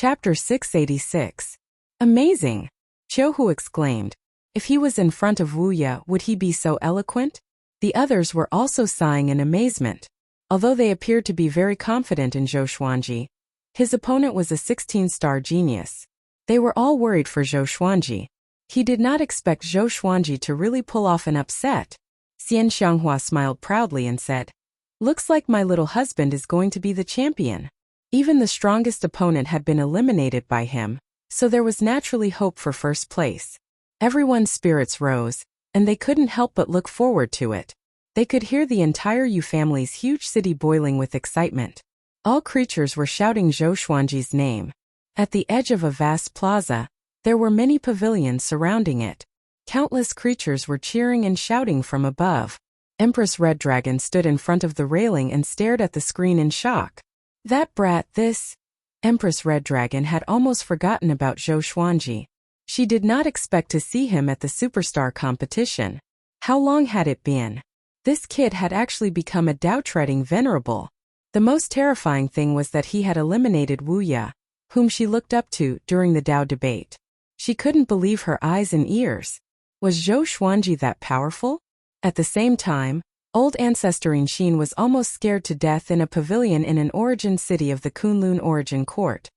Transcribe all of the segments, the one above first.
Chapter 686. Amazing! Qiuhu exclaimed. If he was in front of Wu Ye, would he be so eloquent? The others were also sighing in amazement. Although they appeared to be very confident in Zhou Xuanji, his opponent was a 16-star genius. They were all worried for Zhou Xuanji. He did not expect Zhou Xuanji to really pull off an upset. Xian Xianghua smiled proudly and said, "Looks like my little husband is going to be the champion." Even the strongest opponent had been eliminated by him, so there was naturally hope for first place. Everyone's spirits rose, and they couldn't help but look forward to it. They could hear the entire Yu family's huge city boiling with excitement. All creatures were shouting Zhou Xuanji's name. At the edge of a vast plaza, there were many pavilions surrounding it. Countless creatures were cheering and shouting from above. Empress Red Dragon stood in front of the railing and stared at the screen in shock. That brat, this... Empress Red Dragon had almost forgotten about Zhou Xuanji. She did not expect to see him at the superstar competition. How long had it been? This kid had actually become a Dao-treading venerable. The most terrifying thing was that he had eliminated Wu Ye, whom she looked up to during the Dao debate. She couldn't believe her eyes and ears. Was Zhou Xuanji that powerful? At the same time, old Ancestorine Xin was almost scared to death in a pavilion in an origin city of the Kunlun origin court.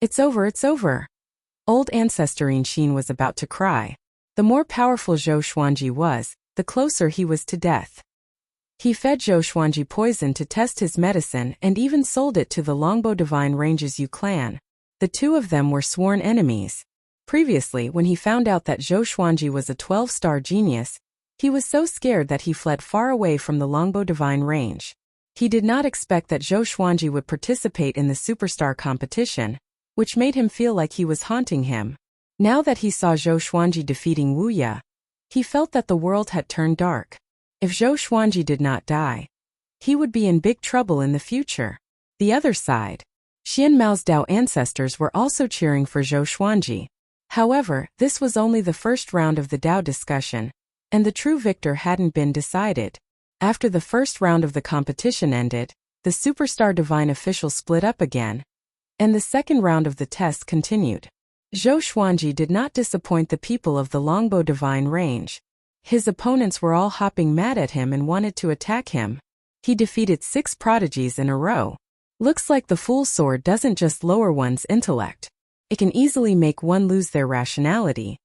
It's over, it's over. Old Ancestorine Xin was about to cry. The more powerful Zhou Xuanji was, the closer he was to death. He fed Zhou Xuanji poison to test his medicine and even sold it to the Longbow Divine Ranges Yu clan. The two of them were sworn enemies. Previously, when he found out that Zhou Xuanji was a 12-star genius, he was so scared that he fled far away from the Longbow Divine Range. He did not expect that Zhou Xuanji would participate in the superstar competition, which made him feel like he was haunting him. Now that he saw Zhou Xuanji defeating Wu Ye, he felt that the world had turned dark. If Zhou Xuanji did not die, he would be in big trouble in the future. The other side, Xian Mao's Dao ancestors were also cheering for Zhou Xuanji. However, this was only the first round of the Dao discussion, and the true victor hadn't been decided. After the first round of the competition ended, the Superstar Divine officials split up again, and the second round of the test continued. Zhou Xuanji did not disappoint the people of the Longbow Divine Range. His opponents were all hopping mad at him and wanted to attack him. He defeated 6 prodigies in a row. Looks like the Fool Sword doesn't just lower one's intellect. It can easily make one lose their rationality.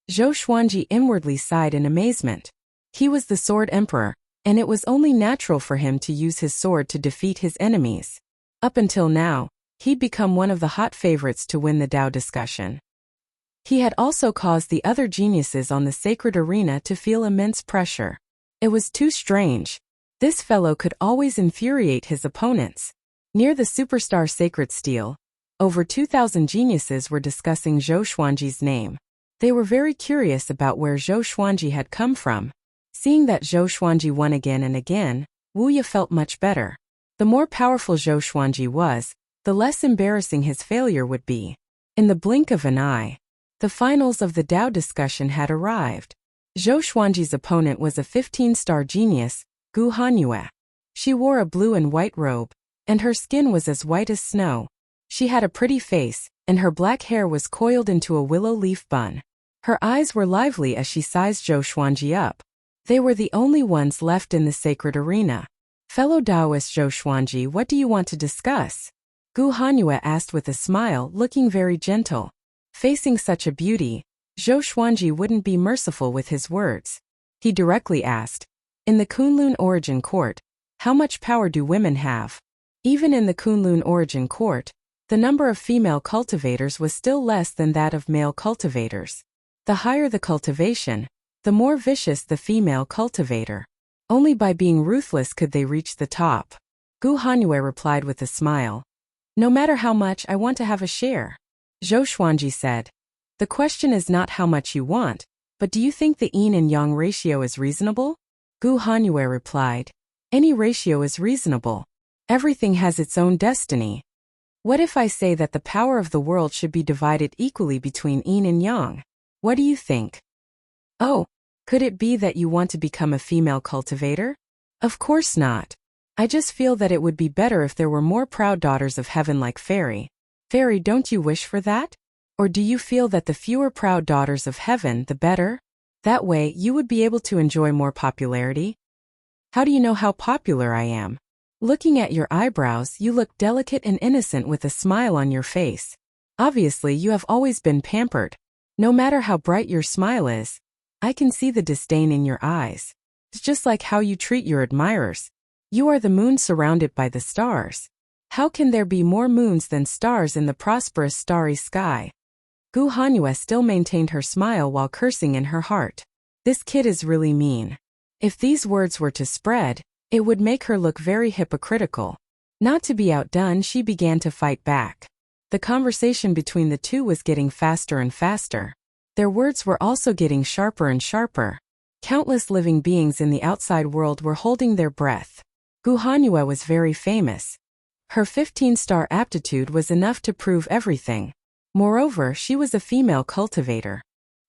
Zhou Xuanji inwardly sighed in amazement. He was the Sword Emperor, and it was only natural for him to use his sword to defeat his enemies. Up until now, he'd become one of the hot favorites to win the Dao discussion. He had also caused the other geniuses on the sacred arena to feel immense pressure. It was too strange. This fellow could always infuriate his opponents. Near the superstar sacred steel, over 2,000 geniuses were discussing Zhou Xuanji's name. They were very curious about where Zhou Xuanji had come from. Seeing that Zhou Xuanji won again and again, Wu Ye felt much better. The more powerful Zhou Xuanji was, the less embarrassing his failure would be. In the blink of an eye, the finals of the Dao discussion had arrived. Zhou Xuanji's opponent was a 15-star genius, Gu Hanyue. She wore a blue and white robe, and her skin was as white as snow. She had a pretty face, and her black hair was coiled into a willow leaf bun. Her eyes were lively as she sized Zhou Xuanji up. They were the only ones left in the sacred arena. Fellow Taoist Zhou Xuanji, what do you want to discuss? Gu Hanyue asked with a smile, looking very gentle. Facing such a beauty, Zhou Xuanji wouldn't be merciful with his words. He directly asked, in the Kunlun origin court, how much power do women have? Even in the Kunlun origin court, the number of female cultivators was still less than that of male cultivators. The higher the cultivation, the more vicious the female cultivator. Only by being ruthless could they reach the top. Gu Hanyue replied with a smile. No matter how much, I want to have a share. Zhou Xuanji said. The question is not how much you want, but do you think the yin and yang ratio is reasonable? Gu Hanyue replied. Any ratio is reasonable. Everything has its own destiny. What if I say that the power of the world should be divided equally between yin and yang? What do you think? Oh, could it be that you want to become a female cultivator? Of course not. I just feel that it would be better if there were more proud daughters of heaven like Fairy. Fairy, don't you wish for that? Or do you feel that the fewer proud daughters of heaven, the better? That way, you would be able to enjoy more popularity. How do you know how popular I am? Looking at your eyebrows, you look delicate and innocent with a smile on your face. Obviously, you have always been pampered. No matter how bright your smile is, I can see the disdain in your eyes. It's just like how you treat your admirers. You are the moon surrounded by the stars. How can there be more moons than stars in the prosperous starry sky? Gu Hanyue still maintained her smile while cursing in her heart. This kid is really mean. If these words were to spread, it would make her look very hypocritical. Not to be outdone, she began to fight back. The conversation between the two was getting faster and faster. Their words were also getting sharper and sharper. Countless living beings in the outside world were holding their breath. Gu Hanyue was very famous. Her 15-star aptitude was enough to prove everything. Moreover, she was a female cultivator.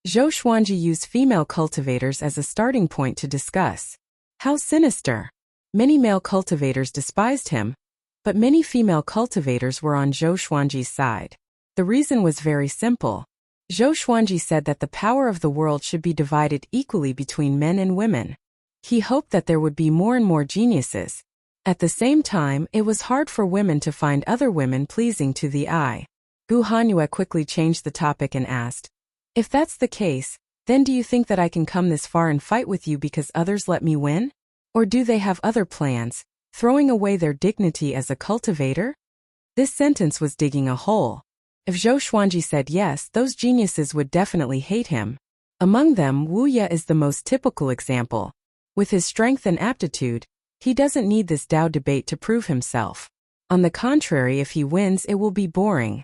Zhou Xuanji used female cultivators as a starting point to discuss. How sinister! Many male cultivators despised him, but many female cultivators were on Zhou Xuanji's side. The reason was very simple. Zhou Xuanji said that the power of the world should be divided equally between men and women. He hoped that there would be more and more geniuses. At the same time, it was hard for women to find other women pleasing to the eye. Gu Hanyue quickly changed the topic and asked, "If that's the case, then do you think that I can come this far and fight with you because others let me win? Or do they have other plans, throwing away their dignity as a cultivator?" This sentence was digging a hole. If Zhou Xuanji said yes, those geniuses would definitely hate him. Among them, Wu Ye is the most typical example. With his strength and aptitude, he doesn't need this Tao debate to prove himself. On the contrary, if he wins, it will be boring.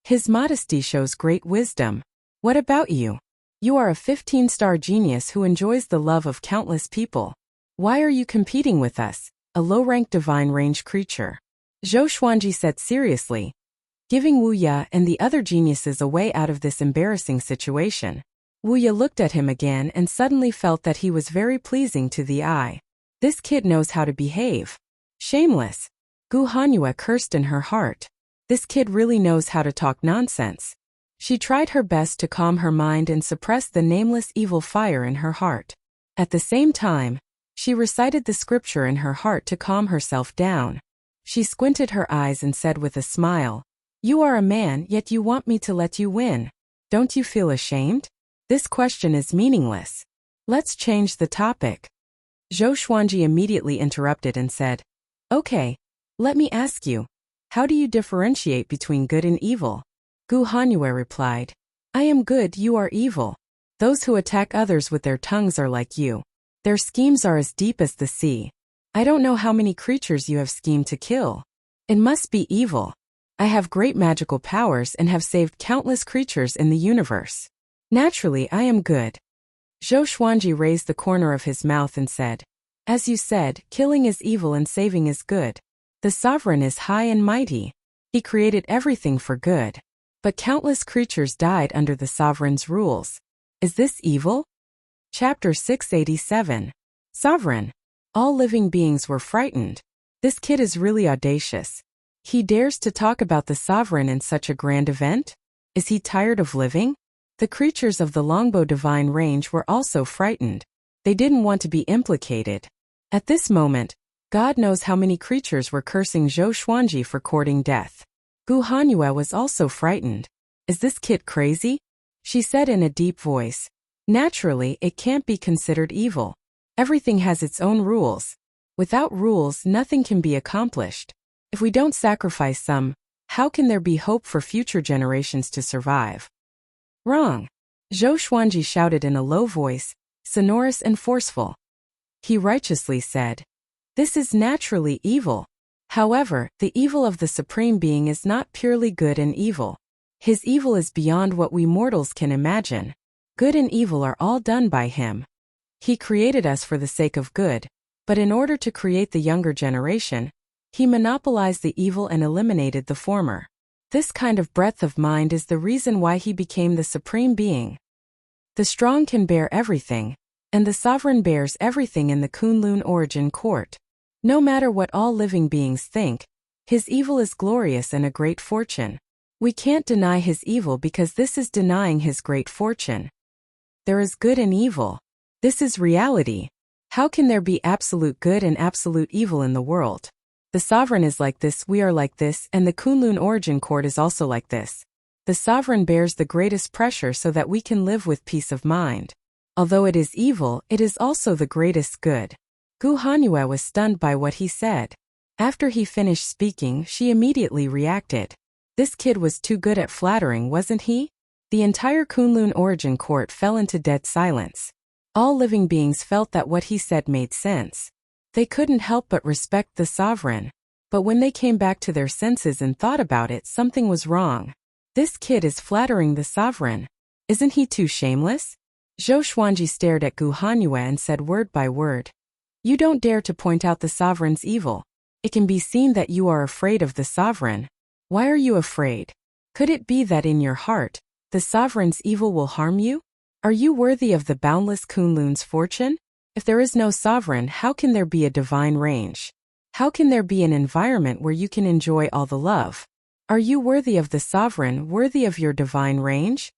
His modesty shows great wisdom. What about you? You are a 15-star genius who enjoys the love of countless people. Why are you competing with us, a low-ranked divine range creature? Zhou Xuanji said seriously, giving Wu Ye and the other geniuses a way out of this embarrassing situation. Wu Ye looked at him again and suddenly felt that he was very pleasing to the eye. This kid knows how to behave. Shameless. Gu Hanyue cursed in her heart. This kid really knows how to talk nonsense. She tried her best to calm her mind and suppress the nameless evil fire in her heart. At the same time, she recited the scripture in her heart to calm herself down. She squinted her eyes and said with a smile, "You are a man, yet you want me to let you win. Don't you feel ashamed? This question is meaningless. Let's change the topic." Zhou Xuanji immediately interrupted and said, "Okay, let me ask you, how do you differentiate between good and evil?" Gu Hanyue replied, "I am good, you are evil. Those who attack others with their tongues are like you. Their schemes are as deep as the sea. I don't know how many creatures you have schemed to kill. It must be evil. I have great magical powers and have saved countless creatures in the universe. Naturally, I am good." Zhou Xuanji raised the corner of his mouth and said, "As you said, killing is evil and saving is good. The sovereign is high and mighty. He created everything for good. But countless creatures died under the sovereign's rules. Is this evil?" Chapter 687. Sovereign. All living beings were frightened. This kid is really audacious. He dares to talk about the sovereign in such a grand event? Is he tired of living? The creatures of the Longbow divine range were also frightened. They didn't want to be implicated. At this moment, God knows how many creatures were cursing Zhou Xuanji for courting death. Gu Hanyue was also frightened. "Is this kid crazy?" she said in a deep voice. "Naturally, it can't be considered evil. Everything has its own rules. Without rules, nothing can be accomplished. If we don't sacrifice some, how can there be hope for future generations to survive?" "Wrong!" Zhou Xuanji shouted in a low voice, sonorous and forceful. He righteously said, "This is naturally evil. However, the evil of the Supreme Being is not purely good and evil. His evil is beyond what we mortals can imagine. Good and evil are all done by him. He created us for the sake of good, but in order to create the younger generation, he monopolized the evil and eliminated the former. This kind of breadth of mind is the reason why he became the Supreme Being. The strong can bear everything, and the sovereign bears everything in the Kunlun origin court. No matter what all living beings think, his evil is glorious and a great fortune. We can't deny his evil because this is denying his great fortune. There is good and evil. This is reality. How can there be absolute good and absolute evil in the world? The sovereign is like this, we are like this, and the Kunlun origin court is also like this. The sovereign bears the greatest pressure so that we can live with peace of mind. Although it is evil, it is also the greatest good. Gu Hanyue was stunned by what he said. After he finished speaking, she immediately reacted. This kid was too good at flattering, wasn't he? The entire Kunlun origin court fell into dead silence. All living beings felt that what he said made sense. They couldn't help but respect the sovereign. But when they came back to their senses and thought about it, something was wrong. This kid is flattering the sovereign. Isn't he too shameless? Zhou Xuanji stared at Gu Hanyue and said word by word. You don't dare to point out the sovereign's evil. It can be seen that you are afraid of the sovereign. Why are you afraid? Could it be that in your heart, the sovereign's evil will harm you? Are you worthy of the boundless Kunlun's fortune? If there is no sovereign, how can there be a divine range? How can there be an environment where you can enjoy all the love? Are you worthy of the sovereign, worthy of your divine range?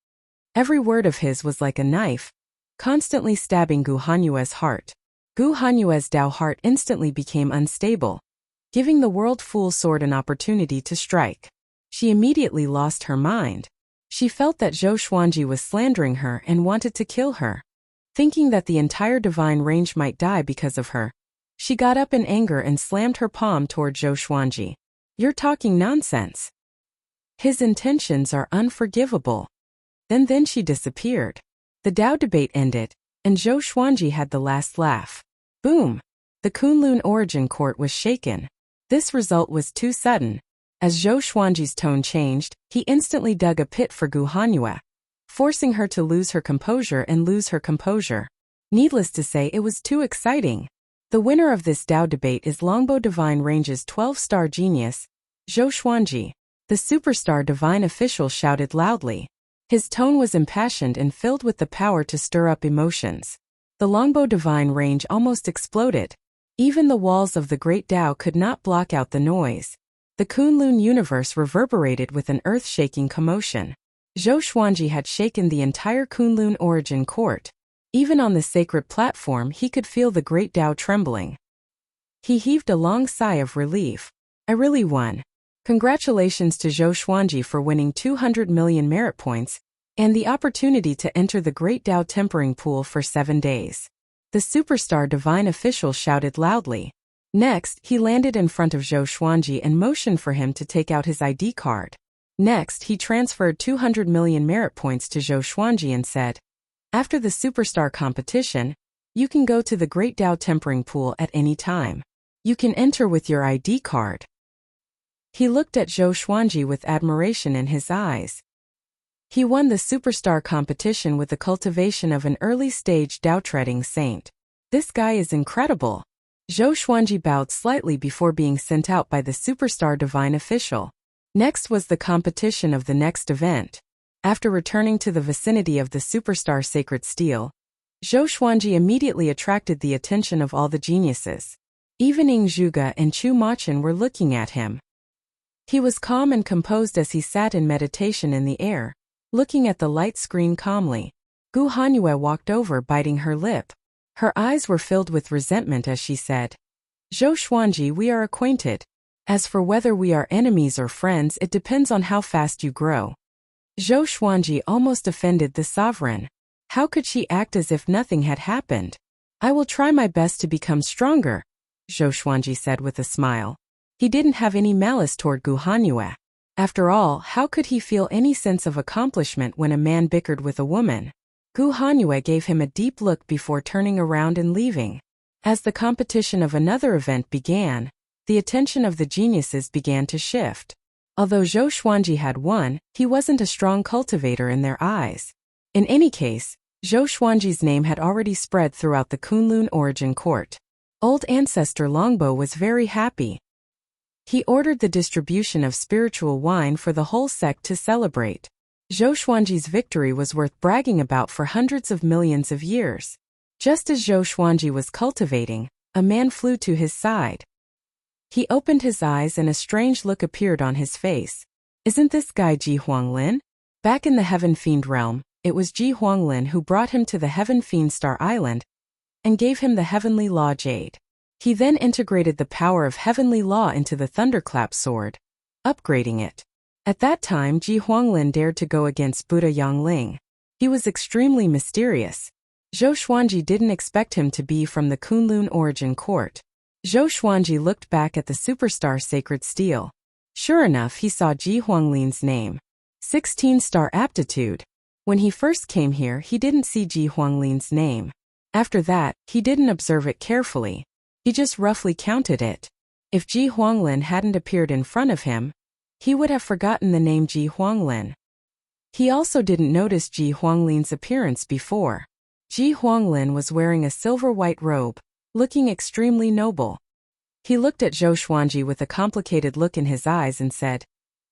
Every word of his was like a knife, constantly stabbing Gu Hanyue's heart. Gu Hanyue's Dao heart instantly became unstable, giving the world fool sword an opportunity to strike. She immediately lost her mind. She felt that Zhou Xuanji was slandering her and wanted to kill her. Thinking that the entire divine range might die because of her, she got up in anger and slammed her palm toward Zhou Xuanji. You're talking nonsense. His intentions are unforgivable. Then she disappeared. The Dao debate ended, and Zhou Xuanji had the last laugh. Boom! The Kunlun origin court was shaken. This result was too sudden. As Zhou Xuanji's tone changed, he instantly dug a pit for Gu Hanyue, forcing her to lose her composure and lose her composure. Needless to say, it was too exciting. The winner of this Dao debate is Longbo Divine Range's 12-star genius, Zhou Xuanji. The superstar divine official shouted loudly. His tone was impassioned and filled with the power to stir up emotions. The Longbo Divine Range almost exploded. Even the walls of the Great Dao could not block out the noise. The Kunlun universe reverberated with an earth-shaking commotion. Zhou Xuanji had shaken the entire Kunlun origin court. Even on the sacred platform, he could feel the Great Dao trembling. He heaved a long sigh of relief. I really won. Congratulations to Zhou Xuanji for winning 200 million merit points and the opportunity to enter the Great Dao tempering pool for 7 days. The superstar divine official shouted loudly. Next, he landed in front of Zhou Xuanji and motioned for him to take out his ID card. Next, he transferred 200 million merit points to Zhou Xuanji and said, after the superstar competition, you can go to the Great Dao tempering pool at any time. You can enter with your ID card. He looked at Zhou Xuanji with admiration in his eyes. He won the superstar competition with the cultivation of an early-stage Dao-treading saint. This guy is incredible. Zhou Xuanji bowed slightly before being sent out by the superstar divine official. Next was the competition of the next event. After returning to the vicinity of the superstar sacred steel, Zhou Xuanji immediately attracted the attention of all the geniuses. Even Ing Zhuge and Chu Machin were looking at him. He was calm and composed as he sat in meditation in the air, looking at the light screen calmly. Gu Hanyue walked over, biting her lip. Her eyes were filled with resentment as she said, Zhou Xuanji, we are acquainted. As for whether we are enemies or friends, it depends on how fast you grow. Zhou Xuanji almost offended the sovereign. How could she act as if nothing had happened? I will try my best to become stronger, Zhou Xuanji said with a smile. He didn't have any malice toward Gu Hanyue. After all, how could he feel any sense of accomplishment when a man bickered with a woman? Gu Hanyue gave him a deep look before turning around and leaving. As the competition of another event began, the attention of the geniuses began to shift. Although Zhou Xuanji had won, he wasn't a strong cultivator in their eyes. In any case, Zhou Xuanji's name had already spread throughout the Kunlun origin court. Old ancestor Longbo was very happy. He ordered the distribution of spiritual wine for the whole sect to celebrate. Zhou Xuanji's victory was worth bragging about for hundreds of millions of years. Just as Zhou Xuanji was cultivating, a man flew to his side. He opened his eyes and a strange look appeared on his face. Isn't this guy Ji Huanglin? Back in the Heaven Fiend realm, it was Ji Huanglin who brought him to the Heaven Fiend Star Island and gave him the Heavenly Law Jade. He then integrated the power of Heavenly Law into the Thunderclap sword, upgrading it. At that time, Ji Huanglin dared to go against Buddha Yangling. He was extremely mysterious. Zhou Xuanji didn't expect him to be from the Kunlun origin court. Zhou Xuanji looked back at the superstar sacred steel. Sure enough, he saw Ji Huanglin's name. 16-star aptitude. When he first came here, he didn't see Ji Huanglin's name. After that, he didn't observe it carefully. He just roughly counted it. If Ji Huanglin hadn't appeared in front of him, he would have forgotten the name Ji Huanglin. He also didn't notice Ji Huanglin's appearance before. Ji Huanglin was wearing a silver-white robe, looking extremely noble. He looked at Zhou Xuanji with a complicated look in his eyes and said,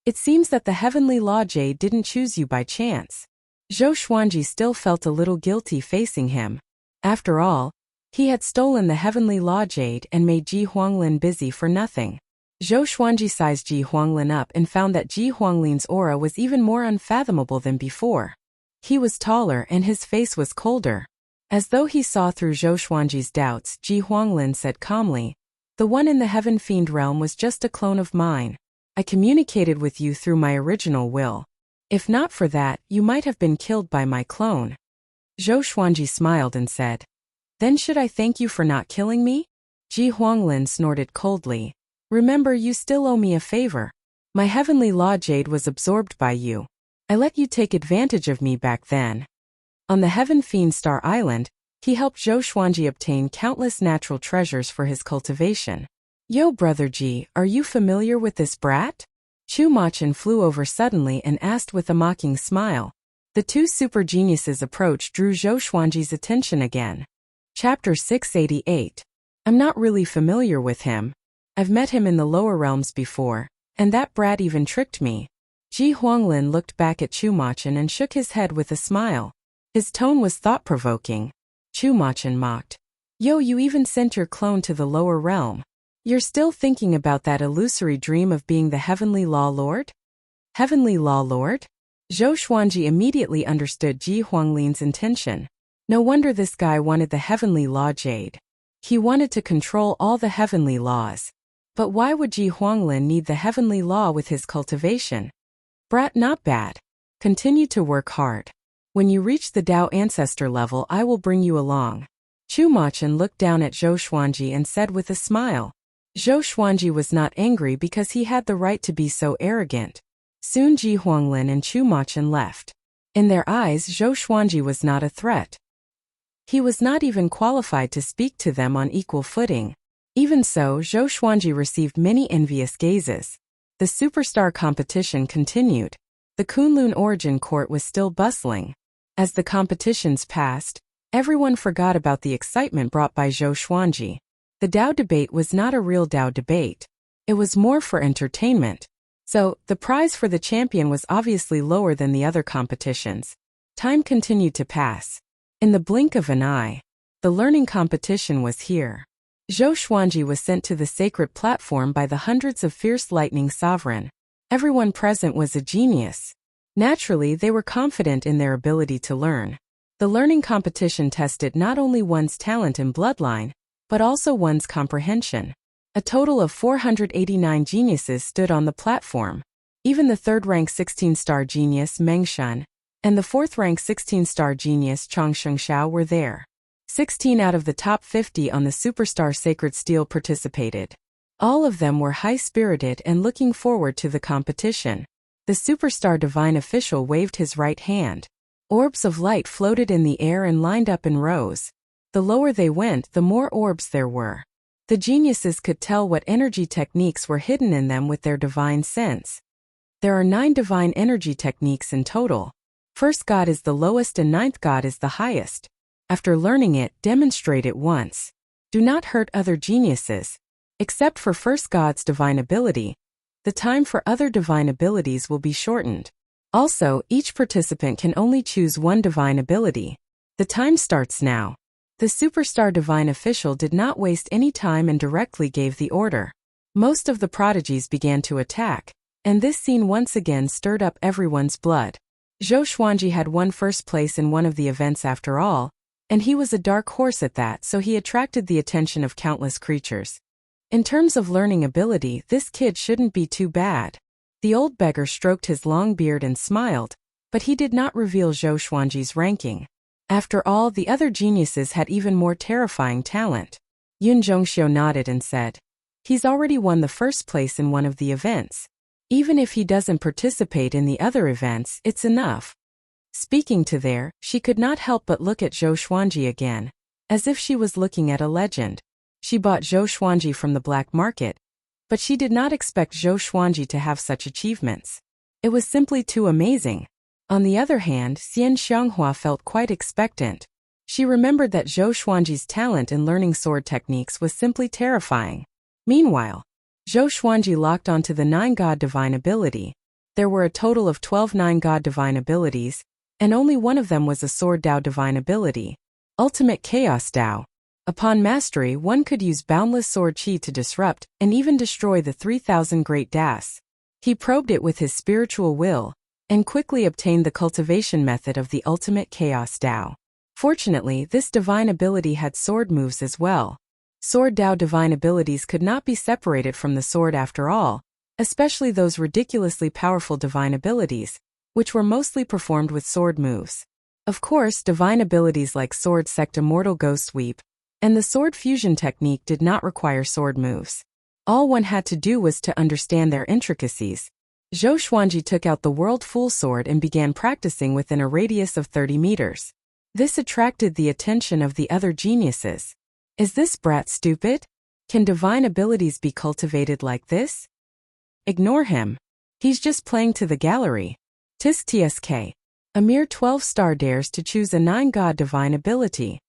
"It seems that the Heavenly Law Jade didn't choose you by chance." Zhou Xuanji still felt a little guilty facing him. After all, he had stolen the Heavenly Law Jade and made Ji Huanglin busy for nothing. Zhou Xuanji sized Ji Huanglin up and found that Ji Huanglin's aura was even more unfathomable than before. He was taller and his face was colder. As though he saw through Zhou Xuanji's doubts, Ji Huanglin said calmly, "The one in the Heaven Fiend realm was just a clone of mine. I communicated with you through my original will. If not for that, you might have been killed by my clone." Zhou Xuanji smiled and said, "Then should I thank you for not killing me?" Ji Huanglin snorted coldly. "Remember, you still owe me a favor. My Heavenly Law Jade was absorbed by you. I let you take advantage of me back then." On the Heaven Fiend Star Island, he helped Zhou Xuanji obtain countless natural treasures for his cultivation. "Yo, Brother Ji, are you familiar with this brat?" Chu Machin flew over suddenly and asked with a mocking smile. The two super geniuses' approach drew Zhou Xuanji's attention again. Chapter 688. I'm not really familiar with him. I've met him in the lower realms before, and that brat even tricked me. Ji Huanglin looked back at Chu Machin and shook his head with a smile. His tone was thought-provoking. Chu Machin mocked. "Yo, you even sent your clone to the lower realm. You're still thinking about that illusory dream of being the Heavenly Law Lord?" Heavenly Law Lord? Zhou Xuanji immediately understood Ji Huanglin's intention. No wonder this guy wanted the Heavenly Law Jade. He wanted to control all the heavenly laws. But why would Ji Huanglin need the heavenly law with his cultivation? Brat, not bad. Continue to work hard. When you reach the Dao ancestor level, I will bring you along. Chu Machin looked down at Zhou Xuanji and said with a smile. Zhou Xuanji was not angry because he had the right to be so arrogant. Soon Ji Huanglin and Chu Machin left. In their eyes, Zhou Xuanji was not a threat. He was not even qualified to speak to them on equal footing. Even so, Zhou Xuanji received many envious gazes. The superstar competition continued. The Kunlun origin court was still bustling. As the competitions passed, everyone forgot about the excitement brought by Zhou Xuanji. The Dao debate was not a real Dao debate. It was more for entertainment. So, the prize for the champion was obviously lower than the other competitions. Time continued to pass. In the blink of an eye, the learning competition was here. Zhou Xuanji was sent to the sacred platform by the hundreds of fierce lightning sovereign. Everyone present was a genius. Naturally, they were confident in their ability to learn. The learning competition tested not only one's talent and bloodline, but also one's comprehension. A total of 489 geniuses stood on the platform. Even the third-rank 16-star genius Meng Shun and the fourth-rank 16-star genius Chang Shengxiao were there. 16 out of the top 50 on the Superstar Sacred Steel participated. All of them were high-spirited and looking forward to the competition. The Superstar Divine Official waved his right hand. Orbs of light floated in the air and lined up in rows. The lower they went, the more orbs there were. The geniuses could tell what energy techniques were hidden in them with their divine sense. There are 9 divine energy techniques in total. First God is the lowest and 9th God is the highest. After learning it, demonstrate it once. Do not hurt other geniuses. Except for first God's divine ability, the time for other divine abilities will be shortened. Also, each participant can only choose one divine ability. The time starts now. The Superstar Divine Official did not waste any time and directly gave the order. Most of the prodigies began to attack. And this scene once again stirred up everyone's blood. Zhou Xuanji had won first place in one of the events after all, and he was a dark horse at that, so he attracted the attention of countless creatures. In terms of learning ability, this kid shouldn't be too bad. The old beggar stroked his long beard and smiled, but he did not reveal Zhou Xuanji's ranking. After all, the other geniuses had even more terrifying talent. Yun Zhongxiu nodded and said, "He's already won the first place in one of the events. Even if he doesn't participate in the other events, it's enough." Speaking to there, she could not help but look at Zhou Xuanji again, as if she was looking at a legend. She bought Zhou Xuanji from the black market, but she did not expect Zhou Xuanji to have such achievements. It was simply too amazing. On the other hand, Xian Xianghua felt quite expectant. She remembered that Zhou Xuanji's talent in learning sword techniques was simply terrifying. Meanwhile, Zhou Xuanji locked onto the 9-god divine ability. There were a total of 12 9-god divine abilities, and only one of them was a sword Dao divine ability, Ultimate Chaos Dao. Upon mastery, one could use boundless sword qi to disrupt and even destroy the 3,000 great Das. He probed it with his spiritual will, and quickly obtained the cultivation method of the Ultimate Chaos Dao. Fortunately, this divine ability had sword moves as well. Sword Dao divine abilities could not be separated from the sword after all, especially those ridiculously powerful divine abilities, which were mostly performed with sword moves. Of course, divine abilities like Sword Sect Immortal Ghost Sweep and the Sword Fusion technique did not require sword moves. All one had to do was to understand their intricacies. Zhou Xuanji took out the World Full Sword and began practicing within a radius of 30 meters. This attracted the attention of the other geniuses. Is this brat stupid? Can divine abilities be cultivated like this? Ignore him. He's just playing to the gallery. Tisk tsk. A mere 12-star dares to choose a 9-god divine ability.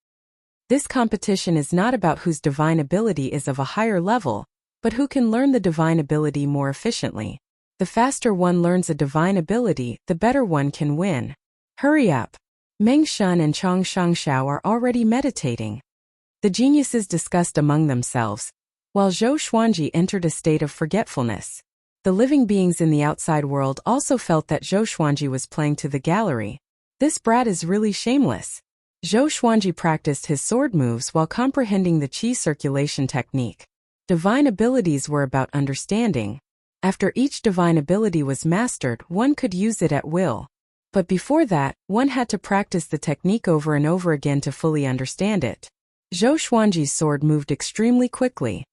This competition is not about whose divine ability is of a higher level, but who can learn the divine ability more efficiently. The faster one learns a divine ability, the better one can win. Hurry up. Meng Shun and Chong Shangshao are already meditating. The geniuses discussed among themselves, while Zhou Xuanji entered a state of forgetfulness. The living beings in the outside world also felt that Zhou Xuanji was playing to the gallery. This brat is really shameless. Zhou Xuanji practiced his sword moves while comprehending the qi circulation technique. Divine abilities were about understanding. After each divine ability was mastered, one could use it at will. But before that, one had to practice the technique over and over again to fully understand it. Zhou Xuanji's sword moved extremely quickly.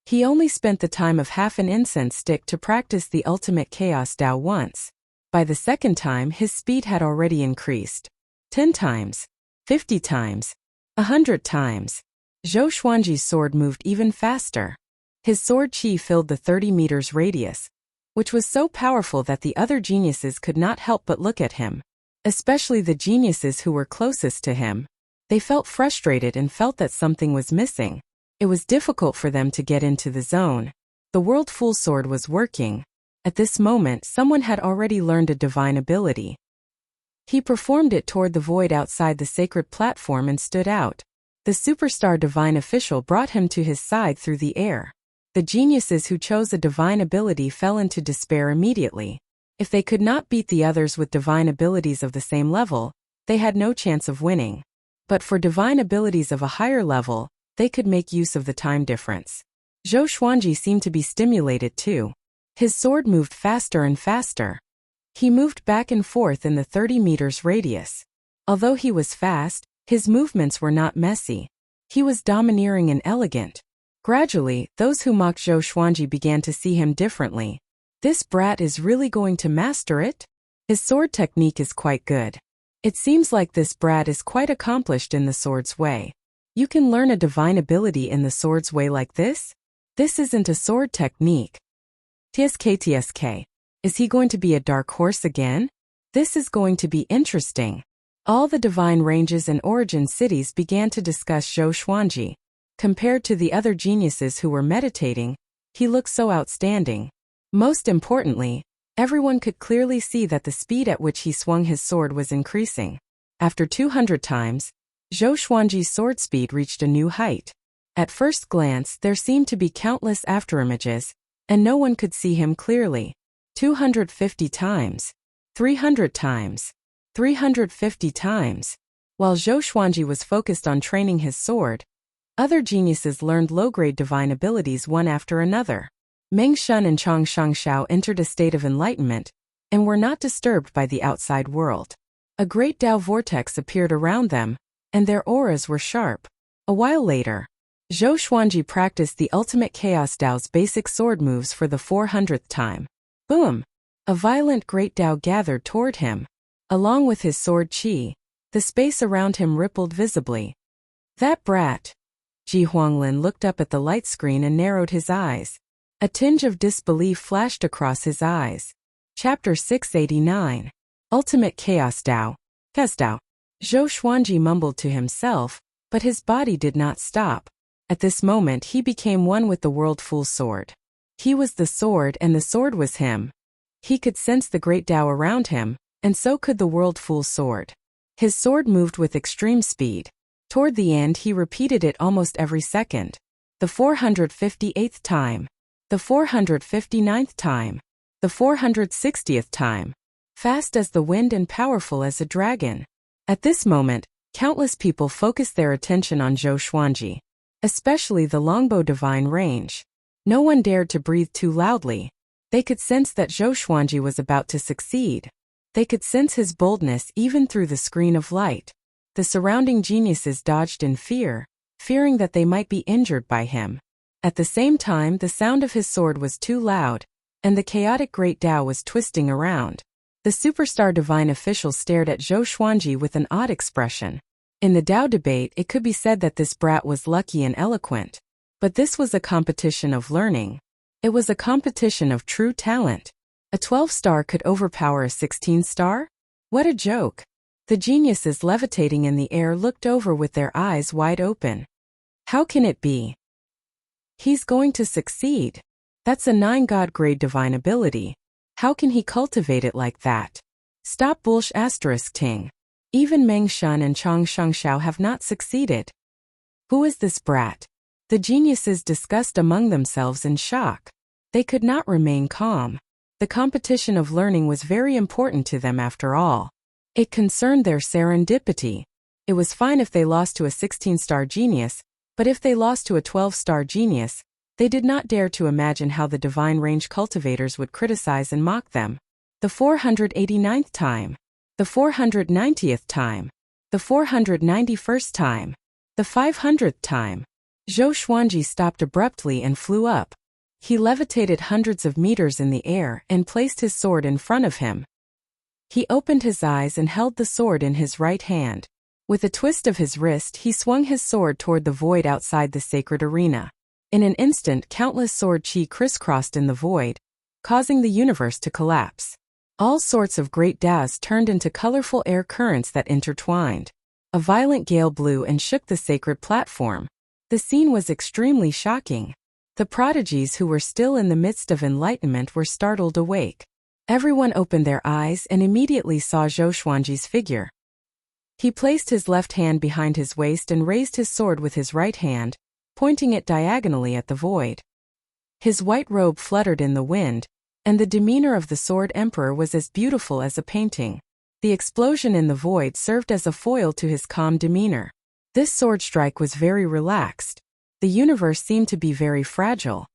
He only spent the time of half an incense stick to practice the Ultimate Chaos Dao once. By the second time, his speed had already increased. 10 times. 50 times. 100 times. Zhou Xuanji's sword moved even faster. His sword qi filled the 30 meters radius, which was so powerful that the other geniuses could not help but look at him. Especially the geniuses who were closest to him. They felt frustrated and felt that something was missing. It was difficult for them to get into the zone. The World Full Sword was working. At this moment, someone had already learned a divine ability. He performed it toward the void outside the sacred platform and stood out. The superstar divine official brought him to his side through the air. The geniuses who chose a divine ability fell into despair immediately. If they could not beat the others with divine abilities of the same level, they had no chance of winning. But for divine abilities of a higher level, they could make use of the time difference. Zhou Xuanji seemed to be stimulated too. His sword moved faster and faster. He moved back and forth in the 30 meters radius. Although he was fast, his movements were not messy. He was domineering and elegant. Gradually, those who mocked Zhou Xuanji began to see him differently. This brat is really going to master it? His sword technique is quite good. It seems like this brat is quite accomplished in the sword's way. You can learn a divine ability in the sword's way like this? This isn't a sword technique. Tsk. Is he going to be a dark horse again? This is going to be interesting. All the divine ranges and origin cities began to discuss Zhou Xuanji. Compared to the other geniuses who were meditating, he looked so outstanding. Most importantly, everyone could clearly see that the speed at which he swung his sword was increasing. After 200 times, Zhou Xuanji's sword speed reached a new height. At first glance, there seemed to be countless afterimages, and no one could see him clearly. 250 times, 300 times, 350 times. While Zhou Xuanji was focused on training his sword, other geniuses learned low-grade divine abilities one after another. Meng Shun and Chang Shangshao entered a state of enlightenment and were not disturbed by the outside world. A great Tao vortex appeared around them, and their auras were sharp. A while later, Zhou Xuanji practiced the ultimate Chaos Tao's basic sword moves for the 400th time. Boom! A violent great Tao gathered toward him. Along with his sword qi, the space around him rippled visibly. That brat! Ji Huanglin looked up at the light screen and narrowed his eyes. A tinge of disbelief flashed across his eyes. Chapter 689. Ultimate Chaos Tao. Zhou Xuanji mumbled to himself, but his body did not stop. At this moment he became one with the World Full Sword. He was the sword and the sword was him. He could sense the great Tao around him, and so could the World Full Sword. His sword moved with extreme speed. Toward the end he repeated it almost every second. The 458th time. The 459th time. The 460th time. Fast as the wind and powerful as a dragon. At this moment, countless people focused their attention on Zhou Xuanji, especially the longbow divine range. No one dared to breathe too loudly. They could sense that Zhou Xuanji was about to succeed. They could sense his boldness even through the screen of light. The surrounding geniuses dodged in fear, fearing that they might be injured by him. At the same time, the sound of his sword was too loud, and the chaotic great Tao was twisting around. The superstar divine official stared at Zhou Xuanji with an odd expression. In the Tao debate, it could be said that this brat was lucky and eloquent. But this was a competition of learning. It was a competition of true talent. A 12-star could overpower a 16-star? What a joke! The geniuses levitating in the air looked over with their eyes wide open. How can it be? He's going to succeed. That's a 9-god grade divine ability. How can he cultivate it like that? Stop bullsh asterisk ting. Even Meng Shun and Chang Shangshao have not succeeded. Who is this brat? The geniuses discussed among themselves in shock. They could not remain calm. The competition of learning was very important to them after all. It concerned their serendipity. It was fine if they lost to a 16-star genius, but if they lost to a 12-star genius, they did not dare to imagine how the divine range cultivators would criticize and mock them. The 489th time. The 490th time. The 491st time. The 500th time. Zhou Xuanji stopped abruptly and flew up. He levitated hundreds of meters in the air and placed his sword in front of him. He opened his eyes and held the sword in his right hand. With a twist of his wrist, he swung his sword toward the void outside the sacred arena. In an instant, countless sword chi crisscrossed in the void, causing the universe to collapse. All sorts of great Taos turned into colorful air currents that intertwined. A violent gale blew and shook the sacred platform. The scene was extremely shocking. The prodigies who were still in the midst of enlightenment were startled awake. Everyone opened their eyes and immediately saw Zhou Xuanji's figure. He placed his left hand behind his waist and raised his sword with his right hand, pointing it diagonally at the void. His white robe fluttered in the wind, and the demeanor of the sword emperor was as beautiful as a painting. The explosion in the void served as a foil to his calm demeanor. This sword strike was very relaxed. The universe seemed to be very fragile.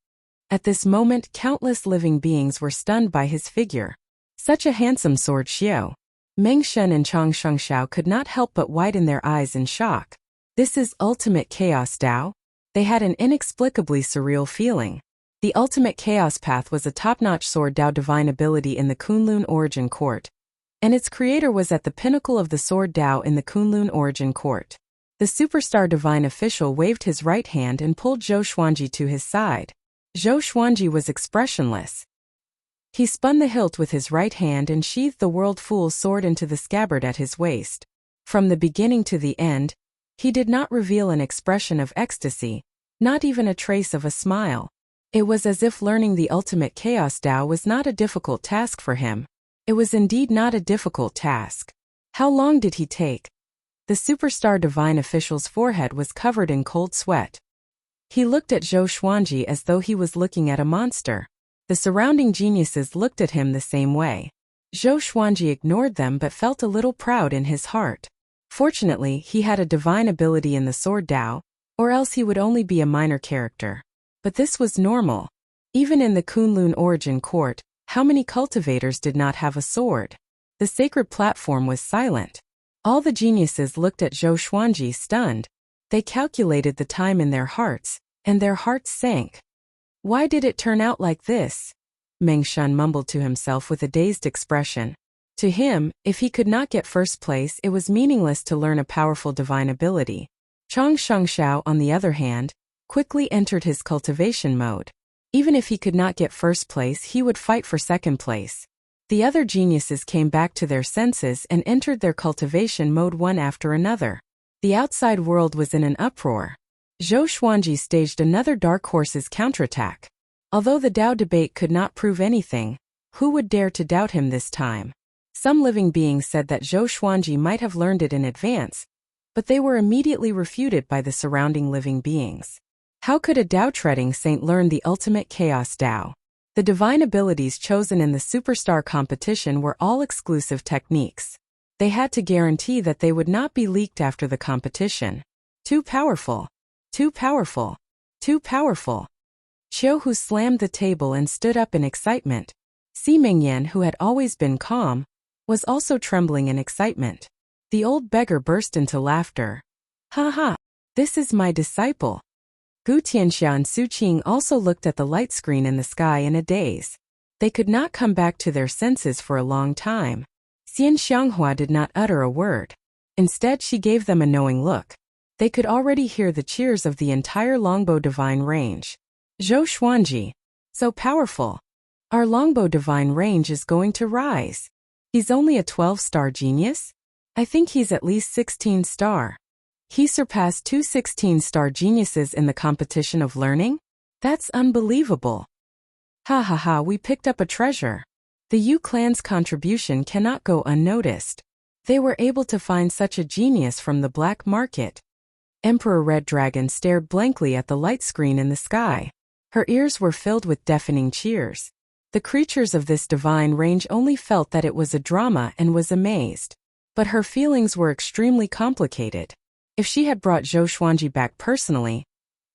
At this moment, countless living beings were stunned by his figure. Such a handsome sword xiao. Meng Shun and Chang Shangshao could not help but widen their eyes in shock. This is ultimate chaos Tao? They had an inexplicably surreal feeling. The ultimate chaos path was a top-notch sword Tao divine ability in the Kunlun origin court, and its creator was at the pinnacle of the sword Tao in the Kunlun origin court. The superstar divine official waved his right hand and pulled Zhou Xuanji to his side. Zhou Xuanji was expressionless. He spun the hilt with his right hand and sheathed the World Fool's sword into the scabbard at his waist. From the beginning to the end, he did not reveal an expression of ecstasy, not even a trace of a smile. It was as if learning the ultimate chaos Tao was not a difficult task for him. It was indeed not a difficult task. How long did he take? The superstar divine official's forehead was covered in cold sweat. He looked at Zhou Xuanji as though he was looking at a monster. The surrounding geniuses looked at him the same way. Zhou Xuanji ignored them but felt a little proud in his heart. Fortunately, he had a divine ability in the sword Dao, or else he would only be a minor character. But this was normal. Even in the Kunlun origin court, how many cultivators did not have a sword? The sacred platform was silent. All the geniuses looked at Zhou Xuanji stunned. They calculated the time in their hearts, and their hearts sank. Why did it turn out like this? Meng Shun mumbled to himself with a dazed expression. To him, if he could not get first place, it was meaningless to learn a powerful divine ability. Chang Shengshao, on the other hand, quickly entered his cultivation mode. Even if he could not get first place, he would fight for second place. The other geniuses came back to their senses and entered their cultivation mode one after another. The outside world was in an uproar. Zhou Xuanji staged another dark horse's counterattack. Although the Dao debate could not prove anything, who would dare to doubt him this time? Some living beings said that Zhou Xuanji might have learned it in advance, but they were immediately refuted by the surrounding living beings. How could a Dao-treading saint learn the ultimate chaos Dao? The divine abilities chosen in the superstar competition were all exclusive techniques. They had to guarantee that they would not be leaked after the competition. Too powerful. Too powerful. Too powerful. Qiu Hu slammed the table and stood up in excitement. Si Mingyan, who had always been calm, was also trembling in excitement. The old beggar burst into laughter. Ha ha! This is my disciple. Gu Tianxia and Su Qing also looked at the light screen in the sky in a daze. They could not come back to their senses for a long time. Xian Xianghua did not utter a word. Instead, she gave them a knowing look. They could already hear the cheers of the entire longbow divine range. Zhou Xuanji. So powerful. Our longbow divine range is going to rise. He's only a 12-star genius? I think he's at least 16-star. He surpassed two 16-star geniuses in the competition of learning? That's unbelievable. Ha ha ha, we picked up a treasure. The Yu clan's contribution cannot go unnoticed. They were able to find such a genius from the black market. Emperor Red Dragon stared blankly at the light screen in the sky. Her ears were filled with deafening cheers. The creatures of this divine range only felt that it was a drama and was amazed. But her feelings were extremely complicated. If she had brought Zhou Xuanji back personally,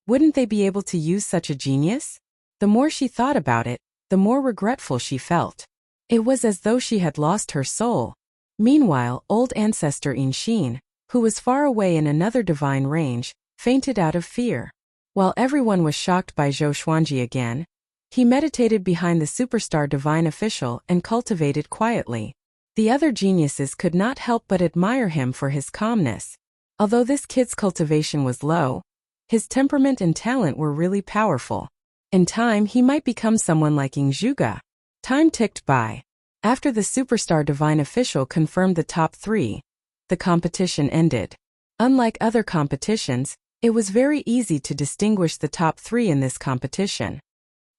wouldn't they be able to use such a genius? The more she thought about it, the more regretful she felt. It was as though she had lost her soul. Meanwhile, old ancestor Inshin, who was far away in another divine range, fainted out of fear. While everyone was shocked by Zhou Xuanji again, he meditated behind the superstar divine official and cultivated quietly. The other geniuses could not help but admire him for his calmness. Although this kid's cultivation was low, his temperament and talent were really powerful. In time, he might become someone like Ying Zhuge. Time ticked by. After the superstar divine official confirmed the top 3, the competition ended. Unlike other competitions, it was very easy to distinguish the top 3 in this competition.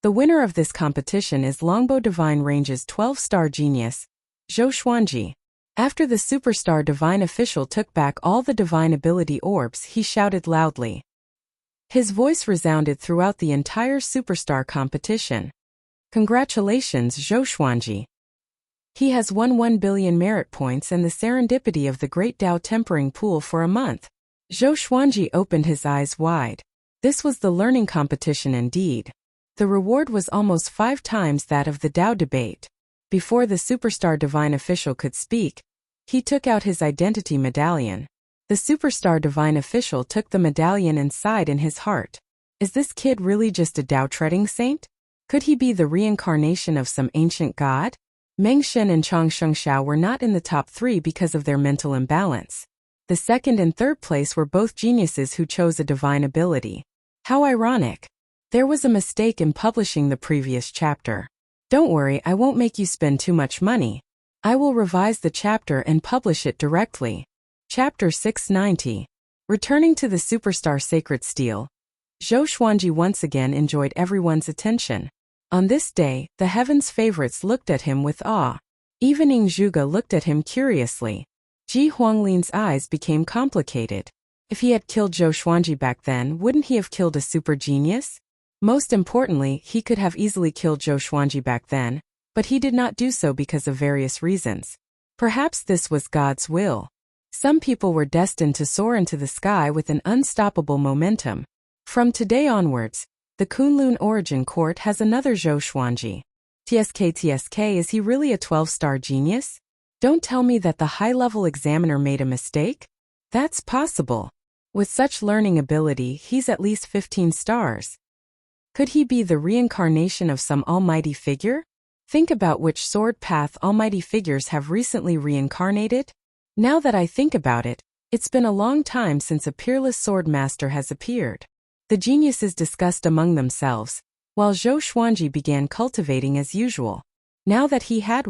The winner of this competition is Longbow Divine Range's 12-star genius, Zhou Xuanji. After the superstar divine official took back all the divine ability orbs, he shouted loudly. His voice resounded throughout the entire superstar competition. Congratulations, Zhou Xuanji. He has won 1 billion merit points and the serendipity of the Great Dao Tempering Pool for a month. Zhou Xuanji opened his eyes wide. This was the learning competition indeed. The reward was almost 5 times that of the Dao debate. Before the superstar divine official could speak, he took out his identity medallion. The superstar divine official took the medallion and sighed in his heart. Is this kid really just a Dao-treading saint? Could he be the reincarnation of some ancient god? Meng Shen and Chang Shengshao were not in the top 3 because of their mental imbalance. The second and third place were both geniuses who chose a divine ability. How ironic. There was a mistake in publishing the previous chapter. Don't worry, I won't make you spend too much money. I will revise the chapter and publish it directly. Chapter 690. Returning to the superstar sacred steel, Zhou Xuanji once again enjoyed everyone's attention. On this day, the heaven's favorites looked at him with awe. Even Ying Zhuge looked at him curiously. Ji Huanglin's eyes became complicated. If he had killed Zhou Xuanji back then, wouldn't he have killed a super genius? Most importantly, he could have easily killed Zhou Xuanji back then, but he did not do so because of various reasons. Perhaps this was God's will. Some people were destined to soar into the sky with an unstoppable momentum. From today onwards, the Kunlun Origin Court has another Zhou Xuanji. TSK, is he really a 12-star genius? Don't tell me that the high-level examiner made a mistake? That's possible. With such learning ability, he's at least 15 stars. Could he be the reincarnation of some almighty figure? Think about which sword path almighty figures have recently reincarnated. Now that I think about it, it's been a long time since a peerless sword master has appeared. The geniuses discussed among themselves, while Zhou Xuanji began cultivating as usual. Now that he had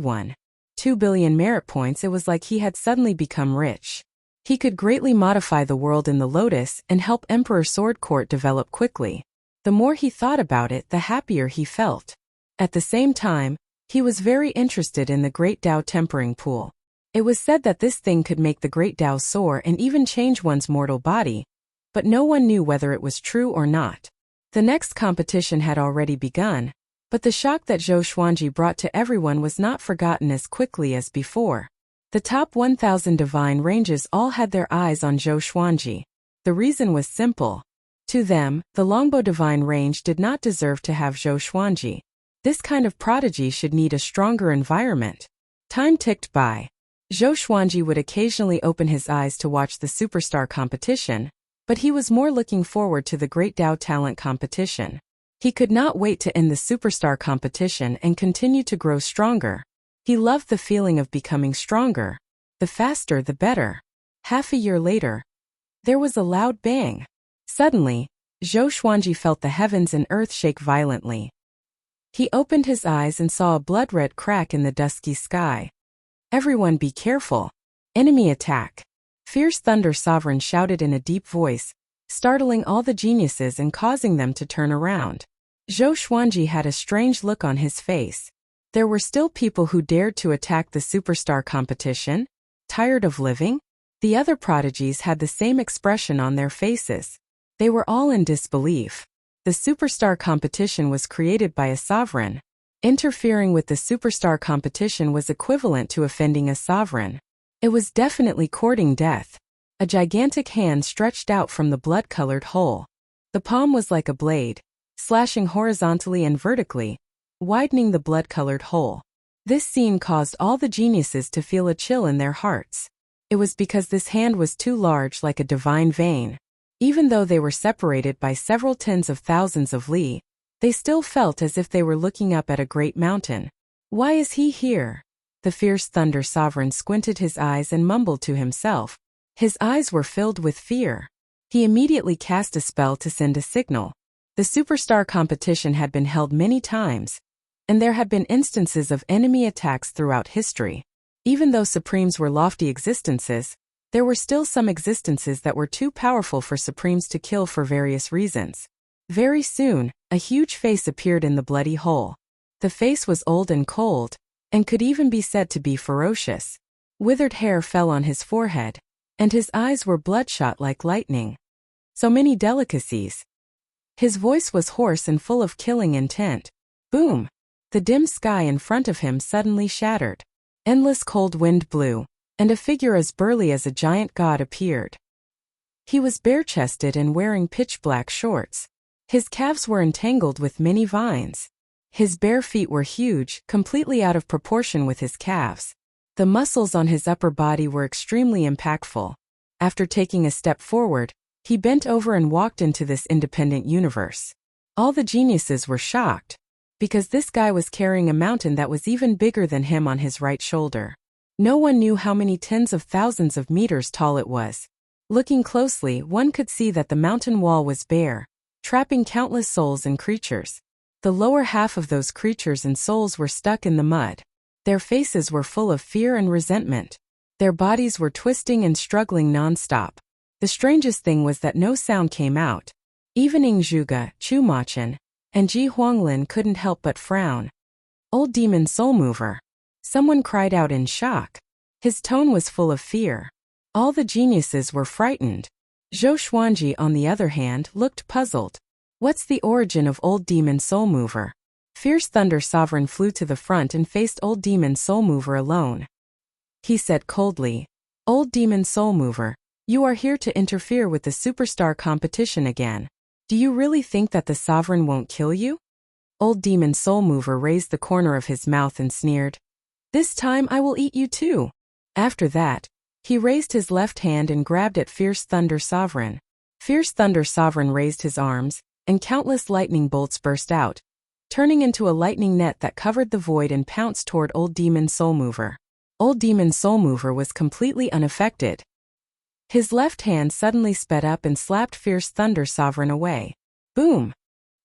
2 billion merit points, it was like he had suddenly become rich. He could greatly modify the world in the Lotus and help Emperor Sword Court develop quickly. The more he thought about it, the happier he felt. At the same time, he was very interested in the Great Tao tempering pool. It was said that this thing could make the Great Tao soar and even change one's mortal body, but no one knew whether it was true or not. The next competition had already begun, but the shock that Zhou Xuanji brought to everyone was not forgotten as quickly as before. The top 1,000 divine ranges all had their eyes on Zhou Xuanji. The reason was simple. To them, the Longbow divine range did not deserve to have Zhou Xuanji. This kind of prodigy should need a stronger environment. Time ticked by. Zhou Xuanji would occasionally open his eyes to watch the superstar competition, but he was more looking forward to the Great Tao talent competition. He could not wait to end the superstar competition and continue to grow stronger. He loved the feeling of becoming stronger. The faster the better. Half a year later, there was a loud bang. Suddenly, Zhou Xuanji felt the heavens and earth shake violently. He opened his eyes and saw a blood-red crack in the dusky sky. Everyone be careful. Enemy attack. Fierce Thunder Sovereign shouted in a deep voice, startling all the geniuses and causing them to turn around. Zhou Xuanji had a strange look on his face. There were still people who dared to attack the superstar competition? Tired of living? The other prodigies had the same expression on their faces. They were all in disbelief. The superstar competition was created by a sovereign. Interfering with the superstar competition was equivalent to offending a sovereign. It was definitely courting death. A gigantic hand stretched out from the blood-colored hole. The palm was like a blade, slashing horizontally and vertically, widening the blood-colored hole. This scene caused all the geniuses to feel a chill in their hearts. It was because this hand was too large, like a divine vein. Even though they were separated by several tens of thousands of li, they still felt as if they were looking up at a great mountain. Why is he here? The fierce Thunder Sovereign squinted his eyes and mumbled to himself. His eyes were filled with fear. He immediately cast a spell to send a signal. The superstar competition had been held many times, and there had been instances of enemy attacks throughout history. Even though Supremes were lofty existences, there were still some existences that were too powerful for Supremes to kill for various reasons. Very soon, a huge face appeared in the bloody hole. The face was old and cold, and could even be said to be ferocious. Withered hair fell on his forehead, and his eyes were bloodshot like lightning. So many delicacies. His voice was hoarse and full of killing intent. Boom! The dim sky in front of him suddenly shattered. Endless cold wind blew, and a figure as burly as a giant god appeared. He was bare-chested and wearing pitch-black shorts. His calves were entangled with many vines. His bare feet were huge, completely out of proportion with his calves. The muscles on his upper body were extremely impactful. After taking a step forward, he bent over and walked into this independent universe. All the geniuses were shocked, because this guy was carrying a mountain that was even bigger than him on his right shoulder. No one knew how many tens of thousands of meters tall it was. Looking closely, one could see that the mountain wall was bare, trapping countless souls and creatures. The lower half of those creatures and souls were stuck in the mud. Their faces were full of fear and resentment. Their bodies were twisting and struggling non-stop. The strangest thing was that no sound came out. Even Ing Zhuge, Chu Machin, and Ji Huanglin couldn't help but frown. Old demon soul mover. Someone cried out in shock. His tone was full of fear. All the geniuses were frightened. Zhou Xuanji, on the other hand, looked puzzled. What's the origin of Old Demon Soul Mover? Fierce Thunder Sovereign flew to the front and faced Old Demon Soul Mover alone. He said coldly, "Old Demon Soul Mover, you are here to interfere with the superstar competition again. Do you really think that the sovereign won't kill you?" Old Demon Soul Mover raised the corner of his mouth and sneered, "This time I will eat you too." After that, he raised his left hand and grabbed at Fierce Thunder Sovereign. Fierce Thunder Sovereign raised his arms, and countless lightning bolts burst out, turning into a lightning net that covered the void and pounced toward Old Demon Soul Mover. Old Demon Soul Mover was completely unaffected. His left hand suddenly sped up and slapped Fierce Thunder Sovereign away. Boom!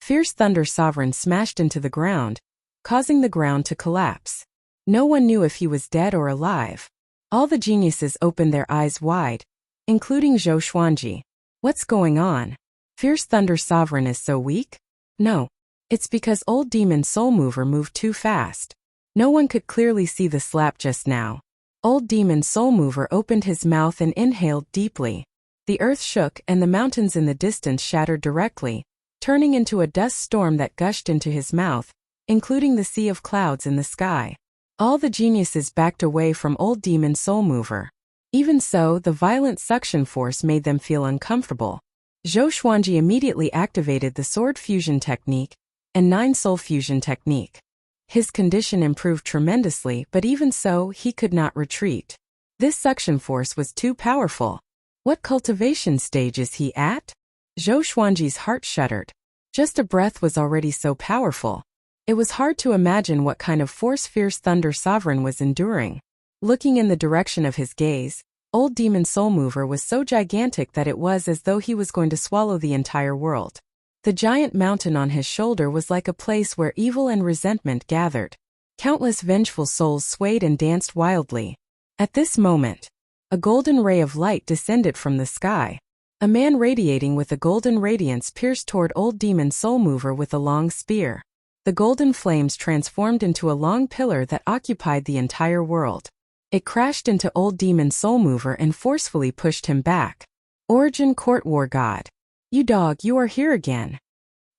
Fierce Thunder Sovereign smashed into the ground, causing the ground to collapse. No one knew if he was dead or alive. All the geniuses opened their eyes wide, including Zhou Xuanji. What's going on? Fierce Thunder Sovereign is so weak? No. It's because Old Demon Soul Mover moved too fast. No one could clearly see the slap just now. Old Demon Soul Mover opened his mouth and inhaled deeply. The earth shook and the mountains in the distance shattered directly, turning into a dust storm that gushed into his mouth, including the sea of clouds in the sky. All the geniuses backed away from Old Demon Soul Mover. Even so, the violent suction force made them feel uncomfortable. Zhou Xuanji immediately activated the Sword Fusion Technique and Nine Soul Fusion Technique. His condition improved tremendously, but even so, he could not retreat. This suction force was too powerful. What cultivation stage is he at? Zhou Xuanji's heart shuddered. Just a breath was already so powerful. It was hard to imagine what kind of force Fierce Thunder Sovereign was enduring. Looking in the direction of his gaze, Old Demon Soul Mover was so gigantic that it was as though he was going to swallow the entire world. The giant mountain on his shoulder was like a place where evil and resentment gathered. Countless vengeful souls swayed and danced wildly. At this moment, a golden ray of light descended from the sky. A man radiating with a golden radiance pierced toward Old Demon Soul Mover with a long spear. The golden flames transformed into a long pillar that occupied the entire world. It crashed into Old Demon Soul Mover and forcefully pushed him back. Origin Court War God. You dog, you are here again.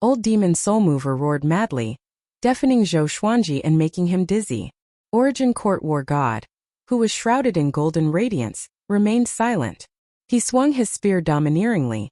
Old Demon Soul Mover roared madly, deafening Zhou Xuanji and making him dizzy. Origin Court War God, who was shrouded in golden radiance, remained silent. He swung his spear domineeringly,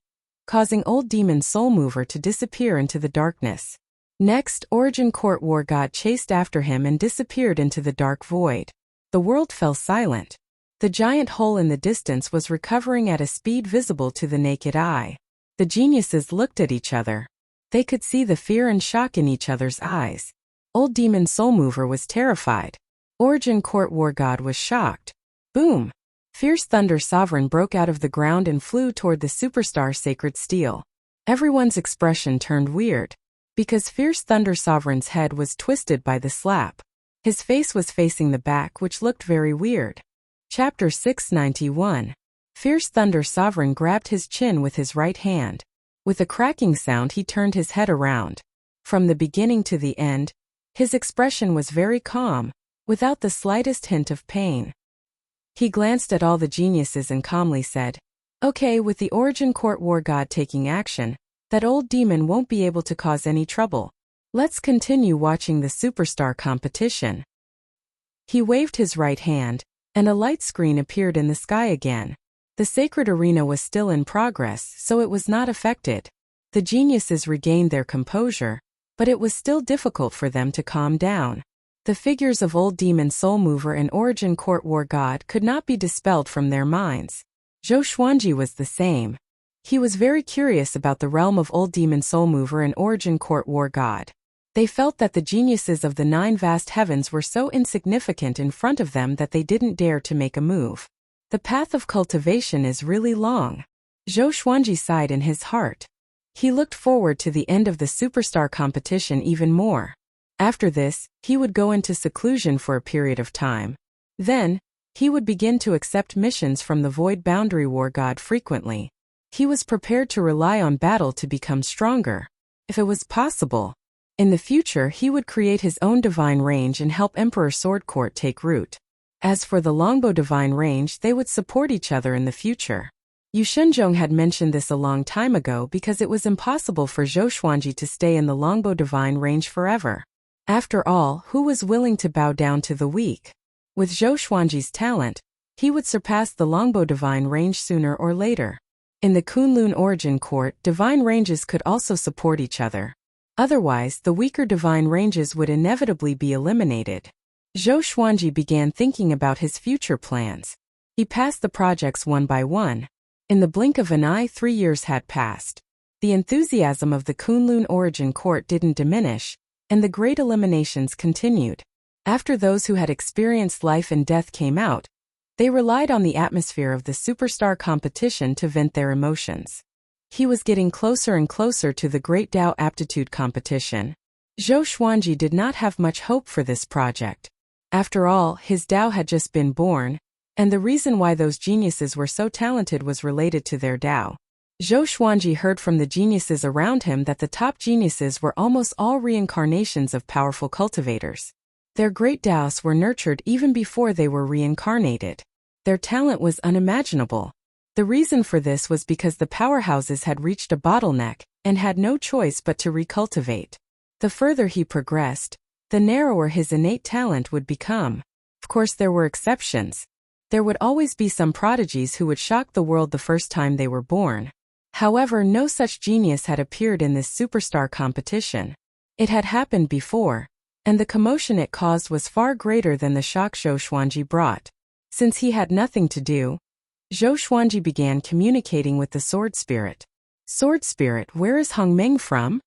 causing Old Demon Soul Mover to disappear into the darkness. Next, Origin Court War God chased after him and disappeared into the dark void. The world fell silent. The giant hole in the distance was recovering at a speed visible to the naked eye. The geniuses looked at each other. They could see the fear and shock in each other's eyes. Old Demon Soul Mover was terrified. Origin Court War God was shocked. Boom! Fierce Thunder Sovereign broke out of the ground and flew toward the superstar Sacred Steel. Everyone's expression turned weird, because Fierce Thunder Sovereign's head was twisted by the slap. His face was facing the back, which looked very weird. Chapter 691. Fierce Thunder Sovereign grabbed his chin with his right hand. With a cracking sound, he turned his head around. From the beginning to the end, his expression was very calm, without the slightest hint of pain. He glanced at all the geniuses and calmly said, "Okay, with the Origin Court War God taking action, that old demon won't be able to cause any trouble. Let's continue watching the superstar competition." He waved his right hand, and a light screen appeared in the sky again. The sacred arena was still in progress, so it was not affected. The geniuses regained their composure, but it was still difficult for them to calm down. The figures of Old Demon Soul Mover and Origin Court War God could not be dispelled from their minds. Zhou Xuanji was the same. He was very curious about the realm of Old Demon Soul Mover and Origin Court War God. They felt that the geniuses of the 9 vast heavens were so insignificant in front of them that they didn't dare to make a move. The path of cultivation is really long. Zhou Xuanji sighed in his heart. He looked forward to the end of the superstar competition even more. After this, he would go into seclusion for a period of time. Then, he would begin to accept missions from the Void Boundary War God frequently. He was prepared to rely on battle to become stronger, if it was possible. In the future, he would create his own divine range and help Emperor Sword Court take root. As for the Longbow divine range, they would support each other in the future. Yu Shenzhong had mentioned this a long time ago because it was impossible for Zhou Xuanji to stay in the longbow divine range forever. After all, who was willing to bow down to the weak? With Zhou Xuanji's talent, he would surpass the longbow divine range sooner or later. In the Kunlun origin court, divine ranges could also support each other. Otherwise, the weaker divine ranges would inevitably be eliminated. Zhou Xuanji began thinking about his future plans. He passed the projects one by one. In the blink of an eye, 3 years had passed. The enthusiasm of the Kunlun origin court didn't diminish, and the great eliminations continued. After those who had experienced life and death came out, they relied on the atmosphere of the superstar competition to vent their emotions. He was getting closer and closer to the Great Tao Aptitude competition. Zhou Xuanji did not have much hope for this project. After all, his Tao had just been born, and the reason why those geniuses were so talented was related to their Tao. Zhou Xuanji heard from the geniuses around him that the top geniuses were almost all reincarnations of powerful cultivators. Their great Taos were nurtured even before they were reincarnated. Their talent was unimaginable. The reason for this was because the powerhouses had reached a bottleneck and had no choice but to recultivate. The further he progressed, the narrower his innate talent would become. Of course, there were exceptions. There would always be some prodigies who would shock the world the first time they were born. However, no such genius had appeared in this superstar competition. It had happened before, and the commotion it caused was far greater than the shock Zhou Xuanji brought. Since he had nothing to do, Zhou Xuanji began communicating with the Sword Spirit. Sword Spirit, where is Hong Meng from?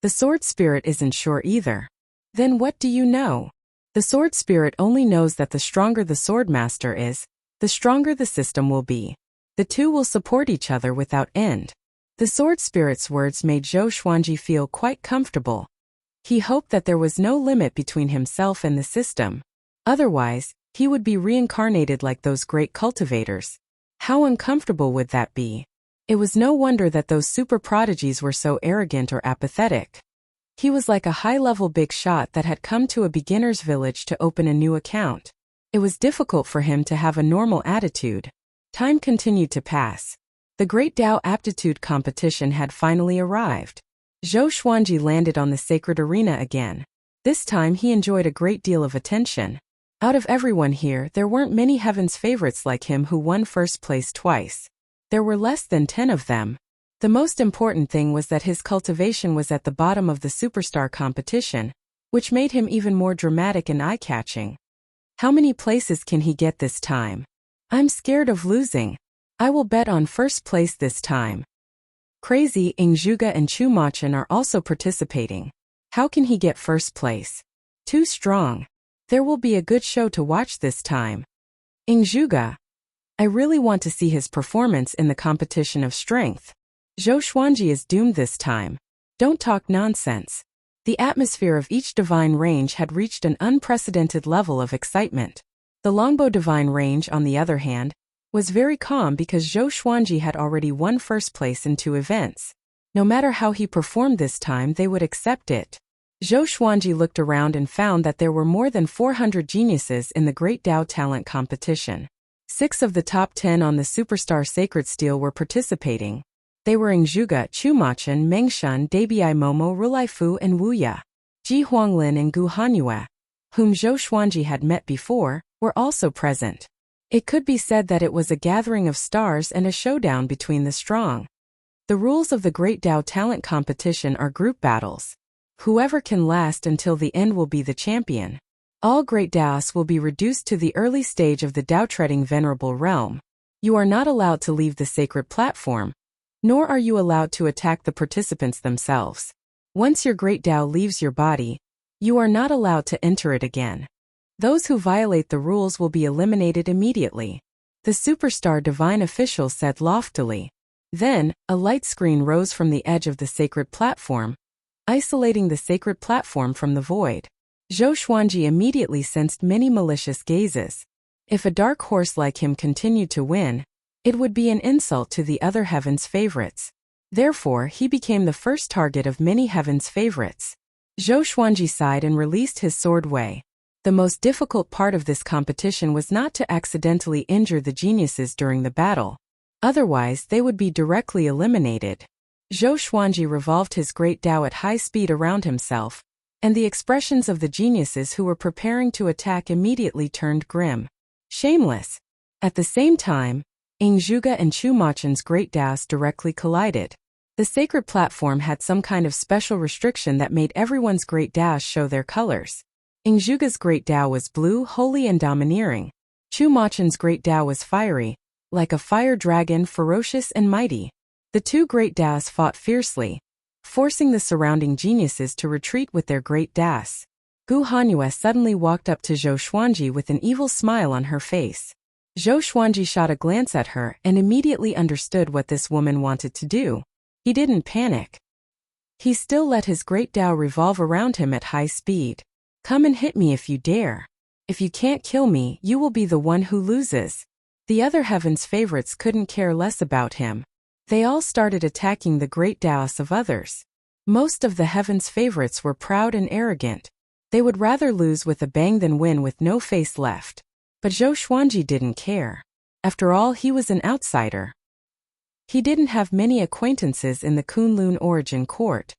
The Sword Spirit isn't sure either. Then what do you know? The Sword Spirit only knows that the stronger the Sword Master is, the stronger the system will be. The two will support each other without end. The Sword Spirit's words made Zhou Xuanji feel quite comfortable. He hoped that there was no limit between himself and the system. Otherwise, he would be reincarnated like those great cultivators. How uncomfortable would that be? It was no wonder that those super prodigies were so arrogant or apathetic. He was like a high-level big shot that had come to a beginner's village to open a new account. It was difficult for him to have a normal attitude. Time continued to pass. The Great Tao Aptitude competition had finally arrived. Zhou Xuanji landed on the sacred arena again. This time he enjoyed a great deal of attention. Out of everyone here, there weren't many heaven's favorites like him who won first place twice. There were less than 10 of them. The most important thing was that his cultivation was at the bottom of the superstar competition, which made him even more dramatic and eye-catching. How many places can he get this time? I'm scared of losing. I will bet on first place this time. Crazy, Ingzhuga and Chu Machan are also participating. How can he get first place? Too strong. There will be a good show to watch this time. Ingzhuga. I really want to see his performance in the competition of strength. Zhou Xuanji is doomed this time. Don't talk nonsense. The atmosphere of each divine range had reached an unprecedented level of excitement. The longbow divine range, on the other hand, was very calm because Zhou Xuanji had already won first place in 2 events. No matter how he performed this time, they would accept it. Zhou Xuanji looked around and found that there were more than 400 geniuses in the Great Tao Talent competition. 6 of the top 10 on the Superstar Sacred Steel were participating. They were Ingzhuga, Chu Machan, Mengshan, Dabii Momo, Rulaifu, and Wuya. Ji Huanglin and Gu Hanyue, whom Zhou Xuanji had met before, were also present. It could be said that it was a gathering of stars and a showdown between the strong. The rules of the Great Tao Talent competition are group battles. Whoever can last until the end will be the champion. All great Taos will be reduced to the early stage of the Tao-treading Venerable Realm. You are not allowed to leave the sacred platform, nor are you allowed to attack the participants themselves. Once your great Tao leaves your body, you are not allowed to enter it again. Those who violate the rules will be eliminated immediately. The superstar divine official said loftily. Then, a light screen rose from the edge of the sacred platform, isolating the sacred platform from the void. Zhou Xuanji immediately sensed many malicious gazes. If a dark horse like him continued to win, it would be an insult to the other heaven's favorites. Therefore, he became the first target of many heaven's favorites. Zhou Xuanji sighed and released his sword Wei. The most difficult part of this competition was not to accidentally injure the geniuses during the battle. Otherwise, they would be directly eliminated. Zhou Xuanji revolved his great Dao at high speed around himself, and the expressions of the geniuses who were preparing to attack immediately turned grim. Shameless. At the same time, Ing Zhuge and Chu Machen's great Daos directly collided. The sacred platform had some kind of special restriction that made everyone's great Daos show their colors. Ing Zhuge's great Dao was blue, holy and domineering. Chu Machen's great Dao was fiery, like a fire dragon, ferocious and mighty. The two great Daos fought fiercely, forcing the surrounding geniuses to retreat with their great Daos. Gu Hanyue suddenly walked up to Zhou Xuanji with an evil smile on her face. Zhou Xuanji shot a glance at her and immediately understood what this woman wanted to do. He didn't panic. He still let his great Dao revolve around him at high speed. Come and hit me if you dare. If you can't kill me, you will be the one who loses. The other heaven's favorites couldn't care less about him. They all started attacking the great Daos of others. Most of the heaven's favorites were proud and arrogant. They would rather lose with a bang than win with no face left. But Zhou Xuanji didn't care. After all, he was an outsider. He didn't have many acquaintances in the Kunlun origin court.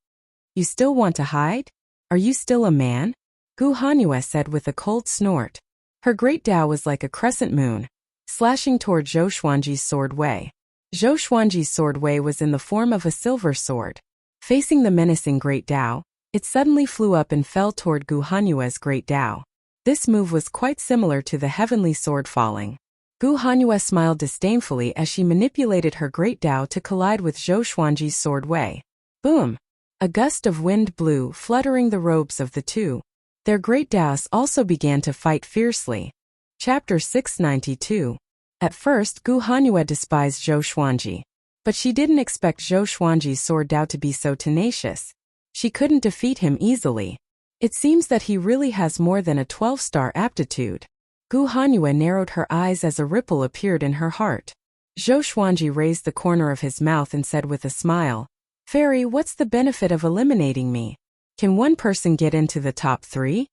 You still want to hide? Are you still a man? Gu Hanyue said with a cold snort. Her great Dao was like a crescent moon, slashing toward Zhou Xuanji's sword Wei. Zhou Xuanji's sword Wei was in the form of a silver sword. Facing the menacing great Dao, it suddenly flew up and fell toward Gu Hanyue's great Dao. This move was quite similar to the heavenly sword falling. Gu Hanyue smiled disdainfully as she manipulated her great Dao to collide with Zhou Xuanji's sword Wei. Boom! A gust of wind blew, fluttering the robes of the two. Their great Daos also began to fight fiercely. Chapter 692. At first, Gu Hanyue despised Zhou Xuanji. But she didn't expect Zhou Xuanji's sword Dao to be so tenacious. She couldn't defeat him easily. It seems that he really has more than a 12-star aptitude. Gu Hanyue narrowed her eyes as a ripple appeared in her heart. Zhou Xuanji raised the corner of his mouth and said with a smile, Fairy, what's the benefit of eliminating me? Can one person get into the top 3?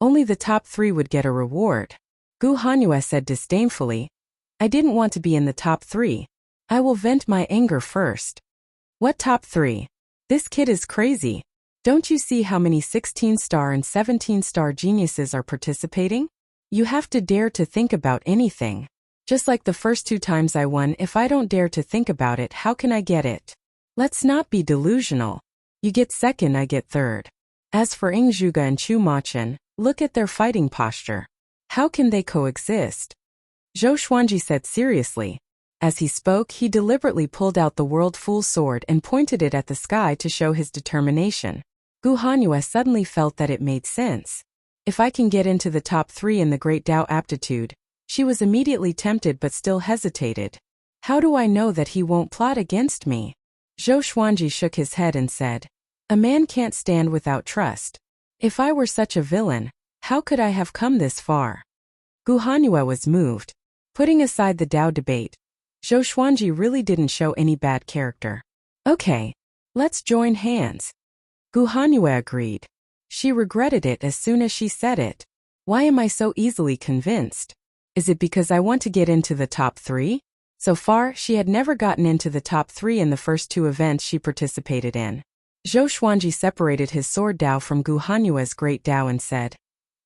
Only the top 3 would get a reward. Gu Hanyue said disdainfully, I didn't want to be in the top 3. I will vent my anger first. What top 3? This kid is crazy. Don't you see how many 16-star and 17-star geniuses are participating? You have to dare to think about anything. Just like the first 2 times I won, if I don't dare to think about it, how can I get it? Let's not be delusional. You get second, I get third. As for Ing Zhuge and Chu Machen, look at their fighting posture. How can they coexist? Zhou Xuanji said seriously. As he spoke, he deliberately pulled out the World Fool sword and pointed it at the sky to show his determination. Gu Hanyue suddenly felt that it made sense. If I can get into the top 3 in the Great Dao aptitude, she was immediately tempted but still hesitated. How do I know that he won't plot against me? Zhou Xuanji shook his head and said, A man can't stand without trust. If I were such a villain, how could I have come this far? Gu Hanyue was moved. Putting aside the Dao debate, Zhou Xuanji really didn't show any bad character. Okay, let's join hands. Gu Hanyue agreed. She regretted it as soon as she said it. Why am I so easily convinced? Is it because I want to get into the top 3? So far, she had never gotten into the top 3 in the first 2 events she participated in. Zhou Xuanji separated his sword Dao from Gu Hanyue's great Dao and said,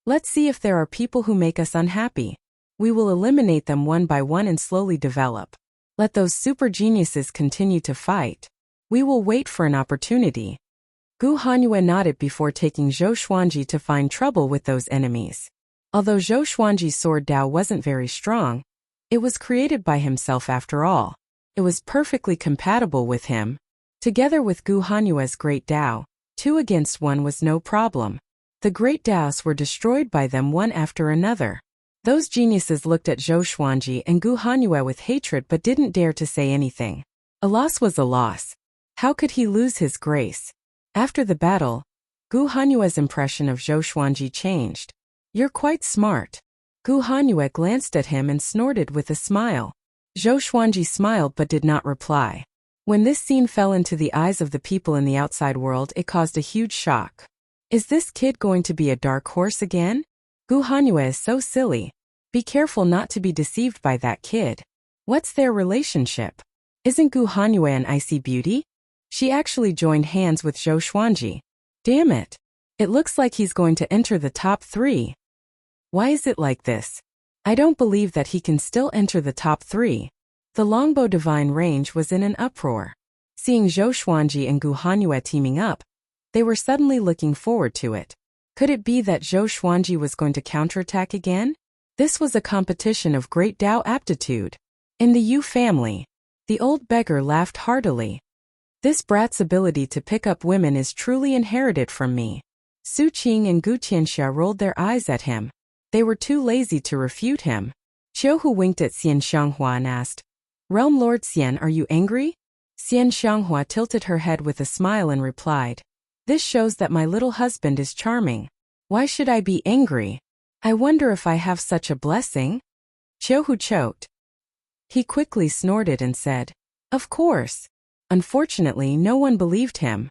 Let's see if there are people who make us unhappy. We will eliminate them one by one and slowly develop. Let those super geniuses continue to fight. We will wait for an opportunity. Gu Hanyue nodded before taking Zhou Xuanji to find trouble with those enemies. Although Zhou Xuanji's sword Dao wasn't very strong, it was created by himself after all. It was perfectly compatible with him. Together with Gu Hanyue's great Dao, 2 against 1 was no problem. The great Daos were destroyed by them one after another. Those geniuses looked at Zhou Xuanji and Gu Hanyue with hatred but didn't dare to say anything. A loss was a loss. How could he lose his grace? After the battle, Gu Hanyue's impression of Zhou Xuanji changed. You're quite smart. Gu Hanyue glanced at him and snorted with a smile. Zhou Xuanji smiled but did not reply. When this scene fell into the eyes of the people in the outside world, it caused a huge shock. Is this kid going to be a dark horse again? Gu Hanyue is so silly. Be careful not to be deceived by that kid. What's their relationship? Isn't Gu Hanyue an icy beauty? She actually joined hands with Zhou Xuanji. Damn it. It looks like he's going to enter the top 3. Why is it like this? I don't believe that he can still enter the top 3. The Longbow Divine Range was in an uproar. Seeing Zhou Xuanji and Gu Hanyue teaming up, they were suddenly looking forward to it. Could it be that Zhou Xuanji was going to counterattack again? This was a competition of great Dao aptitude. In the Yu family, the old beggar laughed heartily. This brat's ability to pick up women is truly inherited from me. Su Qing and Gu Tianxia rolled their eyes at him. They were too lazy to refute him. Qiuhu winked at Xian Xianghua and asked, Realm Lord Xian, are you angry? Xian Xianghua tilted her head with a smile and replied, This shows that my little husband is charming. Why should I be angry? I wonder if I have such a blessing? Qiuhu choked. He quickly snorted and said, Of course. Unfortunately, no one believed him.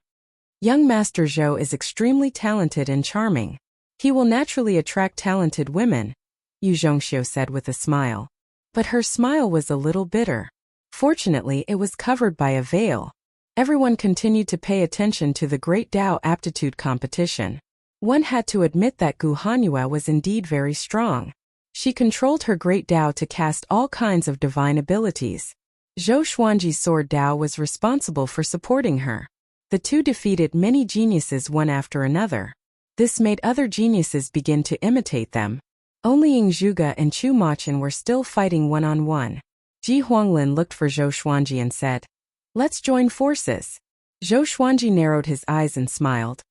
Young Master Zhou is extremely talented and charming. He will naturally attract talented women, Yu Zhongxiu said with a smile. But her smile was a little bitter. Fortunately, it was covered by a veil. Everyone continued to pay attention to the Great Dao Aptitude competition. One had to admit that Gu Hanyue was indeed very strong. She controlled her Great Dao to cast all kinds of divine abilities. Zhou Xuanji's Sword Dao was responsible for supporting her. The two defeated many geniuses one after another. This made other geniuses begin to imitate them. Only Ying Zhuge and Chu Machin were still fighting one-on-one. Ji Huanglin looked for Zhou Xuanji and said, Let's join forces. Zhou Xuanji narrowed his eyes and smiled.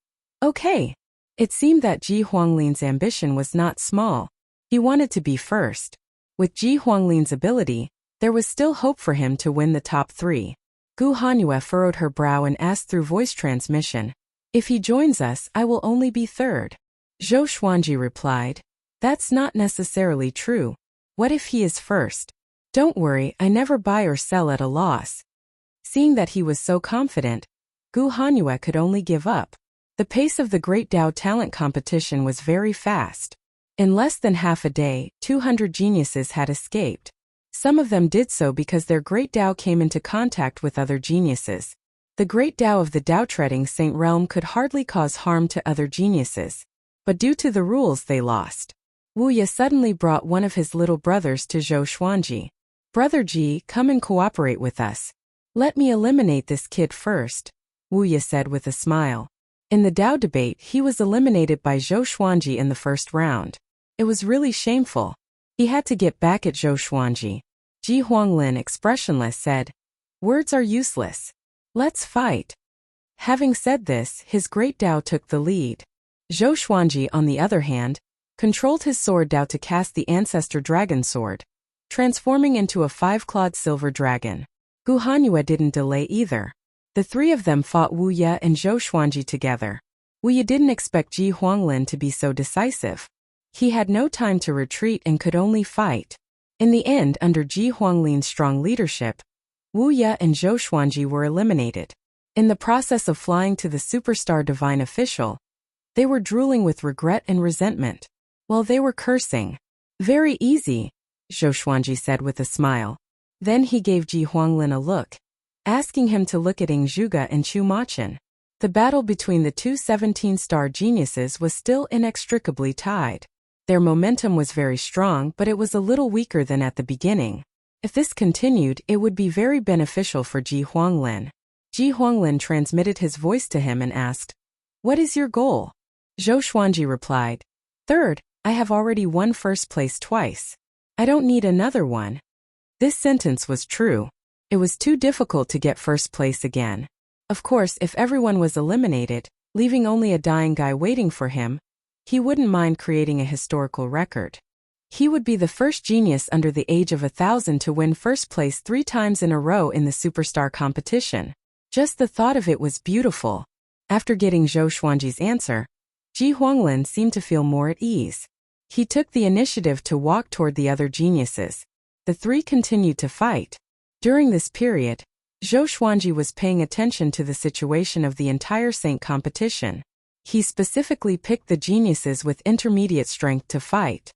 Okay. It seemed that Ji Huanglin's ambition was not small. He wanted to be first. With Ji Huanglin's ability, there was still hope for him to win the top 3. Gu Hanyue furrowed her brow and asked through voice transmission, If he joins us, I will only be third. Zhou Xuanji replied, That's not necessarily true. What if he is first? Don't worry, I never buy or sell at a loss. Seeing that he was so confident, Gu Hanyue could only give up. The pace of the Great Dao talent competition was very fast. In less than half a day, 200 geniuses had escaped. Some of them did so because their Great Dao came into contact with other geniuses. The Great Dao of the Dao-treading Saint Realm could hardly cause harm to other geniuses. But due to the rules they lost. Wu Ye suddenly brought one of his little brothers to Zhou Xuanji. Brother Ji, come and cooperate with us. Let me eliminate this kid first, Wu Ye said with a smile. In the Dao debate, he was eliminated by Zhou Xuanji in the first round. It was really shameful. He had to get back at Zhou Xuanji. Ji Huanglin, expressionless, said, Words are useless. Let's fight. Having said this, his Great Dao took the lead. Zhou Xuanji, on the other hand, controlled his Sword Dao to cast the Ancestor Dragon Sword, transforming into a 5-clawed silver dragon. Gu Hanyue didn't delay either. The three of them fought Wu Ye and Zhou Xuanji together. Wu Ye didn't expect Ji Huanglin to be so decisive. He had no time to retreat and could only fight. In the end, under Ji Huanglin's strong leadership, Wu Ye and Zhou Xuanji were eliminated. In the process of flying to the Superstar Divine Official, they were drooling with regret and resentment. While they were cursing. Very easy, Zhou Xuanji said with a smile. Then he gave Ji Huanglin a look, asking him to look at Ying Zhuge and Chu Machin. The battle between the two 17-star geniuses was still inextricably tied. Their momentum was very strong, but it was a little weaker than at the beginning. If this continued, it would be very beneficial for Ji Huanglin. Ji Huanglin transmitted his voice to him and asked, What is your goal? Zhou Xuanji replied, Third, I have already won first place twice. I don't need another one. This sentence was true. It was too difficult to get first place again. Of course, if everyone was eliminated, leaving only a dying guy waiting for him, he wouldn't mind creating a historical record. He would be the first genius under the age of 1,000 to win first place 3 times in a row in the Superstar competition. Just the thought of it was beautiful. After getting Zhou Xuanji's answer, Ji Huanglin seemed to feel more at ease. He took the initiative to walk toward the other geniuses. The three continued to fight. During this period, Zhou Xuanji was paying attention to the situation of the entire Saint competition. He specifically picked the geniuses with intermediate strength to fight.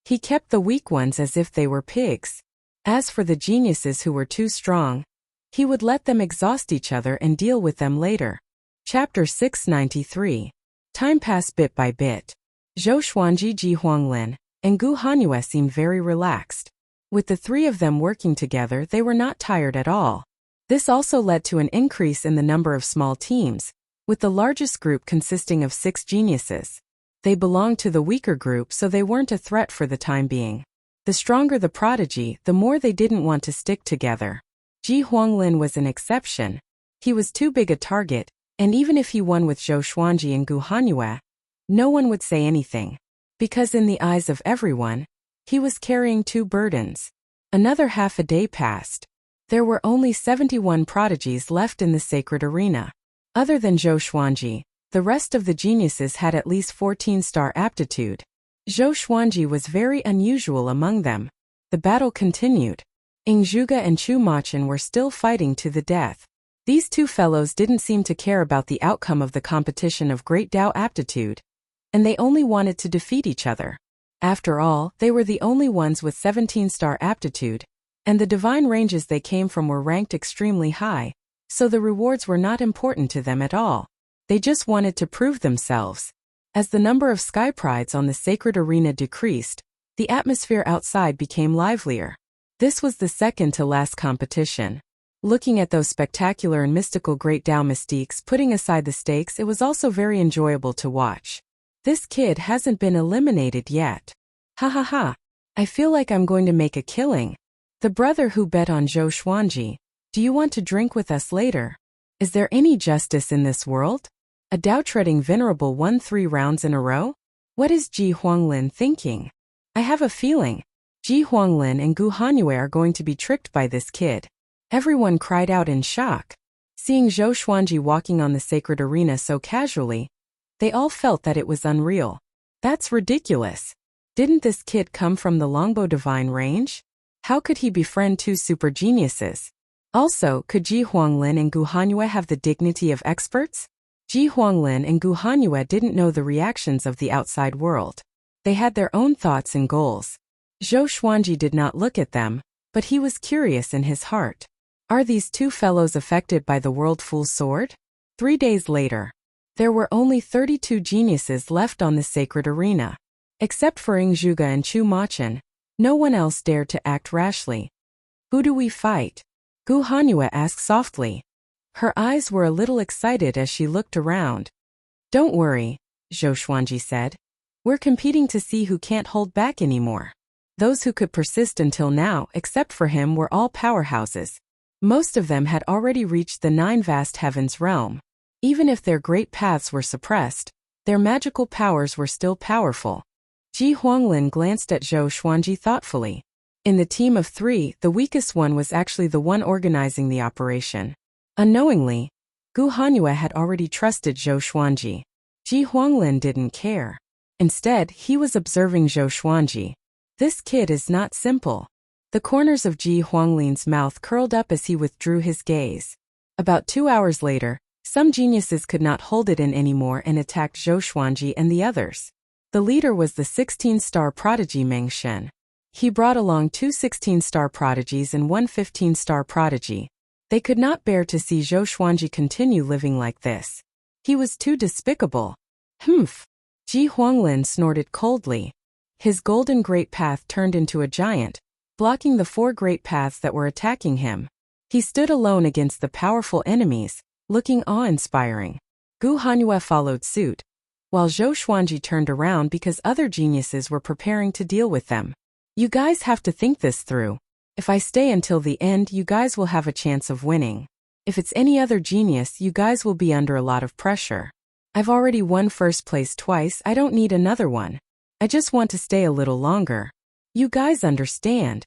He kept the weak ones as if they were pigs. As for the geniuses who were too strong, he would let them exhaust each other and deal with them later. Chapter 693. Time passed bit by bit. Zhou Xuanji, Ji Huanglin, and Gu Hanyue seemed very relaxed. With the three of them working together, they were not tired at all. This also led to an increase in the number of small teams, with the largest group consisting of 6 geniuses. They belonged to the weaker group, so they weren't a threat for the time being. The stronger the prodigy, the more they didn't want to stick together. Ji Huanglin was an exception. He was too big a target, and even if he won with Zhou Xuanji and Gu Hanyue, no one would say anything. Because in the eyes of everyone, he was carrying 2 burdens. Another half a day passed. There were only 71 prodigies left in the sacred arena. Other than Zhou Xuanji, the rest of the geniuses had at least 14-star aptitude. Zhou Xuanji was very unusual among them. The battle continued. Ing Zhuge and Chu Machin were still fighting to the death. These two fellows didn't seem to care about the outcome of the competition of Great Dao aptitude, and they only wanted to defeat each other. After all, they were the only ones with 17-star aptitude, and the divine ranges they came from were ranked extremely high, so the rewards were not important to them at all. They just wanted to prove themselves. As the number of sky prides on the sacred arena decreased, the atmosphere outside became livelier. This was the second to last competition. Looking at those spectacular and mystical Great Dao mystiques putting aside the stakes, it was also very enjoyable to watch. This kid hasn't been eliminated yet. Ha ha ha. I feel like I'm going to make a killing. The brother who bet on Zhou Xuanji, do you want to drink with us later? Is there any justice in this world? A Dao-treading venerable won 3 rounds in a row? What is Ji Huanglin thinking? I have a feeling Ji Huanglin and Gu Hanyue are going to be tricked by this kid. Everyone cried out in shock. Seeing Zhou Xuanji walking on the sacred arena so casually, they all felt that it was unreal. That's ridiculous. Didn't this kid come from the Longbow divine range? How could he befriend 2 super geniuses? Also, could Ji Huanglin and Gu Hanyue have the dignity of experts? Ji Huanglin and Gu Hanyue didn't know the reactions of the outside world. They had their own thoughts and goals. Zhou Xuanji did not look at them, but he was curious in his heart. Are these 2 fellows affected by the World Fool's Sword? 3 days later, there were only 32 geniuses left on the sacred arena. Except for Ing Zhuge and Chu Machin, no one else dared to act rashly. Who do we fight? Gu Hanyue asked softly. Her eyes were a little excited as she looked around. Don't worry, Zhou Xuanji said. We're competing to see who can't hold back anymore. Those who could persist until now, except for him, were all powerhouses. Most of them had already reached the 9 vast heavens realm. Even if their great paths were suppressed, their magical powers were still powerful. Ji Huanglin glanced at Zhou Xuanji thoughtfully. In the team of 3, the weakest one was actually the one organizing the operation. Unknowingly, Gu Hanyue had already trusted Zhou Xuanji. Ji Huanglin didn't care. Instead, he was observing Zhou Xuanji. This kid is not simple. The corners of Ji Huanglin's mouth curled up as he withdrew his gaze. About 2 hours later, some geniuses could not hold it in anymore and attacked Zhou Xuanji and the others. The leader was the 16-star prodigy Meng Shen. He brought along 2 16-star prodigies and 1 15-star prodigy. They could not bear to see Zhou Xuanji continue living like this. He was too despicable. Humph! Ji Huanglin snorted coldly. His golden great path turned into a giant, blocking the 4 great paths that were attacking him. He stood alone against the powerful enemies, looking awe-inspiring. Gu Hanyue followed suit, while Zhou Xuanji turned around because other geniuses were preparing to deal with them. You guys have to think this through. If I stay until the end, you guys will have a chance of winning. If it's any other genius, you guys will be under a lot of pressure. I've already won first place twice, I don't need another one. I just want to stay a little longer. You guys understand?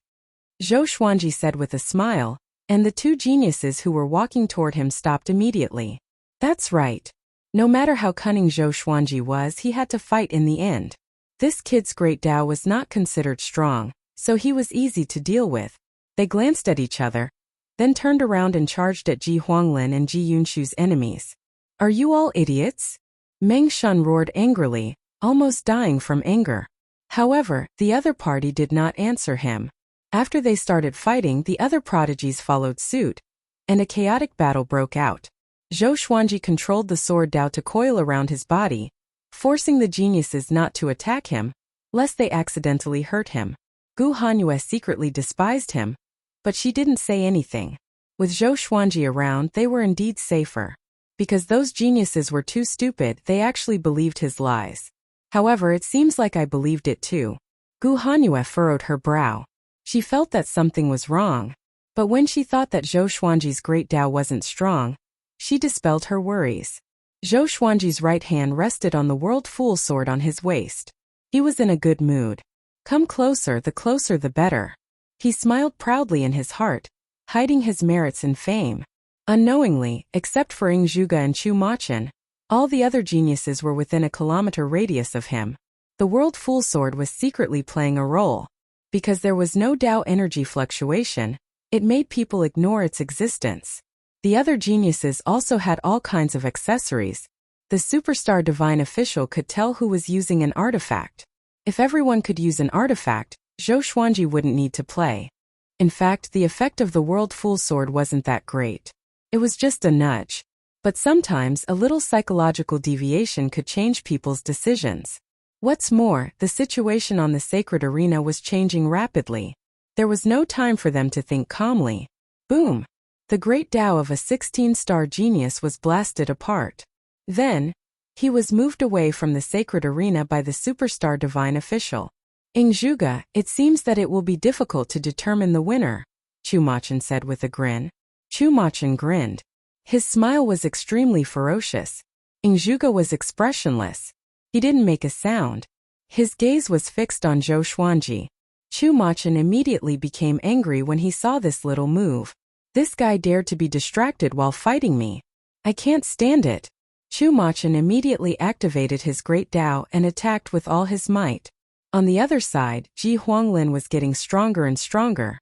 Zhou Xuanji said with a smile, and the 2 geniuses who were walking toward him stopped immediately. That's right. No matter how cunning Zhou Xuanji was, he had to fight in the end. This kid's great Dao was not considered strong, so he was easy to deal with. They glanced at each other, then turned around and charged at Ji Huanglin and Ji Yunshu's enemies. Are you all idiots? Meng Shen roared angrily, almost dying from anger. However, the other party did not answer him. After they started fighting, the other prodigies followed suit, and a chaotic battle broke out. Zhou Xuanji controlled the sword Dao to coil around his body, forcing the geniuses not to attack him, lest they accidentally hurt him. Gu Hanyue secretly despised him, but she didn't say anything. With Zhou Xuanji around, they were indeed safer. Because those geniuses were too stupid, they actually believed his lies. However, it seems like I believed it too. Gu Hanyue furrowed her brow. She felt that something was wrong. But when she thought that Zhou Xuanji's great Dao wasn't strong, she dispelled her worries. Zhou Xuanji's right hand rested on the World Fool sword on his waist. He was in a good mood. Come closer the better. He smiled proudly in his heart, hiding his merits and fame. Unknowingly, except for Ing Zhuge and Chu Machin, all the other geniuses were within a kilometer radius of him. The World Fool sword was secretly playing a role. Because there was no Dao energy fluctuation, it made people ignore its existence. The other geniuses also had all kinds of accessories. The superstar divine official could tell who was using an artifact. If everyone could use an artifact, Zhou Xuanji wouldn't need to play. In fact, the effect of the World Fool sword wasn't that great. It was just a nudge. But sometimes a little psychological deviation could change people's decisions. What's more, the situation on the sacred arena was changing rapidly. There was no time for them to think calmly. Boom! The great Dao of a 16-star genius was blasted apart. Then, he was moved away from the sacred arena by the superstar divine official. Ing Zhuge, it seems that it will be difficult to determine the winner, Chu Machin said with a grin. Chu Machin grinned. His smile was extremely ferocious. Ing Zhuge was expressionless. He didn't make a sound. His gaze was fixed on Zhou Xuanji. Chu Machin immediately became angry when he saw this little move. This guy dared to be distracted while fighting me. I can't stand it. Chu Machin immediately activated his great Dao and attacked with all his might. On the other side, Ji Huanglin was getting stronger and stronger.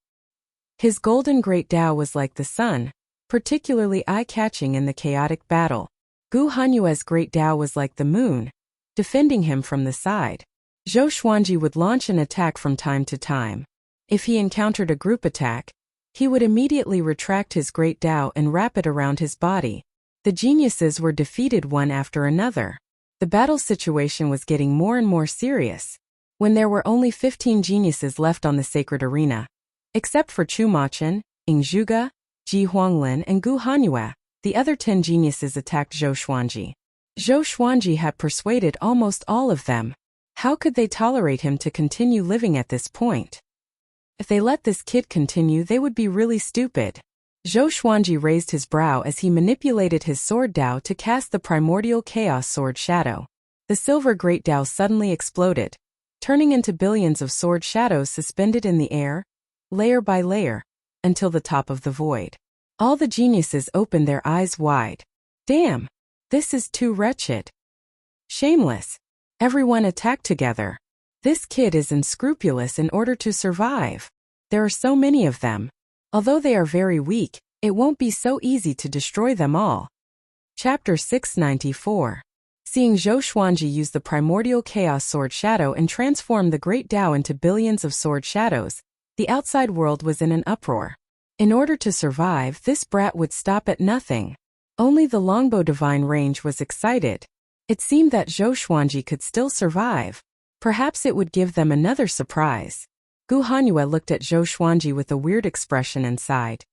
His golden great Dao was like the sun, particularly eye-catching in the chaotic battle. Gu Hanyue's great Dao was like the moon, defending him from the side. Zhou Xuanji would launch an attack from time to time. If he encountered a group attack, he would immediately retract his great Dao and wrap it around his body. The geniuses were defeated one after another. The battle situation was getting more and more serious. When there were only 15 geniuses left on the sacred arena, except for Chu Machin, Ing Zhuge, Ji Huanglin and Gu Hanyue, the other 10 geniuses attacked Zhou Xuanji. Zhou Xuanji had persuaded almost all of them. How could they tolerate him to continue living at this point? If they let this kid continue, they would be really stupid. Zhou Xuanji raised his brow as he manipulated his sword Dao to cast the primordial chaos sword shadow. The silver great Dao suddenly exploded, turning into billions of sword shadows suspended in the air, layer by layer, until the top of the void. All the geniuses opened their eyes wide. Damn! This is too wretched. Shameless. Everyone attacked together. This kid is unscrupulous in order to survive. There are so many of them. Although they are very weak, it won't be so easy to destroy them all. Chapter 694. Seeing Zhou Xuanji use the primordial chaos sword shadow and transform the great Dao into billions of sword shadows, the outside world was in an uproar. In order to survive, this brat would stop at nothing. Only the longbow divine range was excited. It seemed that Zhou Xuanji could still survive. Perhaps it would give them another surprise. Gu Hanyue looked at Zhou Xuanji with a weird expression and sighed.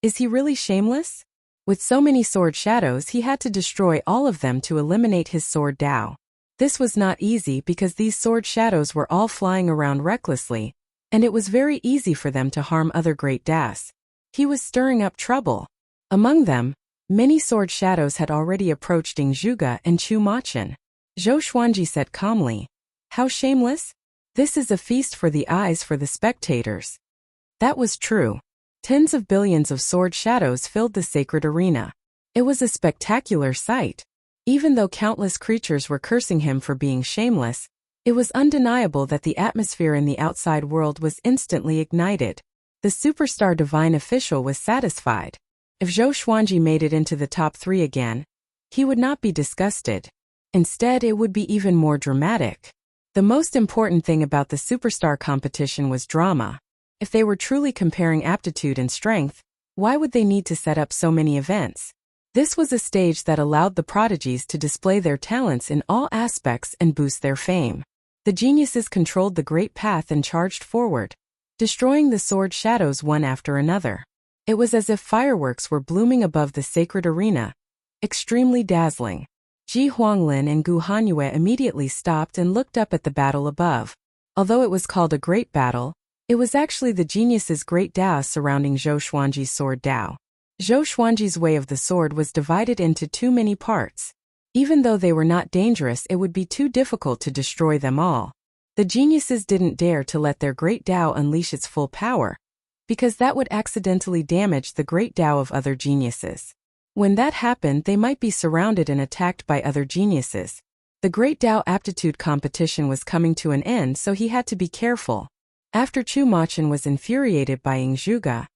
Is he really shameless? With so many sword shadows, he had to destroy all of them to eliminate his sword Dao. This was not easy because these sword shadows were all flying around recklessly, and it was very easy for them to harm other great Das. He was stirring up trouble. Among them, many sword shadows had already approached Ing Zhuge and Chu Machin. Zhou Xuanji said calmly, "How shameless? This is a feast for the eyes for the spectators." That was true. Tens of billions of sword shadows filled the sacred arena. It was a spectacular sight. Even though countless creatures were cursing him for being shameless, it was undeniable that the atmosphere in the outside world was instantly ignited. The superstar divine official was satisfied. If Zhou Xuanji made it into the top 3 again, he would not be disgusted. Instead, it would be even more dramatic. The most important thing about the superstar competition was drama. If they were truly comparing aptitude and strength, why would they need to set up so many events? This was a stage that allowed the prodigies to display their talents in all aspects and boost their fame. The geniuses controlled the great path and charged forward, destroying the sword shadows one after another. It was as if fireworks were blooming above the sacred arena, extremely dazzling. Ji Huanglin and Gu Hanyue immediately stopped and looked up at the battle above. Although it was called a great battle, it was actually the geniuses' great Dao surrounding Zhou Xuanji's sword Dao. Zhou Xuanji's way of the sword was divided into too many parts. Even though they were not dangerous, it would be too difficult to destroy them all. The geniuses didn't dare to let their great Dao unleash its full power, because that would accidentally damage the great Dao of other geniuses. When that happened, they might be surrounded and attacked by other geniuses. The great Dao aptitude competition was coming to an end, so he had to be careful. After Chu Machin was infuriated by Ying Zhuge,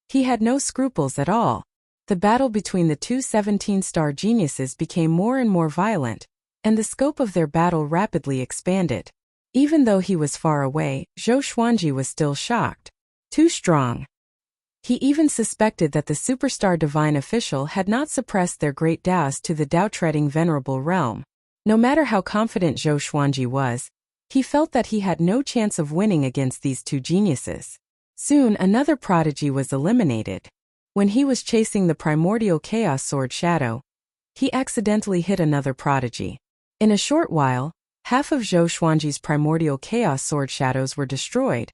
he had no scruples at all. The battle between the two 17-star geniuses became more and more violent, and the scope of their battle rapidly expanded. Even though he was far away, Zhou Xuanji was still shocked. Too strong. He even suspected that the superstar divine official had not suppressed their great Daos to the Dao-treading venerable realm. No matter how confident Zhou Xuanji was, he felt that he had no chance of winning against these two geniuses. Soon another prodigy was eliminated. When he was chasing the primordial chaos sword shadow, he accidentally hit another prodigy. In a short while, half of Zhou Xuanji's primordial chaos sword shadows were destroyed,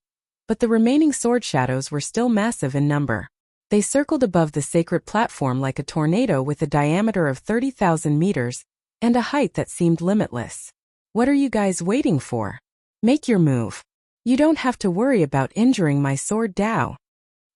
but the remaining sword shadows were still massive in number. They circled above the sacred platform like a tornado with a diameter of 30,000 meters and a height that seemed limitless. What are you guys waiting for? Make your move. You don't have to worry about injuring my sword Dao.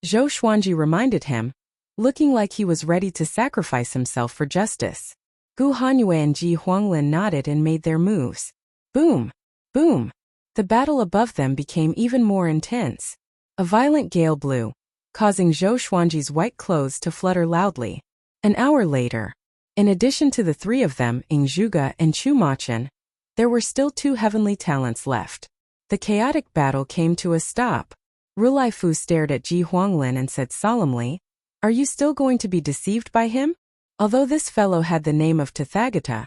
Zhou Xuanji reminded him, looking like he was ready to sacrifice himself for justice. Gu Hanyue and Ji Huanglin nodded and made their moves. Boom! Boom! The battle above them became even more intense. A violent gale blew, causing Zhou Xuanji's white clothes to flutter loudly. An hour later, in addition to the three of them, Ying Zhuge and Chu Machin, there were still two heavenly talents left. The chaotic battle came to a stop. Rulai Fu stared at Ji Huanglin and said solemnly, "Are you still going to be deceived by him?" Although this fellow had the name of Tathagata,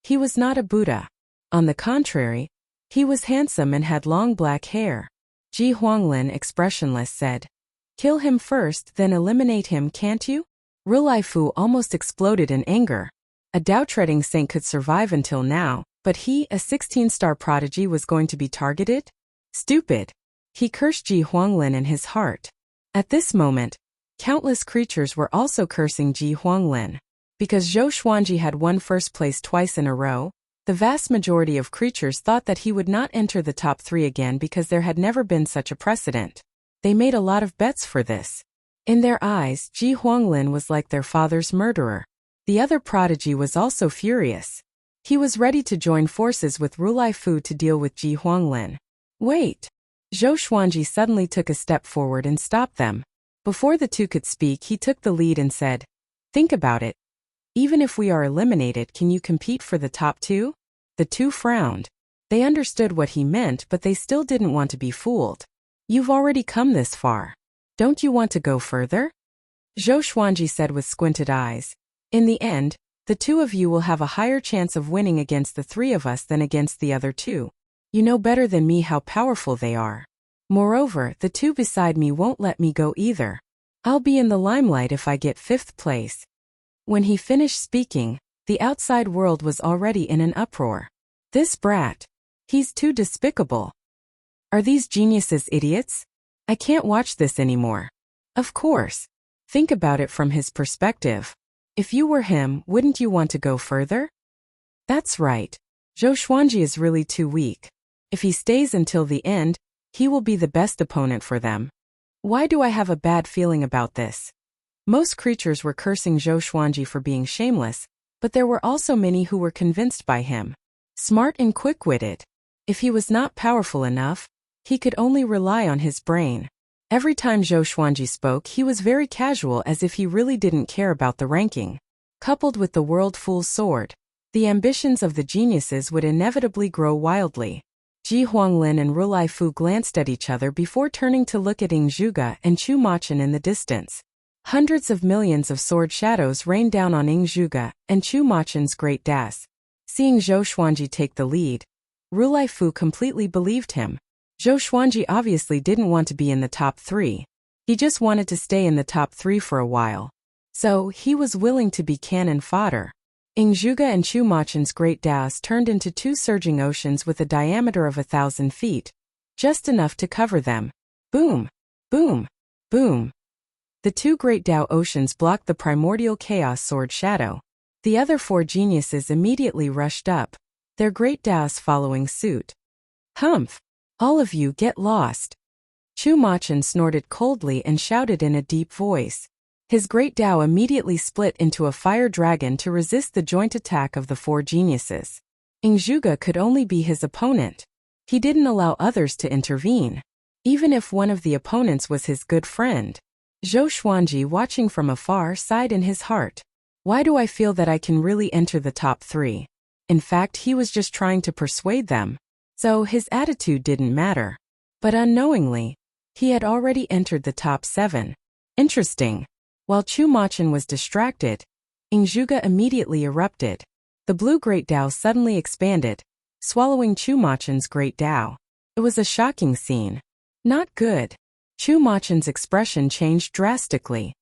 he was not a Buddha. On the contrary, he was handsome and had long black hair. Ji Huanglin, expressionless, said, "Kill him first, then eliminate him, can't you?" Rulai Fu almost exploded in anger. A Dao-treading saint could survive until now, but he, a 16-star prodigy, was going to be targeted? Stupid! He cursed Ji Huanglin in his heart. At this moment, countless creatures were also cursing Ji Huanglin. Because Zhou Xuanji had won first place twice in a row, the vast majority of creatures thought that he would not enter the top 3 again because there had never been such a precedent. They made a lot of bets for this. In their eyes, Ji Huanglin was like their father's murderer. The other prodigy was also furious. He was ready to join forces with Rulai Fu to deal with Ji Huanglin. Wait! Zhou Xuanji suddenly took a step forward and stopped them. Before the two could speak, he took the lead and said, "Think about it. Even if we are eliminated, can you compete for the top 2? The two frowned. They understood what he meant, but they still didn't want to be fooled. "You've already come this far. Don't you want to go further?" Zhou Xuanji said with squinted eyes. "In the end, the two of you will have a higher chance of winning against the 3 of us than against the other 2. You know better than me how powerful they are. Moreover, the 2 beside me won't let me go either. I'll be in the limelight if I get 5th place." When he finished speaking, the outside world was already in an uproar. This brat. He's too despicable. Are these geniuses idiots? I can't watch this anymore. Of course. Think about it from his perspective. If you were him, wouldn't you want to go further? That's right. Zhou Xuanji is really too weak. If he stays until the end, he will be the best opponent for them. Why do I have a bad feeling about this? Most creatures were cursing Zhou Xuanji for being shameless, but there were also many who were convinced by him. Smart and quick-witted. If he was not powerful enough, he could only rely on his brain. Every time Zhou Xuanji spoke, he was very casual, as if he really didn't care about the ranking. Coupled with the World Fool's sword, the ambitions of the geniuses would inevitably grow wildly. Ji Huanglin and Rulai Fu glanced at each other before turning to look at Ing Zhuge and Chu Machin in the distance. Hundreds of millions of sword shadows rained down on Ing Zhuge and Chu Machin's great das. Seeing Zhou Xuanji take the lead, Rulai Fu completely believed him. Zhou Xuanji obviously didn't want to be in the top 3. He just wanted to stay in the top 3 for a while. So, he was willing to be cannon fodder. Ing Zhuge and Chu Machin's great das turned into 2 surging oceans with a diameter of 1,000 feet, just enough to cover them. Boom! Boom! Boom! The 2 great Dao oceans blocked the primordial chaos sword shadow. The other 4 geniuses immediately rushed up, their great Daos following suit. Humph! All of you get lost! Chu Machin snorted coldly and shouted in a deep voice. His great Dao immediately split into a fire dragon to resist the joint attack of the 4 geniuses. Ing Zhuge could only be his opponent. He didn't allow others to intervene, even if one of the opponents was his good friend. Zhou Xuanji, watching from afar, sighed in his heart. Why do I feel that I can really enter the top 3? In fact, he was just trying to persuade them, so his attitude didn't matter. But unknowingly, he had already entered the top 7. Interesting. While Chu Machin was distracted, Ing Zhuge immediately erupted. The blue great Dao suddenly expanded, swallowing Chu Machin's great Dao. It was a shocking scene. Not good. Chu Machin's expression changed drastically.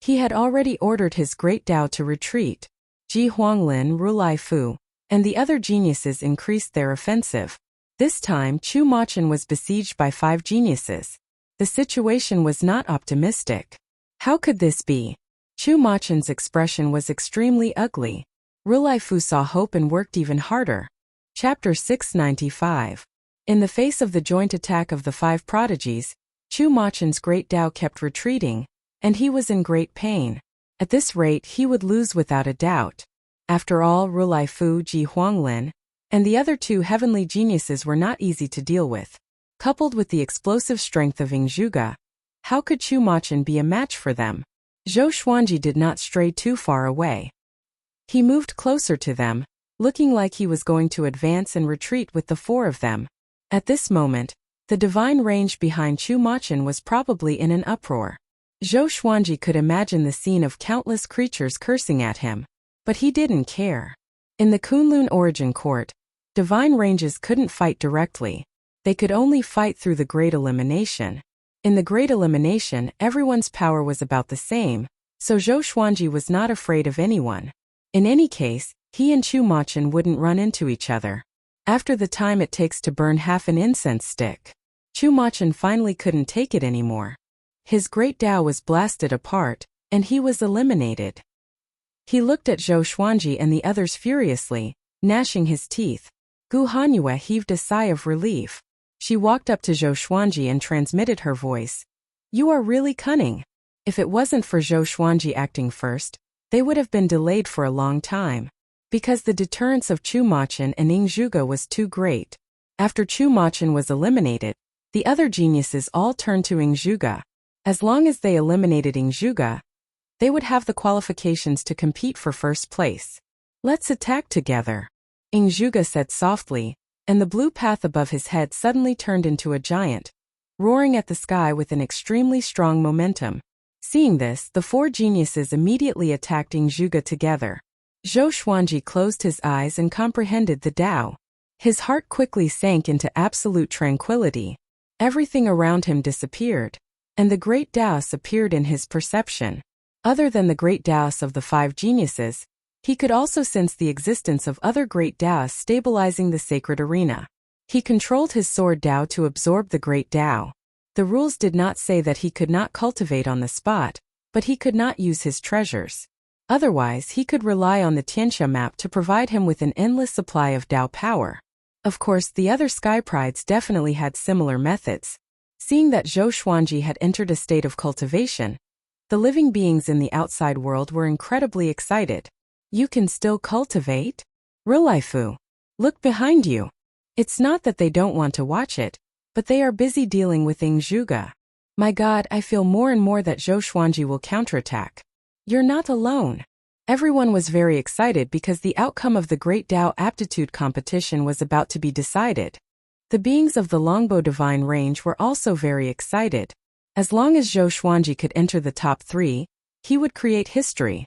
He had already ordered his great Dao to retreat. Ji Huanglin, Rulai Fu, and the other geniuses increased their offensive. This time, Chu Machin was besieged by 5 geniuses. The situation was not optimistic. How could this be? Chu Machin's expression was extremely ugly. Rulai Fu saw hope and worked even harder. Chapter 695. In the face of the joint attack of the 5 prodigies, Chu Machin's great Dao kept retreating, and he was in great pain. At this rate, he would lose without a doubt. After all, Rulai Fu, Ji Huanglin, and the other 2 heavenly geniuses were not easy to deal with. Coupled with the explosive strength of Ing Zhuge, how could Chu Machin be a match for them? Zhou Xuanji did not stray too far away. He moved closer to them, looking like he was going to advance and retreat with the 4 of them. At this moment, the divine range behind Chu Machin was probably in an uproar. Zhou Xuanji could imagine the scene of countless creatures cursing at him, but he didn't care. In the Kunlun origin court, divine ranges couldn't fight directly. They could only fight through the Great Elimination. In the Great Elimination, everyone's power was about the same, so Zhou Xuanji was not afraid of anyone. In any case, he and Chu Machin wouldn't run into each other. After the time it takes to burn half an incense stick, Chu Machin finally couldn't take it anymore. His great Dao was blasted apart, and he was eliminated. He looked at Zhou Xuanji and the others furiously, gnashing his teeth. Gu Hanyue heaved a sigh of relief. She walked up to Zhou Xuanji and transmitted her voice. You are really cunning. If it wasn't for Zhou Xuanji acting first, they would have been delayed for a long time. Because the deterrence of Chu Machin and Ing Zhuge was too great. After Chu Machin was eliminated, the other geniuses all turned to Ing Zhuge. As long as they eliminated Ing Zhuge, they would have the qualifications to compete for first place. Let's attack together, Ing Zhuge said softly, and the blue path above his head suddenly turned into a giant, roaring at the sky with an extremely strong momentum. Seeing this, the 4 geniuses immediately attacked Ing Zhuge together. Zhou Xuanji closed his eyes and comprehended the Tao. His heart quickly sank into absolute tranquility. Everything around him disappeared, and the great Daos appeared in his perception. Other than the great Daos of the 5 geniuses, he could also sense the existence of other great Daos stabilizing the sacred arena. He controlled his sword Dao to absorb the great Dao. The rules did not say that he could not cultivate on the spot, but he could not use his treasures. Otherwise, he could rely on the Tianxia map to provide him with an endless supply of Dao power. Of course, the other Sky Prides definitely had similar methods. Seeing that Zhou Xuanji had entered a state of cultivation, the living beings in the outside world were incredibly excited. You can still cultivate? Rulai Fu, look behind you. It's not that they don't want to watch it, but they are busy dealing with Ing Zhuge. My God, I feel more and more that Zhou Xuanji will counterattack. You're not alone. Everyone was very excited because the outcome of the Great Dao Aptitude competition was about to be decided. The beings of the Longbow Divine Range were also very excited. As long as Zhou Xuanji could enter the top 3, he would create history.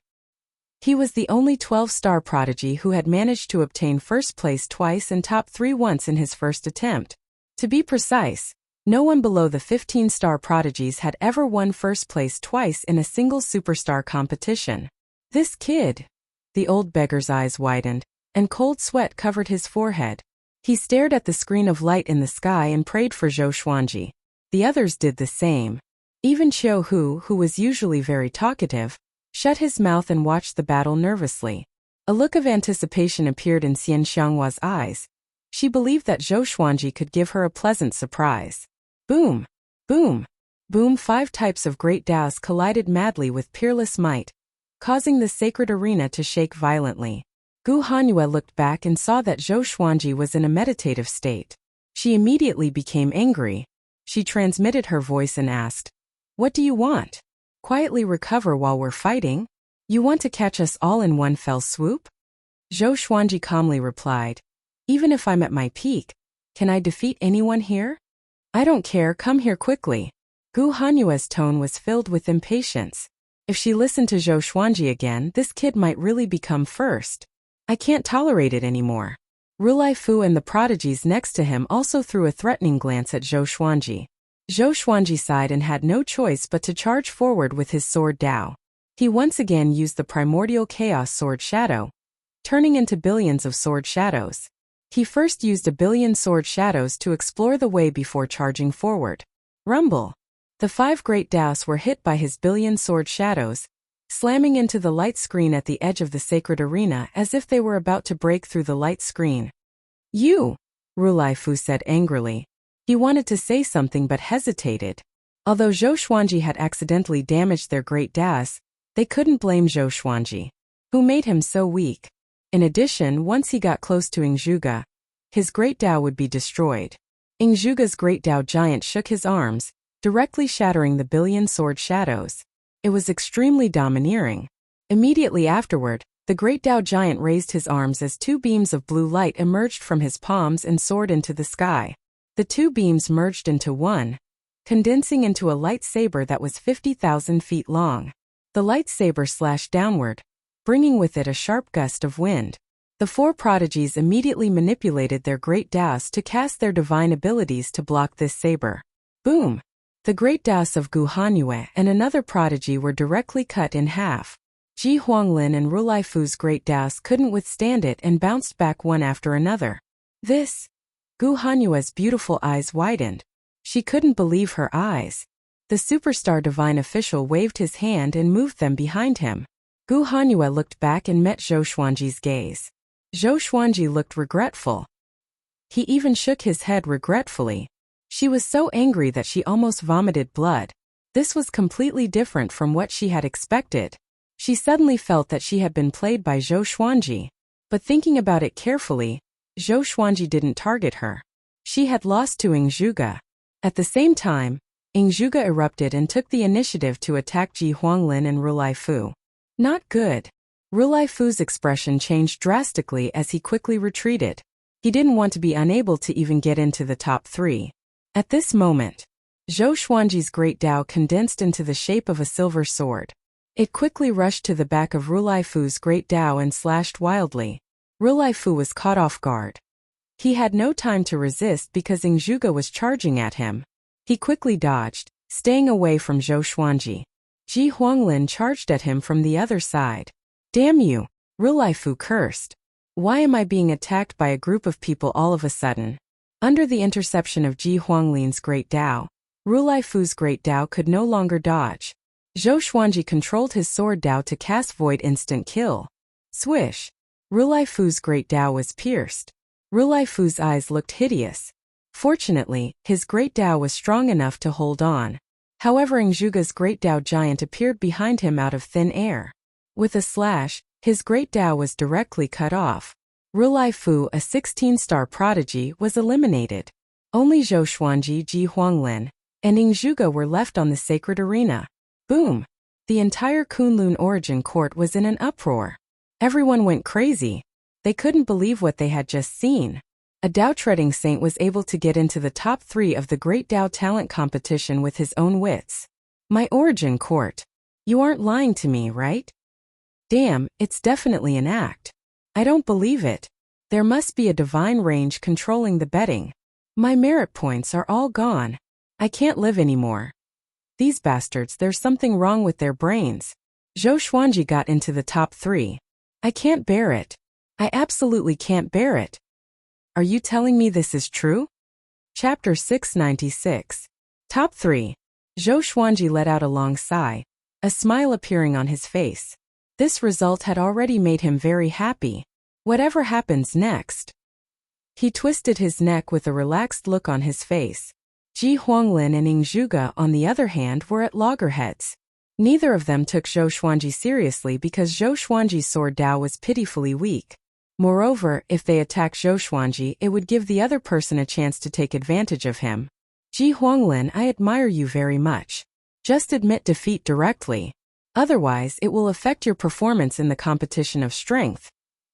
He was the only 12-star prodigy who had managed to obtain first place twice and top 3 once in his first attempt. To be precise, no one below the 15-star prodigies had ever won first place twice in a single superstar competition. This kid! The old beggar's eyes widened, and cold sweat covered his forehead. He stared at the screen of light in the sky and prayed for Zhou Xuanji. The others did the same. Even Qiu Hu, who was usually very talkative, shut his mouth and watched the battle nervously. A look of anticipation appeared in Xian Xianghua's eyes. She believed that Zhou Xuanji could give her a pleasant surprise. Boom! Boom! Boom! 5 types of great Daos collided madly with peerless might, causing the sacred arena to shake violently. Gu Hanyue looked back and saw that Zhou Xuanji was in a meditative state. She immediately became angry. She transmitted her voice and asked, "What do you want? Quietly recover while we're fighting? You want to catch us all in one fell swoop?" Zhou Xuanji calmly replied, "Even if I'm at my peak, can I defeat anyone here? I don't care, come here quickly." Gu Hanyue's tone was filled with impatience. If she listened to Zhou Xuanji again, this kid might really become first. I can't tolerate it anymore. Rulai Fu and the prodigies next to him also threw a threatening glance at Zhou Xuanji. Zhou Xuanji sighed and had no choice but to charge forward with his sword Dao. He once again used the primordial chaos sword shadow, turning into billions of sword shadows. He first used a billion sword shadows to explore the way before charging forward. Rumble! The 5 great Daos were hit by his billion sword shadows, slamming into the light screen at the edge of the sacred arena as if they were about to break through the light screen. "You!" Rulai Fu said angrily. He wanted to say something but hesitated. Although Zhou Xuanji had accidentally damaged their great Daos, they couldn't blame Zhou Xuanji, who made him so weak. In addition, once he got close to Ingzhuge, his great Dao would be destroyed. Ingzhuge's great Dao giant shook his arms, directly shattering the billion sword shadows. It was extremely domineering. Immediately afterward, the great Dao giant raised his arms as 2 beams of blue light emerged from his palms and soared into the sky. The 2 beams merged into one, condensing into a lightsaber that was 50,000 feet long. The lightsaber slashed downward, bringing with it a sharp gust of wind. The 4 prodigies immediately manipulated their great Daos to cast their divine abilities to block this saber. Boom! The great Daos of Gu Hanyue and another prodigy were directly cut in half. Ji Huanglin and Rulai Fu's great Daos couldn't withstand it and bounced back one after another. This! Gu Hanyue's beautiful eyes widened. She couldn't believe her eyes. The superstar divine official waved his hand and moved them behind him. Gu Hanyue looked back and met Zhou Xuanji's gaze. Zhou Xuanji looked regretful. He even shook his head regretfully. She was so angry that she almost vomited blood. This was completely different from what she had expected. She suddenly felt that she had been played by Zhou Xuanji. But thinking about it carefully, Zhou Xuanji didn't target her. She had lost to Ingzhuge. At the same time, Ingzhuge erupted and took the initiative to attack Ji Huanglin and Rulai Fu. Not good. Rulai Fu's expression changed drastically as he quickly retreated. He didn't want to be unable to even get into the top 3. At this moment, Zhou Xuanji's great Dao condensed into the shape of a silver sword. It quickly rushed to the back of Rulai Fu's great Dao and slashed wildly. Rulai Fu was caught off guard. He had no time to resist because Ingzhuge was charging at him. He quickly dodged, staying away from Zhou Xuanji. Ji Huanglin charged at him from the other side. "Damn you!" Rulai Fu cursed. "Why am I being attacked by a group of people all of a sudden?" Under the interception of Ji Huanglin's great Dao, Rulai Fu's great Dao could no longer dodge. Zhou Xuanji controlled his sword Dao to cast Void Instant Kill. Swish! Rulai Fu's great Dao was pierced. Rulai Fu's eyes looked hideous. Fortunately, his great Dao was strong enough to hold on. However, Ingzhuge's great Dao giant appeared behind him out of thin air. With a slash, his great Dao was directly cut off. Rulai Fu, a 16-star prodigy, was eliminated. Only Zhou Xuanji, Ji Huanglin, and Ingzhuge were left on the sacred arena. Boom! The entire Kunlun Origin Court was in an uproar. Everyone went crazy. They couldn't believe what they had just seen. A Dao-treading saint was able to get into the top 3 of the Great Dao Talent Competition with his own wits. My origin court. You aren't lying to me, right? Damn, it's definitely an act. I don't believe it. There must be a divine range controlling the betting. My merit points are all gone. I can't live anymore. These bastards, there's something wrong with their brains. Zhou Xuanji got into the top 3. I can't bear it. I absolutely can't bear it. Are you telling me this is true? Chapter 696. Top 3. Zhou Xuanji let out a long sigh, a smile appearing on his face. This result had already made him very happy. Whatever happens next. He twisted his neck with a relaxed look on his face. Ji Huanglin and Ing Zhuge, on the other hand, were at loggerheads. Neither of them took Zhou Xuanji seriously because Zhou Xuanji's sword Dao was pitifully weak. Moreover, if they attacked Zhou Xuanji, it would give the other person a chance to take advantage of him. Ji Huanglin, I admire you very much. Just admit defeat directly. Otherwise, it will affect your performance in the competition of strength,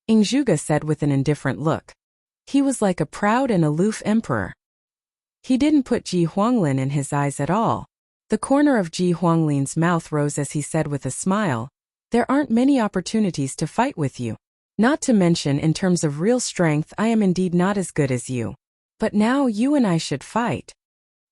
Ing Zhuge said with an indifferent look. He was like a proud and aloof emperor. He didn't put Ji Huanglin in his eyes at all. The corner of Ji Huanglin's mouth rose as he said with a smile, there aren't many opportunities to fight with you. Not to mention, in terms of real strength, I am indeed not as good as you. But now you and I should fight.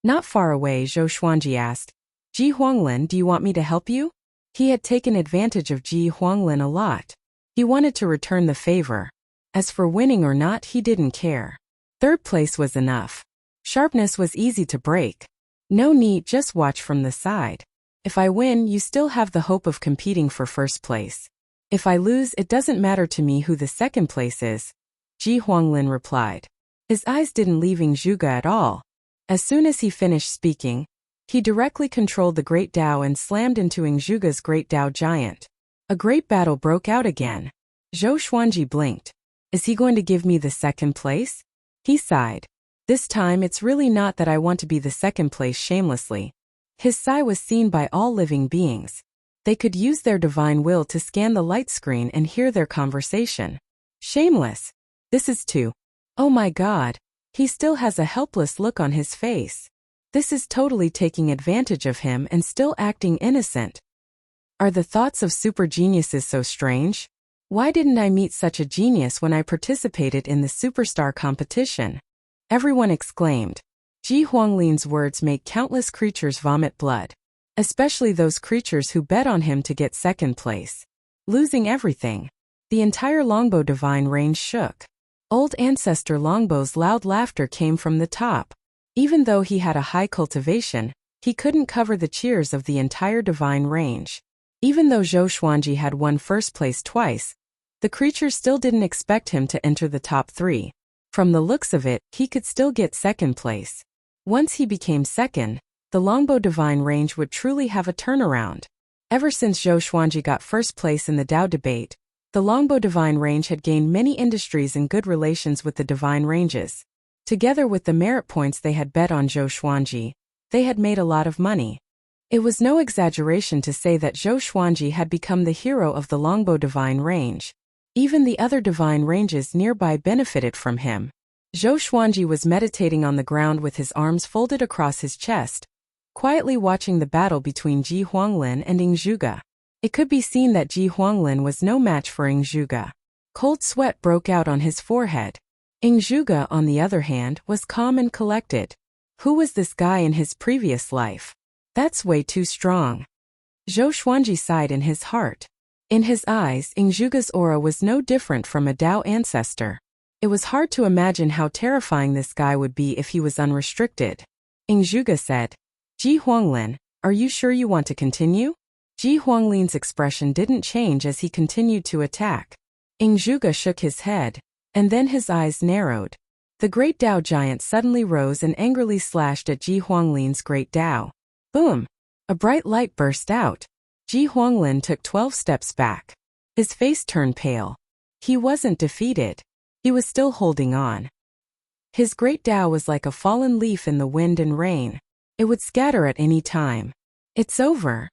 Not far away, Zhou Xuanji asked, Ji Huanglin, do you want me to help you? He had taken advantage of Ji Huanglin a lot. He wanted to return the favor. As for winning or not, he didn't care. 3rd place was enough. Sharpness was easy to break. No need, just watch from the side. If I win, you still have the hope of competing for 1st place. If I lose, it doesn't matter to me who the 2nd place is, Ji Huanglin replied. His eyes didn't leave Ing Zhuge at all. As soon as he finished speaking, he directly controlled the Great Dao and slammed into Ing Zhuge's Great Dao giant. A great battle broke out again. Zhou Xuanji blinked. Is he going to give me the 2nd place? He sighed. This time it's really not that I want to be the 2nd place shamelessly. His sigh was seen by all living beings. They could use their divine will to scan the light screen and hear their conversation. Shameless. This is too. Oh my God. He still has a helpless look on his face. This is totally taking advantage of him and still acting innocent. Are the thoughts of super geniuses so strange? Why didn't I meet such a genius when I participated in the superstar competition? Everyone exclaimed. Ji Huanglin's words made countless creatures vomit blood. Especially those creatures who bet on him to get 2nd place. Losing everything. The entire longbow divine range shook. Old ancestor Longbow's loud laughter came from the top. Even though he had a high cultivation, he couldn't cover the cheers of the entire divine range. Even though Zhou Xuanji had won 1st place twice, the creatures still didn't expect him to enter the top 3. From the looks of it, he could still get 2nd place. Once he became 2nd, the longbow divine range would truly have a turnaround. Ever since Zhou Xuanji got 1st place in the Dao debate, the longbow divine range had gained many industries and good relations with the divine ranges. Together with the merit points they had bet on Zhou Xuanji, they had made a lot of money. It was no exaggeration to say that Zhou Xuanji had become the hero of the longbow divine range. Even the other divine ranges nearby benefited from him. Zhou Xuanji was meditating on the ground with his arms folded across his chest, quietly watching the battle between Ji Huanglin and Ing Zhuge. It could be seen that Ji Huanglin was no match for Ing Zhuge. Cold sweat broke out on his forehead. Ing Zhuge, on the other hand, was calm and collected. Who was this guy in his previous life? That's way too strong. Zhou Xuanji sighed in his heart. In his eyes, Ing Zhuge's aura was no different from a Dao ancestor. It was hard to imagine how terrifying this guy would be if he was unrestricted. Ing Zhuge said, Ji Huanglin, are you sure you want to continue? Ji Huanglin's expression didn't change as he continued to attack. Ing Zhuge shook his head, and then his eyes narrowed. The Great Dao giant suddenly rose and angrily slashed at Ji Huanglin's Great Dao. Boom! A bright light burst out. Ji Huanglin took 12 steps back. His face turned pale. He wasn't defeated. He was still holding on. His Great Dao was like a fallen leaf in the wind and rain. It would scatter at any time. It's over.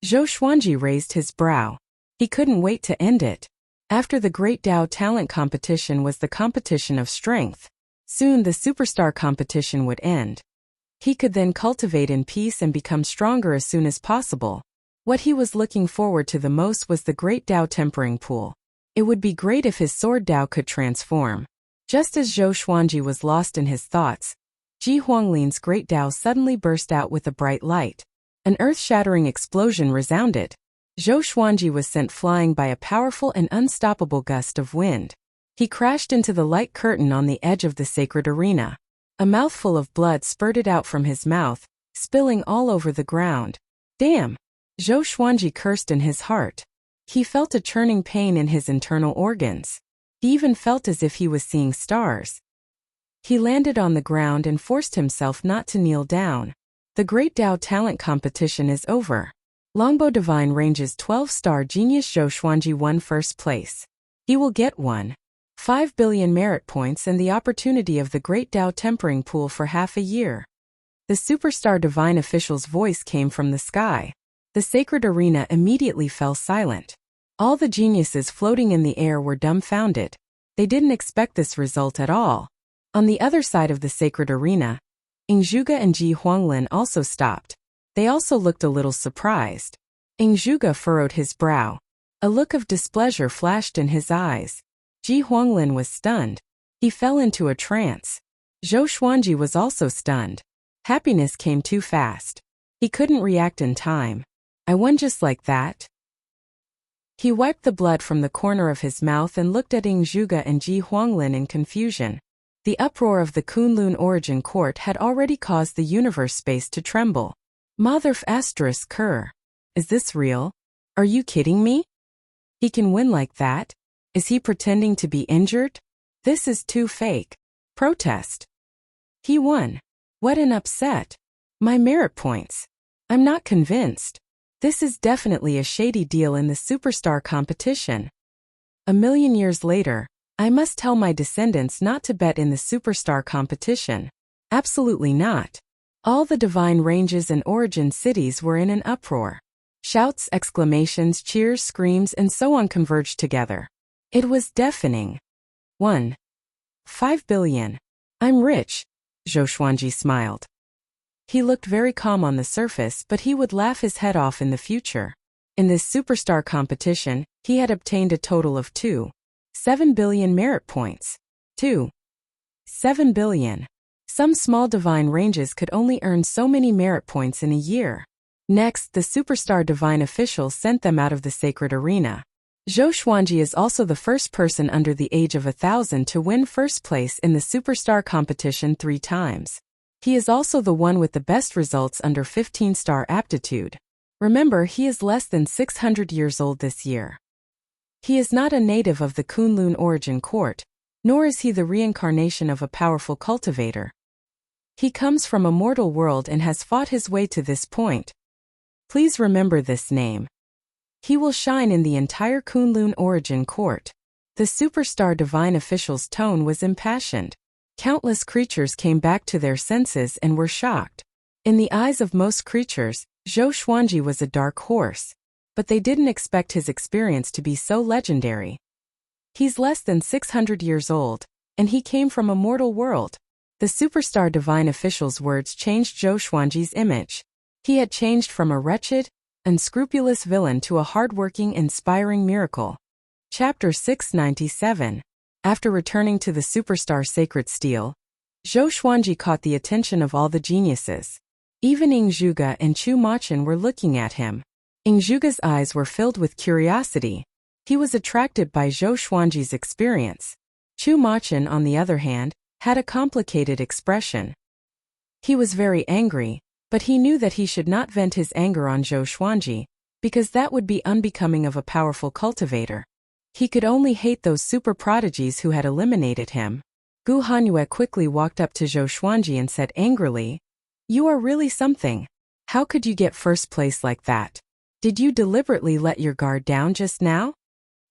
Zhou Xuanji raised his brow. He couldn't wait to end it. After the Great Dao talent competition was the competition of strength. Soon the superstar competition would end. He could then cultivate in peace and become stronger as soon as possible. What he was looking forward to the most was the Great Tao Tempering Pool. It would be great if his sword Tao could transform. Just as Zhou Xuanji was lost in his thoughts, Ji Huanglin's Great Tao suddenly burst out with a bright light. An earth-shattering explosion resounded. Zhou Xuanji was sent flying by a powerful and unstoppable gust of wind. He crashed into the light curtain on the edge of the sacred arena. A mouthful of blood spurted out from his mouth, spilling all over the ground. Damn! Zhou Xuanji cursed in his heart. He felt a churning pain in his internal organs. He even felt as if he was seeing stars. He landed on the ground and forced himself not to kneel down. The Great Tao Talent Competition is over. Longbow Divine Range's 12-star genius Zhou Xuanji won first place. He will get 5 billion merit points and the opportunity of the Great Tao Tempering Pool for half a year. The superstar divine official's voice came from the sky. The sacred arena immediately fell silent. All the geniuses floating in the air were dumbfounded. They didn't expect this result at all. On the other side of the sacred arena, Ingzhuge and Ji Huanglin also stopped. They also looked a little surprised. Ingzhuge furrowed his brow. A look of displeasure flashed in his eyes. Ji Huanglin was stunned. He fell into a trance. Zhou Xuanji was also stunned. Happiness came too fast. He couldn't react in time. I won just like that? He wiped the blood from the corner of his mouth and looked at Ingzhuge and Ji Huanglin in confusion. The uproar of the Kunlun Origin Court had already caused the universe space to tremble. Motherf asterisk Kerr. Is this real? Are you kidding me? He can win like that? Is he pretending to be injured? This is too fake. Protest. He won. What an upset. My merit points. I'm not convinced. This is definitely a shady deal in the superstar competition. A million years later, I must tell my descendants not to bet in the superstar competition. Absolutely not. All the divine ranges and origin cities were in an uproar. Shouts, exclamations, cheers, screams, and so on converged together. It was deafening. 5 billion. I'm rich. Zhou Xuanji smiled. He looked very calm on the surface, but he would laugh his head off in the future. In this superstar competition, he had obtained a total of 7 billion merit points. 7 billion. Some small divine ranges could only earn so many merit points in a year. Next, the superstar divine official sent them out of the sacred arena. Zhou Xuanji is also the first person under the age of 1,000 to win first place in the superstar competition 3 times. He is also the one with the best results under 15-star aptitude. Remember, he is less than 600 years old this year. He is not a native of the Kunlun Origin Court, nor is he the reincarnation of a powerful cultivator. He comes from a mortal world and has fought his way to this point. Please remember this name. He will shine in the entire Kunlun Origin Court. The superstar divine official's tone was impassioned. Countless creatures came back to their senses and were shocked. In the eyes of most creatures, Zhou Xuanji was a dark horse. But they didn't expect his experience to be so legendary. He's less than 600 years old, and he came from a mortal world. The superstar divine official's words changed Zhou Xuanji's image. He had changed from a wretched, unscrupulous villain to a hardworking, inspiring miracle. Chapter 697. After returning to the superstar sacred steel, Zhou Xuanji caught the attention of all the geniuses. Even Ingzhuge and Chu Machin were looking at him. Ingzhuge's eyes were filled with curiosity. He was attracted by Zhou Xuanji's experience. Chu Machin, on the other hand, had a complicated expression. He was very angry, but he knew that he should not vent his anger on Zhou Xuanji, because that would be unbecoming of a powerful cultivator. He could only hate those super prodigies who had eliminated him. Gu Hanyue quickly walked up to Zhou Xuanji and said angrily, "You are really something. How could you get first place like that? Did you deliberately let your guard down just now?"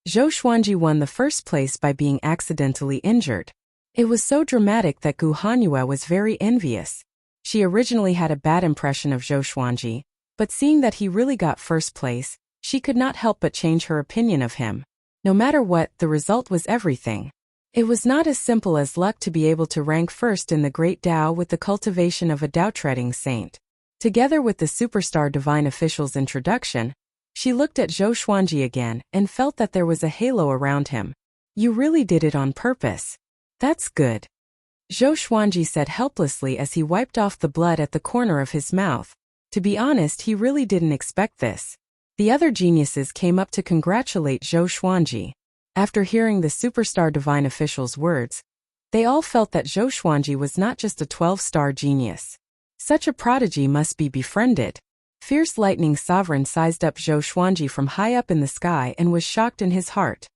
Zhou Xuanji won the first place by being accidentally injured. It was so dramatic that Gu Hanyue was very envious. She originally had a bad impression of Zhou Xuanji, but seeing that he really got first place, she could not help but change her opinion of him. No matter what, the result was everything. It was not as simple as luck to be able to rank first in the great Tao with the cultivation of a Tao-treading saint. Together with the superstar divine official's introduction, she looked at Zhou Xuanji again and felt that there was a halo around him. You really did it on purpose. That's good. Zhou Xuanji said helplessly as he wiped off the blood at the corner of his mouth. To be honest, he really didn't expect this. The other geniuses came up to congratulate Zhou Xuanji. After hearing the superstar divine official's words, they all felt that Zhou Xuanji was not just a 12-star genius. Such a prodigy must be befriended. Fierce Lightning Sovereign sized up Zhou Xuanji from high up in the sky and was shocked in his heart.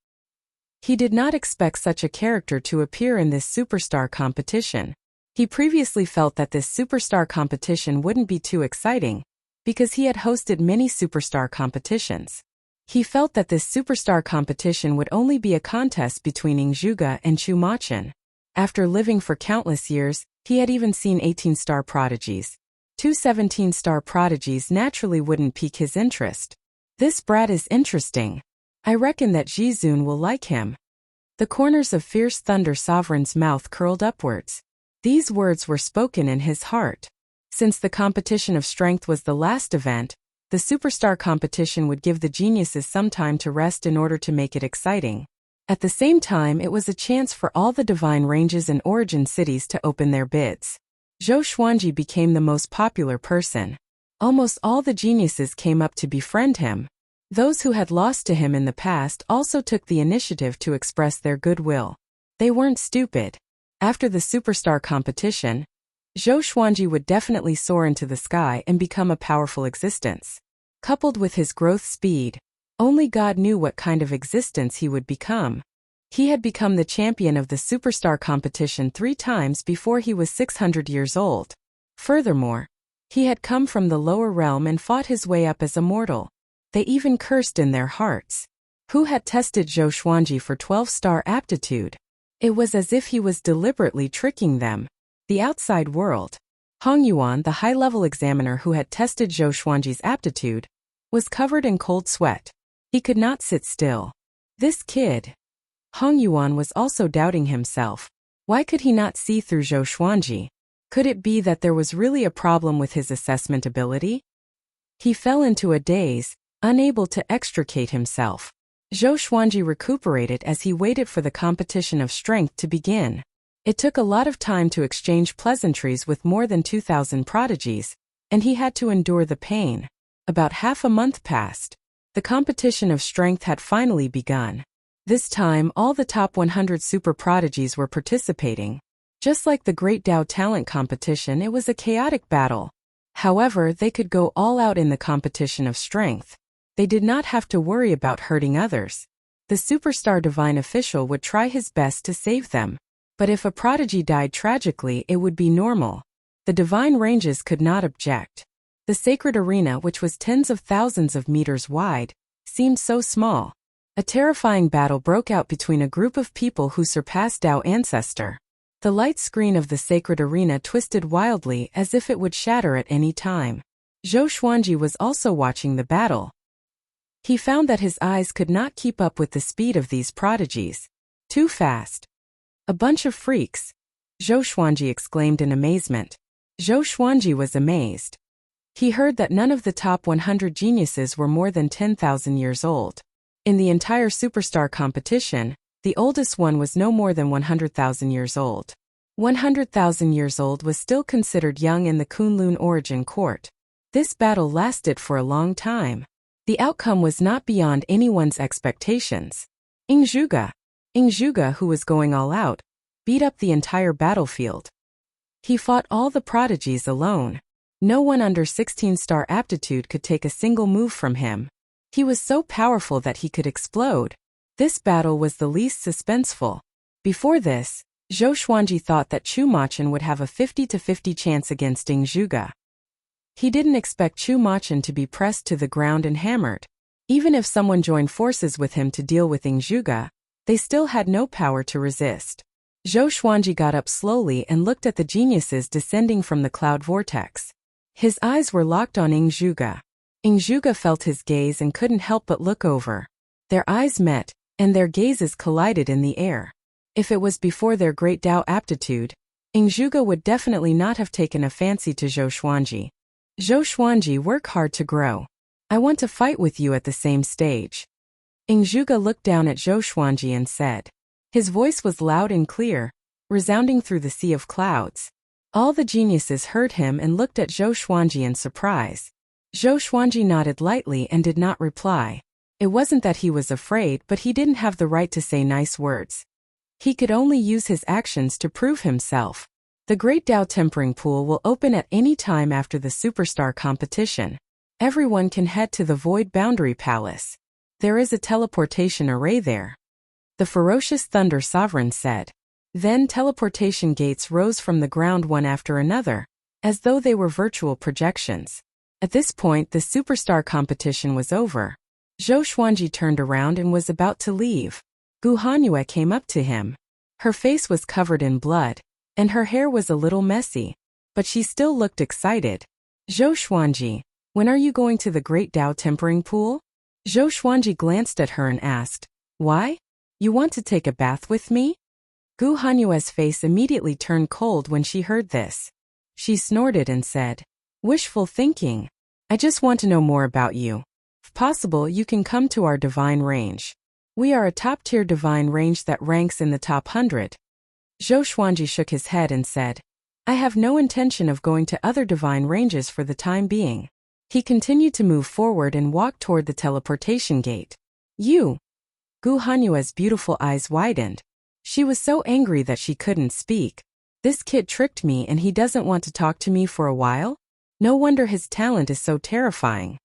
He did not expect such a character to appear in this superstar competition. He previously felt that this superstar competition wouldn't be too exciting, because he had hosted many superstar competitions. He felt that this superstar competition would only be a contest between Ing Zhuge and Chu Machen. After living for countless years, he had even seen 18-star prodigies. Two 17-star prodigies naturally wouldn't pique his interest. This brat is interesting. I reckon that Jizun will like him. The corners of Fierce Thunder Sovereign's mouth curled upwards. These words were spoken in his heart. Since the competition of strength was the last event, the superstar competition would give the geniuses some time to rest in order to make it exciting. At the same time, it was a chance for all the divine ranges and origin cities to open their bids. Zhou Xuanji became the most popular person. Almost all the geniuses came up to befriend him. Those who had lost to him in the past also took the initiative to express their goodwill. They weren't stupid. After the superstar competition, Zhou Xuanji would definitely soar into the sky and become a powerful existence. Coupled with his growth speed, only God knew what kind of existence he would become. He had become the champion of the superstar competition 3 times before he was 600 years old. Furthermore, he had come from the lower realm and fought his way up as a mortal. They even cursed in their hearts. Who had tested Zhou Xuanji for 12-star aptitude? It was as if he was deliberately tricking them. The outside world. Hong Yuan, the high-level examiner who had tested Zhou Xuanji's aptitude, was covered in cold sweat. He could not sit still. This kid. Hong Yuan was also doubting himself. Why could he not see through Zhou Xuanji? Could it be that there was really a problem with his assessment ability? He fell into a daze, unable to extricate himself. Zhou Xuanji recuperated as he waited for the competition of strength to begin. It took a lot of time to exchange pleasantries with more than 2,000 prodigies, and he had to endure the pain. About half a month passed. The competition of strength had finally begun. This time, all the top 100 super prodigies were participating. Just like the Great Tao Talent competition, it was a chaotic battle. However, they could go all out in the competition of strength. They did not have to worry about hurting others. The superstar divine official would try his best to save them. But if a prodigy died tragically, it would be normal. The divine ranges could not object. The sacred arena, which was tens of thousands of meters wide, seemed so small. A terrifying battle broke out between a group of people who surpassed Tao ancestor. The light screen of the sacred arena twisted wildly as if it would shatter at any time. Zhou Xuanji was also watching the battle. He found that his eyes could not keep up with the speed of these prodigies. Too fast. A bunch of freaks. Zhou Xuanji exclaimed in amazement. Zhou Xuanji was amazed. He heard that none of the top 100 geniuses were more than 10,000 years old. In the entire superstar competition, the oldest one was no more than 100,000 years old. 100,000 years old was still considered young in the Kunlun origin court. This battle lasted for a long time. The outcome was not beyond anyone's expectations. Ing Zhuge, who was going all out, beat up the entire battlefield. He fought all the prodigies alone. No one under 16-star aptitude could take a single move from him. He was so powerful that he could explode. This battle was the least suspenseful. Before this, Zhou Xuanji thought that Chu Machen would have a 50-50 chance against Ing Zhuge. He didn't expect Chu Machen to be pressed to the ground and hammered. Even if someone joined forces with him to deal with Ing Zhuge, they still had no power to resist. Zhou Xuanji got up slowly and looked at the geniuses descending from the cloud vortex. His eyes were locked on Ing Zhuge. Ing Zhuge felt his gaze and couldn't help but look over. Their eyes met, and their gazes collided in the air. If it was before their great Tao aptitude, Ingzhuge would definitely not have taken a fancy to Zhou Xuanji. Zhou Xuanji, work hard to grow. I want to fight with you at the same stage. Ingzhuge looked down at Zhou Xuanji and said. His voice was loud and clear, resounding through the sea of clouds. All the geniuses heard him and looked at Zhou Xuanji in surprise. Zhou Xuanji nodded lightly and did not reply. It wasn't that he was afraid, but he didn't have the right to say nice words. He could only use his actions to prove himself. The Great Tao Tempering Pool will open at any time after the Superstar competition. Everyone can head to the Void Boundary Palace. There is a teleportation array there. The Ferocious Thunder Sovereign said. Then teleportation gates rose from the ground one after another, as though they were virtual projections. At this point, the Superstar competition was over. Zhou Xuanji turned around and was about to leave. Gu Hanyue came up to him. Her face was covered in blood, and her hair was a little messy, but she still looked excited. Zhou Xuanji, when are you going to the Great Tao Tempering Pool? Zhou Xuanji glanced at her and asked, Why? You want to take a bath with me? Gu Hanyue's face immediately turned cold when she heard this. She snorted and said, Wishful thinking. I just want to know more about you. If possible, you can come to our divine range. We are a top-tier divine range that ranks in the top 100. Zhou Xuanji shook his head and said, I have no intention of going to other divine ranges for the time being. He continued to move forward and walked toward the teleportation gate. You! Gu Hanyue's beautiful eyes widened. She was so angry that she couldn't speak. This kid tricked me and he doesn't want to talk to me for a while? No wonder his talent is so terrifying.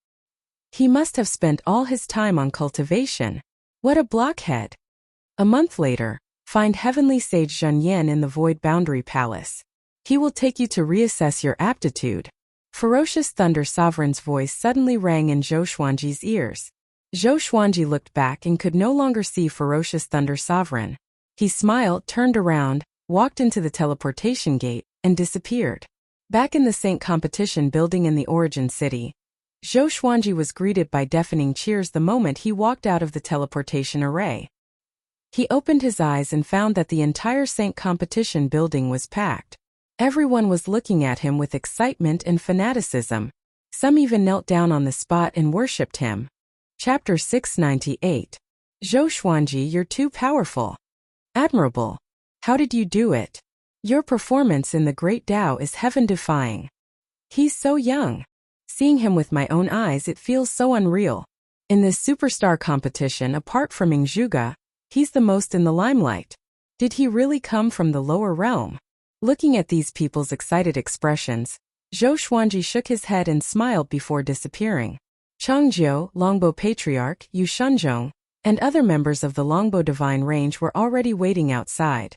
He must have spent all his time on cultivation. What a blockhead. A month later, find Heavenly Sage Zhen Yan in the Void Boundary Palace. He will take you to reassess your aptitude. Ferocious Thunder Sovereign's voice suddenly rang in Zhou Xuanji's ears. Zhou Xuanji looked back and could no longer see Ferocious Thunder Sovereign. He smiled, turned around, walked into the teleportation gate, and disappeared. Back in the Saint Competition building in the Origin City, Zhou Xuanji was greeted by deafening cheers the moment he walked out of the teleportation array. He opened his eyes and found that the entire Saint Competition building was packed. Everyone was looking at him with excitement and fanaticism. Some even knelt down on the spot and worshipped him. Chapter 698. Zhou Xuanji, you're too powerful. Admirable. How did you do it? Your performance in the Great Tao is heaven-defying. He's so young. Seeing him with my own eyes, it feels so unreal. In this Superstar competition, apart from Ingzhuge, he's the most in the limelight. Did he really come from the lower realm? Looking at these people's excited expressions, Zhou Xuanji shook his head and smiled before disappearing. Changjiu, Longbo Patriarch, Yu Shenzhong, and other members of the Longbo Divine Range were already waiting outside.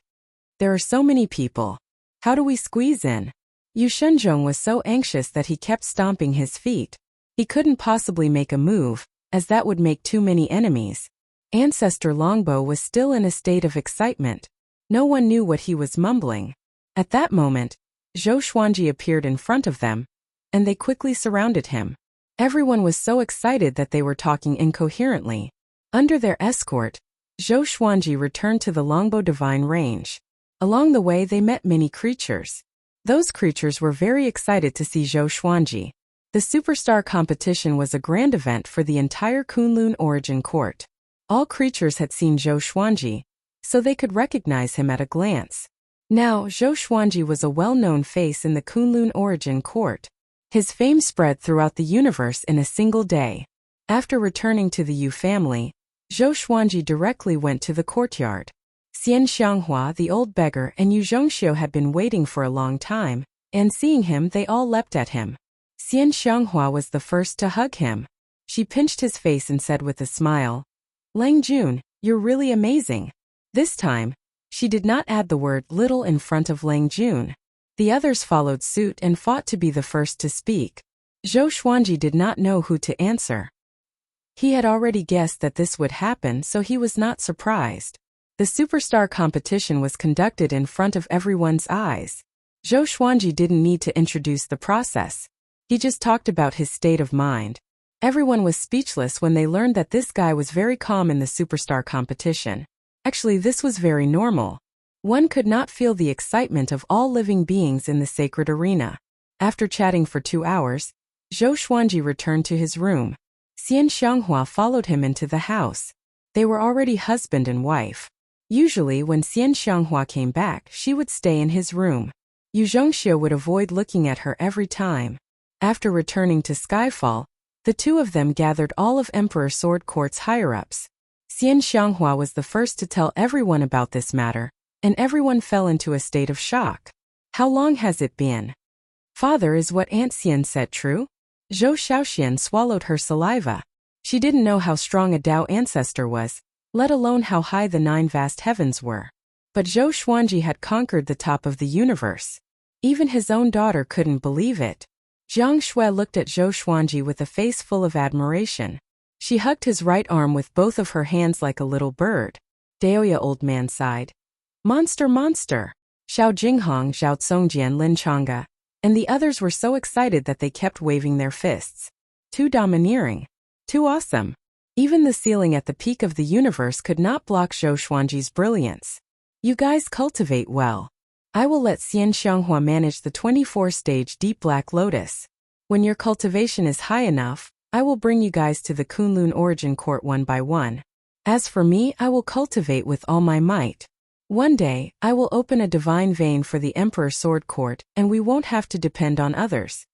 There are so many people. How do we squeeze in? Yu Shenzhong was so anxious that he kept stomping his feet. He couldn't possibly make a move, as that would make too many enemies. Ancestor Longbo was still in a state of excitement. No one knew what he was mumbling. At that moment, Zhou Xuanji appeared in front of them, and they quickly surrounded him. Everyone was so excited that they were talking incoherently. Under their escort, Zhou Xuanji returned to the Longbo Divine Range. Along the way they met many creatures. Those creatures were very excited to see Zhou Xuanji. The Superstar competition was a grand event for the entire Kunlun Origin Court. All creatures had seen Zhou Xuanji, so they could recognize him at a glance. Now, Zhou Xuanji was a well-known face in the Kunlun Origin Court. His fame spread throughout the universe in a single day. After returning to the Yu family, Zhou Xuanji directly went to the courtyard. Xian Xianghua, the old beggar, and Yu Zhongxiu had been waiting for a long time, and seeing him they all leapt at him. Xian Xianghua was the first to hug him. She pinched his face and said with a smile, Lang Jun, you're really amazing. This time, she did not add the word little in front of Lang Jun. The others followed suit and fought to be the first to speak. Zhou Xuanji did not know who to answer. He had already guessed that this would happen, so he was not surprised. The Superstar competition was conducted in front of everyone's eyes. Zhou Xuanji didn't need to introduce the process. He just talked about his state of mind. Everyone was speechless when they learned that this guy was very calm in the Superstar competition. Actually, this was very normal. One could not feel the excitement of all living beings in the sacred arena. After chatting for 2 hours, Zhou Xuanji returned to his room. Xian Xianghua followed him into the house. They were already husband and wife. Usually when Xian Xianghua came back, she would stay in his room. Yu Zhongxie would avoid looking at her every time. After returning to Skyfall, the two of them gathered all of Emperor Sword Court's higher-ups. Xian Xianghua was the first to tell everyone about this matter, and everyone fell into a state of shock. How long has it been? Father, is what Aunt Xian said true? Zhou Xiaoxian swallowed her saliva. She didn't know how strong a Dao ancestor was, let alone how high the 9 vast heavens were. But Zhou Xuanji had conquered the top of the universe. Even his own daughter couldn't believe it. Jiang Shui looked at Zhou Xuanji with a face full of admiration. She hugged his right arm with both of her hands like a little bird. Daoya, old man sighed. Monster, monster! Xiao Jinghong, Zhao Tsongjian, Lin Chang'e, and the others were so excited that they kept waving their fists. Too domineering. Too awesome. Even the ceiling at the peak of the universe could not block Zhou Xuanji's brilliance. You guys cultivate well. I will let Xian Xianghua manage the 24-stage Deep Black Lotus. When your cultivation is high enough, I will bring you guys to the Kunlun Origin Court one by one. As for me, I will cultivate with all my might. One day, I will open a divine vein for the Emperor Sword Court, and we won't have to depend on others.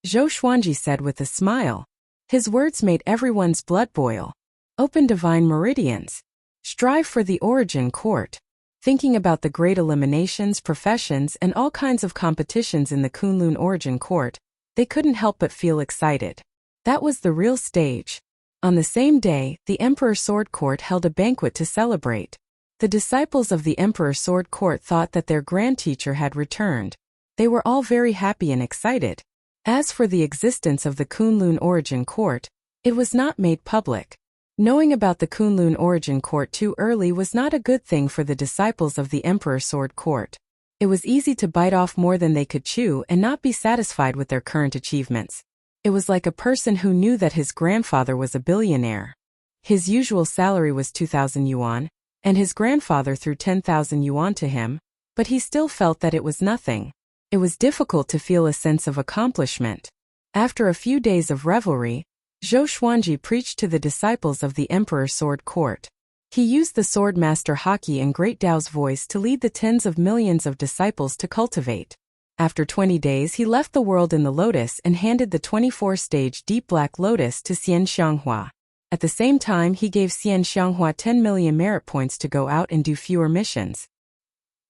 Zhou Xuanji said with a smile. His words made everyone's blood boil. Open divine meridians. Strive for the Origin Court. Thinking about the great eliminations, professions, and all kinds of competitions in the Kunlun Origin Court, they couldn't help but feel excited. That was the real stage. On the same day, the Emperor Sword Court held a banquet to celebrate. The disciples of the Emperor Sword Court thought that their grand teacher had returned. They were all very happy and excited. As for the existence of the Kunlun Origin Court, it was not made public. Knowing about the Kunlun Origin Court too early was not a good thing for the disciples of the Emperor Sword Court. It was easy to bite off more than they could chew and not be satisfied with their current achievements. It was like a person who knew that his grandfather was a billionaire. His usual salary was 2,000 yuan, and his grandfather threw 10,000 yuan to him, but he still felt that it was nothing. It was difficult to feel a sense of accomplishment. After a few days of revelry, Zhou Xuanji preached to the disciples of the Emperor Sword Court. He used the Sword Master Haki and Great Dao's voice to lead the tens of millions of disciples to cultivate. After 20 days, he left the world in the lotus and handed the 24-stage Deep Black Lotus to Xian Xianghua. At the same time, he gave Xian Xianghua 10 million merit points to go out and do fewer missions.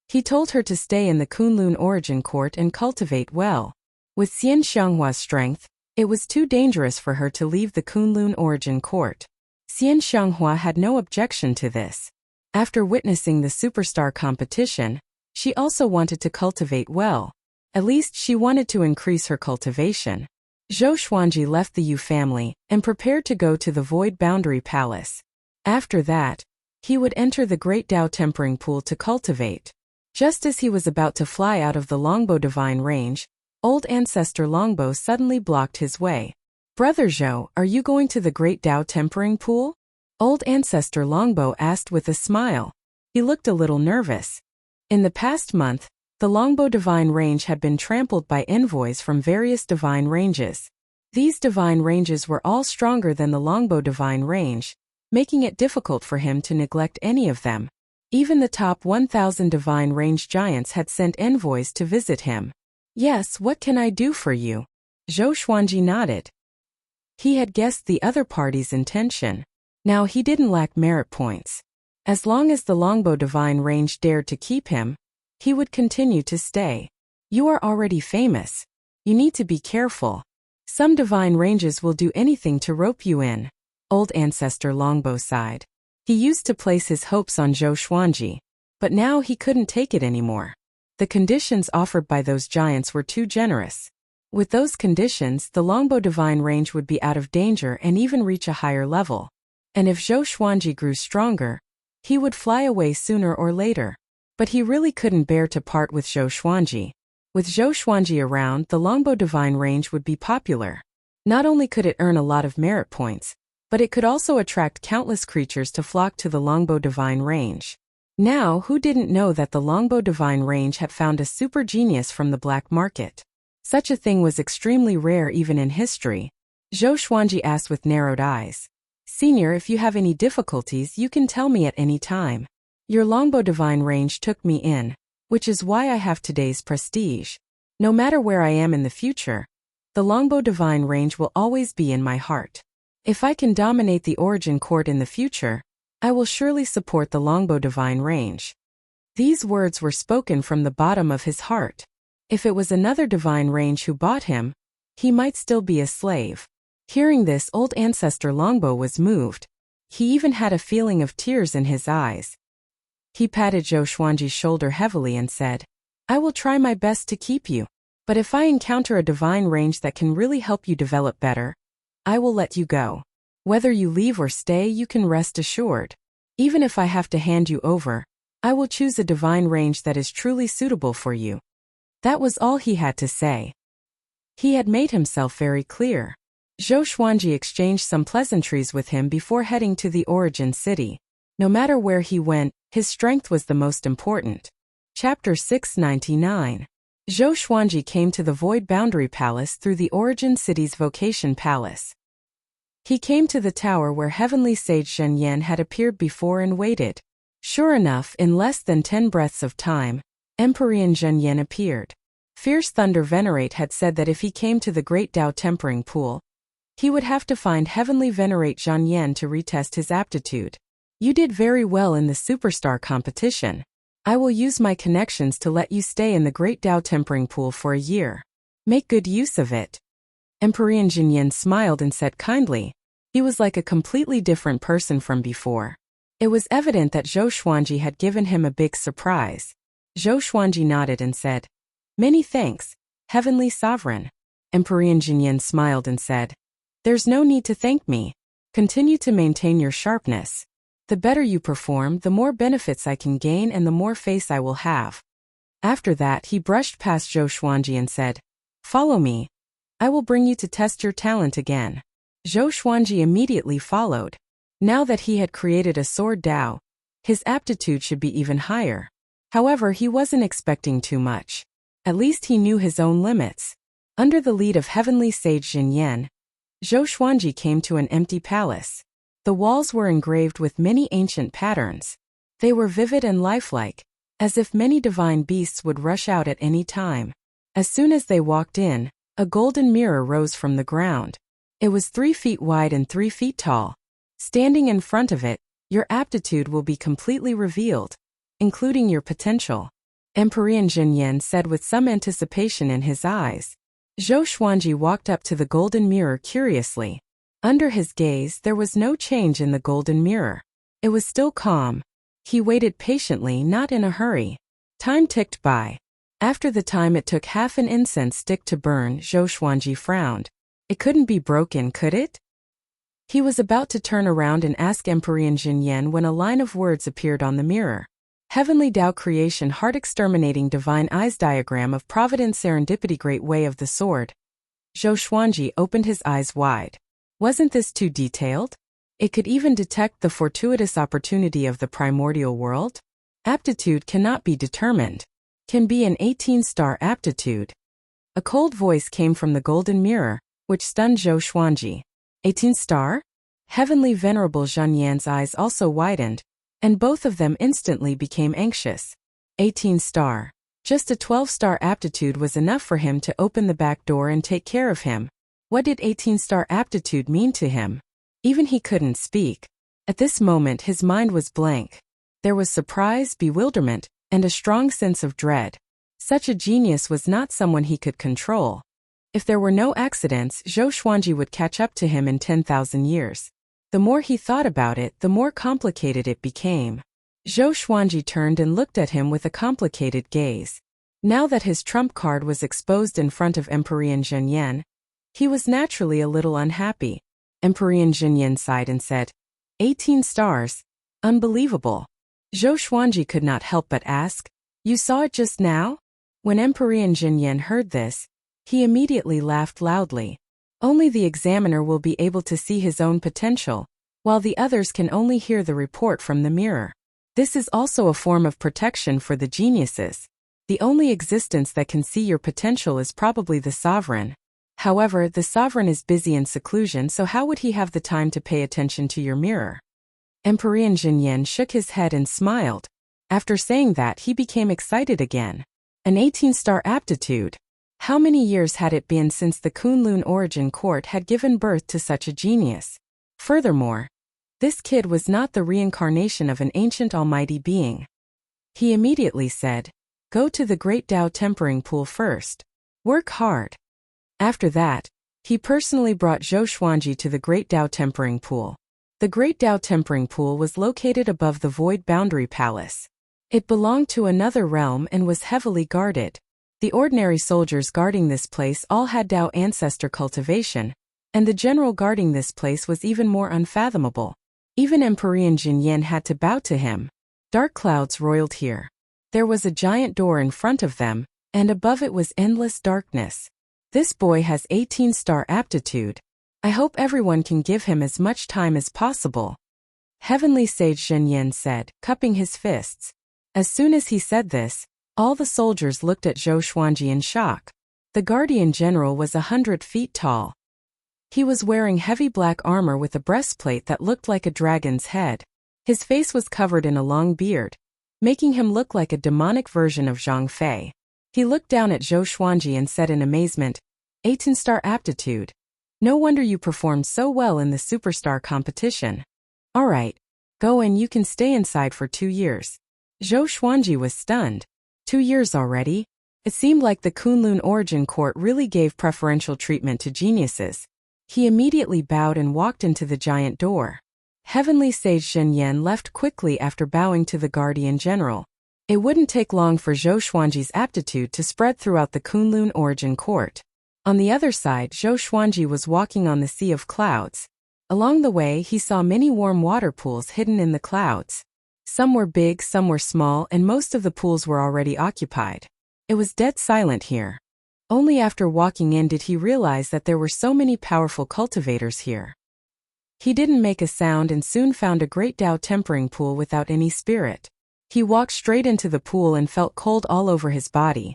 He told her to stay in the Kunlun Origin Court and cultivate well. With Xian Xianghua's strength, it was too dangerous for her to leave the Kunlun Origin Court. Xian Xianghua had no objection to this. After witnessing the superstar competition, she also wanted to cultivate well. At least she wanted to increase her cultivation. Zhou Xuanji left the Yu family and prepared to go to the Void Boundary Palace. After that, he would enter the Great Dao Tempering Pool to cultivate. Just as he was about to fly out of the Longbow Divine Range, Old Ancestor Longbow suddenly blocked his way. Brother Zhou, are you going to the Great Dao Tempering Pool? Old Ancestor Longbow asked with a smile. He looked a little nervous. In the past month, the Longbow Divine Range had been trampled by envoys from various divine ranges. These divine ranges were all stronger than the Longbow Divine Range, making it difficult for him to neglect any of them. Even the top 1,000 divine range giants had sent envoys to visit him. Yes, what can I do for you? Zhou Xuanji nodded. He had guessed the other party's intention. Now he didn't lack merit points. As long as the Longbow Divine Range dared to keep him, he would continue to stay. You are already famous. You need to be careful. Some divine ranges will do anything to rope you in. Old Ancestor Longbow sighed. He used to place his hopes on Zhou Xuanji, but now he couldn't take it anymore. The conditions offered by those giants were too generous. With those conditions, the Longbow Divine Range would be out of danger and even reach a higher level. And if Zhou Xuanji grew stronger, he would fly away sooner or later. But he really couldn't bear to part with Zhou Xuanji. With Zhou Xuanji around, the Longbow Divine Range would be popular. Not only could it earn a lot of merit points, but it could also attract countless creatures to flock to the Longbow Divine Range. Now, who didn't know that the Longbow Divine Range had found a super genius from the black market? Such a thing was extremely rare even in history. Zhou Xuanji asked with narrowed eyes. Senior, if you have any difficulties, you can tell me at any time. Your Longbow Divine Range took me in, which is why I have today's prestige. No matter where I am in the future, the Longbow Divine Range will always be in my heart. If I can dominate the Origin Court in the future, I will surely support the Longbow Divine Range. These words were spoken from the bottom of his heart. If it was another Divine Range who bought him, he might still be a slave. Hearing this, old ancestor Longbow was moved. He even had a feeling of tears in his eyes. He patted Zhou Xuanji's shoulder heavily and said, I will try my best to keep you. But if I encounter a Divine Range that can really help you develop better, I will let you go. Whether you leave or stay, you can rest assured. Even if I have to hand you over, I will choose a Divine Range that is truly suitable for you. That was all he had to say. He had made himself very clear. Zhou Xuanji exchanged some pleasantries with him before heading to the Origin City. No matter where he went, his strength was the most important. Chapter 699. Zhou Xuanji came to the Void Boundary Palace through the Origin City's Vocation Palace. He came to the tower where Heavenly Sage Zhenyan had appeared before and waited. Sure enough, in less than 10 breaths of time, Empyrean Zhenyan appeared. Fierce Thunder Venerate had said that if he came to the Great Tao Tempering Pool, he would have to find Heavenly Venerate Zhenyan to retest his aptitude. You did very well in the Superstar competition. I will use my connections to let you stay in the Great Tao Tempering Pool for a year. Make good use of it. Empyrean Zhenyan smiled and said kindly. He was like a completely different person from before. It was evident that Zhou Xuanji had given him a big surprise. Zhou Xuanji nodded and said, Many thanks, Heavenly Sovereign. Empyrean Zhenyan smiled and said, There's no need to thank me. Continue to maintain your sharpness. The better you perform, the more benefits I can gain and the more face I will have. After that, he brushed past Zhou Xuanji and said, Follow me. I will bring you to test your talent again. Zhou Xuanji immediately followed. Now that he had created a sword Dao, his aptitude should be even higher. However, he wasn't expecting too much. At least he knew his own limits. Under the lead of Heavenly Sage Zhenyan, Zhou Xuanji came to an empty palace. The walls were engraved with many ancient patterns. They were vivid and lifelike, as if many divine beasts would rush out at any time. As soon as they walked in, a golden mirror rose from the ground. It was 3 feet wide and 3 feet tall. Standing in front of it, your aptitude will be completely revealed, including your potential. Empyrean Zhenyan said with some anticipation in his eyes. Zhou Xuanji walked up to the golden mirror curiously. Under his gaze, there was no change in the golden mirror. It was still calm. He waited patiently, not in a hurry. Time ticked by. After the time it took half an incense stick to burn, Zhou Xuanji frowned. It couldn't be broken, could it? He was about to turn around and ask Empyrean Zhenyan when a line of words appeared on the mirror. Heavenly Tao Creation Heart Exterminating Divine Eyes Diagram of Providence Serendipity Great Way of the Sword. Zhou Xuanji opened his eyes wide. Wasn't this too detailed? It could even detect the fortuitous opportunity of the primordial world. Aptitude cannot be determined. Can be an 18-star aptitude. A cold voice came from the golden mirror, which stunned Zhou Xuanji. 18-star? Heavenly Venerable Zhenyan's eyes also widened, and both of them instantly became anxious. 18-star. Just a 12-star aptitude was enough for him to open the back door and take care of him. What did 18-star aptitude mean to him? Even he couldn't speak. At this moment his mind was blank. There was surprise, bewilderment, and a strong sense of dread. Such a genius was not someone he could control. If there were no accidents, Zhou Xuanji would catch up to him in 10,000 years. The more he thought about it, the more complicated it became. Zhou Xuanji turned and looked at him with a complicated gaze. Now that his trump card was exposed in front of Empyrean Zhenyan, he was naturally a little unhappy. Empyrean Zhenyan sighed and said, 18 stars. Unbelievable. Zhou Xuanji could not help but ask, You saw it just now? When Empyrean Zhenyan heard this, he immediately laughed loudly. Only the examiner will be able to see his own potential, while the others can only hear the report from the mirror. This is also a form of protection for the geniuses. The only existence that can see your potential is probably the sovereign. However, the sovereign is busy in seclusion, so how would he have the time to pay attention to your mirror? Emperor Jinyan shook his head and smiled. After saying that, he became excited again. An 18-star aptitude. How many years had it been since the Kunlun Origin Court had given birth to such a genius? Furthermore, this kid was not the reincarnation of an ancient almighty being. He immediately said, "Go to the Great Tao Tempering Pool first. Work hard." After that, he personally brought Zhou Xuanji to the Great Tao Tempering Pool. The Great Tao Tempering Pool was located above the Void Boundary Palace. It belonged to another realm and was heavily guarded. The ordinary soldiers guarding this place all had Tao ancestor cultivation, and the general guarding this place was even more unfathomable. Even Emperor Jinyan had to bow to him. Dark clouds roiled here. There was a giant door in front of them, and above it was endless darkness. This boy has 18-star aptitude. I hope everyone can give him as much time as possible. Heavenly Sage Zhenyan said, cupping his fists. As soon as he said this, all the soldiers looked at Zhou Xuanji in shock. The Guardian General was 100 feet tall. He was wearing heavy black armor with a breastplate that looked like a dragon's head. His face was covered in a long beard, making him look like a demonic version of Zhang Fei. He looked down at Zhou Xuanji and said in amazement, 18-star aptitude. No wonder you performed so well in the superstar competition. Alright, go and you can stay inside for 2 years. Zhou Xuanji was stunned. 2 years already? It seemed like the Kunlun Origin Court really gave preferential treatment to geniuses. He immediately bowed and walked into the giant door. Heavenly Sage Zhenyan left quickly after bowing to the Guardian General. It wouldn't take long for Zhou Xuanji's aptitude to spread throughout the Kunlun Origin Court. On the other side, Zhou Xuanji was walking on the sea of clouds. Along the way, he saw many warm water pools hidden in the clouds. Some were big, some were small, and most of the pools were already occupied. It was dead silent here. Only after walking in did he realize that there were so many powerful cultivators here. He didn't make a sound and soon found a great Tao tempering pool without any spirit. He walked straight into the pool and felt cold all over his body.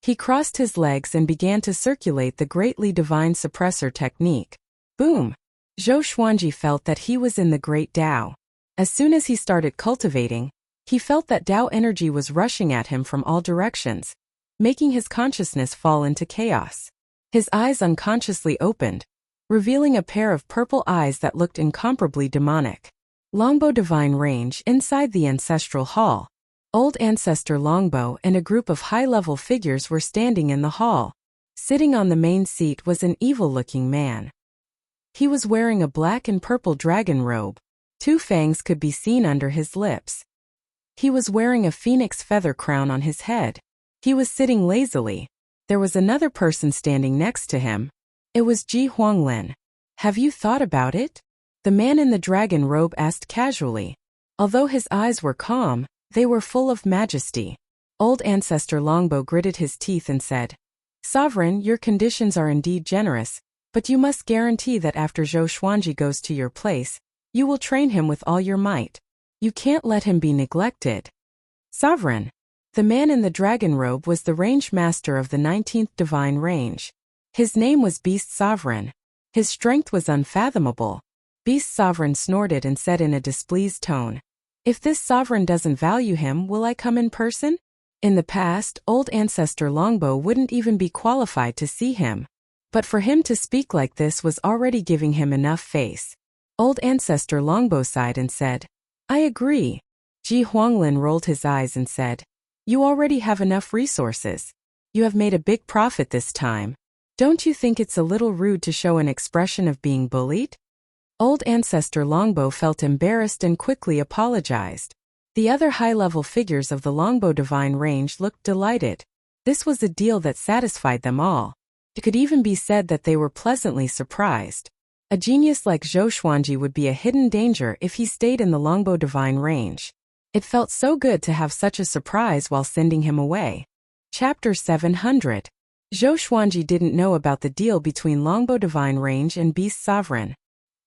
He crossed his legs and began to circulate the greatly divine suppressor technique. Boom! Zhou Xuanji felt that he was in the great Tao. As soon as he started cultivating, he felt that Tao energy was rushing at him from all directions, making his consciousness fall into chaos. His eyes unconsciously opened, revealing a pair of purple eyes that looked incomparably demonic. Longbow Divine Range inside the Ancestral Hall. Old Ancestor Longbow and a group of high-level figures were standing in the hall. Sitting on the main seat was an evil-looking man. He was wearing a black and purple dragon robe. 2 fangs could be seen under his lips. He was wearing a phoenix feather crown on his head. He was sitting lazily. There was another person standing next to him. It was Ji Huanglin. Have you thought about it? The man in the dragon robe asked casually. Although his eyes were calm, they were full of majesty. Old Ancestor Longbow gritted his teeth and said, Sovereign, your conditions are indeed generous, but you must guarantee that after Zhou Xuanji goes to your place, you will train him with all your might. You can't let him be neglected. Sovereign. The man in the dragon robe was the range master of the 19th divine range. His name was Beast Sovereign. His strength was unfathomable. Beast Sovereign snorted and said in a displeased tone, If this sovereign doesn't value him, will I come in person? In the past, Old Ancestor Longbow wouldn't even be qualified to see him. But for him to speak like this was already giving him enough face. Old Ancestor Longbow sighed and said, I agree. Ji Huanglin rolled his eyes and said, You already have enough resources. You have made a big profit this time. Don't you think it's a little rude to show an expression of being bullied? Old Ancestor Longbow felt embarrassed and quickly apologized. The other high-level figures of the Longbow Divine Range looked delighted. This was a deal that satisfied them all. It could even be said that they were pleasantly surprised. A genius like Zhou Xuanji would be a hidden danger if he stayed in the Longbow Divine Range. It felt so good to have such a surprise while sending him away. Chapter 700. Zhou Xuanji didn't know about the deal between Longbow Divine Range and Beast Sovereign.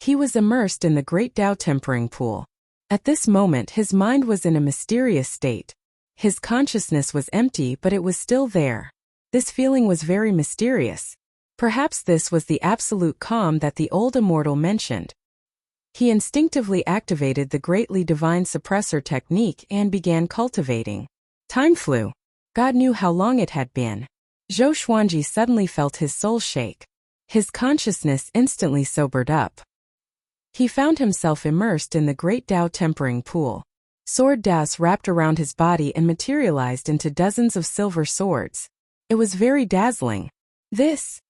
He was immersed in the Great Tao Tempering Pool. At this moment his mind was in a mysterious state. His consciousness was empty, but it was still there. This feeling was very mysterious. Perhaps this was the absolute calm that the old immortal mentioned. He instinctively activated the greatly divine suppressor technique and began cultivating. Time flew. God knew how long it had been. Zhou Xuanji suddenly felt his soul shake. His consciousness instantly sobered up. He found himself immersed in the great Tao tempering pool. Sword Taos wrapped around his body and materialized into dozens of silver swords. It was very dazzling. Zhou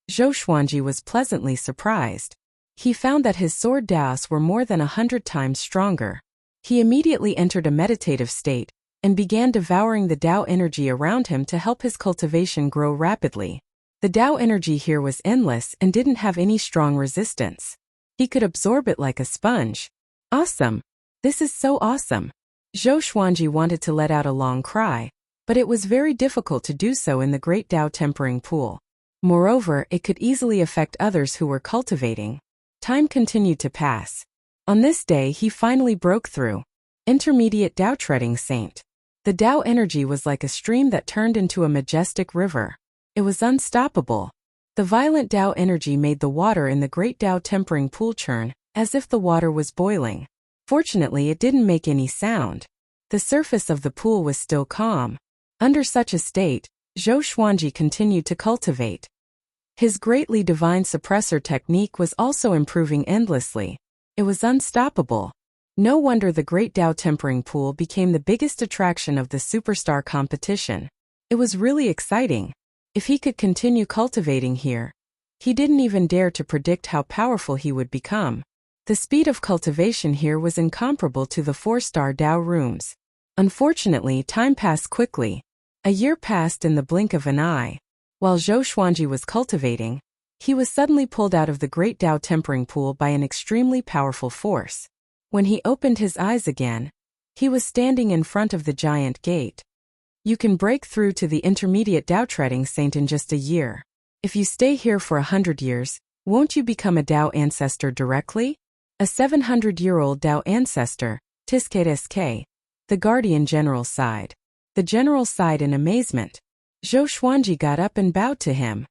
Xuanji was pleasantly surprised. He found that his sword Taos were more than 100 times stronger. He immediately entered a meditative state and began devouring the Tao energy around him to help his cultivation grow rapidly. The Tao energy here was endless and didn't have any strong resistance. He could absorb it like a sponge. Awesome! This is so awesome! Zhou Xuanji wanted to let out a long cry, but it was very difficult to do so in the great Tao tempering pool. Moreover, it could easily affect others who were cultivating. Time continued to pass. On this day he finally broke through. Intermediate Tao treading saint. The Tao energy was like a stream that turned into a majestic river. It was unstoppable. The violent Tao energy made the water in the great Tao tempering pool churn, as if the water was boiling. Fortunately, it didn't make any sound. The surface of the pool was still calm. Under such a state, Zhou Xuanji continued to cultivate. His greatly divine suppressor technique was also improving endlessly. It was unstoppable. No wonder the great Tao tempering pool became the biggest attraction of the superstar competition. It was really exciting. If he could continue cultivating here, he didn't even dare to predict how powerful he would become. The speed of cultivation here was incomparable to the 4-star Tao rooms. Unfortunately, time passed quickly. A year passed in the blink of an eye. While Zhou Xuanji was cultivating, he was suddenly pulled out of the great Tao tempering pool by an extremely powerful force. When he opened his eyes again, he was standing in front of the giant gate. You can break through to the intermediate Tao treading saint in just a year. If you stay here for 100 years, won't you become a Tao ancestor directly? A 700-year-old Tao ancestor, Tiske. The guardian general sighed. The general sighed in amazement. Zhou Xuanji got up and bowed to him.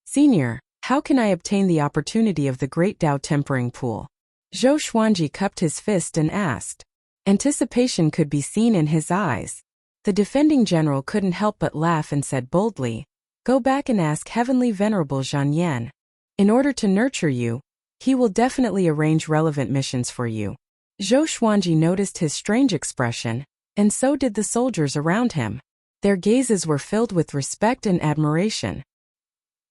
Senior, how can I obtain the opportunity of the great Tao tempering pool? Zhou Xuanji cupped his fist and asked. Anticipation could be seen in his eyes. The defending general couldn't help but laugh and said boldly, Go back and ask Heavenly Venerable Zhan Yan. In order to nurture you, he will definitely arrange relevant missions for you. Zhou Xuanji noticed his strange expression, and so did the soldiers around him. Their gazes were filled with respect and admiration.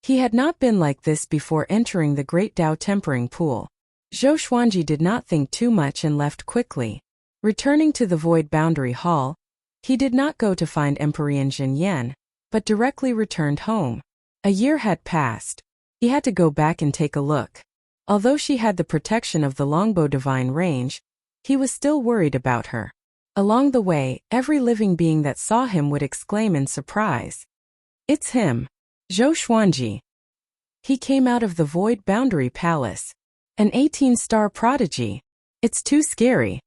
He had not been like this before entering the great Tao tempering pool. Zhou Xuanji did not think too much and left quickly. Returning to the void boundary hall, he did not go to find Emperor Zhen Yan, but directly returned home. A year had passed. He had to go back and take a look. Although she had the protection of the longbow divine range, he was still worried about her. Along the way, every living being that saw him would exclaim in surprise. It's him. Zhou Xuanji. He came out of the void boundary palace. An 18-star prodigy. It's too scary.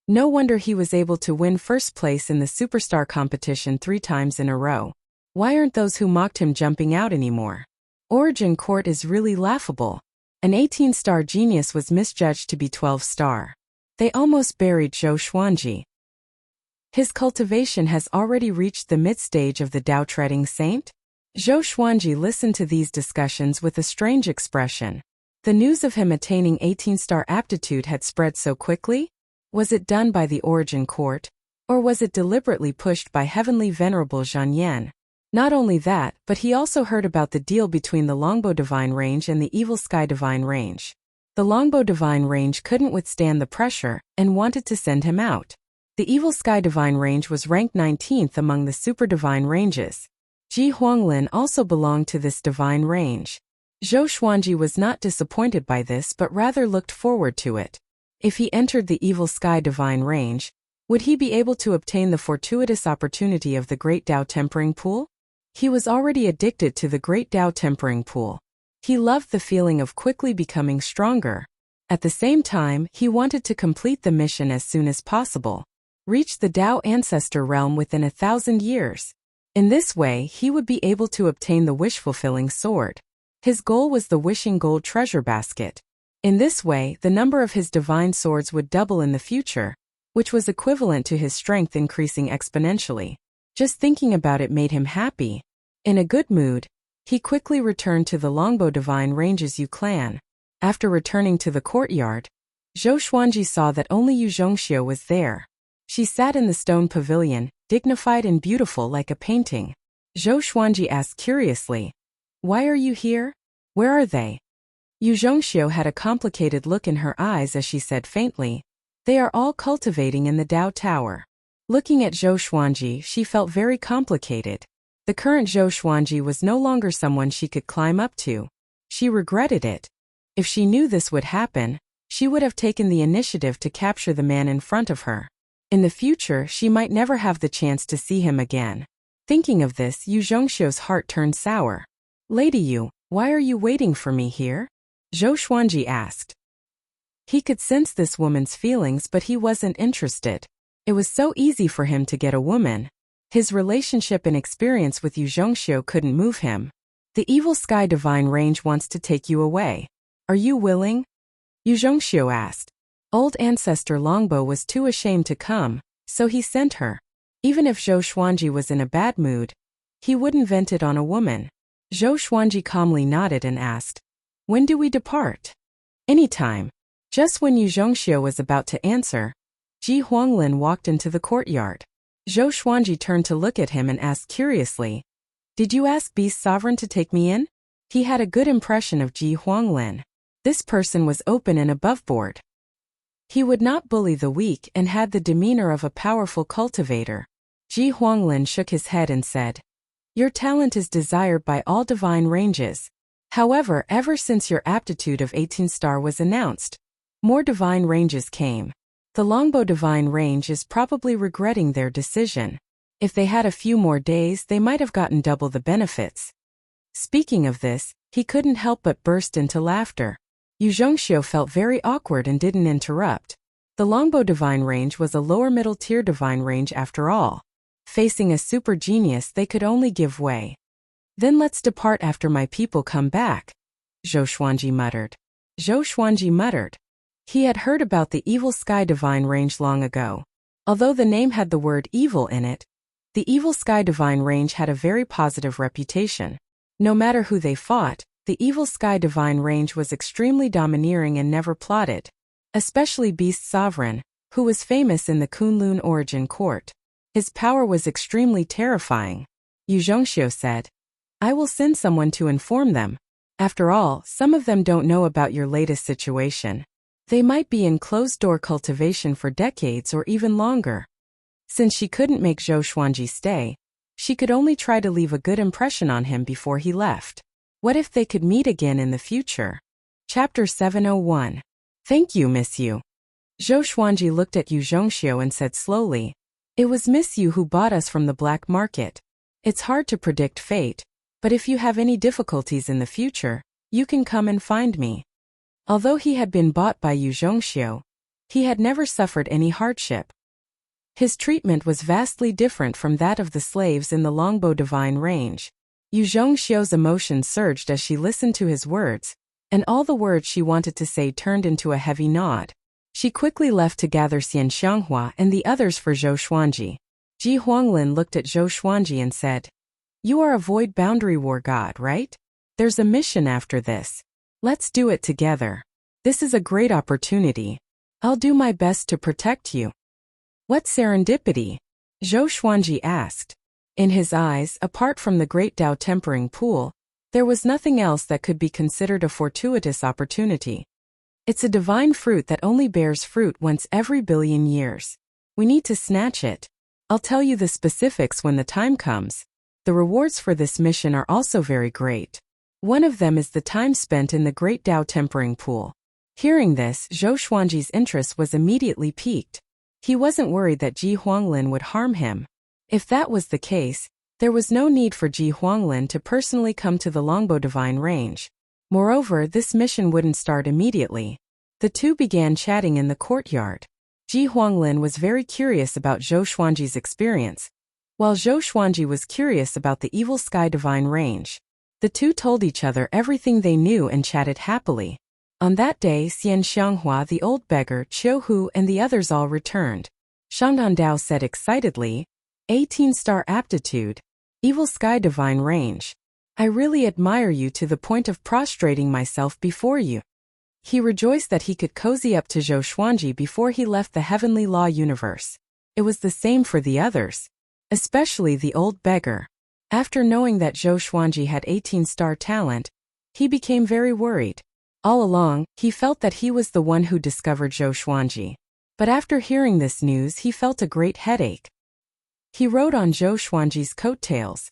No wonder he was able to win first place in the superstar competition 3 times in a row. Why aren't those who mocked him jumping out anymore? Origin Court is really laughable. An 18-star genius was misjudged to be 12-star. They almost buried Zhou Xuanji. His cultivation has already reached the mid-stage of the Tao treading saint? Zhou Xuanji listened to these discussions with a strange expression. The news of him attaining 18-star aptitude had spread so quickly? Was it done by the Origin Court? Or was it deliberately pushed by Heavenly Venerable Zhan Yan? Not only that, but he also heard about the deal between the Longbow Divine Range and the Evil Sky Divine Range. The Longbow Divine Range couldn't withstand the pressure and wanted to send him out. The Evil Sky Divine Range was ranked 19th among the Super Divine Ranges. Ji Huanglin also belonged to this divine range. Zhou Xuanji was not disappointed by this but rather looked forward to it. If he entered the Evil Sky Divine Range, would he be able to obtain the fortuitous opportunity of the Great Tao Tempering Pool? He was already addicted to the Great Tao Tempering Pool. He loved the feeling of quickly becoming stronger. At the same time, he wanted to complete the mission as soon as possible. Reach the Tao ancestor realm within 1,000 years. In this way, he would be able to obtain the wish-fulfilling sword. His goal was the wishing gold treasure basket. In this way, the number of his divine swords would double in the future, which was equivalent to his strength increasing exponentially. Just thinking about it made him happy. In a good mood, he quickly returned to the Longbow Divine Range's Yu clan. After returning to the courtyard, Zhou Xuanji saw that only Yu Zhongxiu was there. She sat in the stone pavilion, dignified and beautiful like a painting. Zhou Xuanji asked curiously, "Why are you here? Where are they?" Yu Zhongxiu had a complicated look in her eyes as she said faintly, "They are all cultivating in the Tao Tower." Looking at Zhou Xuanji, she felt very complicated. The current Zhou Xuanji was no longer someone she could climb up to. She regretted it. If she knew this would happen, she would have taken the initiative to capture the man in front of her. In the future, she might never have the chance to see him again. Thinking of this, Yu Zhongxiu's heart turned sour. "Lady Yu, why are you waiting for me here?" Zhou Xuanji asked. He could sense this woman's feelings, but he wasn't interested. It was so easy for him to get a woman. His relationship and experience with Yu Zhongxiu couldn't move him. "The Evil Sky Divine Range wants to take you away. Are you willing?" Yu Zhongxiu asked. Old Ancestor Longbow was too ashamed to come, so he sent her. Even if Zhou Xuanji was in a bad mood, he wouldn't vent it on a woman. Zhou Xuanji calmly nodded and asked, "When do we depart?" "Anytime." Just when Yu Zhongxiu was about to answer, Ji Huanglin walked into the courtyard. Zhou Xuanji turned to look at him and asked curiously, "Did you ask Beast Sovereign to take me in?" He had a good impression of Ji Huanglin. This person was open and aboveboard. He would not bully the weak and had the demeanor of a powerful cultivator. Ji Huanglin shook his head and said, "Your talent is desired by all divine ranges. However, ever since your aptitude of 18 star was announced, more divine ranges came. The Longbow Divine Range is probably regretting their decision. If they had a few more days, they might have gotten double the benefits." Speaking of this, he couldn't help but burst into laughter. Yu Zhongxiu felt very awkward and didn't interrupt. The Longbow Divine Range was a lower middle tier divine range after all. Facing a super genius, they could only give way. "Then let's depart after my people come back," Zhou Xuanji muttered. Zhou Xuanji muttered. He had heard about the Evil Sky Divine Range long ago. Although the name had the word evil in it, the Evil Sky Divine Range had a very positive reputation. No matter who they fought, the Evil Sky Divine Range was extremely domineering and never plotted. Especially Beast Sovereign, who was famous in the Kunlun origin court. His power was extremely terrifying. Yu Zhongxiu said, "I will send someone to inform them. After all, some of them don't know about your latest situation. They might be in closed-door cultivation for decades or even longer." Since she couldn't make Zhou Xuanji stay, she could only try to leave a good impression on him before he left. What if they could meet again in the future? Chapter 701. "Thank you, Miss Yu." Zhou Xuanji looked at Yu Zhongxiu and said slowly, "It was Miss Yu who bought us from the black market. It's hard to predict fate, but if you have any difficulties in the future, you can come and find me." Although he had been bought by Yu Zhongxiu, he had never suffered any hardship. His treatment was vastly different from that of the slaves in the Longbow Divine Range. Yu Zhongxiu's emotions surged as she listened to his words, and all the words she wanted to say turned into a heavy nod. She quickly left to gather Xian Xianghua and the others for Zhou Xuanji. Ji Huanglin looked at Zhou Xuanji and said, "You are a Void Boundary War god, right? There's a mission after this. Let's do it together. This is a great opportunity. I'll do my best to protect you." "What serendipity?" Zhou Xuanji asked. In his eyes, apart from the Great Tao Tempering Pool, there was nothing else that could be considered a fortuitous opportunity. It's a divine fruit that only bears fruit once every billion years. We need to snatch it. I'll tell you the specifics when the time comes. The rewards for this mission are also very great. One of them is the time spent in the Great Tao Tempering Pool. Hearing this, Zhou Xuanji's interest was immediately piqued. He wasn't worried that Ji Huanglin would harm him. If that was the case, there was no need for Ji Huanglin to personally come to the Longbow Divine Range. Moreover, this mission wouldn't start immediately. The two began chatting in the courtyard. Ji Huanglin was very curious about Zhou Xuanji's experience, while Zhou Xuanji was curious about the Evil Sky Divine Range. The two told each other everything they knew and chatted happily. On that day, Xian Xianghua, the old beggar, Qiu Hu, and the others all returned. Shangdan Dao said excitedly, 18-star aptitude, Evil Sky Divine Range. I really admire you to the point of prostrating myself before you. He rejoiced that he could cozy up to Zhou Xuanji before he left the heavenly law universe. It was the same for the others, especially the old beggar. After knowing that Zhou Xuanji had 18-star talent, he became very worried. All along, he felt that he was the one who discovered Zhou Xuanji. But after hearing this news, he felt a great headache. He rode on Zhou Xuanji's coattails.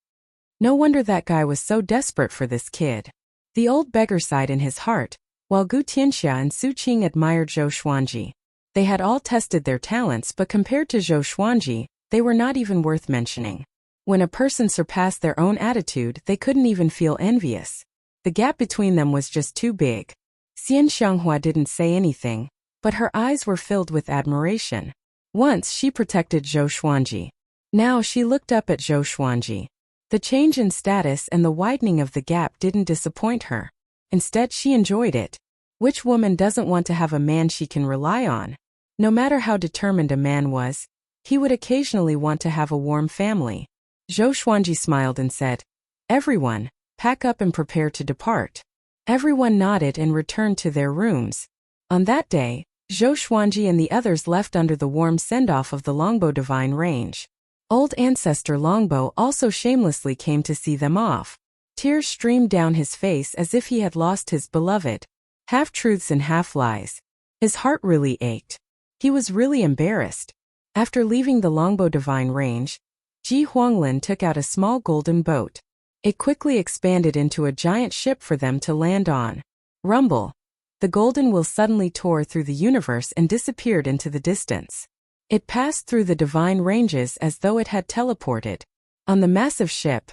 No wonder that guy was so desperate for this kid. The old beggar sighed in his heart, while Gu Tianxia and Su Qing admired Zhou Xuanji. They had all tested their talents, but compared to Zhou Xuanji, they were not even worth mentioning. When a person surpassed their own attitude, they couldn't even feel envious. The gap between them was just too big. Xian Xianghua didn't say anything, but her eyes were filled with admiration. Once she protected Zhou Xuanji. Now she looked up at Zhou Xuanji. The change in status and the widening of the gap didn't disappoint her. Instead, she enjoyed it. Which woman doesn't want to have a man she can rely on? No matter how determined a man was, he would occasionally want to have a warm family. Zhou Xuanji smiled and said, "Everyone, pack up and prepare to depart." Everyone nodded and returned to their rooms. On that day, Zhou Xuanji and the others left under the warm send-off of the Longbow Divine Range. Old ancestor Longbow also shamelessly came to see them off. Tears streamed down his face as if he had lost his beloved. Half-truths and half-lies. His heart really ached. He was really embarrassed. After leaving the Longbow Divine Range, Ji Huanglin took out a small golden boat. It quickly expanded into a giant ship for them to land on. Rumble. The golden wheel suddenly tore through the universe and disappeared into the distance. It passed through the divine ranges as though it had teleported. On the massive ship,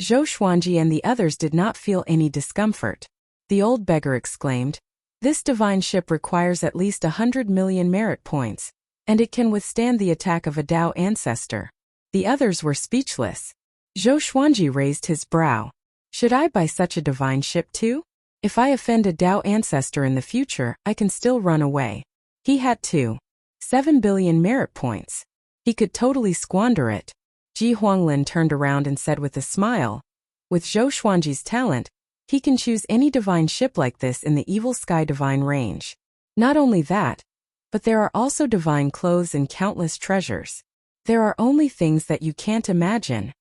Zhou Xuanji and the others did not feel any discomfort. The old beggar exclaimed, "This divine ship requires at least 100 million merit points, and it can withstand the attack of a Dao ancestor." The others were speechless. Zhou Xuanji raised his brow. "Should I buy such a divine ship too? If I offend a Dao ancestor in the future, I can still run away." He had 7 billion merit points. He could totally squander it. Ji Huanglin turned around and said with a smile, "With Zhou Xuanji's talent, he can choose any divine ship like this in the Evil Sky Divine Range. Not only that, but there are also divine clothes and countless treasures. There are only things that you can't imagine."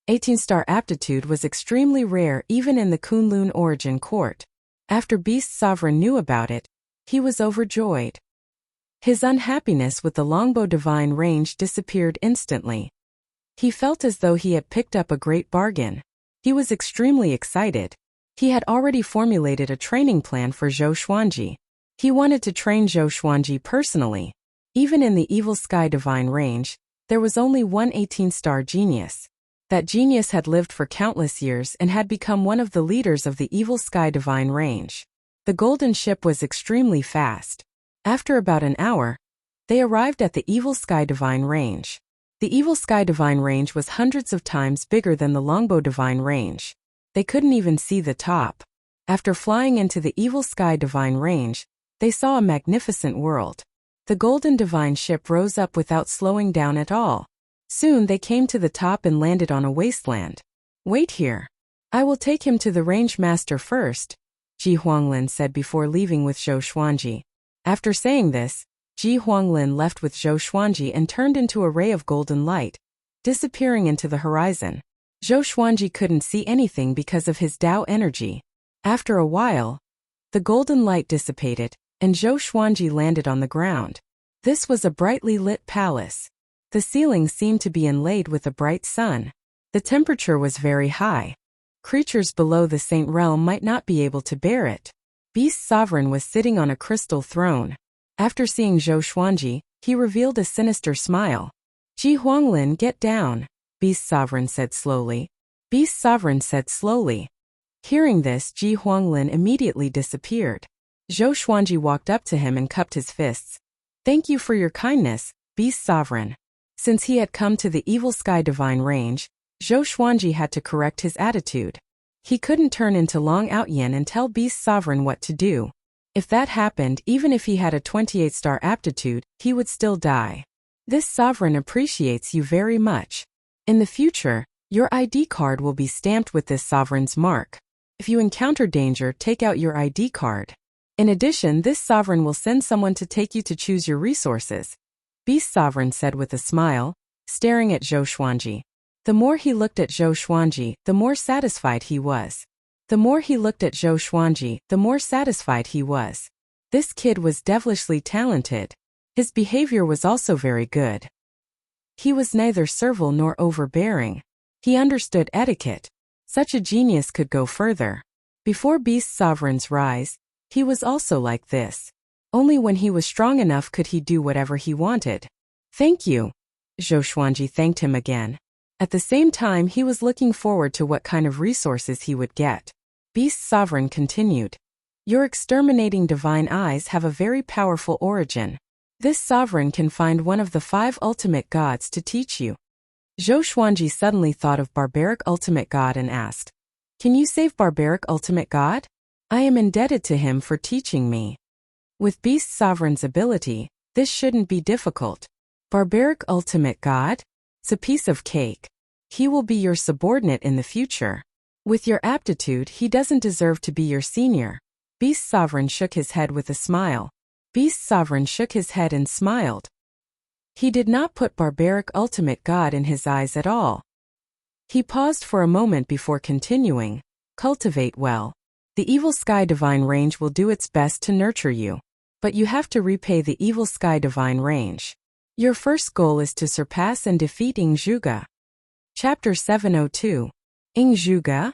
18-star aptitude was extremely rare even in the Kunlun origin court. After Beast Sovereign knew about it, he was overjoyed. His unhappiness with the Longbow Divine Range disappeared instantly. He felt as though he had picked up a great bargain. He was extremely excited. He had already formulated a training plan for Zhou Xuanji. He wanted to train Zhou Xuanji personally. Even in the Evil Sky Divine Range, there was only one 18-star genius. That genius had lived for countless years and had become one of the leaders of the Evil Sky Divine Range. The golden ship was extremely fast. After about an hour, they arrived at the Evil Sky Divine Range. The Evil Sky Divine Range was hundreds of times bigger than the Longbow Divine Range. They couldn't even see the top. After flying into the Evil Sky Divine Range, they saw a magnificent world. The golden divine ship rose up without slowing down at all. Soon they came to the top and landed on a wasteland. "Wait here. I will take him to the range master first," Ji Huanglin said before leaving with Zhou Xuanji. After saying this, Ji Huanglin left with Zhou Xuanji and turned into a ray of golden light, disappearing into the horizon. Zhou Xuanji couldn't see anything because of his Dao energy. After a while, the golden light dissipated, and Zhou Xuanji landed on the ground. This was a brightly lit palace. The ceiling seemed to be inlaid with a bright sun. The temperature was very high. Creatures below the Saint Realm might not be able to bear it. Beast Sovereign was sitting on a crystal throne. After seeing Zhou Xuanji, he revealed a sinister smile. "Ji Huanglin, get down," Beast Sovereign said slowly. Beast Sovereign said slowly. Hearing this, Ji Huanglin immediately disappeared. Zhou Xuanji walked up to him and cupped his fists. Thank you for your kindness, Beast Sovereign. Since he had come to the Evil Sky Divine Range, Zhou Xuanji had to correct his attitude. He couldn't turn into Long Outyin and tell Beast Sovereign what to do. If that happened, even if he had a 28-star aptitude, he would still die. This sovereign appreciates you very much. In the future, your ID card will be stamped with this sovereign's mark. If you encounter danger, take out your ID card. In addition, this sovereign will send someone to take you to choose your resources. Beast Sovereign said with a smile, staring at Zhou Xuanji. The more he looked at Zhou Xuanji, the more satisfied he was. The more he looked at Zhou Xuanji, the more satisfied he was. This kid was devilishly talented. His behavior was also very good. He was neither servile nor overbearing. He understood etiquette. Such a genius could go further. Before Beast Sovereign's rise, he was also like this. Only when he was strong enough could he do whatever he wanted. Thank you. Zhou Xuanji thanked him again. At the same time, he was looking forward to what kind of resources he would get. Beast Sovereign continued. Your exterminating divine eyes have a very powerful origin. This sovereign can find one of the 5 ultimate gods to teach you. Zhou Xuanji suddenly thought of Barbaric Ultimate God and asked, Can you save Barbaric Ultimate God? I am indebted to him for teaching me. With Beast Sovereign's ability, this shouldn't be difficult. Barbaric Ultimate God? It's a piece of cake. He will be your subordinate in the future. With your aptitude, he doesn't deserve to be your senior. Beast Sovereign shook his head with a smile. Beast Sovereign shook his head and smiled. He did not put Barbaric Ultimate God in his eyes at all. He paused for a moment before continuing. Cultivate well. The Evil Sky Divine Range will do its best to nurture you. But you have to repay the Evil Sky Divine Range. Your first goal is to surpass and defeat Ing Zhuge. Chapter 702. Ing Zhuge?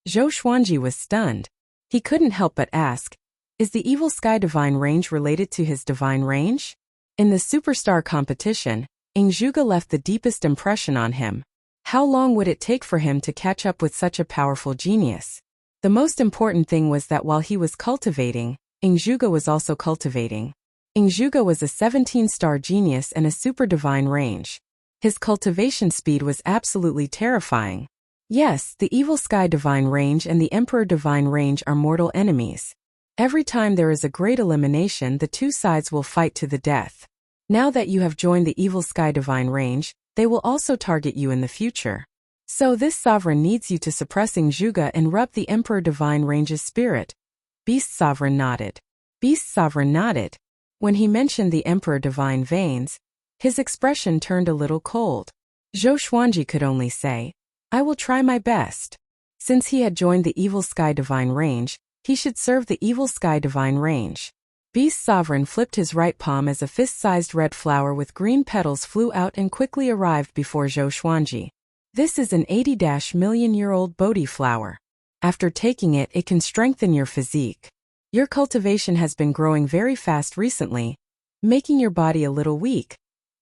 Zhou Xuanji was stunned. He couldn't help but ask, Is the Evil Sky Divine Range related to his divine range? In the superstar competition, Ing Zhuge left the deepest impression on him. How long would it take for him to catch up with such a powerful genius? The most important thing was that while he was cultivating, Ing Zhuge was also cultivating. Ing Zhuge was a 17-star genius and a super divine range. His cultivation speed was absolutely terrifying. Yes, the Evil Sky Divine Range and the Emperor Divine Range are mortal enemies. Every time there is a great elimination, the two sides will fight to the death. Now that you have joined the Evil Sky Divine Range, they will also target you in the future. So this sovereign needs you to suppress Ing Zhuge and rub the Emperor Divine Range's spirit. Beast Sovereign nodded. Beast Sovereign nodded. When he mentioned the Emperor Divine Veins, his expression turned a little cold. Zhou Xuanji could only say, I will try my best. Since he had joined the Evil Sky Divine Range, he should serve the Evil Sky Divine Range. Beast Sovereign flipped his right palm as a fist-sized red flower with green petals flew out and quickly arrived before Zhou Xuanji. This is an 80-million-year-old Bodhi flower. After taking it, it can strengthen your physique. Your cultivation has been growing very fast recently, making your body a little weak,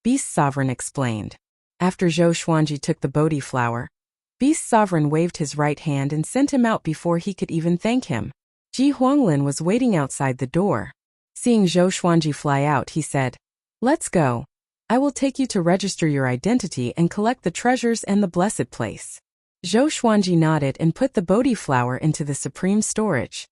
Beast Sovereign explained. After Zhou Xuanji took the Bodhi flower, Beast Sovereign waved his right hand and sent him out before he could even thank him. Ji Huanglin was waiting outside the door. Seeing Zhou Xuanji fly out, he said, Let's go. I will take you to register your identity and collect the treasures and the blessed place. Zhou Xuanji nodded and put the Bodhi flower into the supreme storage.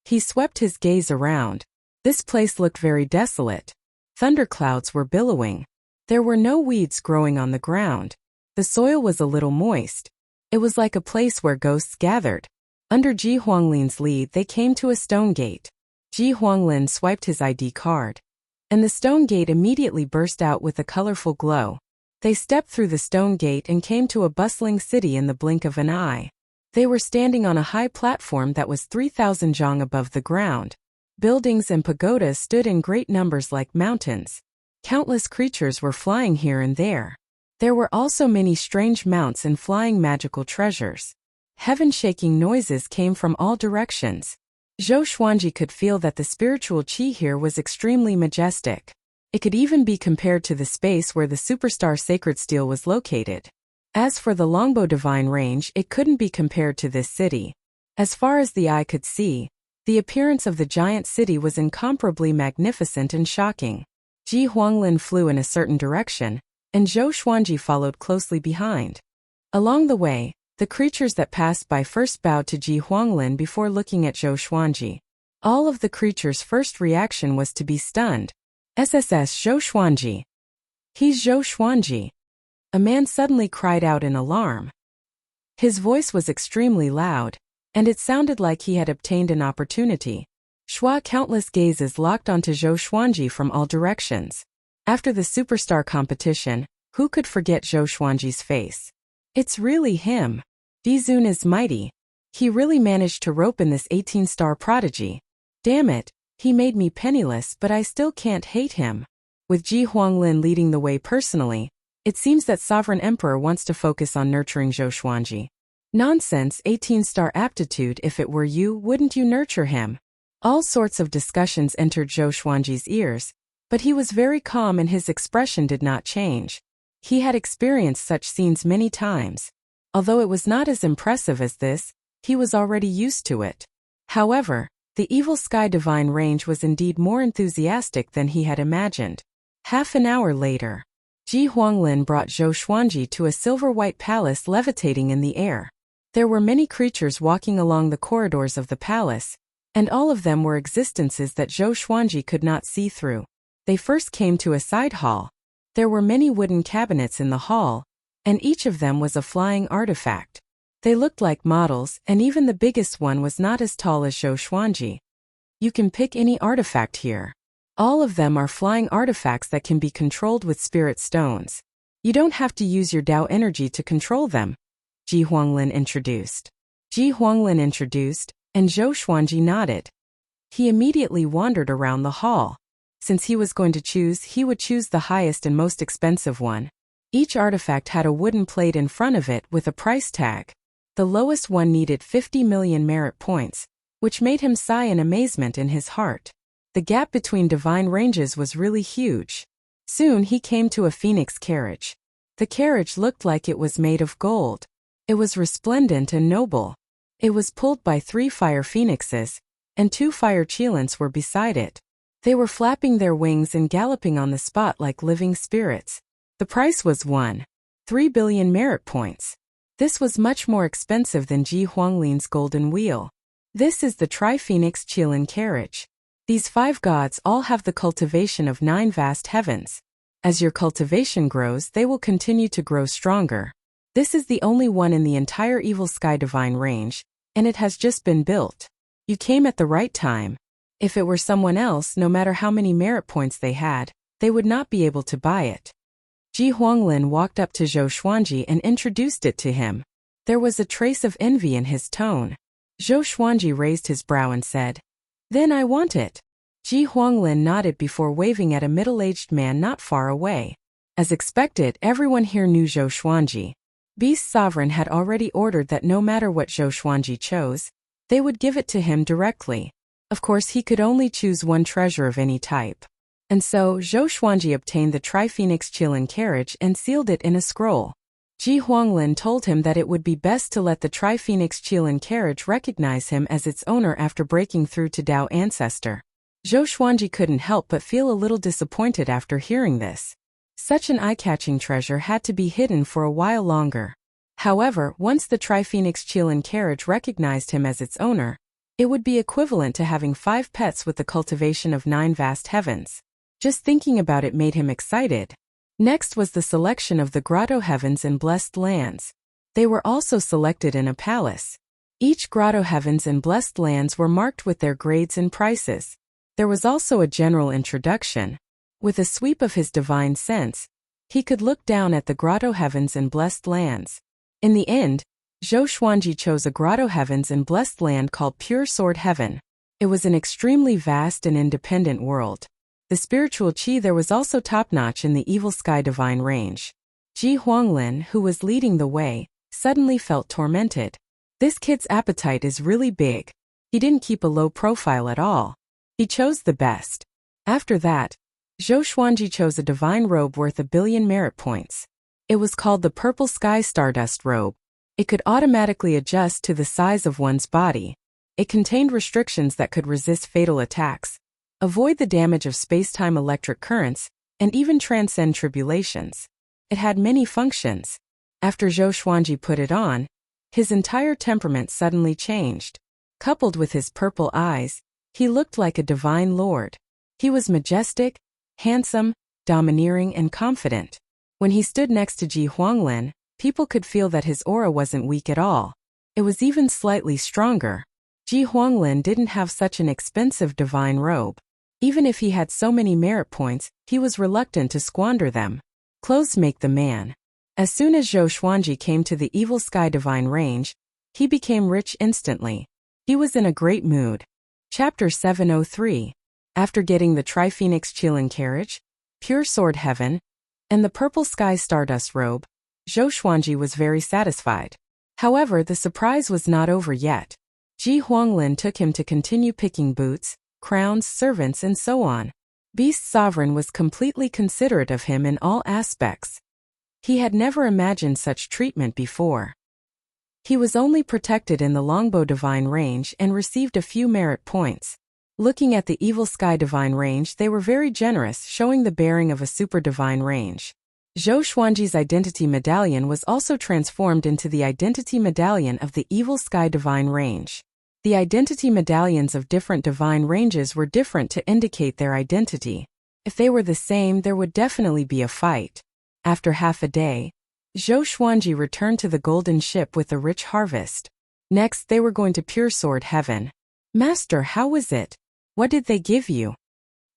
He swept his gaze around. This place looked very desolate. Thunderclouds were billowing. There were no weeds growing on the ground. The soil was a little moist. It was like a place where ghosts gathered. Under Ji Huanglin's lead, they came to a stone gate. Ji Huanglin swiped his ID card, and the stone gate immediately burst out with a colorful glow. They stepped through the stone gate and came to a bustling city in the blink of an eye. They were standing on a high platform that was 3,000 zhang above the ground. Buildings and pagodas stood in great numbers like mountains. Countless creatures were flying here and there. There were also many strange mounts and flying magical treasures. Heaven-shaking noises came from all directions. Zhou Xuanji could feel that the spiritual qi here was extremely majestic. It could even be compared to the space where the superstar sacred steel was located. As for the Longbow Divine Range, it couldn't be compared to this city. As far as the eye could see, The appearance of the giant city was incomparably magnificent and shocking. Ji Huanglin flew in a certain direction, and Zhou Xuanji followed closely behind. Along the way, the creatures that passed by first bowed to Ji Huanglin before looking at Zhou Xuanji. All of the creatures' first reaction was to be stunned. SSS Zhou Xuanji. He's Zhou Xuanji. A man suddenly cried out in alarm. His voice was extremely loud, and it sounded like he had obtained an opportunity. Countless gazes locked onto Zhou Xuanji from all directions. After the superstar competition, who could forget Zhou Xuanji's face? It's really him. Dizun is mighty. He really managed to rope in this 18-star prodigy. Damn it, he made me penniless, but I still can't hate him. With Ji Huanglin leading the way personally, it seems that Sovereign Emperor wants to focus on nurturing Zhou Xuanji. Nonsense, 18-star aptitude. If it were you, wouldn't you nurture him? All sorts of discussions entered Zhou Xuanji's ears, but he was very calm and his expression did not change. He had experienced such scenes many times. Although it was not as impressive as this, he was already used to it. However, the Evil Sky Divine Range was indeed more enthusiastic than he had imagined. Half an hour later, Ji Huanglin brought Zhou Xuanji to a silver-white palace levitating in the air. There were many creatures walking along the corridors of the palace, and all of them were existences that Zhou Xuanji could not see through. They first came to a side hall. There were many wooden cabinets in the hall, and each of them was a flying artifact. They looked like models, and even the biggest one was not as tall as Zhou Xuanji. You can pick any artifact here. All of them are flying artifacts that can be controlled with spirit stones. You don't have to use your Tao energy to control them, Ji Huanglin introduced. Ji Huanglin introduced, and Zhou Xuanji nodded. He immediately wandered around the hall. Since he was going to choose, he would choose the highest and most expensive one. Each artifact had a wooden plate in front of it with a price tag. The lowest one needed 50 million merit points, which made him sigh in amazement in his heart. The gap between divine ranges was really huge. Soon he came to a phoenix carriage. The carriage looked like it was made of gold. It was resplendent and noble. It was pulled by 3 fire phoenixes, and 2 fire cheilants were beside it. They were flapping their wings and galloping on the spot like living spirits. The price was 1.3 billion merit points. This was much more expensive than Ji Huanglin's golden wheel. This is the Tri-Phoenix Qilin carriage. These 5 gods all have the cultivation of 9 vast heavens. As your cultivation grows, they will continue to grow stronger. This is the only one in the entire Evil Sky Divine Range, and it has just been built. You came at the right time. If it were someone else, no matter how many merit points they had, they would not be able to buy it. Ji Huanglin walked up to Zhou Xuanji and introduced it to him. There was a trace of envy in his tone. Zhou Xuanji raised his brow and said, "Then I want it." Ji Huanglin nodded before waving at a middle-aged man not far away. As expected, everyone here knew Zhou Xuanji. Beast Sovereign had already ordered that no matter what Zhou Xuanji chose, they would give it to him directly. Of course, he could only choose one treasure of any type. And so, Zhou Xuanji obtained the Tri-Phoenix Qilin carriage and sealed it in a scroll. Ji Huanglin told him that it would be best to let the Tri-Phoenix Qilin carriage recognize him as its owner after breaking through to Tao Ancestor. Zhou Xuanji couldn't help but feel a little disappointed after hearing this. Such an eye-catching treasure had to be hidden for a while longer. However, once the Tri-Phoenix Qilin carriage recognized him as its owner, it would be equivalent to having 5 pets with the cultivation of 9 vast heavens. Just thinking about it made him excited. Next was the selection of the Grotto Heavens and Blessed Lands. They were also selected in a palace. Each Grotto Heavens and Blessed Lands were marked with their grades and prices. There was also a general introduction. With a sweep of his divine sense, he could look down at the Grotto Heavens and Blessed Lands. In the end, Zhou Xuanji chose a Grotto Heavens and Blessed Land called Pure Sword Heaven. It was an extremely vast and independent world. The spiritual qi there was also top-notch in the Evil Sky Divine Range. Ji Huanglin, who was leading the way, suddenly felt tormented. This kid's appetite is really big. He didn't keep a low profile at all. He chose the best. After that, Zhou Xuanji chose a divine robe worth 1 billion merit points. It was called the Purple Sky Stardust Robe. It could automatically adjust to the size of one's body. It contained restrictions that could resist fatal attacks, avoid the damage of space-time electric currents, and even transcend tribulations. It had many functions. After Zhou Xuanji put it on, his entire temperament suddenly changed. Coupled with his purple eyes, he looked like a divine lord. He was majestic, handsome, domineering, and confident. When he stood next to Ji Huanglin, people could feel that his aura wasn't weak at all. It was even slightly stronger. Ji Huanglin didn't have such an expensive divine robe. Even if he had so many merit points, he was reluctant to squander them. Clothes make the man. As soon as Zhou Xuanji came to the Evil Sky Divine Range, he became rich instantly. He was in a great mood. Chapter 703. After getting the Tri-Phoenix Qilin carriage, Pure Sword Heaven, and the Purple Sky Stardust robe, Zhou Xuanji was very satisfied. However, the surprise was not over yet. Ji Huanglin took him to continue picking boots, crowns, servants, and so on. Beast Sovereign was completely considerate of him in all aspects. He had never imagined such treatment before. He was only protected in the Longbow Divine Range and received a few merit points. Looking at the Evil Sky Divine Range, they were very generous, showing the bearing of a Super Divine Range. Zhou Xuanji's identity medallion was also transformed into the identity medallion of the Evil Sky Divine Range. The identity medallions of different divine ranges were different to indicate their identity. If they were the same, there would definitely be a fight. After half a day, Zhou Xuanji returned to the golden ship with a rich harvest. Next, they were going to Pure Sword Heaven. Master, how was it? What did they give you?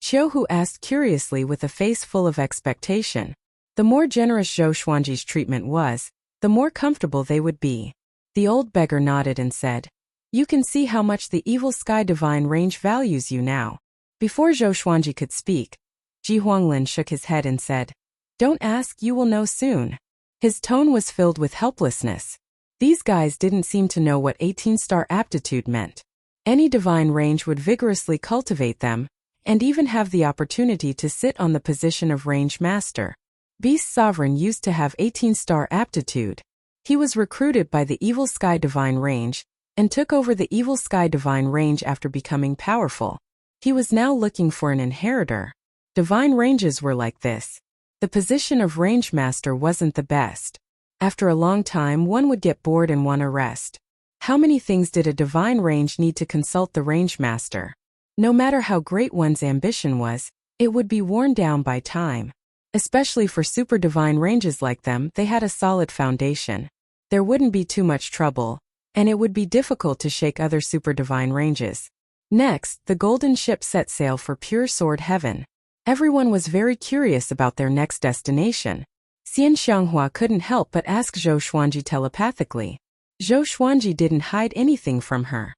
Qiuhu asked curiously with a face full of expectation. The more generous Zhou Xuanji's treatment was, the more comfortable they would be. The old beggar nodded and said, "You can see how much the Evil Sky Divine Range values you now." Before Zhou Xuanji could speak, Ji Huanglin shook his head and said, "Don't ask, you will know soon." His tone was filled with helplessness. These guys didn't seem to know what 18-star aptitude meant. Any divine range would vigorously cultivate them, and even have the opportunity to sit on the position of range master. Beast Sovereign used to have 18-star aptitude. He was recruited by the Evil Sky Divine Range, and took over the Evil Sky Divine Range after becoming powerful. He was now looking for an inheritor. Divine ranges were like this. The position of range master wasn't the best. After a long time, one would get bored and want to rest. How many things did a divine range need to consult the range master? No matter how great one's ambition was, it would be worn down by time. Especially for super divine ranges like them, they had a solid foundation. There wouldn't be too much trouble, and it would be difficult to shake other super divine ranges. Next, the golden ship set sail for Pure Sword Heaven. Everyone was very curious about their next destination. Xian Xianghua couldn't help but ask Zhou Xuanji telepathically. Zhou Xuanji didn't hide anything from her.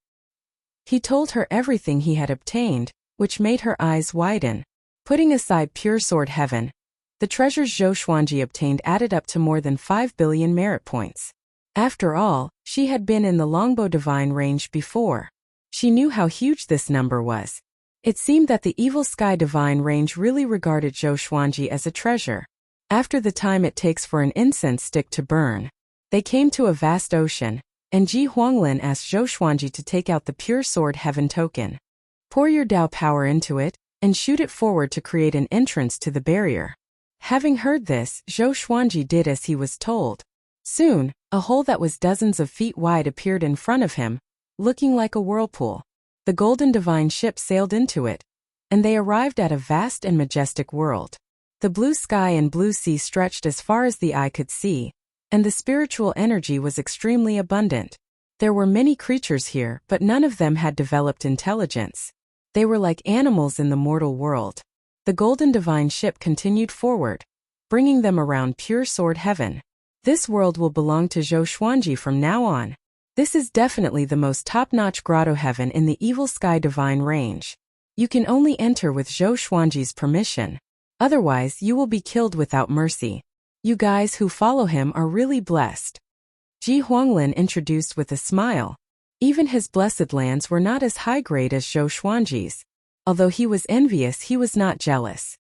He told her everything he had obtained, which made her eyes widen. Putting aside Pure Sword Heaven, the treasures Zhou Xuanji obtained added up to more than 5 billion merit points. After all, she had been in the Longbow Divine Range before. She knew how huge this number was. It seemed that the Evil Sky Divine Range really regarded Zhou Xuanji as a treasure. After the time it takes for an incense stick to burn, they came to a vast ocean, and Ji Huanglin asked Zhou Xuanji to take out the Pure Sword Heaven token. Pour your Dao power into it, and shoot it forward to create an entrance to the barrier. Having heard this, Zhou Xuanji did as he was told. Soon, a hole that was dozens of feet wide appeared in front of him, looking like a whirlpool. The golden divine ship sailed into it, and they arrived at a vast and majestic world. The blue sky and blue sea stretched as far as the eye could see, and the spiritual energy was extremely abundant. There were many creatures here, but none of them had developed intelligence. They were like animals in the mortal world. The golden divine ship continued forward, bringing them around Pure Sword Heaven. This world will belong to Zhou Xuanji from now on. This is definitely the most top-notch grotto heaven in the Evil Sky Divine Range. You can only enter with Zhou Xuanji's permission. Otherwise, you will be killed without mercy. You guys who follow him are really blessed. Ji Huanglin introduced with a smile. Even his blessed lands were not as high-grade as Zhou Xuanji's. Although he was envious, he was not jealous.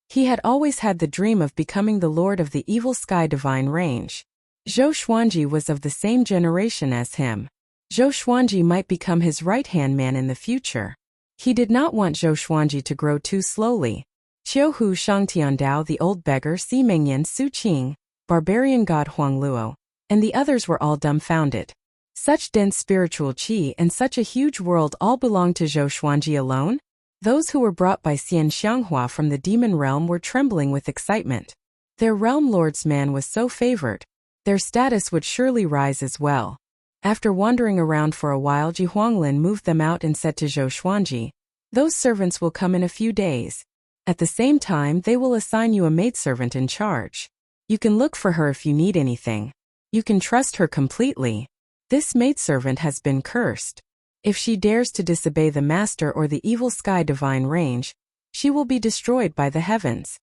He had always had the dream of becoming the lord of the Evil Sky Divine Range. Zhou Xuanji was of the same generation as him. Zhou Xuanji might become his right-hand man in the future. He did not want Zhou Xuanji to grow too slowly. Qiu Hu Shangtiandao, the old beggar, Si Mengyan Su Qing, barbarian god Huang Luo, and the others were all dumbfounded. Such dense spiritual qi and such a huge world all belonged to Zhou Xuanji alone? Those who were brought by Xian Xianghua from the demon realm were trembling with excitement. Their realm lord's man was so favored. Their status would surely rise as well. After wandering around for a while, Ji Huanglin moved them out and said to Zhou Xuanji, "Those servants will come in a few days. At the same time, they will assign you a maidservant in charge. You can look for her if you need anything. You can trust her completely. This maidservant has been cursed. If she dares to disobey the master or the evil sky divine range, she will be destroyed by the heavens."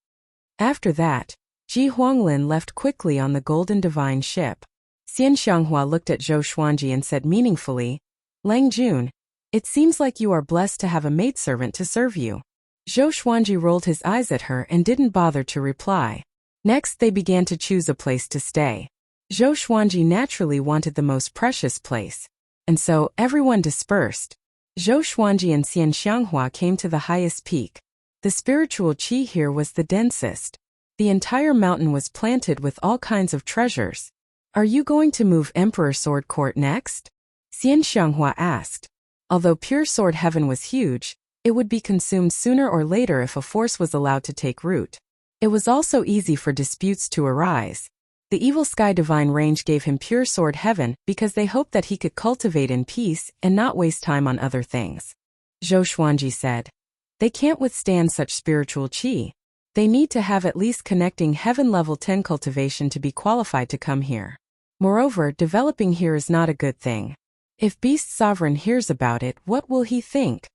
After that, Ji Huanglin left quickly on the golden divine ship. Xian Xianghua looked at Zhou Xuanji and said meaningfully, "Lang Jun, it seems like you are blessed to have a maidservant to serve you." Zhou Xuanji rolled his eyes at her and didn't bother to reply. Next they began to choose a place to stay. Zhou Xuanji naturally wanted the most precious place. And so, everyone dispersed. Zhou Xuanji and Xian Xianghua came to the highest peak. The spiritual qi here was the densest. The entire mountain was planted with all kinds of treasures. "Are you going to move Emperor Sword Court next?" Xian Xianghua asked. Although pure sword heaven was huge, it would be consumed sooner or later if a force was allowed to take root. It was also easy for disputes to arise. The evil sky divine range gave him pure sword heaven because they hoped that he could cultivate in peace and not waste time on other things. Zhou Xuanji said, "They can't withstand such spiritual qi. They need to have at least connecting heaven level 10 cultivation to be qualified to come here. Moreover, developing here is not a good thing. If Beast Sovereign hears about it, what will he think?"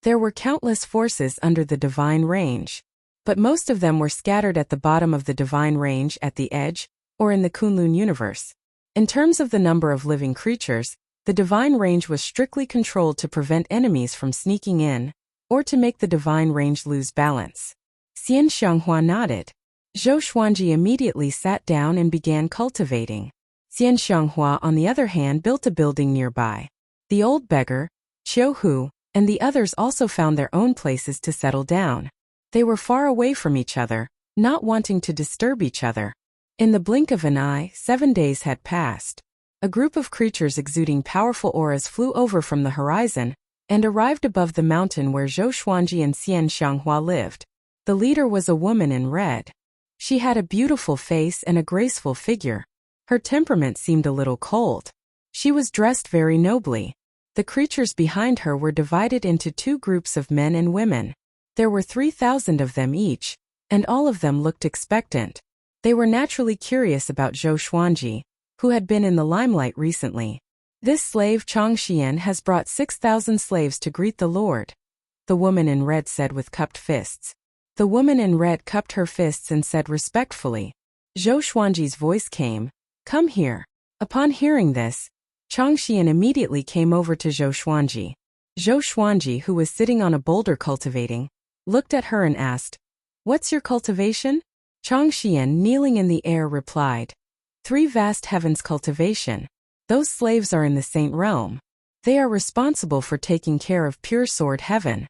There were countless forces under the divine range, but most of them were scattered at the bottom of the divine range at the edge, or in the Kunlun universe. In terms of the number of living creatures, the divine range was strictly controlled to prevent enemies from sneaking in, or to make the divine range lose balance. Xian Xianghua nodded. Zhou Xuanji immediately sat down and began cultivating. Xian Xianghua, on the other hand, built a building nearby. The old beggar, Qiu Hu, and the others also found their own places to settle down. They were far away from each other, not wanting to disturb each other. In the blink of an eye, 7 days had passed. A group of creatures exuding powerful auras flew over from the horizon and arrived above the mountain where Zhou Xuanji and Xian Xianghua lived. The leader was a woman in red. She had a beautiful face and a graceful figure. Her temperament seemed a little cold. She was dressed very nobly. The creatures behind her were divided into 2 groups of men and women. There were 3,000 of them each, and all of them looked expectant. They were naturally curious about Zhou Xuanji, who had been in the limelight recently. "This slave Chang Xian has brought 6,000 slaves to greet the Lord," the woman in red said with cupped fists. The woman in red cupped her fists and said respectfully. Zhou Xuanji's voice came, "Come here." Upon hearing this, Chang Xian immediately came over to Zhou Xuanji. Zhou Xuanji, who was sitting on a boulder cultivating, looked at her and asked, "What's your cultivation?" Chang Xian, kneeling in the air, replied, 3 vast heavens cultivation. Those slaves are in the Saint Realm. They are responsible for taking care of pure sword heaven."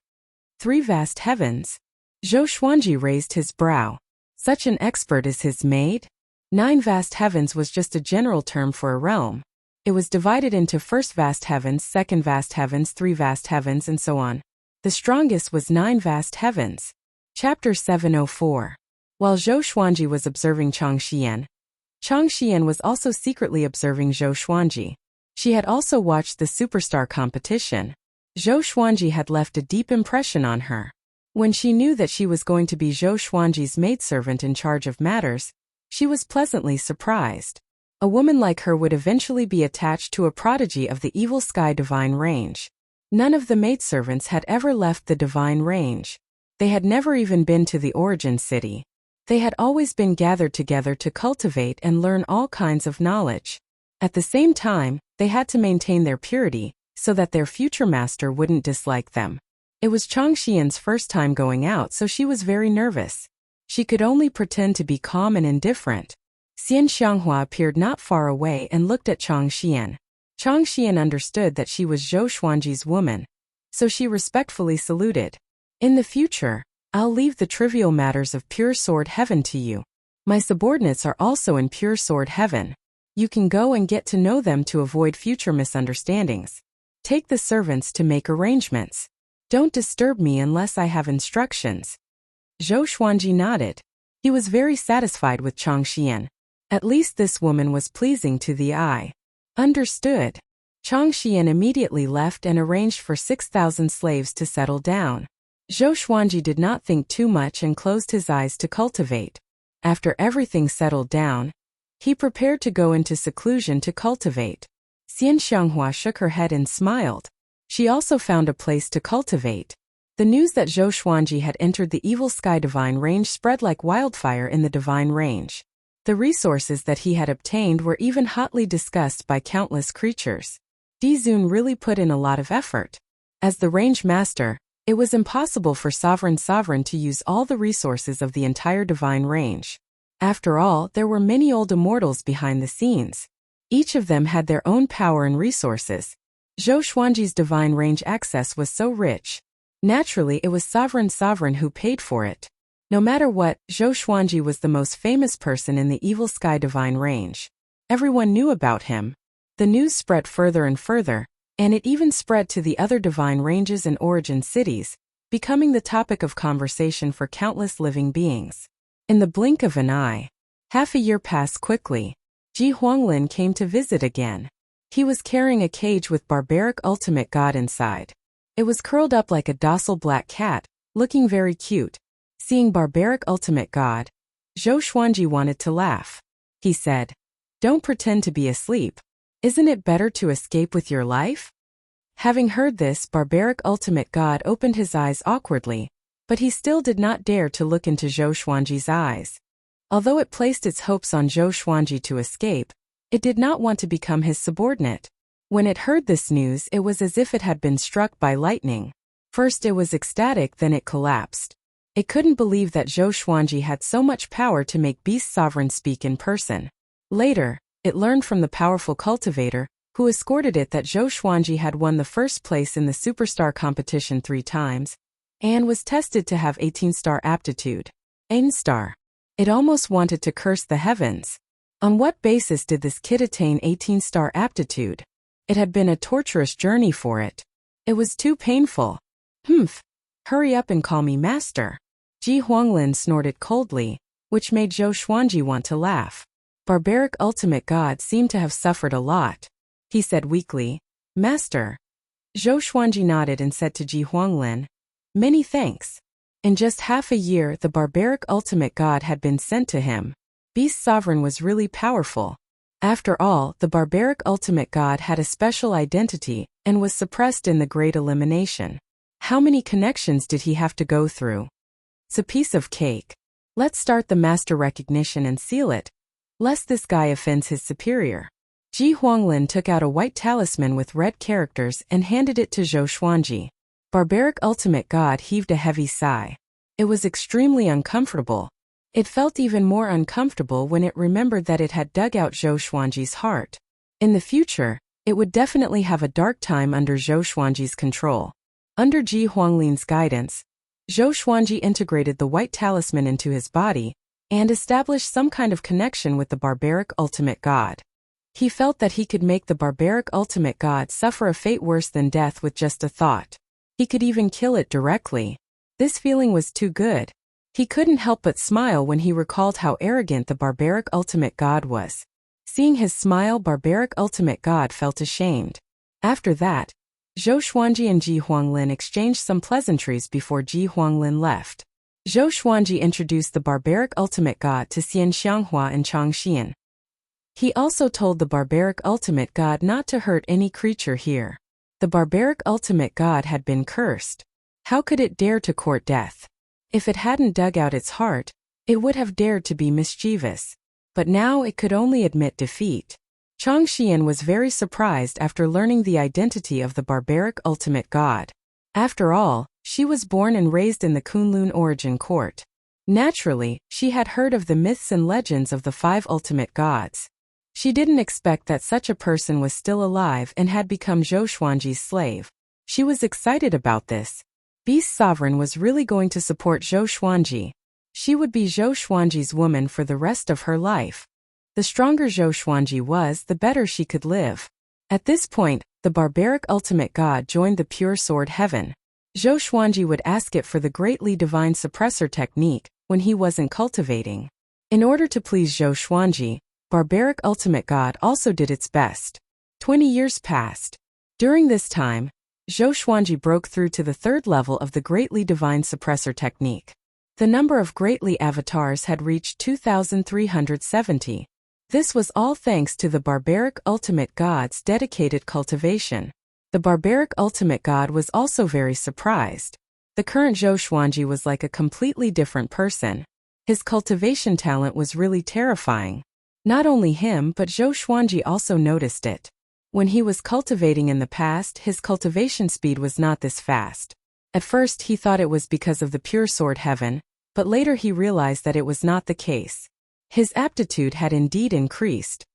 3 vast heavens? Zhou Xuanji raised his brow. Such an expert is his maid? 9 vast heavens was just a general term for a realm. It was divided into first vast heavens, second vast heavens, 3 vast heavens, and so on. The strongest was 9 vast heavens. Chapter 704. While Zhou Xuanji was observing Chang Xian was also secretly observing Zhou Xuanji. She had also watched the superstar competition. Zhou Xuanji had left a deep impression on her. When she knew that she was going to be Zhou Xuanji's maidservant in charge of matters, she was pleasantly surprised. A woman like her would eventually be attached to a prodigy of the evil sky divine range. None of the maidservants had ever left the divine range. They had never even been to the origin city. They had always been gathered together to cultivate and learn all kinds of knowledge. At the same time, they had to maintain their purity, so that their future master wouldn't dislike them. It was Chang Xian's first time going out, so she was very nervous. She could only pretend to be calm and indifferent. Xian Xianghua appeared not far away and looked at Chang Xian. Chang Xian understood that she was Zhou Xuanji's woman, so she respectfully saluted. In the future, I'll leave the trivial matters of pure sword heaven to you. My subordinates are also in pure sword heaven. You can go and get to know them to avoid future misunderstandings. Take the servants to make arrangements. Don't disturb me unless I have instructions. Zhou Xuanji nodded. He was very satisfied with Chang Xian. At least this woman was pleasing to the eye. Understood. Chang Xian immediately left and arranged for 6,000 slaves to settle down. Zhou Xuanji did not think too much and closed his eyes to cultivate. After everything settled down, he prepared to go into seclusion to cultivate. Xian Xianghua shook her head and smiled. She also found a place to cultivate. The news that Zhou Xuanji had entered the Evil Sky Divine Range spread like wildfire in the Divine Range. The resources that he had obtained were even hotly discussed by countless creatures. Dizun really put in a lot of effort. As the range master, it was impossible for Sovereign to use all the resources of the entire Divine Range. After all, there were many old immortals behind the scenes. Each of them had their own power and resources. Zhou Xuanji's Divine Range access was so rich. Naturally, it was Sovereign who paid for it. No matter what, Zhou Xuanji was the most famous person in the Evil Sky Divine Range. Everyone knew about him. The news spread further and further, and it even spread to the other Divine Ranges and origin cities, becoming the topic of conversation for countless living beings. In the blink of an eye, half a year passed quickly. Ji Huanglin came to visit again. He was carrying a cage with barbaric ultimate god inside. It was curled up like a docile black cat, looking very cute. Seeing barbaric ultimate god, Zhou Xuanji wanted to laugh. He said, "Don't pretend to be asleep. Isn't it better to escape with your life?" Having heard this, barbaric ultimate god opened his eyes awkwardly, but he still did not dare to look into Zhou Xuanji's eyes. Although it placed its hopes on Zhou Xuanji to escape, it did not want to become his subordinate. When it heard this news, it was as if it had been struck by lightning. First it was ecstatic, then it collapsed. It couldn't believe that Zhou Xuanji had so much power to make Beast Sovereign speak in person. Later, it learned from the powerful cultivator, who escorted it, that Zhou Xuanji had won the first place in the Superstar competition 3 times, and was tested to have 18-star aptitude. 18-star. It almost wanted to curse the heavens. On what basis did this kid attain 18-star aptitude? It had been a torturous journey for it. It was too painful. Humph. Hurry up and call me master. Ji Huanglin snorted coldly, which made Zhou Xuanji want to laugh. Barbaric ultimate god seemed to have suffered a lot. He said weakly, "Master." Zhou Xuanji nodded and said to Ji Huanglin, "Many thanks." In just half a year, the barbaric ultimate god had been sent to him. Beast Sovereign was really powerful. After all, the barbaric ultimate god had a special identity and was suppressed in the Great Elimination. How many connections did he have to go through? It's a piece of cake. Let's start the master recognition and seal it, lest this guy offends his superior. Ji Huanglin took out a white talisman with red characters and handed it to Zhou Xuanji. Barbaric ultimate god heaved a heavy sigh. It was extremely uncomfortable. It felt even more uncomfortable when it remembered that it had dug out Zhou Xuanji's heart. In the future, it would definitely have a dark time under Zhou Xuanji's control. Under Ji Huanglin's guidance, Zhou Xuanji integrated the white talisman into his body and established some kind of connection with the barbaric ultimate god. He felt that he could make the barbaric ultimate god suffer a fate worse than death with just a thought. He could even kill it directly. This feeling was too good. He couldn't help but smile when he recalled how arrogant the barbaric ultimate god was. Seeing his smile, barbaric ultimate god felt ashamed. After that, Zhou Xuanji and Ji Huanglin exchanged some pleasantries before Ji Huanglin left. Zhou Xuanji introduced the barbaric ultimate god to Xian Xianghua and Chang Xian. He also told the barbaric ultimate god not to hurt any creature here. The barbaric ultimate god had been cursed. How could it dare to court death? If it hadn't dug out its heart, it would have dared to be mischievous. But now it could only admit defeat. Chang Xian was very surprised after learning the identity of the barbaric ultimate god. After all, she was born and raised in the Kunlun origin court. Naturally, she had heard of the myths and legends of the 5 ultimate gods. She didn't expect that such a person was still alive and had become Zhou Xuanji's slave. She was excited about this. Beast Sovereign was really going to support Zhou Xuanji. She would be Zhou Xuanji's woman for the rest of her life. The stronger Zhou Xuanji was, the better she could live. At this point, the barbaric ultimate god joined the pure sword heaven. Zhou Xuanji would ask it for the greatly divine suppressor technique when he wasn't cultivating. In order to please Zhou Xuanji, barbaric ultimate god also did its best. 20 years passed. During this time, Zhou Xuanji broke through to the third level of the greatly divine suppressor technique. The number of greatly avatars had reached 2,370. This was all thanks to the barbaric ultimate god's dedicated cultivation. The barbaric ultimate god was also very surprised. The current Zhou Xuanji was like a completely different person. His cultivation talent was really terrifying. Not only him but Zhou Xuanji also noticed it. When he was cultivating in the past, his cultivation speed was not this fast. At first he thought it was because of the pure sword heaven, but later he realized that it was not the case. His aptitude had indeed increased.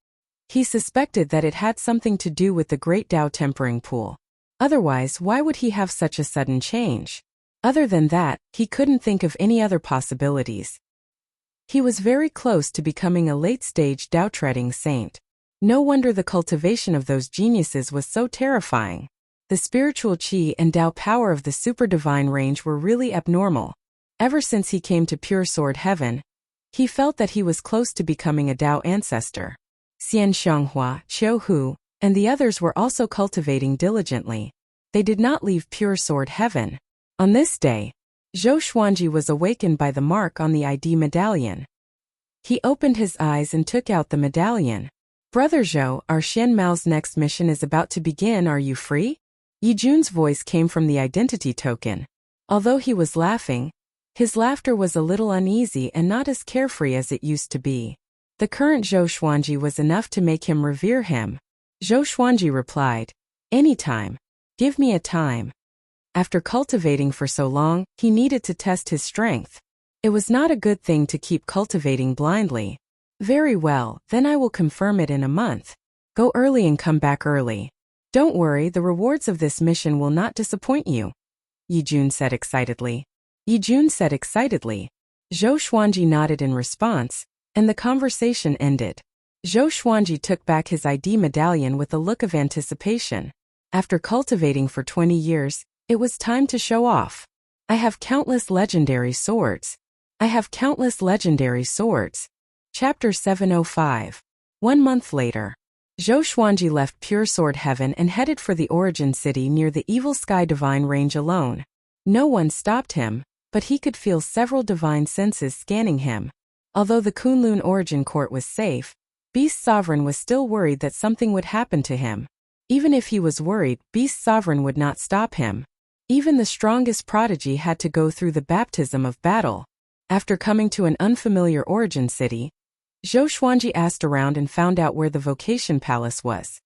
He suspected that it had something to do with the great Tao tempering pool. Otherwise, why would he have such a sudden change? Other than that, he couldn't think of any other possibilities. He was very close to becoming a late-stage Tao-treading saint. No wonder the cultivation of those geniuses was so terrifying. The spiritual qi and Tao power of the super-divine range were really abnormal. Ever since he came to pure sword heaven, he felt that he was close to becoming a Tao ancestor. Xian Xianghua, Qiu Hu, and the others were also cultivating diligently. They did not leave pure sword heaven. On this day, Zhou Xuanji was awakened by the mark on the ID medallion. He opened his eyes and took out the medallion. Brother Zhou, our Xian Mao's next mission is about to begin. Are you free? Yi Jun's voice came from the identity token. Although he was laughing, his laughter was a little uneasy and not as carefree as it used to be. The current Zhou Xuanji was enough to make him revere him. Zhou Xuanji replied, "Anytime. Give me a time." After cultivating for so long, he needed to test his strength. It was not a good thing to keep cultivating blindly. Very well, then I will confirm it in a month. Go early and come back early. Don't worry, the rewards of this mission will not disappoint you, Yi Jun said excitedly. Yi Jun said excitedly. Zhou Xuanji nodded in response, and the conversation ended. Zhou Xuanji took back his ID medallion with a look of anticipation. After cultivating for 20 years, it was time to show off. I have countless legendary swords. I have countless legendary swords. Chapter 705. 1 month later. Zhou Xuanji left Pure Sword Heaven and headed for the Origin City near the Evil Sky Divine Range alone. No one stopped him, but he could feel several divine senses scanning him. Although the Kunlun Origin Court was safe, Beast Sovereign was still worried that something would happen to him. Even if he was worried, Beast Sovereign would not stop him. Even the strongest prodigy had to go through the baptism of battle. After coming to an unfamiliar origin city, Zhou Xuanji asked around and found out where the Vocation Palace was.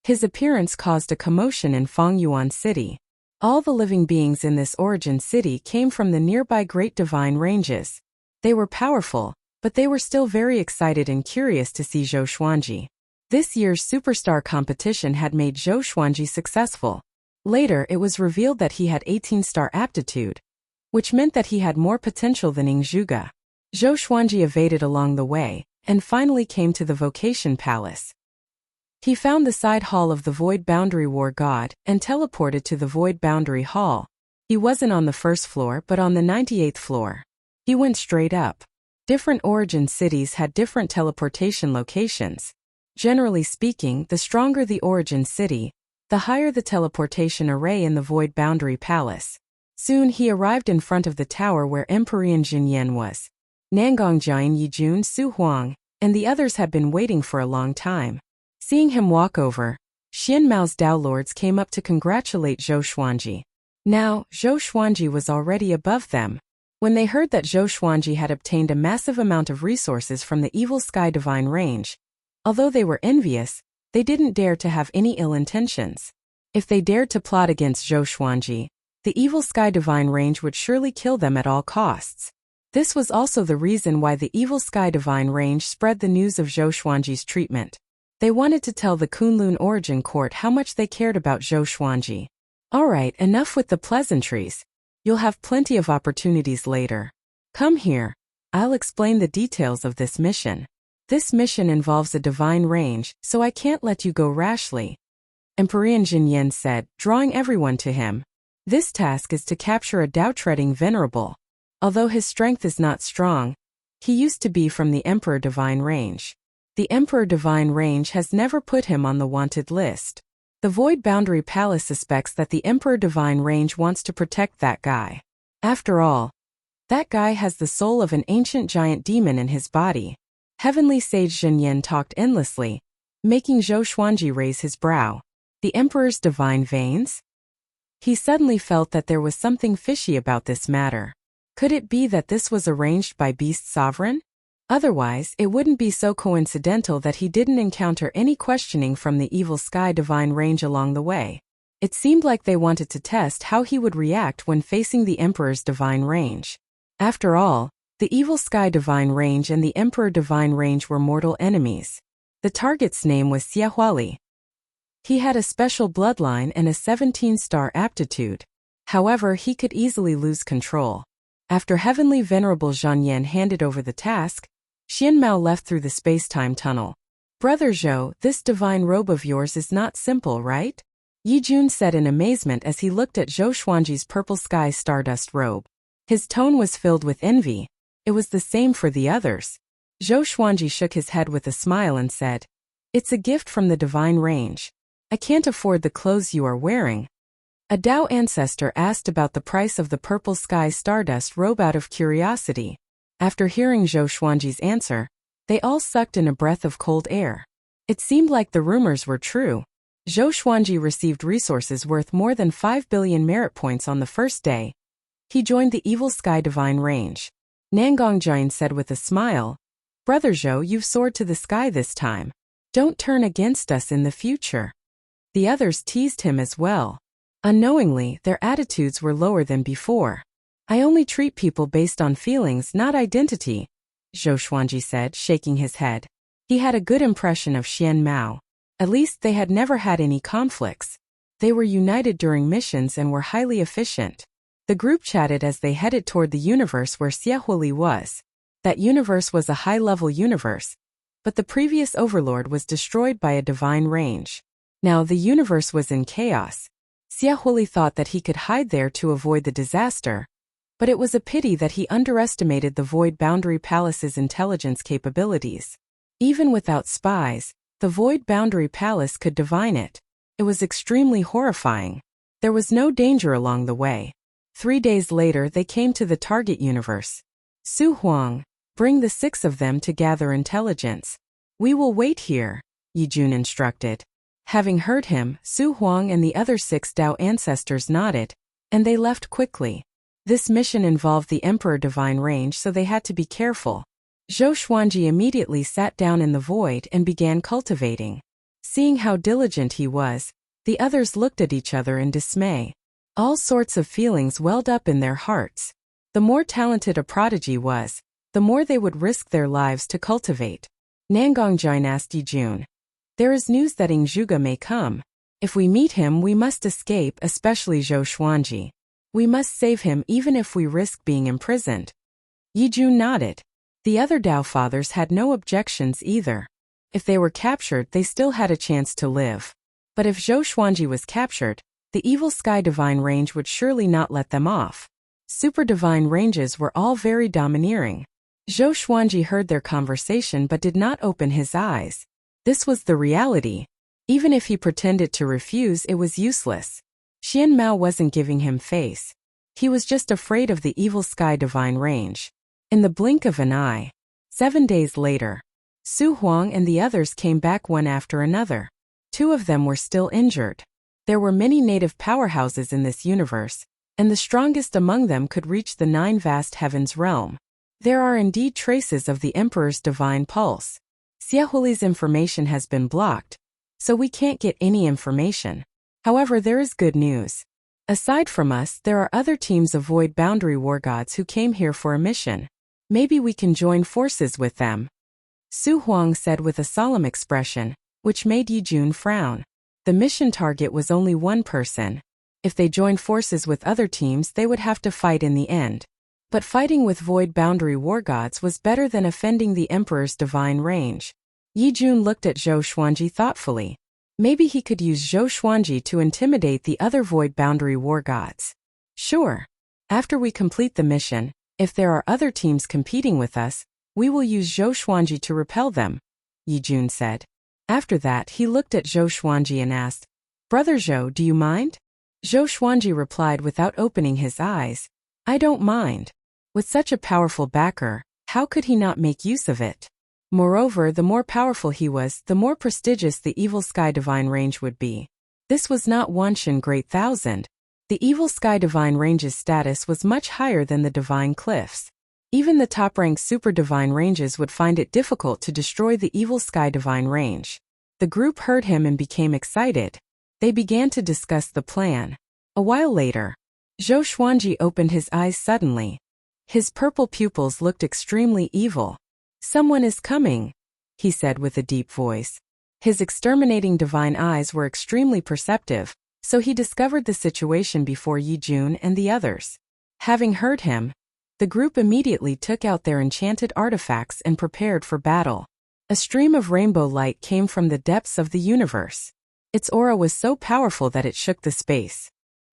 His appearance caused a commotion in Fengyuan City. All the living beings in this origin city came from the nearby Great Divine Ranges. They were powerful, but they were still very excited and curious to see Zhou Xuanji. This year's superstar competition had made Zhou Xuanji successful. Later, it was revealed that he had 18-star aptitude, which meant that he had more potential than Ing Zhuge. Zhou Xuanji evaded along the way, and finally came to the Vocation Palace. He found the side hall of the Void Boundary War God, and teleported to the Void Boundary Hall. He wasn't on the first floor but on the 98th floor. He went straight up. Different origin cities had different teleportation locations. Generally speaking, the stronger the origin city, the higher the teleportation array in the Void Boundary Palace. Soon he arrived in front of the tower where Empyrean Jinyan was. Nangongjian Yi Jun Su Huang, and the others had been waiting for a long time. Seeing him walk over, Xian Mao's Dao Lords came up to congratulate Zhou Xuanji. Now, Zhou Xuanji was already above them. When they heard that Zhou Xuanji had obtained a massive amount of resources from the Evil Sky Divine Range, although they were envious, they didn't dare to have any ill intentions. If they dared to plot against Zhou Xuanji, the Evil Sky Divine Range would surely kill them at all costs. This was also the reason why the Evil Sky Divine Range spread the news of Zhou Xuanji's treatment. They wanted to tell the Kunlun Origin Court how much they cared about Zhou Xuanji. Alright, enough with the pleasantries. You'll have plenty of opportunities later. Come here. I'll explain the details of this mission. This mission involves a divine range, so I can't let you go rashly. Emperor Jinyan said, drawing everyone to him. This task is to capture a Dao-treading venerable. Although his strength is not strong, he used to be from the Emperor Divine Range. The Emperor Divine Range has never put him on the wanted list. The Void Boundary Palace suspects that the Emperor Divine Range wants to protect that guy. After all, that guy has the soul of an ancient giant demon in his body. Heavenly Sage Jinyan talked endlessly, making Zhou Xuanji raise his brow. The Emperor's divine veins? He suddenly felt that there was something fishy about this matter. Could it be that this was arranged by Beast Sovereign? Otherwise, it wouldn't be so coincidental that he didn't encounter any questioning from the Evil Sky Divine Range along the way. It seemed like they wanted to test how he would react when facing the Emperor's Divine Range. After all, the Evil Sky Divine Range and the Emperor Divine Range were mortal enemies. The target's name was Xiehuali. He had a special bloodline and a 17-star aptitude. However, he could easily lose control. After Heavenly Venerable Zhang handed over the task, Xian Mao left through the space-time tunnel. Brother Zhou, this divine robe of yours is not simple, right? Yi Jun said in amazement as he looked at Zhou Xuanji's purple sky stardust robe. His tone was filled with envy. It was the same for the others. Zhou Xuanji shook his head with a smile and said, "It's a gift from the divine range. I can't afford the clothes you are wearing." A Dao ancestor asked about the price of the purple sky stardust robe out of curiosity. After hearing Zhou Xuanji's answer, they all sucked in a breath of cold air. It seemed like the rumors were true. Zhou Xuanji received resources worth more than 5 billion merit points on the first day. He joined the Evil Sky Divine Range. Nangongjin said with a smile, "Brother Zhou, you've soared to the sky this time. Don't turn against us in the future." The others teased him as well. Unknowingly, their attitudes were lower than before. "I only treat people based on feelings, not identity," Zhou Xuanji said, shaking his head. He had a good impression of Xian Mao. At least they had never had any conflicts. They were united during missions and were highly efficient. The group chatted as they headed toward the universe where Xiehuali was. That universe was a high-level universe, but the previous overlord was destroyed by a divine range. Now the universe was in chaos. Xiehuali thought that he could hide there to avoid the disaster, but it was a pity that he underestimated the Void Boundary Palace's intelligence capabilities. Even without spies, the Void Boundary Palace could divine it. It was extremely horrifying. There was no danger along the way. 3 days later they came to the target universe. "Su Huang, bring the 6 of them to gather intelligence. We will wait here," Yi Jun instructed. Having heard him, Su Huang and the other 6 Dao ancestors nodded, and they left quickly. This mission involved the Emperor Divine Range, so they had to be careful. Zhou Xuanji immediately sat down in the void and began cultivating. Seeing how diligent he was, the others looked at each other in dismay. All sorts of feelings welled up in their hearts. The more talented a prodigy was, the more they would risk their lives to cultivate. Nangongjin asked Yi Jun, "There is news that Ing Zhuge may come. If we meet him, we must escape, especially Zhou Xuanji. We must save him even if we risk being imprisoned." Yi Jun nodded. The other Dao fathers had no objections either. If they were captured, they still had a chance to live. But if Zhou Xuanji was captured, the Evil Sky Divine Range would surely not let them off. Super Divine Ranges were all very domineering. Zhou Xuanji heard their conversation but did not open his eyes. This was the reality. Even if he pretended to refuse, it was useless. Xian Mao wasn't giving him face. He was just afraid of the Evil Sky Divine Range. In the blink of an eye. 7 days later, Su Huang and the others came back one after another. 2 of them were still injured. There were many native powerhouses in this universe, and the strongest among them could reach the 9 vast heavens realm. There are indeed traces of the Emperor's divine pulse. Xiehuali's information has been blocked, so we can't get any information. However, there is good news. Aside from us, there are other teams of Void Boundary War Gods who came here for a mission. Maybe we can join forces with them. Su Huang said with a solemn expression. which made Yijun frown. The mission target was only one person. If they joined forces with other teams, they would have to fight in the end. But fighting with void boundary war gods was better than offending the Emperor's divine range. Yijun looked at Zhou Xuanji thoughtfully. Maybe he could use Zhou Xuanji to intimidate the other void boundary war gods. Sure. After we complete the mission, if there are other teams competing with us, we will use Zhou Xuanji to repel them, Yijun said. After that, he looked at Zhou Xuanji and asked, Brother Zhou, do you mind? Zhou Xuanji replied without opening his eyes, I don't mind. With such a powerful backer, how could he not make use of it? Moreover, the more powerful he was, the more prestigious the Evil Sky Divine Range would be. This was not Wanshan Great Thousand. The Evil Sky Divine Range's status was much higher than the Divine Cliffs. Even the top-ranked Super Divine Ranges would find it difficult to destroy the Evil Sky Divine Range. The group heard him and became excited. They began to discuss the plan. A while later, Zhou Xuanji opened his eyes suddenly. His purple pupils looked extremely evil. Someone is coming, he said with a deep voice. His exterminating divine eyes were extremely perceptive, so he discovered the situation before Yijun and the others. Having heard him, the group immediately took out their enchanted artifacts and prepared for battle. A stream of rainbow light came from the depths of the universe. Its aura was so powerful that it shook the space.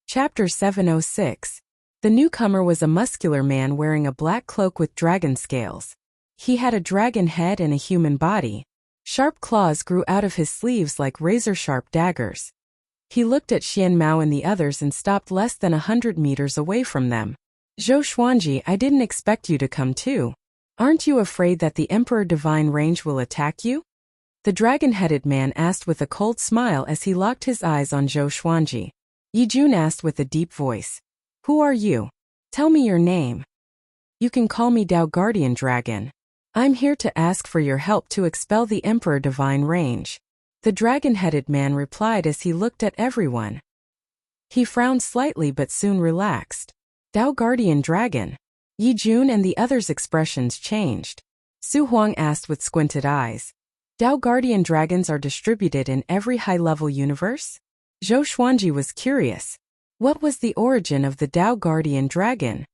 Chapter 706. The newcomer was a muscular man wearing a black cloak with dragon scales. He had a dragon head and a human body. Sharp claws grew out of his sleeves like razor-sharp daggers. He looked at Xian Mao and the others and stopped less than 100 meters away from them. Zhou Xuanji, I didn't expect you to come too. Aren't you afraid that the Emperor Divine Range will attack you? The dragon-headed man asked with a cold smile as he locked his eyes on Zhou Xuanji. Yijun asked with a deep voice, Who are you? Tell me your name. You can call me Dao Guardian Dragon. I'm here to ask for your help to expel the Emperor Divine Range. The dragon-headed man replied as he looked at everyone. He frowned slightly but soon relaxed. Dao Guardian Dragon. Yijun and the others' expressions changed. Su Huang asked with squinted eyes. Dao Guardian Dragons are distributed in every high-level universe? Zhou Xuanji was curious. What was the origin of the Dao Guardian Dragon?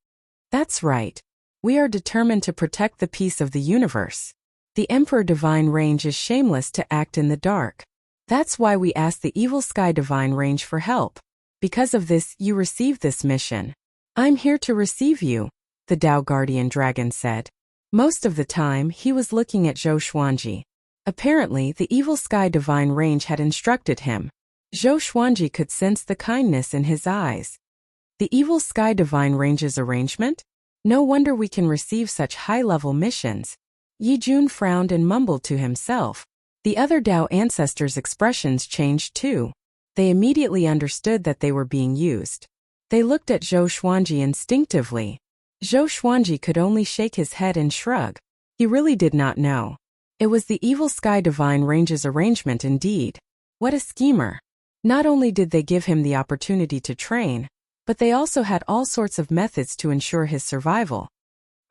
That's right. We are determined to protect the peace of the universe. The Emperor Divine Range is shameless to act in the dark. That's why we asked the Evil Sky Divine Range for help. Because of this, you received this mission. I'm here to receive you, the Dao Guardian Dragon said. Most of the time, he was looking at Zhou Xuanji. Apparently, the Evil Sky Divine Range had instructed him. Zhou Xuanji could sense the kindness in his eyes. The Evil Sky Divine Range's arrangement? No wonder we can receive such high-level missions. Yijun frowned and mumbled to himself. The other Dao ancestors' expressions changed too. They immediately understood that they were being used. They looked at Zhou Xuanji instinctively. Zhou Xuanji could only shake his head and shrug. He really did not know. It was the Evil Sky Divine Range's arrangement indeed. What a schemer. Not only did they give him the opportunity to train, but they also had all sorts of methods to ensure his survival.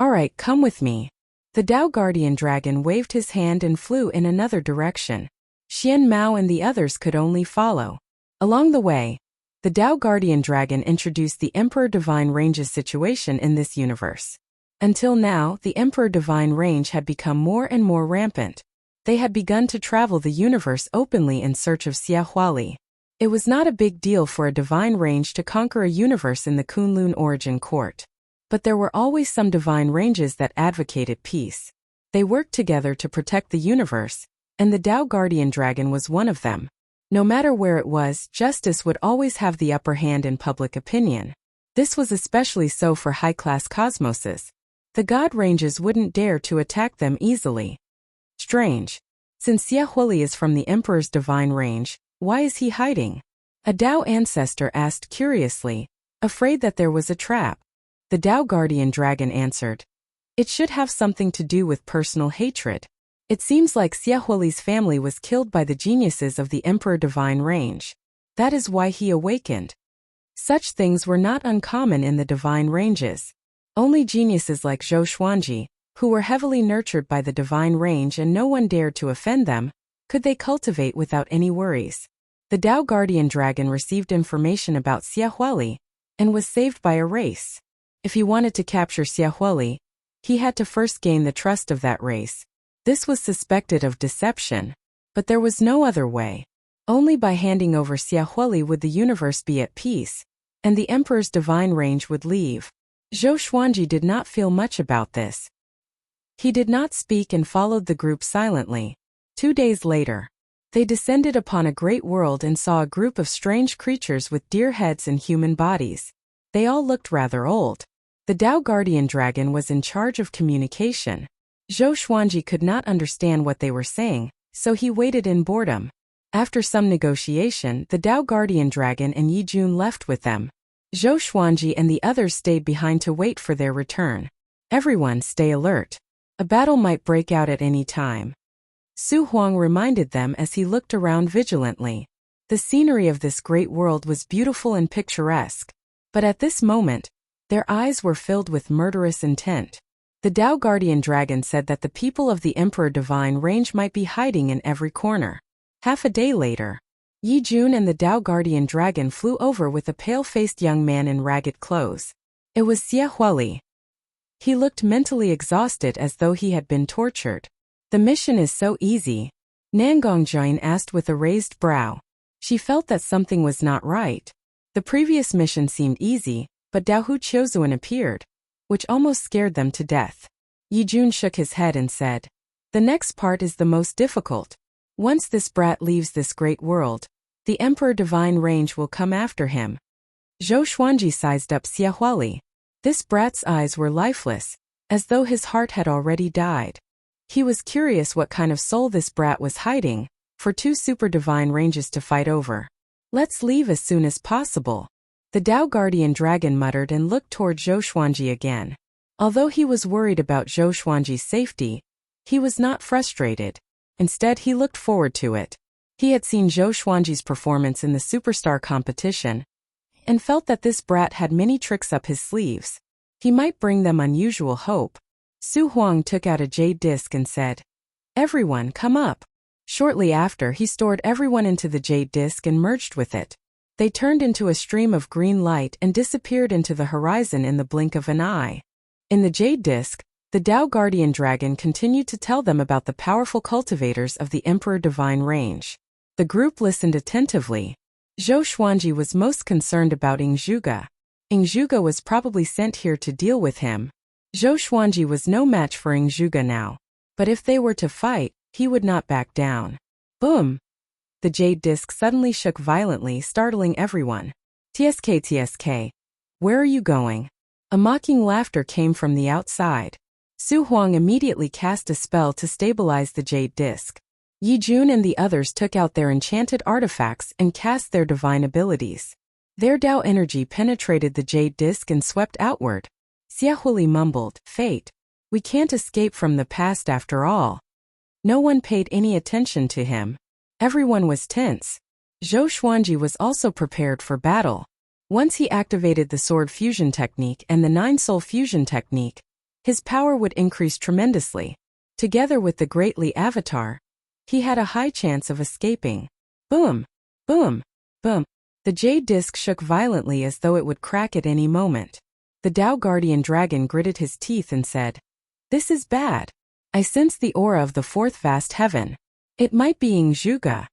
All right, come with me. The Dao Guardian Dragon waved his hand and flew in another direction. Xian Mao and the others could only follow. Along the way, the Dao Guardian Dragon introduced the Emperor Divine Range's situation in this universe. Until now, the Emperor Divine Range had become more and more rampant. They had begun to travel the universe openly in search of Xiaohuali. It was not a big deal for a divine range to conquer a universe in the Kunlun origin court. But there were always some divine ranges that advocated peace. They worked together to protect the universe, and the Dao Guardian Dragon was one of them. No matter where it was, justice would always have the upper hand in public opinion. This was especially so for high-class cosmoses. The god ranges wouldn't dare to attack them easily. Strange. Since Xiaohuali is from the Emperor's divine range, why is he hiding? A Dao ancestor asked curiously, afraid that there was a trap. The Dao Guardian Dragon answered, It should have something to do with personal hatred. It seems like Xiaohuali's family was killed by the geniuses of the Emperor Divine Range. That is why he awakened. Such things were not uncommon in the divine ranges. Only geniuses like Zhou Xuanji, who were heavily nurtured by the divine range and no one dared to offend them, Could they cultivate without any worries? The Tao Guardian Dragon received information about Xiaohuali and was saved by a race. If he wanted to capture Xiaohuali, he had to first gain the trust of that race. This was suspected of deception, but there was no other way. Only by handing over Xiaohuali would the universe be at peace, and the Emperor's divine range would leave. Zhou Xuanji did not feel much about this. He did not speak and followed the group silently. 2 days later, they descended upon a great world and saw a group of strange creatures with deer heads and human bodies. They all looked rather old. The Tao Guardian Dragon was in charge of communication. Zhou Xuanji could not understand what they were saying, so he waited in boredom. After some negotiation, the Tao Guardian Dragon and Yi Jun left with them. Zhou Xuanji and the others stayed behind to wait for their return. Everyone stay alert. A battle might break out at any time. Su Huang reminded them as he looked around vigilantly. The scenery of this great world was beautiful and picturesque, but at this moment, their eyes were filled with murderous intent. The Tao Guardian Dragon said that the people of the Emperor Divine Range might be hiding in every corner. Half a day later, Yi Jun and the Tao Guardian Dragon flew over with a pale-faced young man in ragged clothes. It was Xiaohuali. He looked mentally exhausted as though he had been tortured. The mission is so easy, Nangongjian asked with a raised brow. She felt that something was not right. The previous mission seemed easy, but Daohu Qiuzuan appeared, which almost scared them to death. Yi Jun shook his head and said, "The next part is the most difficult. Once this brat leaves this great world, the Emperor Divine Range will come after him." Zhou Xuanji sized up Xiaohuali. This brat's eyes were lifeless, as though his heart had already died. He was curious what kind of soul this brat was hiding, for 2 super divine ranges to fight over. "Let's leave as soon as possible." The Tao Guardian Dragon muttered and looked toward Zhou Xuanji again. Although he was worried about Zhou Xuanji's safety, he was not frustrated. Instead, he looked forward to it. He had seen Zhou Xuanji's performance in the superstar competition, and felt that this brat had many tricks up his sleeves. He might bring them unusual hope. Su Huang took out a jade disc and said, "Everyone, come up." Shortly after, he stored everyone into the jade disc and merged with it. They turned into a stream of green light and disappeared into the horizon in the blink of an eye. In the jade disc, the Tao Guardian Dragon continued to tell them about the powerful cultivators of the Emperor Divine Range. The group listened attentively. Zhou Xuanji was most concerned about Ingzhuge. Ingzhuge was probably sent here to deal with him. Zhou Xuanji was no match for Ingzhuge now, but if they were to fight, he would not back down. Boom! The jade disc suddenly shook violently, startling everyone. "TSK, where are you going?" A mocking laughter came from the outside. Su Huang immediately cast a spell to stabilize the jade disc. Yi Jun and the others took out their enchanted artifacts and cast their divine abilities. Their Tao energy penetrated the jade disc and swept outward. Xiaohuali mumbled, "Fate. We can't escape from the past after all." No one paid any attention to him. Everyone was tense. Zhou Xuanji was also prepared for battle. Once he activated the sword fusion technique and the 9-soul fusion technique, his power would increase tremendously. Together with the Great Li Avatar, he had a high chance of escaping. Boom! Boom! Boom! The jade disc shook violently as though it would crack at any moment. The Tao Guardian Dragon gritted his teeth and said, "This is bad. I sense the aura of the 4th vast heaven. It might be Ingzhuge."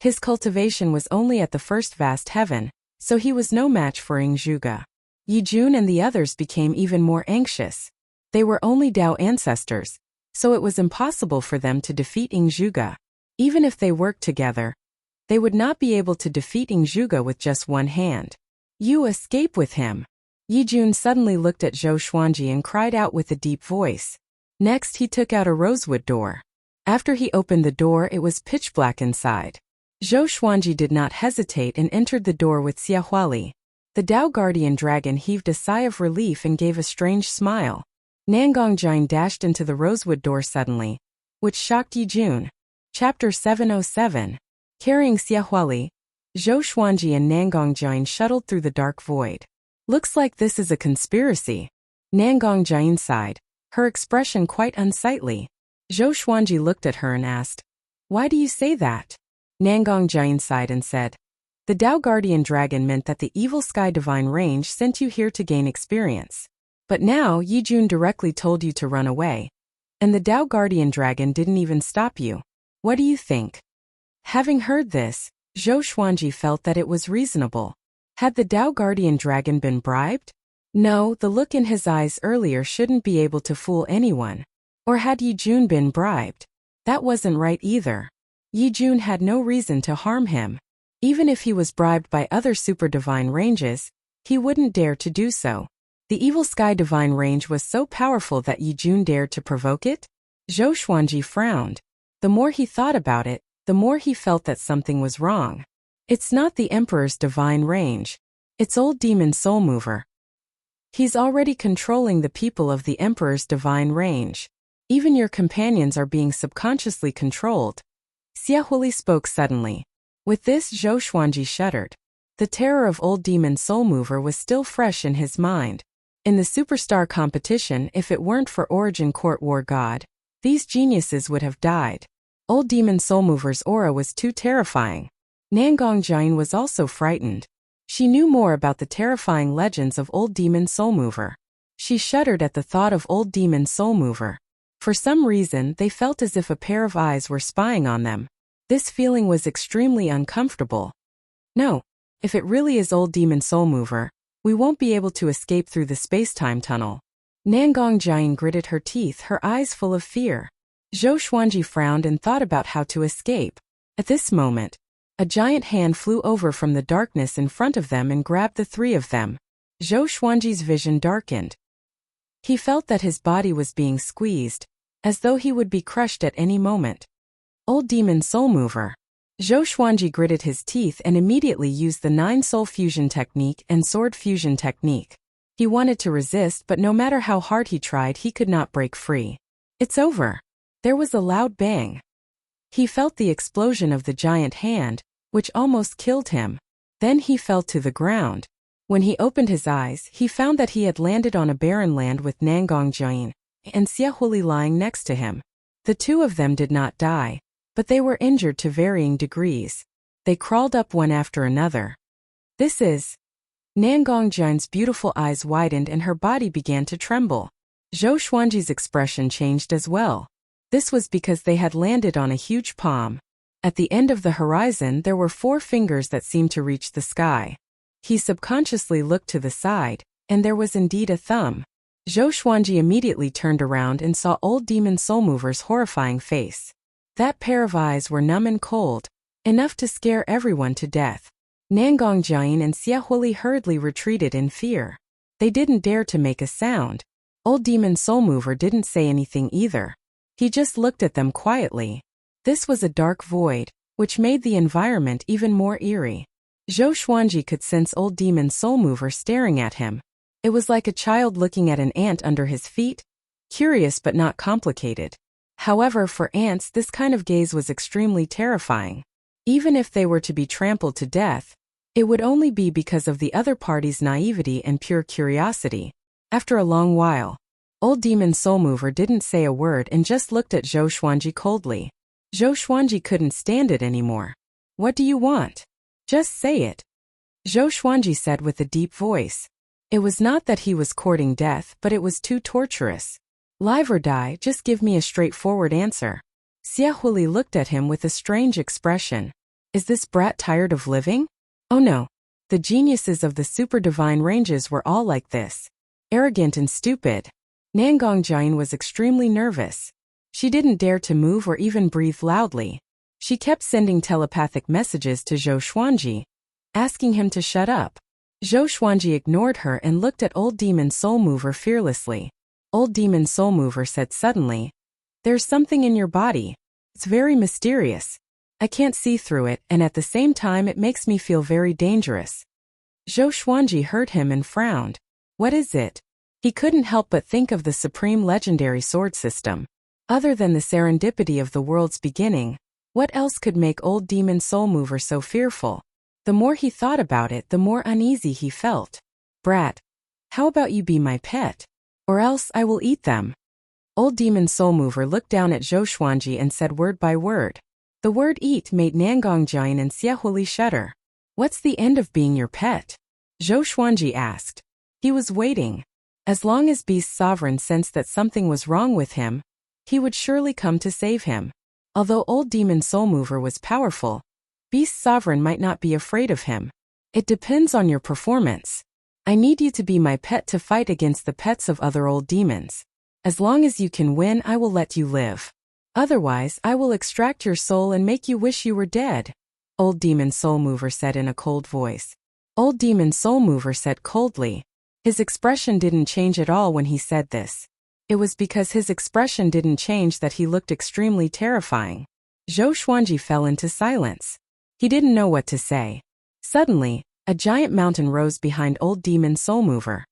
His cultivation was only at the 1st vast heaven, so he was no match for Ingzhuge. Yi Jun and the others became even more anxious. They were only Tao ancestors, so it was impossible for them to defeat Ingzhuge. Even if they worked together, they would not be able to defeat Ingzhuge with just one hand. "You escape with him." Yi Jun suddenly looked at Zhou Xuanji and cried out with a deep voice. Next, he took out a rosewood door. After he opened the door, it was pitch black inside. Zhou Xuanji did not hesitate and entered the door with Xiaohuali. The Tao Guardian Dragon heaved a sigh of relief and gave a strange smile. Nangongjian dashed into the rosewood door suddenly, which shocked Yi Jun. Chapter 707. Carrying Xiaohuali, Zhou Xuanji and Nangongjian shuttled through the dark void. "Looks like this is a conspiracy." Nangongjian sighed, her expression quite unsightly. Zhou Xuanji looked at her and asked, Why do you say that? Nangong Jian sighed and said, the Tao Guardian Dragon meant that the evil Sky Divine Range sent you here to gain experience. But now Yi Jun directly told you to run away. And the Tao Guardian Dragon didn't even stop you. What do you think? Having heard this, Zhou Xuanji felt that it was reasonable. Had the Tao Guardian Dragon been bribed? No, the look in his eyes earlier shouldn't be able to fool anyone. Or had Yi Jun been bribed? That wasn't right either. Yi Jun had no reason to harm him. Even if he was bribed by other super divine ranges, he wouldn't dare to do so. The evil Sky Divine Range was so powerful that Yi Jun dared to provoke it? Zhou Xuanji frowned. The more he thought about it, the more he felt that something was wrong. It's not the Emperor's divine range. It's old demon soul mover. He's already controlling the people of the Emperor's divine range. Even your companions are being subconsciously controlled. Xia Huli spoke suddenly. With this, Zhou Xuanji shuddered. The terror of old demon soul mover was still fresh in his mind. In the superstar competition, if it weren't for Origin Court War God, these geniuses would have died. Old demon soul mover's aura was too terrifying. Nangong Jian was also frightened. She knew more about the terrifying legends of old demon soul mover. She shuddered at the thought of old demon soul mover. For some reason, they felt as if a pair of eyes were spying on them. This feeling was extremely uncomfortable. No, if it really is old demon soul mover, we won't be able to escape through the space-time tunnel. Nangong Jian gritted her teeth, her eyes full of fear. Zhou Xuanji frowned and thought about how to escape. At this moment, a giant hand flew over from the darkness in front of them and grabbed the three of them. Zhou Xuanji's vision darkened. He felt that his body was being squeezed, as though he would be crushed at any moment. Old demon soul mover. Zhou Xuanji gritted his teeth and immediately used the 9 soul fusion technique and sword fusion technique. He wanted to resist, but no matter how hard he tried, he could not break free. It's over. There was a loud bang. He felt the explosion of the giant hand, which almost killed him. Then he fell to the ground. When he opened his eyes, he found that he had landed on a barren land with Nangong Jian and Xia Huli lying next to him. The two of them did not die, but they were injured to varying degrees. They crawled up one after another. This is... Nangong Jian's beautiful eyes widened and her body began to tremble. Zhou Xuanji's expression changed as well. This was because they had landed on a huge palm. At the end of the horizon there were 4 fingers that seemed to reach the sky. He subconsciously looked to the side, and there was indeed a thumb. Zhou Xuanji immediately turned around and saw old demon soul mover's horrifying face. That pair of eyes were numb and cold, enough to scare everyone to death. Nangong Jian and Xia Huli hurriedly retreated in fear. They didn't dare to make a sound. Old demon soul mover didn't say anything either. He just looked at them quietly. This was a dark void, which made the environment even more eerie. Zhou Xuanji could sense old demon soul mover staring at him. It was like a child looking at an ant under his feet. Curious but not complicated. However, for ants this kind of gaze was extremely terrifying. Even if they were to be trampled to death, it would only be because of the other party's naivety and pure curiosity. After a long while, old demon soul mover didn't say a word and just looked at Zhou Xuanji coldly. Zhou Xuanji couldn't stand it anymore. What do you want? Just say it. Zhou Xuanji said with a deep voice. It was not that he was courting death, but it was too torturous. Live or die, just give me a straightforward answer. Xia Huli looked at him with a strange expression. Is this brat tired of living? Oh no. The geniuses of the super divine ranges were all like this. Arrogant and stupid. Nangong Jian was extremely nervous. She didn't dare to move or even breathe loudly. She kept sending telepathic messages to Zhou Xuanji, asking him to shut up. Zhou Xuanji ignored her and looked at old demon soul mover fearlessly. Old demon soul mover said suddenly, "There's something in your body. It's very mysterious. I can't see through it, and at the same time it makes me feel very dangerous." Zhou Xuanji heard him and frowned. What is it? He couldn't help but think of the supreme legendary sword system. Other than the serendipity of the world's beginning, what else could make old demon soul mover so fearful? The more he thought about it, the more uneasy he felt. Brat, how about you be my pet? Or else I will eat them. Old demon soul mover looked down at Zhou Xuanji and said word by word. The word eat made Nangongjian and Xiaohuli shudder. What's the end of being your pet? Zhou Xuanji asked. He was waiting. As long as Beast Sovereign sensed that something was wrong with him, he would surely come to save him. Although Old Demon Soul Mover was powerful, Beast Sovereign might not be afraid of him. It depends on your performance. I need you to be my pet to fight against the pets of other old demons. As long as you can win, I will let you live. Otherwise, I will extract your soul and make you wish you were dead, Old Demon Soul Mover said in a cold voice. Old Demon Soul Mover said coldly. His expression didn't change at all when he said this. It was because his expression didn't change that he looked extremely terrifying. Zhou Xuanji fell into silence. He didn't know what to say. Suddenly, a giant mountain rose behind Old Demon Soul Mover.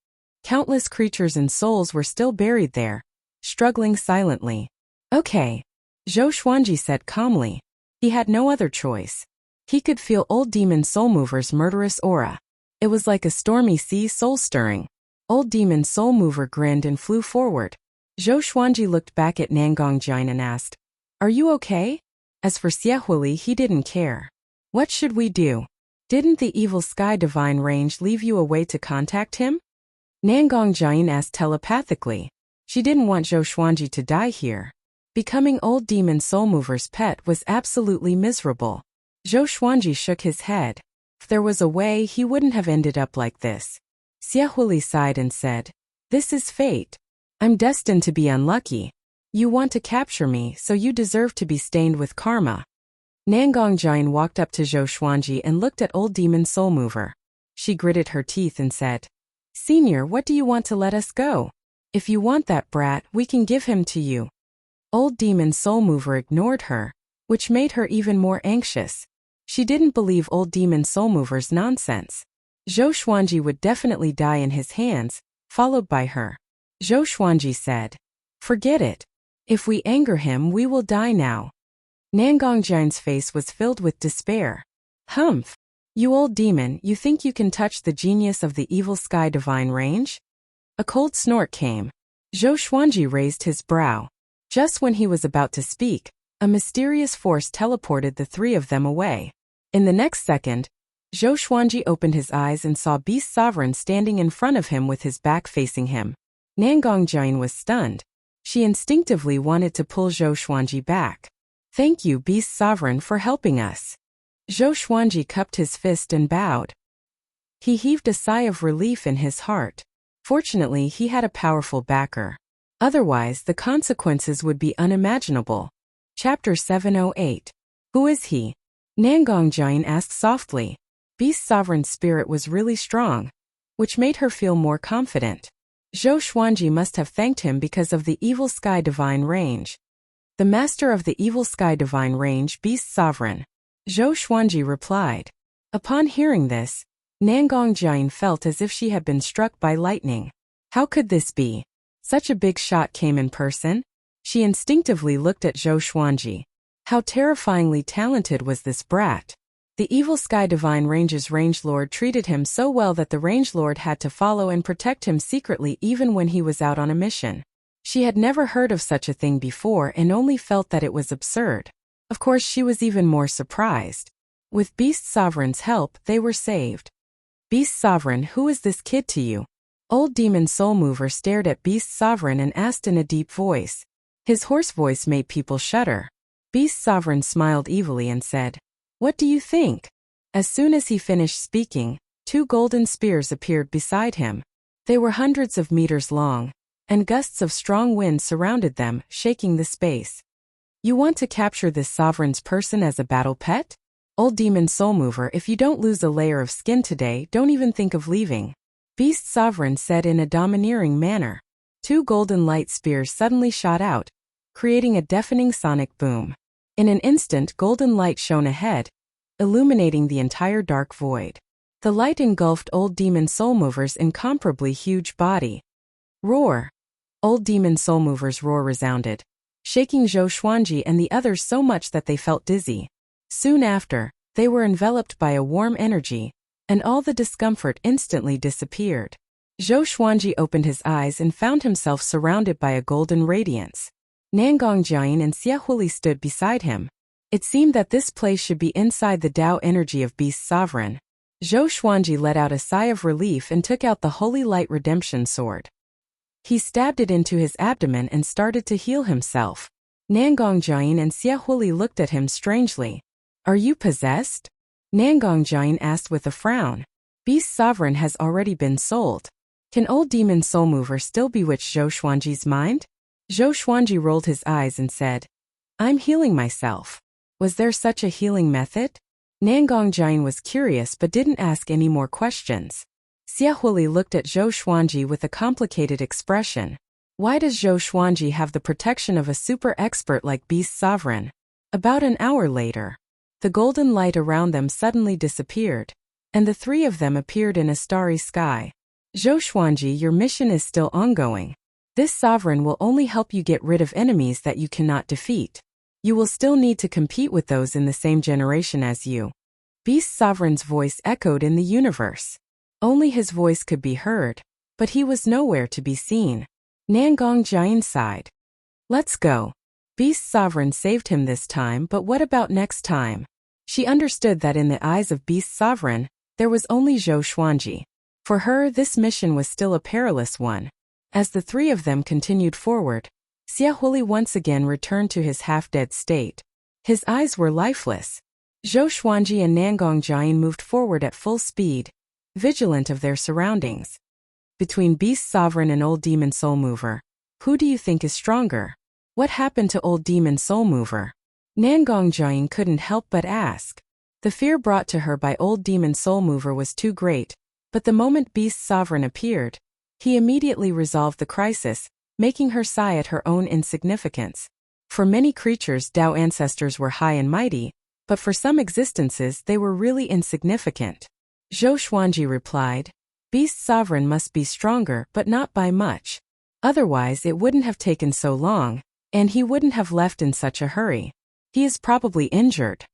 Countless creatures and souls were still buried there, struggling silently. Okay, Zhou Xuanji said calmly. He had no other choice. He could feel Old Demon Soul Mover's murderous aura. It was like a stormy sea soul-stirring. Old Demon Soul Mover grinned and flew forward. Zhou Xuanji looked back at Nangongjian and asked, "Are you okay?" As for Xiaohuli, he didn't care. What should we do? Didn't the evil sky divine range leave you a way to contact him? Nangongjian asked telepathically. She didn't want Zhou Xuanji to die here. Becoming Old Demon Soul Mover's pet was absolutely miserable. Zhou Xuanji shook his head. If there was a way, he wouldn't have ended up like this. Xiaohuli sighed and said, "This is fate. I'm destined to be unlucky. You want to capture me, so you deserve to be stained with karma." Nangongjian walked up to Zhou Xuanji and looked at Old Demon Soul Mover. She gritted her teeth and said, "Senior, what do you want to let us go? If you want that brat, we can give him to you." Old Demon Soul Mover ignored her, which made her even more anxious. She didn't believe Old Demon Soul Mover's nonsense. Zhou Xuanji would definitely die in his hands, followed by her. Zhou Xuanji said, "Forget it. If we anger him, we will die now." Nangongjian's face was filled with despair. "Humph! You old demon, you think you can touch the genius of the evil sky divine range?" A cold snort came. Zhou Xuanji raised his brow. Just when he was about to speak, a mysterious force teleported the three of them away. In the next second, Zhou Xuanji opened his eyes and saw Beast Sovereign standing in front of him with his back facing him. Nangongjian was stunned. She instinctively wanted to pull Zhou Xuanji back. "Thank you, Beast Sovereign, for helping us." Zhou Xuanji cupped his fist and bowed. He heaved a sigh of relief in his heart. Fortunately, he had a powerful backer. Otherwise, the consequences would be unimaginable. Chapter 708. Who is he? Nangongjian asked softly. Beast Sovereign's spirit was really strong, which made her feel more confident. Zhou Xuanji must have thanked him because of the Evil Sky Divine Range. The master of the Evil Sky Divine Range, Beast Sovereign. Zhou Xuanji replied. Upon hearing this, Nangongjian felt as if she had been struck by lightning. How could this be? Such a big shot came in person? She instinctively looked at Zhou Xuanji. How terrifyingly talented was this brat? The Evil Sky Divine Range's Range Lord treated him so well that the Range Lord had to follow and protect him secretly even when he was out on a mission. She had never heard of such a thing before and only felt that it was absurd. Of course, she was even more surprised. With Beast Sovereign's help, they were saved. Beast Sovereign, who is this kid to you? Old Demon Soul Mover stared at Beast Sovereign and asked in a deep voice. His hoarse voice made people shudder. Beast Sovereign smiled evilly and said, "What do you think?" As soon as he finished speaking, 2 golden spears appeared beside him. They were hundreds of meters long, and gusts of strong wind surrounded them, shaking the space. You want to capture this sovereign's person as a battle pet? Old Demon Soul Mover, if you don't lose a layer of skin today, don't even think of leaving. Beast Sovereign said in a domineering manner. 2 golden light spears suddenly shot out, creating a deafening sonic boom. In an instant, golden light shone ahead, illuminating the entire dark void. The light engulfed Old Demon Soul Mover's incomparably huge body. Roar! Old Demon Soul Mover's roar resounded, shaking Zhou Xuanji and the others so much that they felt dizzy. Soon after, they were enveloped by a warm energy, and all the discomfort instantly disappeared. Zhou Xuanji opened his eyes and found himself surrounded by a golden radiance. Nangongjian and Xiaohuli stood beside him. It seemed that this place should be inside the Tao energy of Beast Sovereign. Zhou Xuanji let out a sigh of relief and took out the Holy Light Redemption Sword. He stabbed it into his abdomen and started to heal himself. Nangong Jian and Xia Huli looked at him strangely. Are you possessed? Nangong Jian asked with a frown. Beast Sovereign has already been sold. Can old demon Soul Mover still bewitch Zhou Xuanji's mind? Zhou Xuanji rolled his eyes and said, I'm healing myself. Was there such a healing method? Nangong Jian was curious but didn't ask any more questions. Xia Huli looked at Zhou Xuanji with a complicated expression. Why does Zhou Xuanji have the protection of a super expert like Beast Sovereign? About an hour later, the golden light around them suddenly disappeared, and the three of them appeared in a starry sky. Zhou Xuanji, your mission is still ongoing. This sovereign will only help you get rid of enemies that you cannot defeat. You will still need to compete with those in the same generation as you. Beast Sovereign's voice echoed in the universe. Only his voice could be heard, but he was nowhere to be seen. Nangong Jian sighed. Let's go. Beast Sovereign saved him this time, but what about next time? She understood that in the eyes of Beast Sovereign, there was only Zhou Xuanji. For her, this mission was still a perilous one. As the three of them continued forward, Xia Huli once again returned to his half-dead state. His eyes were lifeless. Zhou Xuanji and Nangong Jian moved forward at full speed, vigilant of their surroundings. Between Beast Sovereign and Old Demon Soul Mover, who do you think is stronger? What happened to Old Demon Soul Mover? Nangong Jian couldn't help but ask. The fear brought to her by Old Demon Soul Mover was too great, but the moment Beast Sovereign appeared, he immediately resolved the crisis, making her sigh at her own insignificance. For many creatures, Tao ancestors were high and mighty, but for some existences they were really insignificant. Zhou Xuanji replied, Beast Sovereign must be stronger, but not by much. Otherwise it wouldn't have taken so long, and he wouldn't have left in such a hurry. He is probably injured.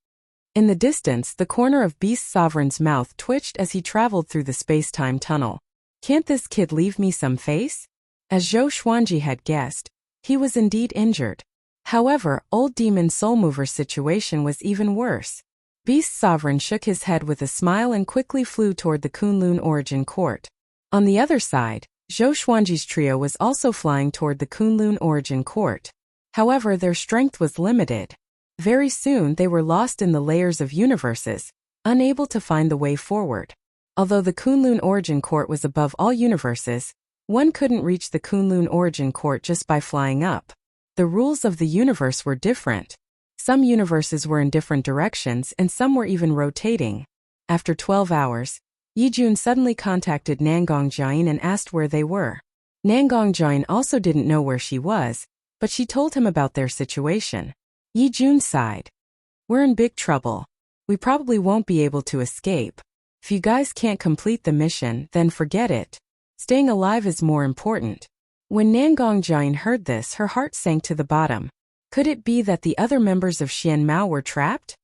In the distance, the corner of Beast Sovereign's mouth twitched as he traveled through the space-time tunnel. Can't this kid leave me some face? As Zhou Xuanji had guessed, he was indeed injured. However, Old Demon Soul Mover's situation was even worse. Beast Sovereign shook his head with a smile and quickly flew toward the Kunlun Origin Court. On the other side, Zhou Xuanji's trio was also flying toward the Kunlun Origin Court. However, their strength was limited. Very soon they were lost in the layers of universes, unable to find the way forward. Although the Kunlun Origin Court was above all universes, one couldn't reach the Kunlun Origin Court just by flying up. The rules of the universe were different. Some universes were in different directions and some were even rotating. After 12 hours, Yijun suddenly contacted Nangong Jian and asked where they were. Nangong Jian also didn't know where she was, but she told him about their situation. Yijun sighed. We're in big trouble. We probably won't be able to escape. If you guys can't complete the mission, then forget it. Staying alive is more important. When Nangong Jian heard this, her heart sank to the bottom. Could it be that the other members of Xian Mao were trapped?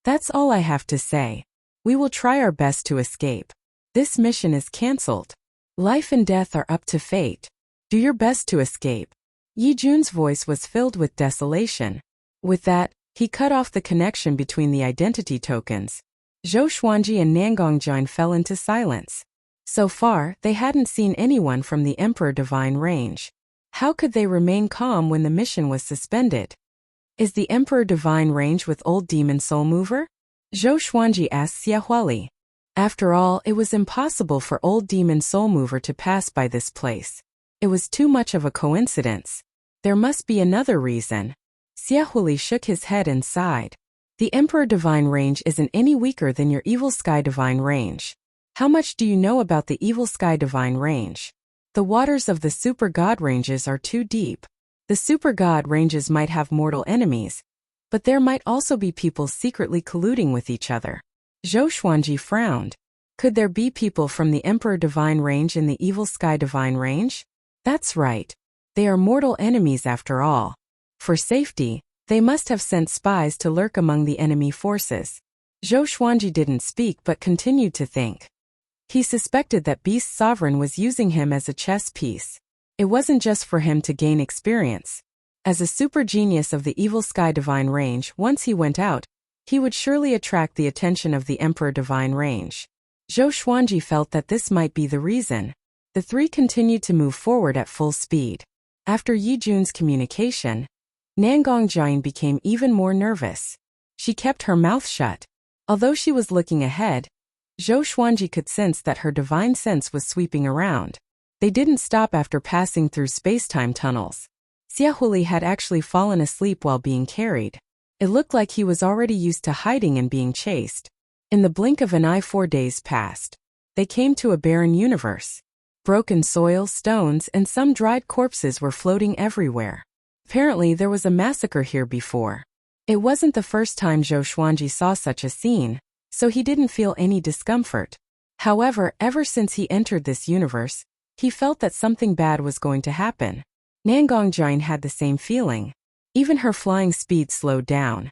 That's all I have to say. We will try our best to escape. This mission is cancelled. Life and death are up to fate. Do your best to escape. Yijun's voice was filled with desolation. With that, he cut off the connection between the identity tokens. Zhou Xuanji and Nangong Jian fell into silence. So far, they hadn't seen anyone from the Emperor Divine range. How could they remain calm when the mission was suspended? Is the Emperor Divine range with Old Demon Soul Mover? Zhou Xuanji asked Xia Huli. After all, it was impossible for Old Demon Soul Mover to pass by this place. It was too much of a coincidence. There must be another reason. Xia Huli shook his head and sighed. The Emperor Divine range isn't any weaker than your Evil Sky Divine range. How much do you know about the Evil Sky Divine range? The waters of the Super God ranges are too deep. The Super God ranges might have mortal enemies, but there might also be people secretly colluding with each other. Zhou Xuanji frowned. Could there be people from the Emperor Divine range in the Evil Sky Divine range? That's right. They are mortal enemies after all. For safety, they must have sent spies to lurk among the enemy forces. Zhou Xuanji didn't speak but continued to think. He suspected that Beast Sovereign was using him as a chess piece. It wasn't just for him to gain experience. As a super genius of the evil sky divine range, once he went out, he would surely attract the attention of the Emperor divine range. Zhou Xuanji felt that this might be the reason. The three continued to move forward at full speed. After Yi Jun's communication, Nangong Jian became even more nervous. She kept her mouth shut. Although she was looking ahead, Zhou Xuanji could sense that her divine sense was sweeping around. They didn't stop after passing through space-time tunnels. Xiahuli had actually fallen asleep while being carried. It looked like he was already used to hiding and being chased. In the blink of an eye 4 days passed. They came to a barren universe. Broken soil, stones, and some dried corpses were floating everywhere. Apparently there was a massacre here before. It wasn't the first time Zhou Xuanji saw such a scene, so he didn't feel any discomfort. However, ever since he entered this universe, he felt that something bad was going to happen. Nangong Jian had the same feeling. Even her flying speed slowed down.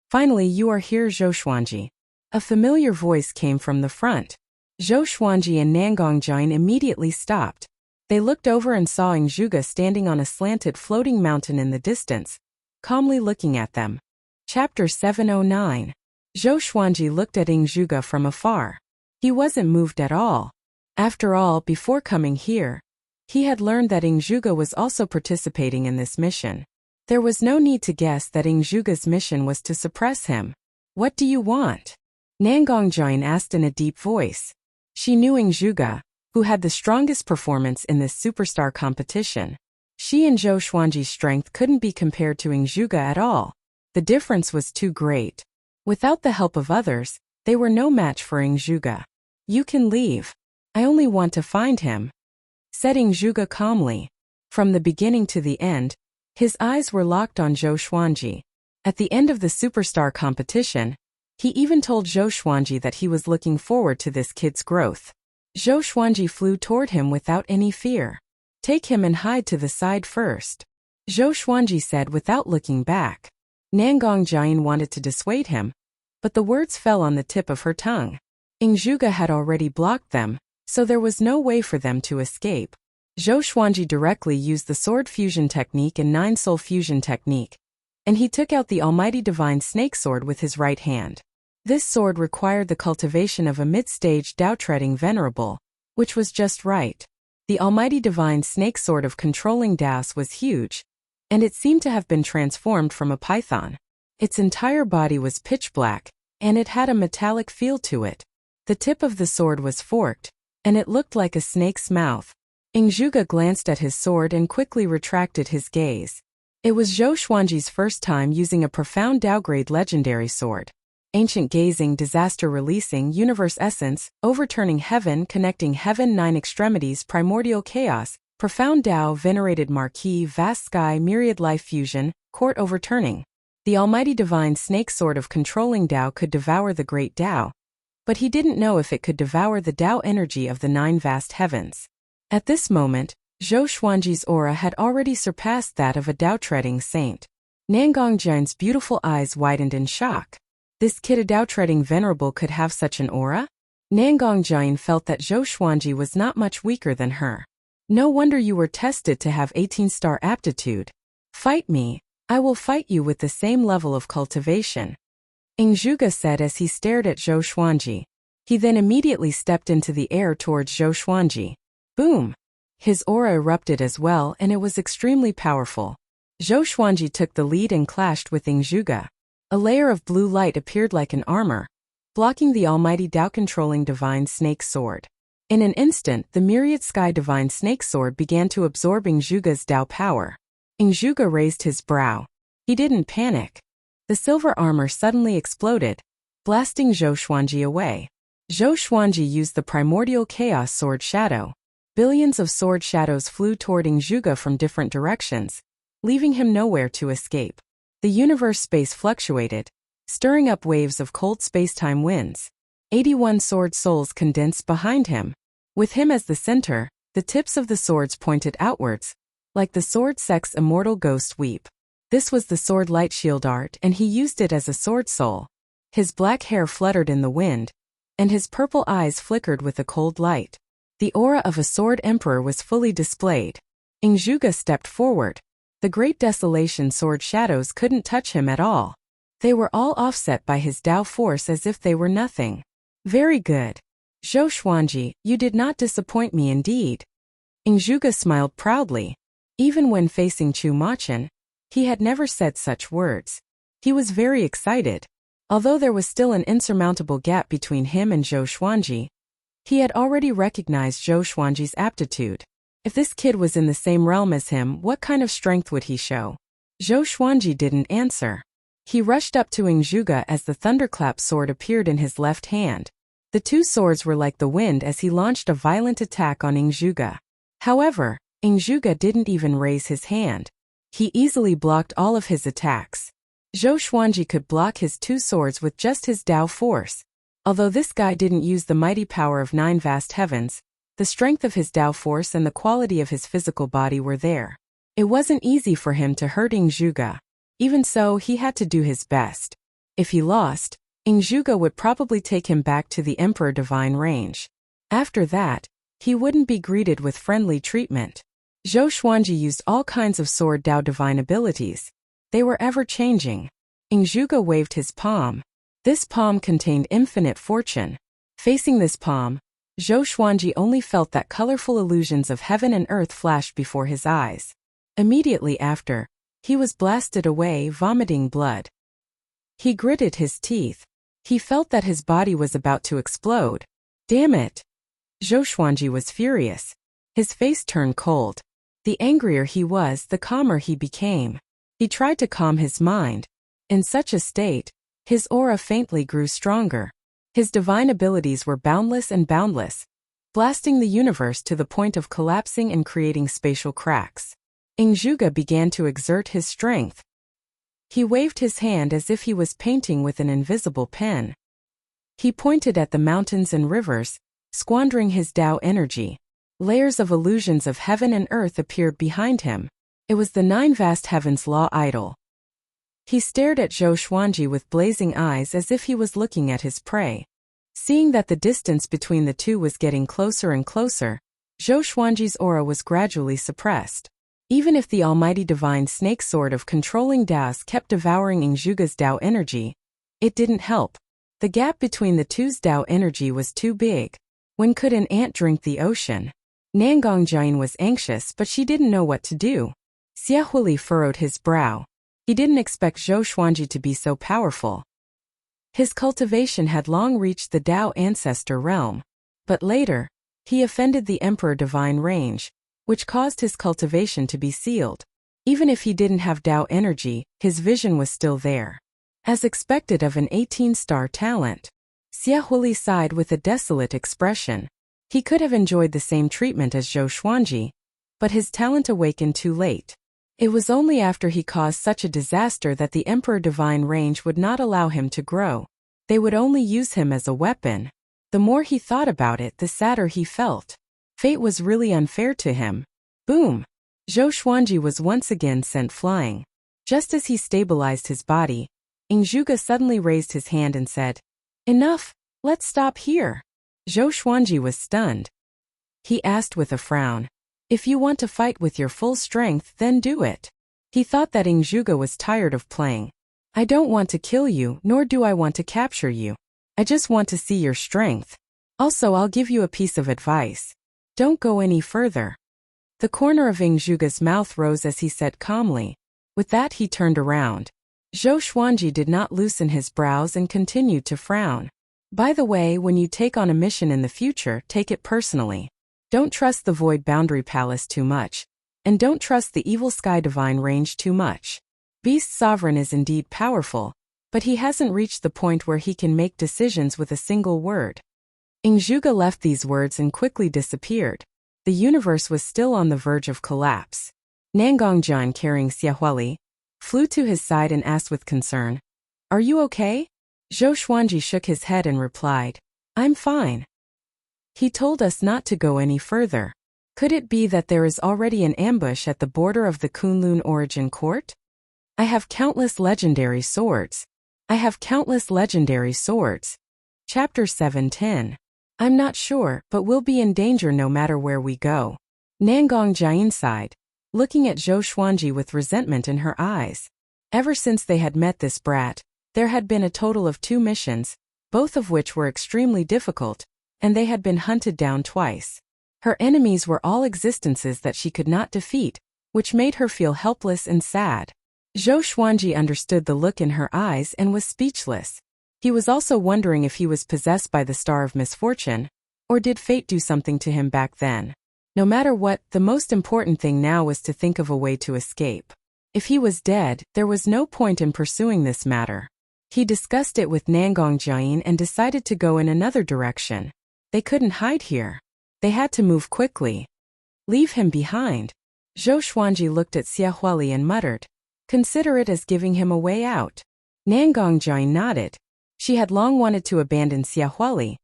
Finally, you are here, Zhou Xuanji. A familiar voice came from the front. Zhou Xuanji and Nangong Jian immediately stopped. They looked over and saw Ing Zhuge standing on a slanted floating mountain in the distance, calmly looking at them. Chapter 709. Zhou Xuanji looked at Ing Zhuge from afar. He wasn't moved at all. After all, before coming here, he had learned that Ing Zhuge was also participating in this mission. There was no need to guess that Ing Zhuge's mission was to suppress him. What do you want? Nangong Jian asked in a deep voice. She knew Ing Zhuge, who had the strongest performance in this superstar competition. She and Zhou Xuanji's strength couldn't be compared to Ing Zhuge at all. The difference was too great. Without the help of others, they were no match for Ing Zhuge. You can leave. I only want to find him, said Ing Zhuge calmly. From the beginning to the end, his eyes were locked on Zhou Xuanji. At the end of the superstar competition, he even told Zhou Xuanji that he was looking forward to this kid's growth. Zhou Xuanji flew toward him without any fear. Take him and hide to the side first, Zhou Xuanji said without looking back. Nangong Jian wanted to dissuade him, but the words fell on the tip of her tongue. Ing Zhuge had already blocked them, so there was no way for them to escape. Zhou Xuanji directly used the sword fusion technique and 9-soul fusion technique, and he took out the almighty divine snake sword with his right hand. This sword required the cultivation of a mid-stage Dao-treading venerable, which was just right. The almighty divine snake sword of controlling Daos was huge, and it seemed to have been transformed from a python. Its entire body was pitch black, and it had a metallic feel to it. The tip of the sword was forked, and it looked like a snake's mouth. Ing Zhuge glanced at his sword and quickly retracted his gaze. It was Zhou Xuanji's first time using a profound Dao-grade legendary sword. Ancient gazing, disaster releasing, universe essence, overturning heaven, connecting heaven, 9 extremities, primordial chaos, profound Dao, venerated marquee, vast sky, myriad life fusion, court overturning. The almighty divine snake sword of controlling Dao could devour the great Dao, but he didn't know if it could devour the Dao energy of the 9 vast heavens. At this moment, Zhou Xuanji's aura had already surpassed that of a Dao-treading saint. Nangong Jian's beautiful eyes widened in shock. This kid, a Dao-treading venerable, could have such an aura? Nangong Jian felt that Zhou Xuanji was not much weaker than her. No wonder you were tested to have 18-star aptitude. Fight me. I will fight you with the same level of cultivation, Ing Zhuge said as he stared at Zhou Xuanji. He then immediately stepped into the air towards Zhou Xuanji. Boom! His aura erupted as well, and it was extremely powerful. Zhou Xuanji took the lead and clashed with Ing Zhuge. A layer of blue light appeared like an armor, blocking the almighty Dao-controlling divine snake sword. In an instant, the myriad sky divine snake sword began to absorb Ing Zhuge's Dao power. Ing Zhuge raised his brow. He didn't panic. The silver armor suddenly exploded, blasting Zhou Xuanji away. Zhou Xuanji used the primordial chaos sword shadow. Billions of sword shadows flew toward Ing Zhuge from different directions, leaving him nowhere to escape. The universe space fluctuated, stirring up waves of cold space-time winds. 81 sword souls condensed behind him. With him as the center, the tips of the swords pointed outwards, like the sword sex immortal ghost weep. This was the sword light shield art, and he used it as a sword soul. His black hair fluttered in the wind, and his purple eyes flickered with a cold light. The aura of a sword emperor was fully displayed. Ing Zhuge stepped forward. The great desolation sword shadows couldn't touch him at all. They were all offset by his Tao force as if they were nothing. Very good. Zhou Xuanji, you did not disappoint me indeed. Ingzhuge smiled proudly. Even when facing Chu Machen, he had never said such words. He was very excited. Although there was still an insurmountable gap between him and Zhou Xuanji, he had already recognized Zhou Xuanji's aptitude. If this kid was in the same realm as him, what kind of strength would he show? Zhou Xuanji didn't answer. He rushed up to Ingzhuge as the thunderclap sword appeared in his left hand. The two swords were like the wind as he launched a violent attack on Ingzhuge. However, Ingzhuge didn't even raise his hand. He easily blocked all of his attacks. Zhou Xuanji could block his two swords with just his Tao force. Although this guy didn't use the mighty power of 9 vast heavens, the strength of his Tao force and the quality of his physical body were there. It wasn't easy for him to hurt Ingzhuge. Even so, he had to do his best. If he lost, Ingzhuge would probably take him back to the Emperor Divine range. After that, he wouldn't be greeted with friendly treatment. Zhou Xuanji used all kinds of sword Tao divine abilities. They were ever-changing. Ingzhuge waved his palm. This palm contained infinite fortune. Facing this palm, Zhou Xuanji only felt that colorful illusions of heaven and earth flashed before his eyes. Immediately after, he was blasted away, vomiting blood. He gritted his teeth. He felt that his body was about to explode. Damn it! Zhou Xuanji was furious. His face turned cold. The angrier he was, the calmer he became. He tried to calm his mind. In such a state, his aura faintly grew stronger. His divine abilities were boundless and boundless, blasting the universe to the point of collapsing and creating spatial cracks. Ingzhuge began to exert his strength. He waved his hand as if he was painting with an invisible pen. He pointed at the mountains and rivers, squandering his Tao energy. Layers of illusions of heaven and earth appeared behind him. It was the 9 vast heavens law idol. He stared at Zhou Xuanji with blazing eyes as if he was looking at his prey. Seeing that the distance between the two was getting closer and closer, Zhou Xuanji's aura was gradually suppressed. Even if the almighty divine snake sword of controlling Taos kept devouring Ingzhuge's Tao energy, it didn't help. The gap between the two's Tao energy was too big. When could an ant drink the ocean? Nangongjian was anxious, but she didn't know what to do. Xiaohuli furrowed his brow. He didn't expect Zhou Xuanji to be so powerful. His cultivation had long reached the Tao ancestor realm. But later, he offended the Emperor Divine range, which caused his cultivation to be sealed. Even if he didn't have Tao energy, his vision was still there. As expected of an 18-star talent, Xiaohuli sighed with a desolate expression. He could have enjoyed the same treatment as Zhou Xuanji, but his talent awakened too late. It was only after he caused such a disaster that the Emperor Divine range would not allow him to grow. They would only use him as a weapon. The more he thought about it, the sadder he felt. Fate was really unfair to him. Boom! Zhou Xuanji was once again sent flying. Just as he stabilized his body, Ingzhuge suddenly raised his hand and said, "Enough, let's stop here." Zhou Xuanji was stunned. He asked with a frown, "If you want to fight with your full strength, then do it." He thought that Ingzhuge was tired of playing. "I don't want to kill you, nor do I want to capture you. I just want to see your strength. Also, I'll give you a piece of advice. Don't go any further." The corner of Ingzhuge's mouth rose as he said calmly. With that, he turned around. Zhou Xuanji did not loosen his brows and continued to frown. "By the way, when you take on a mission in the future, take it personally. Don't trust the Void Boundary Palace too much, and don't trust the Evil Sky Divine range too much. Beast Sovereign is indeed powerful, but he hasn't reached the point where he can make decisions with a single word." Ingzhuge left these words and quickly disappeared. The universe was still on the verge of collapse. Nangongjian, carrying Xiaohuli, flew to his side and asked with concern, "Are you okay?" Zhou Xuanji shook his head and replied, "I'm fine." He told us not to go any further. Could it be that there is already an ambush at the border of the Kunlun Origin Court? I have countless legendary swords. I have countless legendary swords. Chapter 710. I'm not sure, but we'll be in danger no matter where we go. Nangongjian sighed. looking at Zhou Xuanji with resentment in her eyes. Ever since they had met this brat, there had been a total of 2 missions, both of which were extremely difficult, and they had been hunted down twice. Her enemies were all existences that she could not defeat, which made her feel helpless and sad. Zhou Xuanji understood the look in her eyes and was speechless. He was also wondering if he was possessed by the star of misfortune, or did fate do something to him back then. No matter what, the most important thing now was to think of a way to escape. If he was dead, there was no point in pursuing this matter. He discussed it with Nangong Jiayin and decided to go in another direction. They couldn't hide here. They had to move quickly. Leave him behind. Zhou Xuanji looked at Xia Huali and muttered, "Consider it as giving him a way out." Nangong Jiayin nodded. She had long wanted to abandon Xia Huali,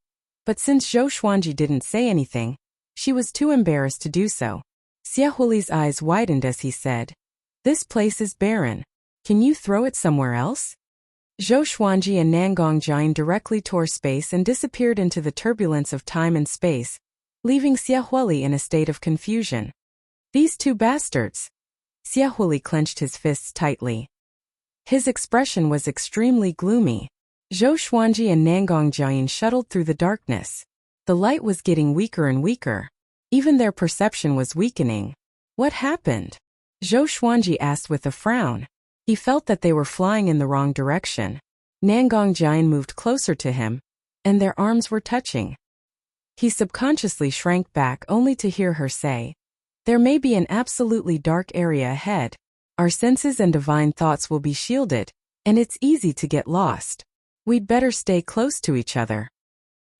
but since Zhou Xuanji didn't say anything, she was too embarrassed to do so. Xia Huali's eyes widened as he said, "This place is barren. Can you throw it somewhere else?" Zhou Xuanji and Nangong Jiayin directly tore space and disappeared into the turbulence of time and space, leaving Xia Huali in a state of confusion. These 2 bastards! Xia Huali clenched his fists tightly. His expression was extremely gloomy. Zhou Xuanji and Nangong Jiayin shuttled through the darkness. The light was getting weaker and weaker. Even their perception was weakening. What happened? Zhou Xuanji asked with a frown. He felt that they were flying in the wrong direction. Nangong Jiayin moved closer to him, and their arms were touching. He subconsciously shrank back only to hear her say, "There may be an absolutely dark area ahead. Our senses and divine thoughts will be shielded, and it's easy to get lost. We'd better stay close to each other."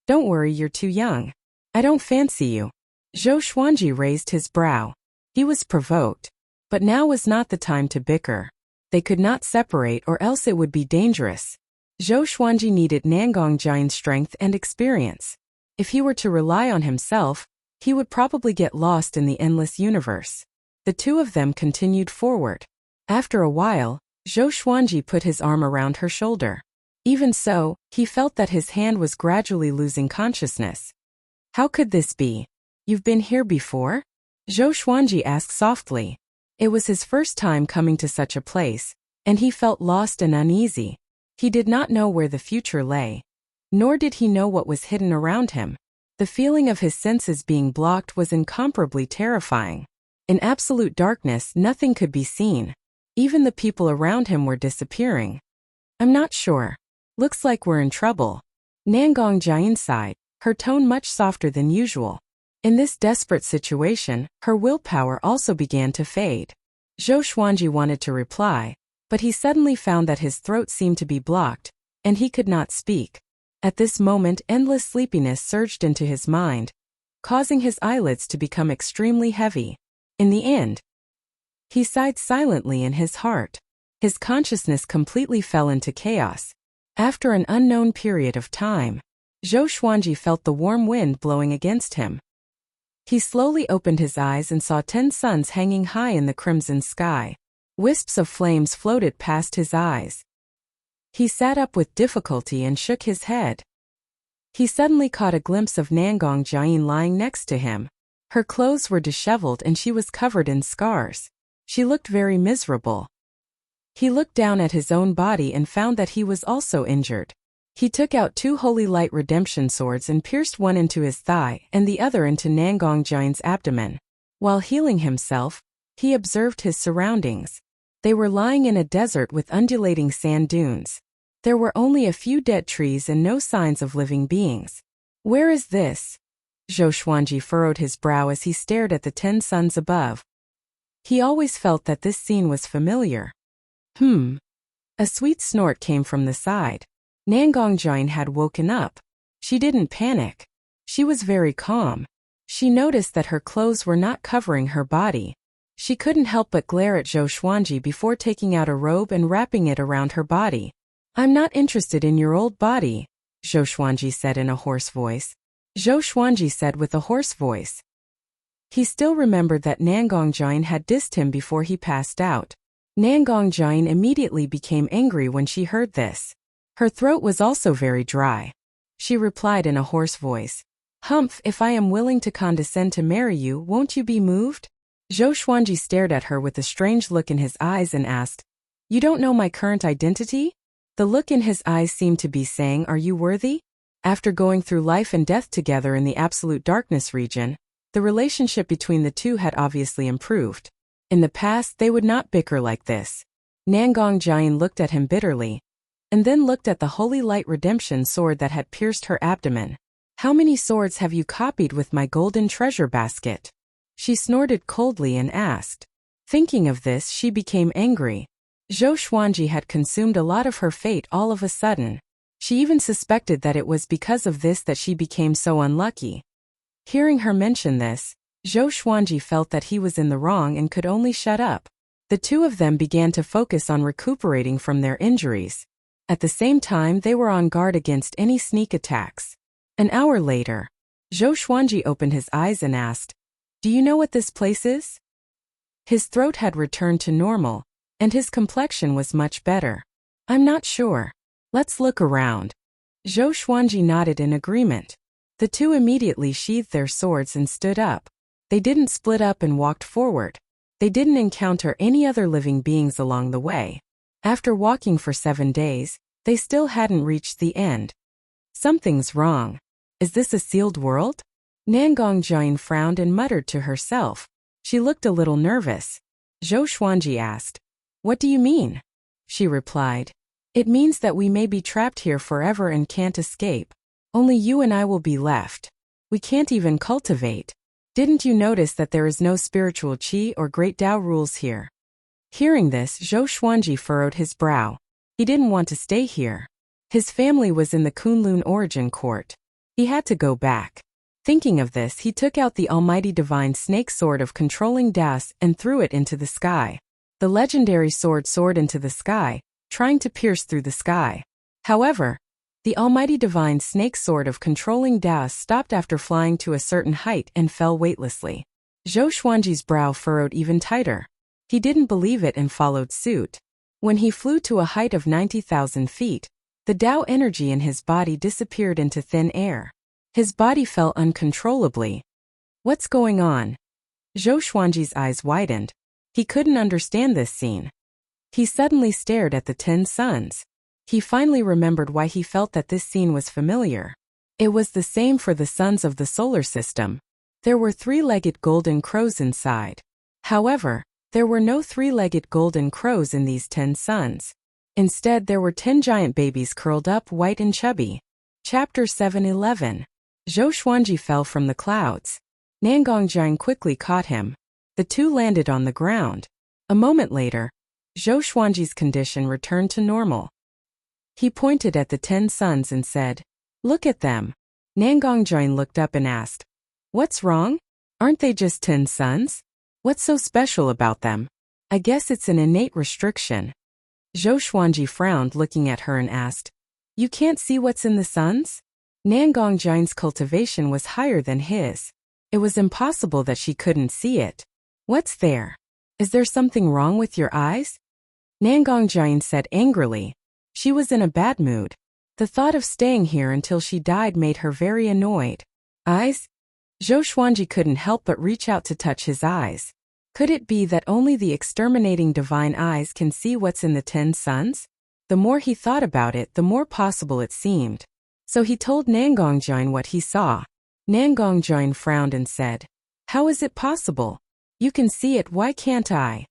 "Don't worry, you're too young. I don't fancy you." Zhou Xuanji raised his brow. He was provoked. But now was not the time to bicker. They could not separate or else it would be dangerous. Zhou Xuanji needed Nangong Jiayin's strength and experience. If he were to rely on himself, he would probably get lost in the endless universe. The 2 of them continued forward. After a while, Zhou Xuanji put his arm around her shoulder. Even so, he felt that his hand was gradually losing consciousness. "How could this be? You've been here before?" Zhou Xuanji asked softly. It was his first time coming to such a place, and he felt lost and uneasy. He did not know where the future lay. Nor did he know what was hidden around him. The feeling of his senses being blocked was incomparably terrifying. In absolute darkness, nothing could be seen. Even the people around him were disappearing. "I'm not sure. Looks like we're in trouble." Nangong Jiayin sighed, her tone much softer than usual. In this desperate situation, her willpower also began to fade. Zhou Xuanji wanted to reply, but he suddenly found that his throat seemed to be blocked, and he could not speak. At this moment, endless sleepiness surged into his mind, causing his eyelids to become extremely heavy. In the end, he sighed silently in his heart. His consciousness completely fell into chaos. After an unknown period of time, Zhou Xuanji felt the warm wind blowing against him. He slowly opened his eyes and saw 10 suns hanging high in the crimson sky. Wisps of flames floated past his eyes. He sat up with difficulty and shook his head. He suddenly caught a glimpse of Nangong Jiayin lying next to him. Her clothes were disheveled and she was covered in scars. She looked very miserable. He looked down at his own body and found that he was also injured. He took out 2 holy light redemption swords and pierced one into his thigh and the other into Nangong Jiayin's abdomen. While healing himself, he observed his surroundings. They were lying in a desert with undulating sand dunes. There were only a few dead trees and no signs of living beings. "Where is this?" Zhou Xuanji furrowed his brow as he stared at the 10 suns above. He always felt that this scene was familiar. A sweet snort came from the side. Nangong Jiayin had woken up. She didn't panic. She was very calm. She noticed that her clothes were not covering her body. She couldn't help but glare at Zhou Xuanji before taking out a robe and wrapping it around her body. "I'm not interested in your old body," Zhou Xuanji said in a hoarse voice. Zhou Xuanji said with a hoarse voice. He still remembered that Nangong Jiayin had dissed him before he passed out. Nangong Jiayin immediately became angry when she heard this. Her throat was also very dry. She replied in a hoarse voice, "Humph, if I am willing to condescend to marry you, won't you be moved?" Zhou Xuanji stared at her with a strange look in his eyes and asked, "You don't know my current identity?" The look in his eyes seemed to be saying, "Are you worthy?" After going through life and death together in the absolute darkness region, the relationship between the two had obviously improved. In the past, they would not bicker like this. Nangong Jian looked at him bitterly, and then looked at the holy light redemption sword that had pierced her abdomen. "How many swords have you copied with my golden treasure basket?" She snorted coldly and asked. Thinking of this, she became angry. Zhou Xuanji had consumed a lot of her fate all of a sudden. She even suspected that it was because of this that she became so unlucky. Hearing her mention this, Zhou Xuanji felt that he was in the wrong and could only shut up. The two of them began to focus on recuperating from their injuries. At the same time, they were on guard against any sneak attacks. An hour later, Zhou Xuanji opened his eyes and asked, "Do you know what this place is?" His throat had returned to normal, and his complexion was much better. "I'm not sure. Let's look around." Zhou Xuanji nodded in agreement. The two immediately sheathed their swords and stood up. They didn't split up and walked forward. They didn't encounter any other living beings along the way. After walking for 7 days, they still hadn't reached the end. Something's wrong. Is this a sealed world? Nangong Jian frowned and muttered to herself. She looked a little nervous. Zhou Xuanji asked, "What do you mean?" She replied, "It means that we may be trapped here forever and can't escape. Only you and I will be left. We can't even cultivate. Didn't you notice that there is no spiritual qi or great Tao rules here?" Hearing this, Zhou Xuanji furrowed his brow. He didn't want to stay here. His family was in the Kunlun origin court. He had to go back. Thinking of this, he took out the almighty divine snake sword of controlling Daos and threw it into the sky. The legendary sword soared into the sky, trying to pierce through the sky. However, the almighty divine snake sword of controlling Daos stopped after flying to a certain height and fell weightlessly. Zhou Xuanji's brow furrowed even tighter. He didn't believe it and followed suit. When he flew to a height of 90,000 feet, the Tao energy in his body disappeared into thin air. His body fell uncontrollably. What's going on? Zhou Xuanji's eyes widened. He couldn't understand this scene. He suddenly stared at the 10 suns. He finally remembered why he felt that this scene was familiar. It was the same for the suns of the solar system. There were 3-legged golden crows inside. However, there were no 3-legged golden crows in these 10 suns. Instead, there were 10 giant babies curled up, white and chubby. Chapter 7:11. Zhou Xuanji fell from the clouds. Nangong Jian quickly caught him. The two landed on the ground. A moment later, Zhou Xuanji's condition returned to normal. He pointed at the 10 suns and said, "Look at them." Nangong Jian looked up and asked, "What's wrong? Aren't they just 10 suns? What's so special about them?" "I guess it's an innate restriction." Zhou Xuanji frowned, looking at her and asked, "You can't see what's in the suns?" Nangong Jian's cultivation was higher than his. It was impossible that she couldn't see it. "What's there? Is there something wrong with your eyes?" Nangong Jian said angrily. She was in a bad mood. The thought of staying here until she died made her very annoyed. "Eyes?" Zhou Xuanji couldn't help but reach out to touch his eyes. Could it be that only the exterminating divine eyes can see what's in the 10 suns? The more he thought about it, the more possible it seemed. So he told Nangong Jian what he saw. Nangong Jian frowned and said, "How is it possible? You can see it, why can't I?"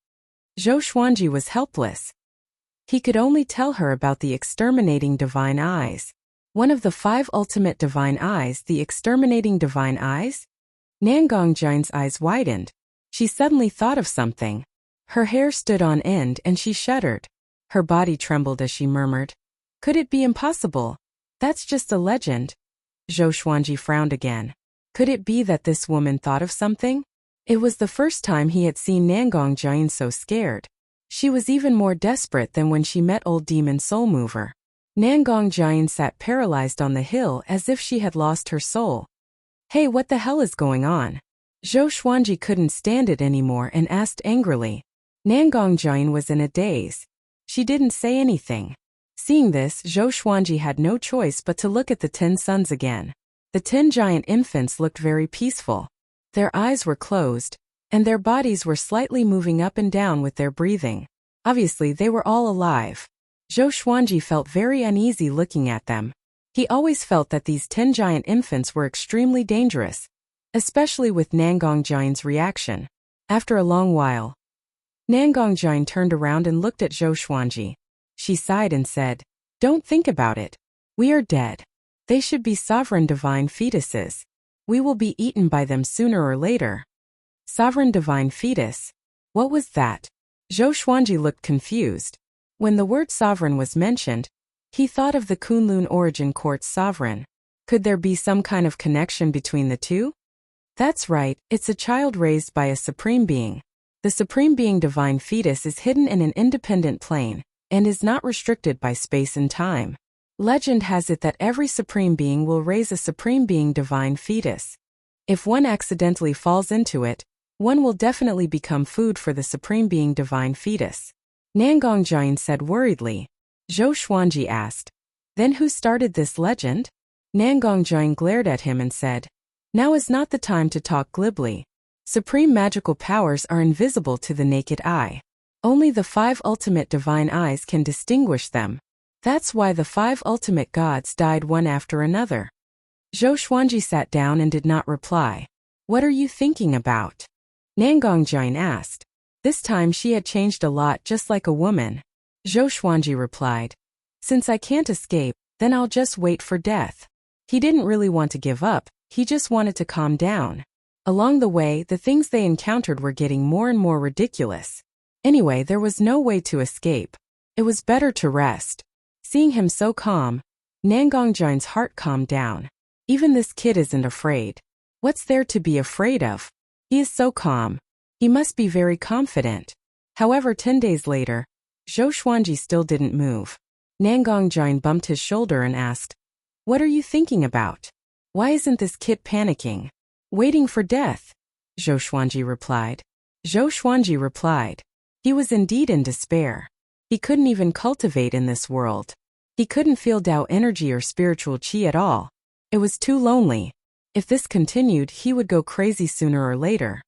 Zhou Xuanji was helpless. He could only tell her about the exterminating divine eyes. One of the 5 ultimate divine eyes, the exterminating divine eyes? Nangong Jian's eyes widened. She suddenly thought of something. Her hair stood on end and she shuddered. Her body trembled as she murmured, "Could it be impossible? That's just a legend." Zhou Xuanji frowned again. Could it be that this woman thought of something? It was the first time he had seen Nangong Jian so scared. She was even more desperate than when she met old demon Soul Mover. Nangong Jian sat paralyzed on the hill as if she had lost her soul. "Hey, what the hell is going on?" Zhou Xuanji couldn't stand it anymore and asked angrily. Nangong Jian was in a daze. She didn't say anything. Seeing this, Zhou Xuanji had no choice but to look at the 10 suns again. The 10 giant infants looked very peaceful. Their eyes were closed, and their bodies were slightly moving up and down with their breathing. Obviously, they were all alive. Zhou Xuanji felt very uneasy looking at them. He always felt that these 10 giant infants were extremely dangerous, especially with Nangongjian's reaction. After a long while, Nangongjian turned around and looked at Zhou Xuanji. She sighed and said, "Don't think about it. We are dead. They should be sovereign divine fetuses. We will be eaten by them sooner or later." Sovereign divine fetus? What was that? Zhou Xuanji looked confused. When the word sovereign was mentioned, he thought of the Kunlun origin court's sovereign. Could there be some kind of connection between the two? That's right, it's a child raised by a supreme being. The supreme being divine fetus is hidden in an independent plane, and is not restricted by space and time. Legend has it that every supreme being will raise a supreme being divine fetus. If one accidentally falls into it, one will definitely become food for the supreme being divine fetus. Nangongjian said worriedly. Zhou Xuanji asked, "Then who started this legend?" Nangongjian glared at him and said, "Now is not the time to talk glibly. Supreme magical powers are invisible to the naked eye. Only the 5 ultimate divine eyes can distinguish them. That's why the 5 ultimate gods died one after another." Zhou Xuanji sat down and did not reply. "What are you thinking about?" Nangongjian asked. This time she had changed a lot, just like a woman. Zhou Xuanji replied, "Since I can't escape, then I'll just wait for death." He didn't really want to give up, he just wanted to calm down. Along the way, the things they encountered were getting more and more ridiculous. Anyway, there was no way to escape. It was better to rest. Seeing him so calm, Nangongjian's heart calmed down. Even this kid isn't afraid. What's there to be afraid of? He is so calm. He must be very confident. However, 10 days later, Zhou Xuanji still didn't move. Nangongjian bumped his shoulder and asked, "What are you thinking about? Why isn't this kid panicking?" "Waiting for death," Zhou Xuanji replied. He was indeed in despair. He couldn't even cultivate in this world. He couldn't feel Tao energy or spiritual qi at all. It was too lonely. If this continued, he would go crazy sooner or later.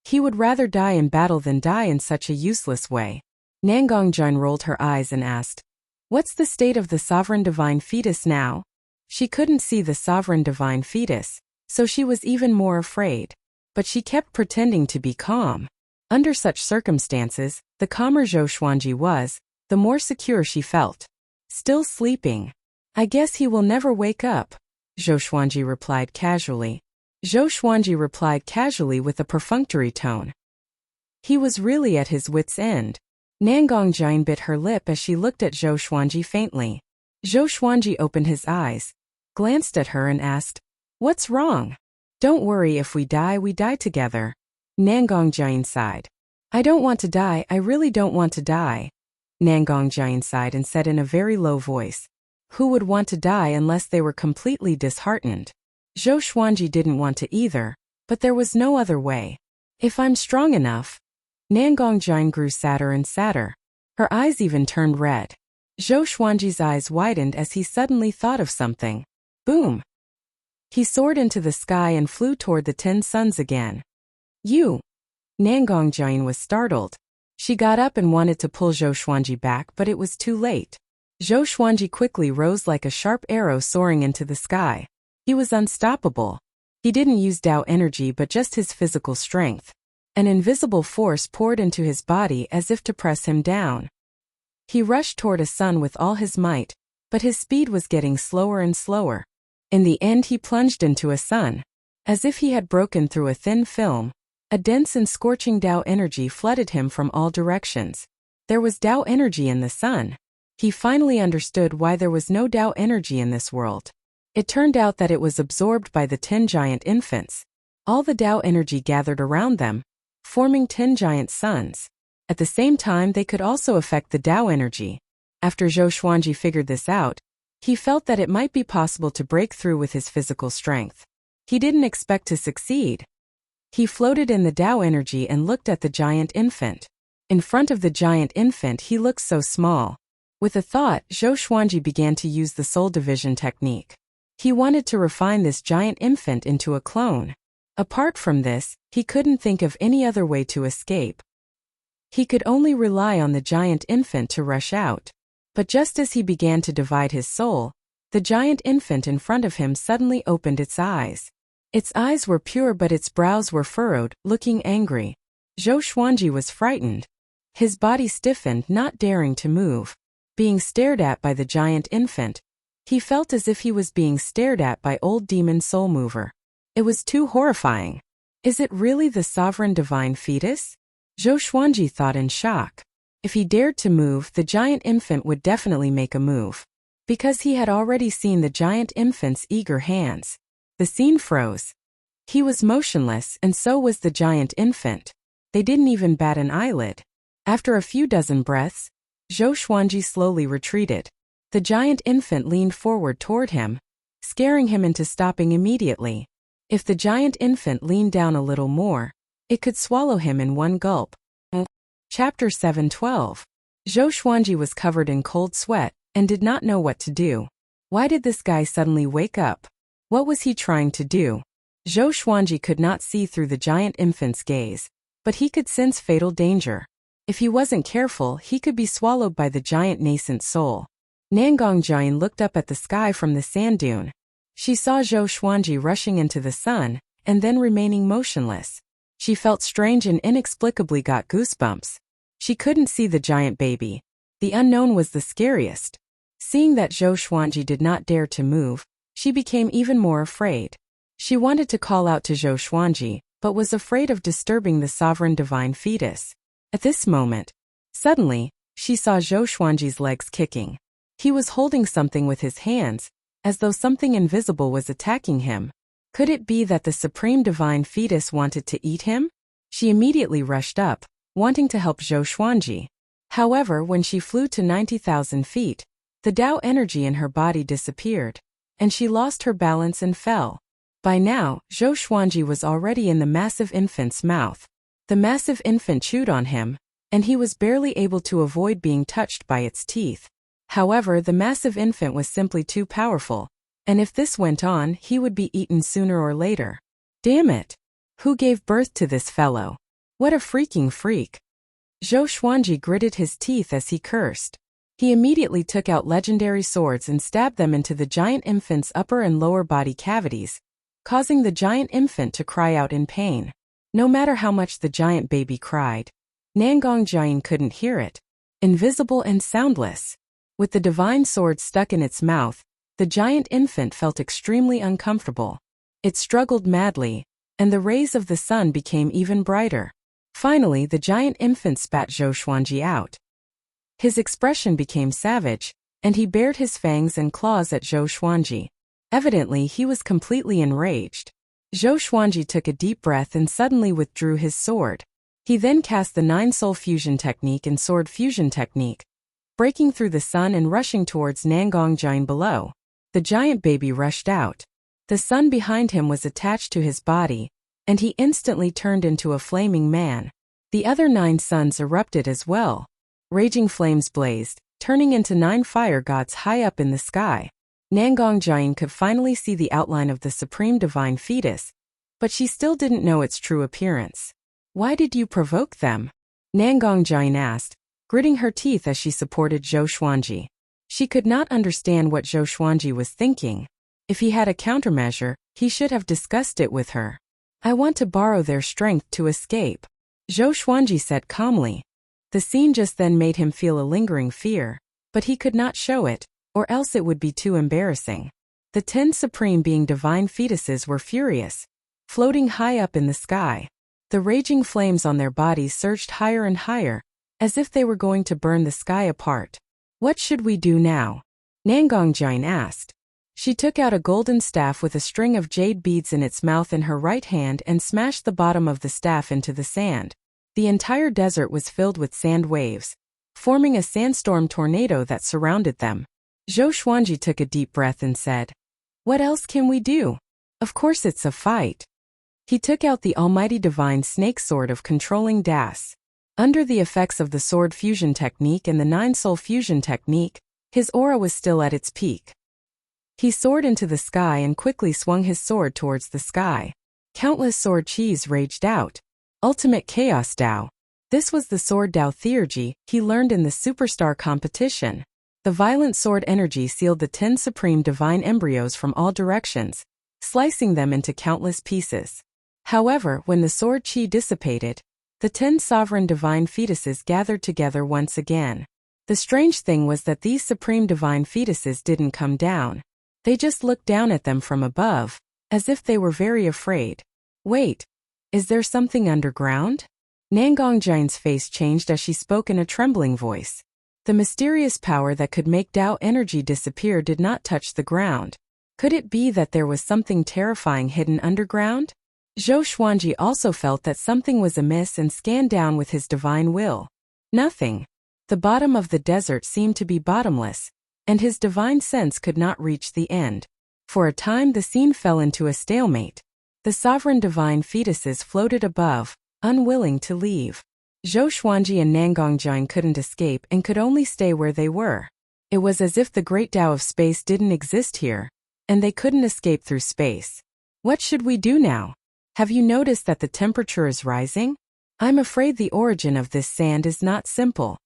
He would rather die in battle than die in such a useless way. Nangongjian rolled her eyes and asked, "What's the state of the sovereign divine fetus now?" She couldn't see the sovereign divine fetus, so she was even more afraid. But she kept pretending to be calm. Under such circumstances, the calmer Zhou Xuanji was, the more secure she felt. "Still sleeping. I guess he will never wake up," Zhou Xuanji replied casually. With a perfunctory tone. He was really at his wits' end. Nangongjian bit her lip as she looked at Zhou Xuanji faintly. Zhou Xuanji opened his eyes, glanced at her and asked, "What's wrong?" "Don't worry, if we die together." Nangongjian sighed. "I don't want to die, I really don't want to die." Nangongjian sighed and said in a very low voice, "Who would want to die unless they were completely disheartened?" Zhou Xuanji didn't want to either, but there was no other way. "If I'm strong enough." Nangongjian grew sadder and sadder. Her eyes even turned red. Zhou Xuanji's eyes widened as he suddenly thought of something. Boom! He soared into the sky and flew toward the 10 suns again. "You!" Nangongjian was startled. She got up and wanted to pull Zhou Xuanji back, but it was too late. Zhou Xuanji quickly rose like a sharp arrow soaring into the sky. He was unstoppable. He didn't use Tao energy but just his physical strength. An invisible force poured into his body as if to press him down. He rushed toward a sun with all his might, but his speed was getting slower and slower. In the end, he plunged into a sun. As if he had broken through a thin film, a dense and scorching Tao energy flooded him from all directions. There was Tao energy in the sun. He finally understood why there was no Tao energy in this world. It turned out that it was absorbed by the 10 giant infants. All the Tao energy gathered around them, forming 10 giant suns. At the same time, they could also affect the Tao energy. After Zhou Xuanji figured this out, he felt that it might be possible to break through with his physical strength. He didn't expect to succeed. He floated in the Tao energy and looked at the giant infant. In front of the giant infant, he looked so small. With a thought, Zhou Xuanji began to use the soul division technique. He wanted to refine this giant infant into a clone. Apart from this, he couldn't think of any other way to escape. He could only rely on the giant infant to rush out. But just as he began to divide his soul, the giant infant in front of him suddenly opened its eyes. Its eyes were pure but its brows were furrowed, looking angry. Zhou Xuanji was frightened. His body stiffened, not daring to move. Being stared at by the giant infant, he felt as if he was being stared at by old demon soul mover. It was too horrifying. Is it really the sovereign divine fetus? Zhou Xuanji thought in shock. If he dared to move, the giant infant would definitely make a move. Because he had already seen the giant infant's eager hands. The scene froze. He was motionless and so was the giant infant. They didn't even bat an eyelid. After a few dozen breaths, Zhou Xuanji slowly retreated. The giant infant leaned forward toward him, scaring him into stopping immediately. If the giant infant leaned down a little more, it could swallow him in one gulp. Chapter 7:12. Zhou Xuanji was covered in cold sweat and did not know what to do. Why did this guy suddenly wake up? What was he trying to do? Zhou Xuanji could not see through the giant infant's gaze, but he could sense fatal danger. If he wasn't careful, he could be swallowed by the giant nascent soul. Nangongjian looked up at the sky from the sand dune. She saw Zhou Xuanji rushing into the sun, and then remaining motionless. She felt strange and inexplicably got goosebumps. She couldn't see the giant baby. The unknown was the scariest. Seeing that Zhou Xuanji did not dare to move, she became even more afraid. She wanted to call out to Zhou Xuanji, but was afraid of disturbing the sovereign divine fetus. At this moment, suddenly, she saw Zhou Xuanji's legs kicking. He was holding something with his hands, as though something invisible was attacking him. Could it be that the supreme divine fetus wanted to eat him? She immediately rushed up, wanting to help Zhou Xuanji. However, when she flew to 90,000 feet, the Tao energy in her body disappeared, and she lost her balance and fell. By now, Zhou Xuanji was already in the massive infant's mouth. The massive infant chewed on him, and he was barely able to avoid being touched by its teeth. However, the massive infant was simply too powerful, and if this went on, he would be eaten sooner or later. Damn it! Who gave birth to this fellow? What a freaking freak! Zhou Xuanji gritted his teeth as he cursed. He immediately took out legendary swords and stabbed them into the giant infant's upper and lower body cavities, causing the giant infant to cry out in pain. No matter how much the giant baby cried, Nangongjian couldn't hear it. Invisible and soundless. With the divine sword stuck in its mouth, the giant infant felt extremely uncomfortable. It struggled madly, and the rays of the sun became even brighter. Finally, the giant infant spat Zhou Xuanji out. His expression became savage, and he bared his fangs and claws at Zhou Xuanji. Evidently, he was completely enraged. Zhou Xuanji took a deep breath and suddenly withdrew his sword. He then cast the 9-soul fusion technique and sword fusion technique, breaking through the sun and rushing towards Nangongjian below. The giant baby rushed out. The sun behind him was attached to his body, and he instantly turned into a flaming man. The other 9 suns erupted as well. Raging flames blazed, turning into 9 fire gods high up in the sky. Nangongjian could finally see the outline of the supreme divine fetus, but she still didn't know its true appearance. Why did you provoke them? Nangongjian asked, gritting her teeth as she supported Zhou Xuanji. She could not understand what Zhou Xuanji was thinking. If he had a countermeasure, he should have discussed it with her. I want to borrow their strength to escape, Zhou Xuanji said calmly. The scene just then made him feel a lingering fear, but he could not show it, or else it would be too embarrassing. The 10 supreme being divine fetuses were furious, floating high up in the sky. The raging flames on their bodies surged higher and higher, as if they were going to burn the sky apart. What should we do now? Nangongjian asked. She took out a golden staff with a string of jade beads in its mouth in her right hand and smashed the bottom of the staff into the sand. The entire desert was filled with sand waves, forming a sandstorm tornado that surrounded them. Zhou Xuanji took a deep breath and said, "What else can we do? Of course it's a fight." He took out the almighty divine snake sword of controlling Das. Under the effects of the sword fusion technique and the 9-soul fusion technique, his aura was still at its peak. He soared into the sky and quickly swung his sword towards the sky. Countless sword chis raged out. Ultimate Chaos Dao. This was the sword Dao theurgy he learned in the Superstar competition. The violent sword energy sealed the 10 supreme divine embryos from all directions, slicing them into countless pieces. However, when the sword chi dissipated, the 10 sovereign divine fetuses gathered together once again. The strange thing was that these supreme divine fetuses didn't come down. They just looked down at them from above, as if they were very afraid. Wait, is there something underground? Nangongjian's face changed as she spoke in a trembling voice. The mysterious power that could make Dao energy disappear did not touch the ground. Could it be that there was something terrifying hidden underground? Zhou Xuanji also felt that something was amiss and scanned down with his divine will. Nothing. The bottom of the desert seemed to be bottomless, and his divine sense could not reach the end. For a time the scene fell into a stalemate. The sovereign divine fetuses floated above, unwilling to leave. Zhou Xuanji and Nangongjian couldn't escape and could only stay where they were. It was as if the great Tao of space didn't exist here, and they couldn't escape through space. What should we do now? Have you noticed that the temperature is rising? I'm afraid the origin of this sand is not simple.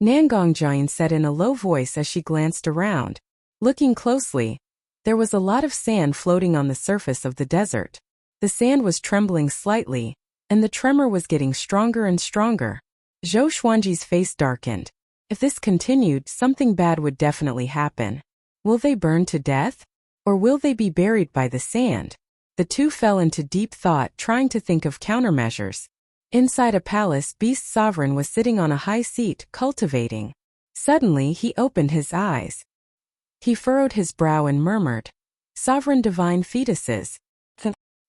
Nangongjian said in a low voice as she glanced around. Looking closely, there was a lot of sand floating on the surface of the desert. The sand was trembling slightly, and the tremor was getting stronger and stronger. Zhou Xuanji's face darkened. If this continued, something bad would definitely happen. Will they burn to death? Or will they be buried by the sand? The two fell into deep thought, trying to think of countermeasures. Inside a palace, Beast Sovereign was sitting on a high seat, cultivating. Suddenly, he opened his eyes. He furrowed his brow and murmured, "Sovereign divine fetuses.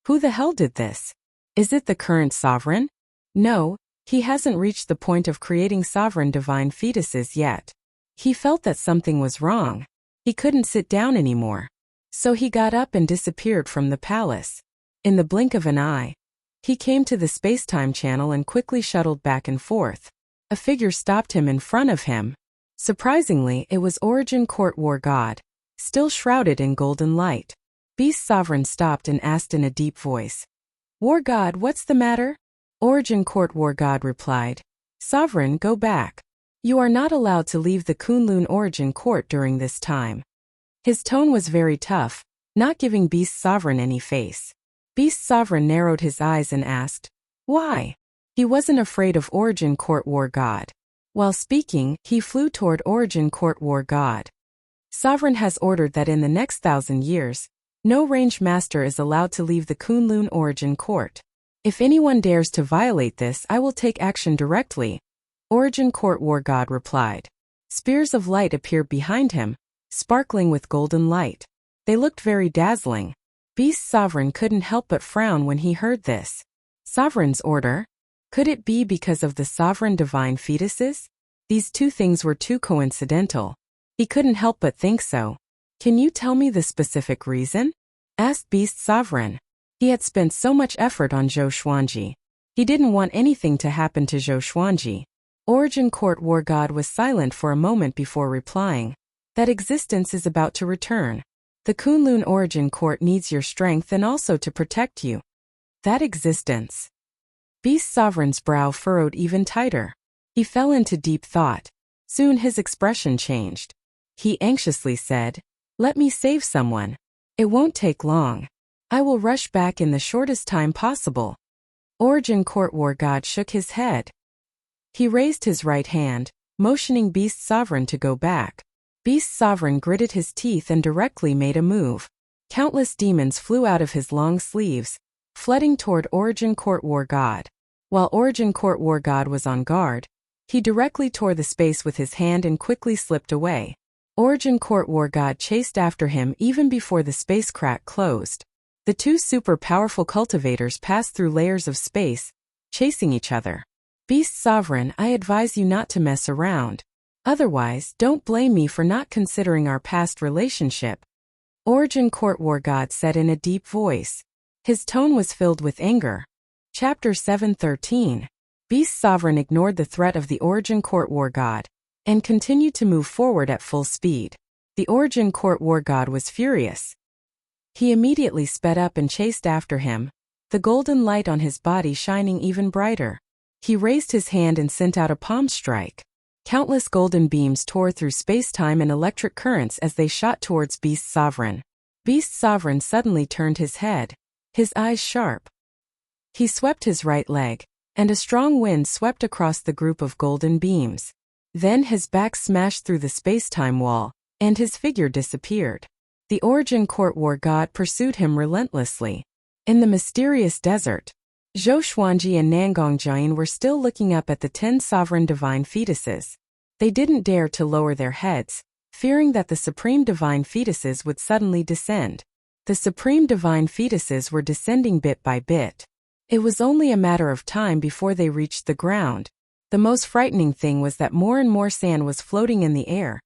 Who the hell did this? Is it the current sovereign? No, he hasn't reached the point of creating sovereign divine fetuses yet." He felt that something was wrong. He couldn't sit down anymore. So he got up and disappeared from the palace. In the blink of an eye, he came to the space-time channel and quickly shuttled back and forth. A figure stopped him in front of him. Surprisingly, it was Origin Court War God, still shrouded in golden light. Beast Sovereign stopped and asked in a deep voice, "War God, what's the matter?" Origin Court War God replied, "Sovereign, go back. You are not allowed to leave the Kunlun Origin Court during this time." His tone was very tough, not giving Beast Sovereign any face. Beast Sovereign narrowed his eyes and asked, "Why?" He wasn't afraid of Origin Court War God. While speaking, he flew toward Origin Court War God. "Sovereign has ordered that in the next 1,000 years, no range master is allowed to leave the Kunlun Origin Court. If anyone dares to violate this, I will take action directly," Origin Court War God replied. Spears of light appeared behind him, sparkling with golden light. They looked very dazzling. Beast Sovereign couldn't help but frown when he heard this. Sovereign's order? Could it be because of the sovereign divine fetuses? These two things were too coincidental. He couldn't help but think so. "Can you tell me the specific reason?" asked Beast Sovereign. He had spent so much effort on Zhou Xuanji. He didn't want anything to happen to Zhou Xuanji. Origin Court War God was silent for a moment before replying. "That existence is about to return. The Kunlun Origin Court needs your strength and also to protect you." That existence. Beast Sovereign's brow furrowed even tighter. He fell into deep thought. Soon his expression changed. He anxiously said, "Let me save someone. It won't take long. I will rush back in the shortest time possible." Origin Court War God shook his head. He raised his right hand, motioning Beast Sovereign to go back. Beast Sovereign gritted his teeth and directly made a move. Countless demons flew out of his long sleeves, flooding toward Origin Court War God. While Origin Court War God was on guard, he directly tore the space with his hand and quickly slipped away. Origin Court War God chased after him even before the space crack closed. The two super powerful cultivators passed through layers of space, chasing each other. "Beast Sovereign, I advise you not to mess around. Otherwise, don't blame me for not considering our past relationship," Origin Court War God said in a deep voice. His tone was filled with anger. Chapter 713. Beast Sovereign ignored the threat of the Origin Court War God and continued to move forward at full speed. The Origin Court War God was furious. He immediately sped up and chased after him, the golden light on his body shining even brighter. He raised his hand and sent out a palm strike. Countless golden beams tore through space-time and electric currents as they shot towards Beast Sovereign. Beast Sovereign suddenly turned his head, his eyes sharp. He swept his right leg, and a strong wind swept across the group of golden beams. Then his back smashed through the space-time wall, and his figure disappeared. The Origin Court War God pursued him relentlessly. In the mysterious desert, Zhou Xuanji and Nangong Jian were still looking up at the 10 sovereign divine fetuses. They didn't dare to lower their heads, fearing that the supreme divine fetuses would suddenly descend. The supreme divine fetuses were descending bit by bit. It was only a matter of time before they reached the ground. The most frightening thing was that more and more sand was floating in the air,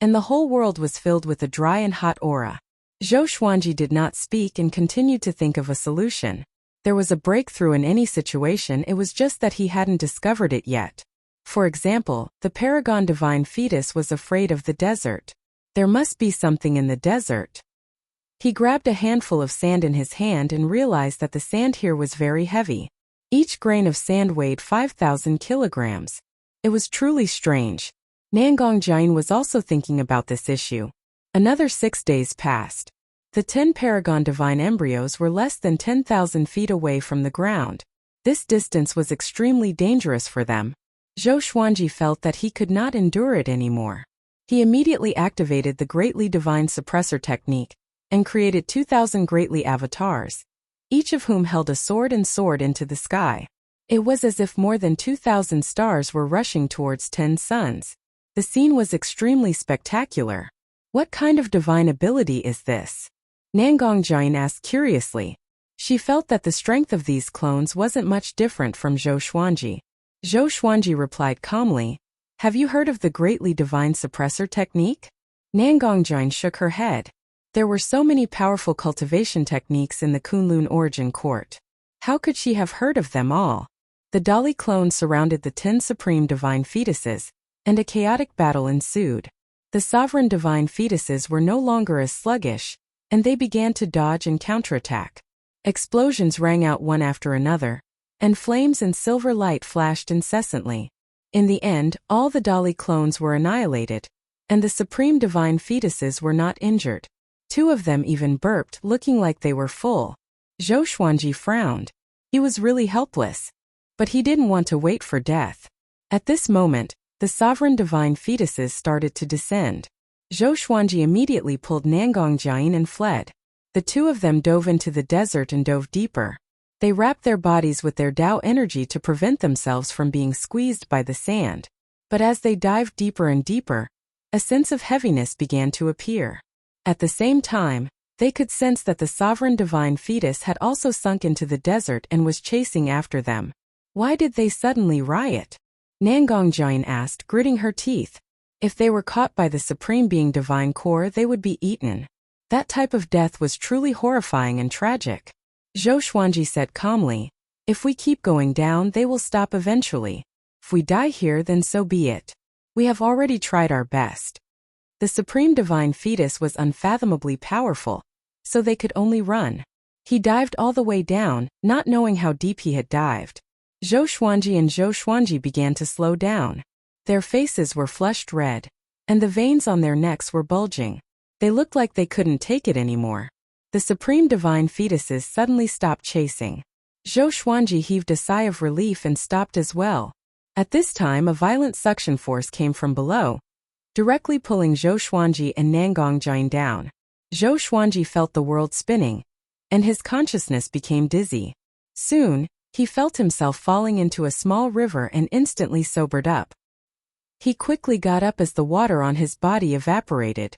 and the whole world was filled with a dry and hot aura. Zhou Xuanji did not speak and continued to think of a solution. There was a breakthrough in any situation, it was just that he hadn't discovered it yet. For example, the Paragon Divine Fetus was afraid of the desert. There must be something in the desert. He grabbed a handful of sand in his hand and realized that the sand here was very heavy. Each grain of sand weighed 5,000 kilograms. It was truly strange. Nangong Jian was also thinking about this issue. Another 6 days passed. The 10 Paragon Divine embryos were less than 10,000 feet away from the ground. This distance was extremely dangerous for them. Zhou Xuanji felt that he could not endure it anymore. He immediately activated the Greatly Divine Suppressor technique and created 2,000 Greatly avatars, each of whom held a sword and soared into the sky. It was as if more than 2,000 stars were rushing towards 10 suns. The scene was extremely spectacular. What kind of divine ability is this? Nangong Jian asked curiously. She felt that the strength of these clones wasn't much different from Zhou Xuanji. Zhou Xuanji replied calmly, "Have you heard of the Greatly Divine Suppressor technique?" Nangong Jian shook her head. There were so many powerful cultivation techniques in the Kunlun Origin Court. How could she have heard of them all? The Dali clones surrounded the 10 supreme divine fetuses, and a chaotic battle ensued. The sovereign divine fetuses were no longer as sluggish, and they began to dodge and counterattack. Explosions rang out one after another, and flames and silver light flashed incessantly. In the end, all the Dali clones were annihilated, and the supreme divine fetuses were not injured. 2 of them even burped, looking like they were full. Zhou Xuanji frowned. He was really helpless. But he didn't want to wait for death. At this moment, the sovereign divine fetuses started to descend. Zhou Xuanji immediately pulled Nangong Jian and fled. The 2 of them dove into the desert and dove deeper. They wrapped their bodies with their Tao energy to prevent themselves from being squeezed by the sand. But as they dived deeper and deeper, a sense of heaviness began to appear. At the same time, they could sense that the sovereign divine fetus had also sunk into the desert and was chasing after them. Why did they suddenly riot? Nangong Jian asked, gritting her teeth. If they were caught by the Supreme Being Divine Core, they would be eaten. That type of death was truly horrifying and tragic. Zhou Xuanji said calmly, "If we keep going down, they will stop eventually. If we die here, then so be it. We have already tried our best." The Supreme Divine Fetus was unfathomably powerful, so they could only run. He dived all the way down, not knowing how deep he had dived. Zhou Xuanji and Zhou Xuanji began to slow down. Their faces were flushed red, and the veins on their necks were bulging. They looked like they couldn't take it anymore. The Supreme Divine Fetuses suddenly stopped chasing. Zhou Xuanji heaved a sigh of relief and stopped as well. At this time, a violent suction force came from below, directly pulling Zhou Xuanji and Nangong Jian down. Zhou Xuanji felt the world spinning, and his consciousness became dizzy. Soon, he felt himself falling into a small river and instantly sobered up. He quickly got up as the water on his body evaporated.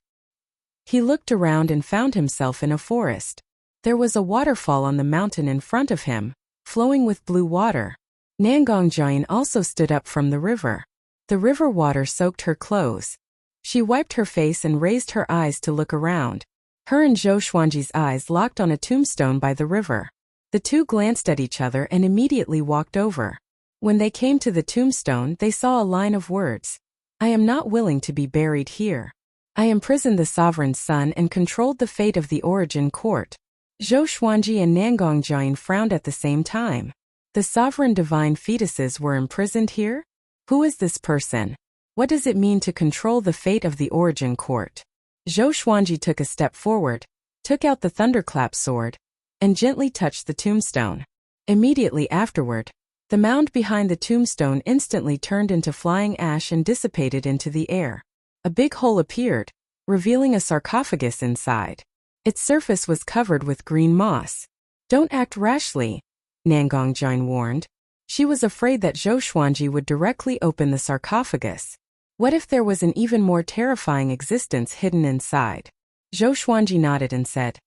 He looked around and found himself in a forest. There was a waterfall on the mountain in front of him, flowing with blue water. Nangong Jian also stood up from the river. The river water soaked her clothes. She wiped her face and raised her eyes to look around. Her and Zhou Xuanji's eyes locked on a tombstone by the river. The 2 glanced at each other and immediately walked over. When they came to the tombstone, they saw a line of words. "I am not willing to be buried here. I imprisoned the sovereign's son and controlled the fate of the Origin Court." Zhou Xuanji and Nangong Jian frowned at the same time. The sovereign divine fetuses were imprisoned here? Who is this person? What does it mean to control the fate of the origin court? Zhou Xuanji took a step forward, took out the thunderclap sword, and gently touched the tombstone. Immediately afterward, the mound behind the tombstone instantly turned into flying ash and dissipated into the air. A big hole appeared, revealing a sarcophagus inside. Its surface was covered with green moss. Don't act rashly, Nangong Jian warned. She was afraid that Zhou Xuanji would directly open the sarcophagus. What if there was an even more terrifying existence hidden inside? Zhou Xuanji nodded and said,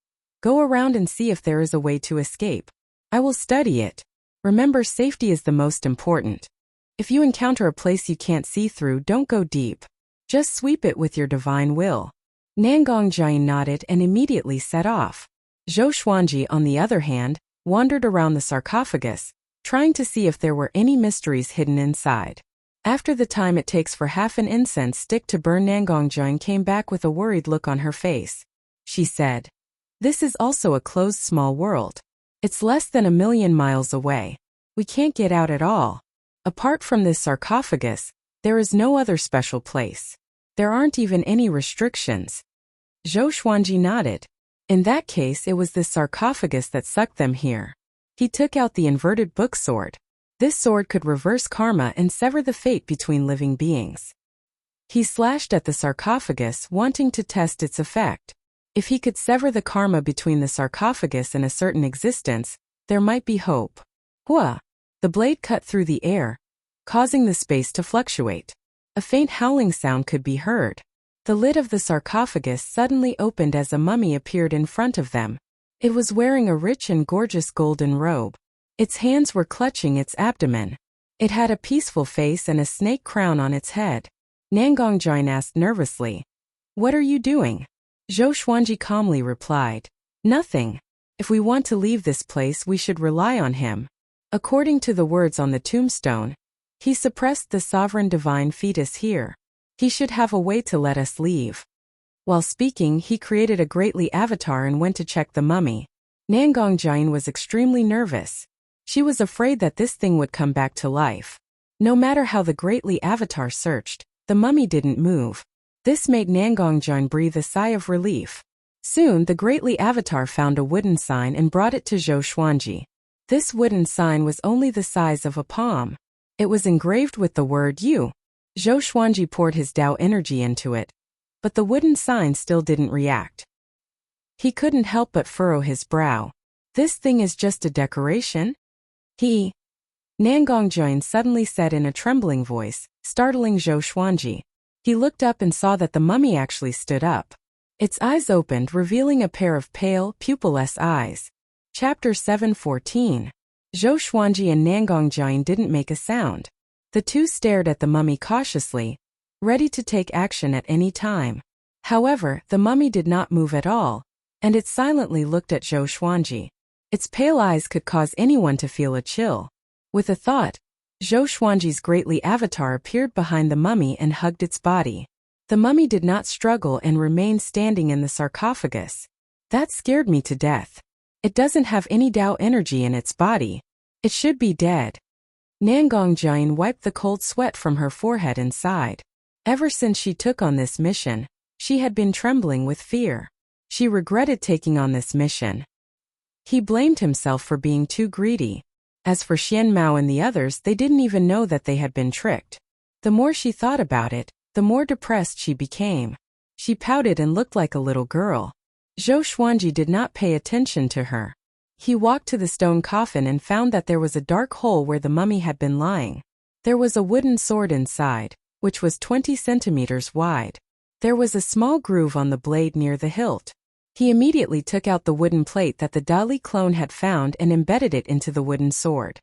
"Go around and see if there is a way to escape. I will study it. Remember, safety is the most important. If you encounter a place you can't see through, don't go deep. Just sweep it with your divine will." Nangong Jian nodded and immediately set off. Zhou Xuanji, on the other hand, wandered around the sarcophagus, trying to see if there were any mysteries hidden inside. After the time it takes for half an incense stick to burn, Nangong Jian came back with a worried look on her face. She said, "This is also a closed small world. It's less than 1,000,000 miles away. We can't get out at all. Apart from this sarcophagus, there is no other special place. There aren't even any restrictions." Zhou Xuanji nodded. In that case, it was this sarcophagus that sucked them here. He took out the inverted book sword. This sword could reverse karma and sever the fate between living beings. He slashed at the sarcophagus, wanting to test its effect. If he could sever the karma between the sarcophagus and a certain existence, there might be hope. Hua! The blade cut through the air, causing the space to fluctuate. A faint howling sound could be heard. The lid of the sarcophagus suddenly opened as a mummy appeared in front of them. It was wearing a rich and gorgeous golden robe. Its hands were clutching its abdomen. It had a peaceful face and a snake crown on its head. Nangong Jian asked nervously, "What are you doing?" Zhou Xuanji calmly replied, "Nothing. If we want to leave this place, we should rely on him." According to the words on the tombstone, he suppressed the sovereign divine fetus here. He should have a way to let us leave. While speaking, he created a greatly avatar and went to check the mummy. Nangong Jian was extremely nervous. She was afraid that this thing would come back to life. No matter how the greatly avatar searched, the mummy didn't move. This made Nangong Jian breathe a sigh of relief. Soon, the greatly avatar found a wooden sign and brought it to Zhou Xuanji. This wooden sign was only the size of a palm. It was engraved with the word "you." Zhou Xuanji poured his Tao energy into it, but the wooden sign still didn't react. He couldn't help but furrow his brow. This thing is just a decoration? Nangong Jian suddenly said in a trembling voice, startling Zhou Xuanji. He looked up and saw that the mummy actually stood up. Its eyes opened, revealing a pair of pale, pupilless eyes. Chapter 7:14. Zhou Xuanji and Nangong Jian didn't make a sound. The two stared at the mummy cautiously, ready to take action at any time. However, the mummy did not move at all, and it silently looked at Zhou Xuanji. Its pale eyes could cause anyone to feel a chill. With a thought, Zhou Xuanji's greatly avatar appeared behind the mummy and hugged its body. The mummy did not struggle and remained standing in the sarcophagus. That scared me to death. It doesn't have any Tao energy in its body. It should be dead. Nangong Jian wiped the cold sweat from her forehead and sighed. Ever since she took on this mission, she had been trembling with fear. She regretted taking on this mission. He blamed himself for being too greedy. As for Xian Mao and the others, they didn't even know that they had been tricked. The more she thought about it, the more depressed she became. She pouted and looked like a little girl. Zhou Xuanji did not pay attention to her. He walked to the stone coffin and found that there was a dark hole where the mummy had been lying. There was a wooden sword inside, which was 20 centimeters wide. There was a small groove on the blade near the hilt. He immediately took out the wooden plate that the Dali clone had found and embedded it into the wooden sword.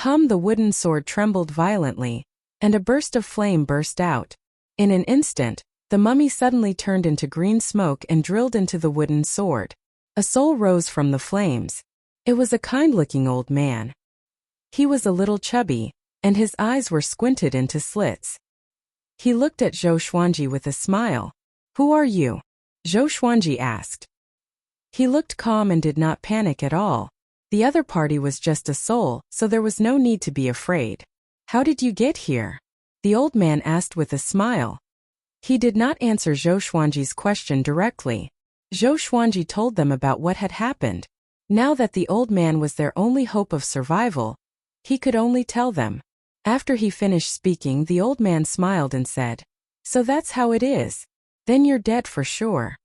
The wooden sword trembled violently, and a burst of flame burst out. In an instant, the mummy suddenly turned into green smoke and drilled into the wooden sword. A soul rose from the flames. It was a kind-looking old man. He was a little chubby, and his eyes were squinted into slits. He looked at Zhou Xuanji with a smile. "Who are you?" Zhou Xuanji asked. He looked calm and did not panic at all. The other party was just a soul, so there was no need to be afraid. How did you get here? The old man asked with a smile. He did not answer Zhou Xuanji's question directly. Zhou Xuanji told them about what had happened. Now that the old man was their only hope of survival, he could only tell them. After he finished speaking, the old man smiled and said, "So that's how it is. Then you're dead for sure."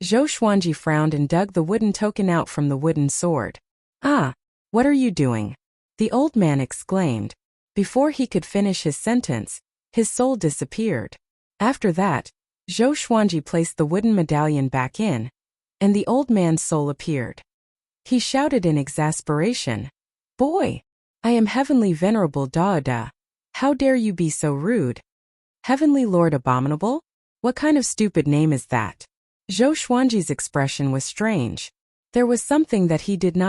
Zhou Xuanji frowned and dug the wooden token out from the wooden sword. "Ah, what are you doing?" the old man exclaimed. Before he could finish his sentence, his soul disappeared. After that, Zhou Xuanji placed the wooden medallion back in, and the old man's soul appeared. He shouted in exasperation, "Boy! I am Heavenly Venerable Daoda. How dare you be so rude? Heavenly Lord Abominable? What kind of stupid name is that?" Zhou Xuanji's expression was strange. There was something that he did not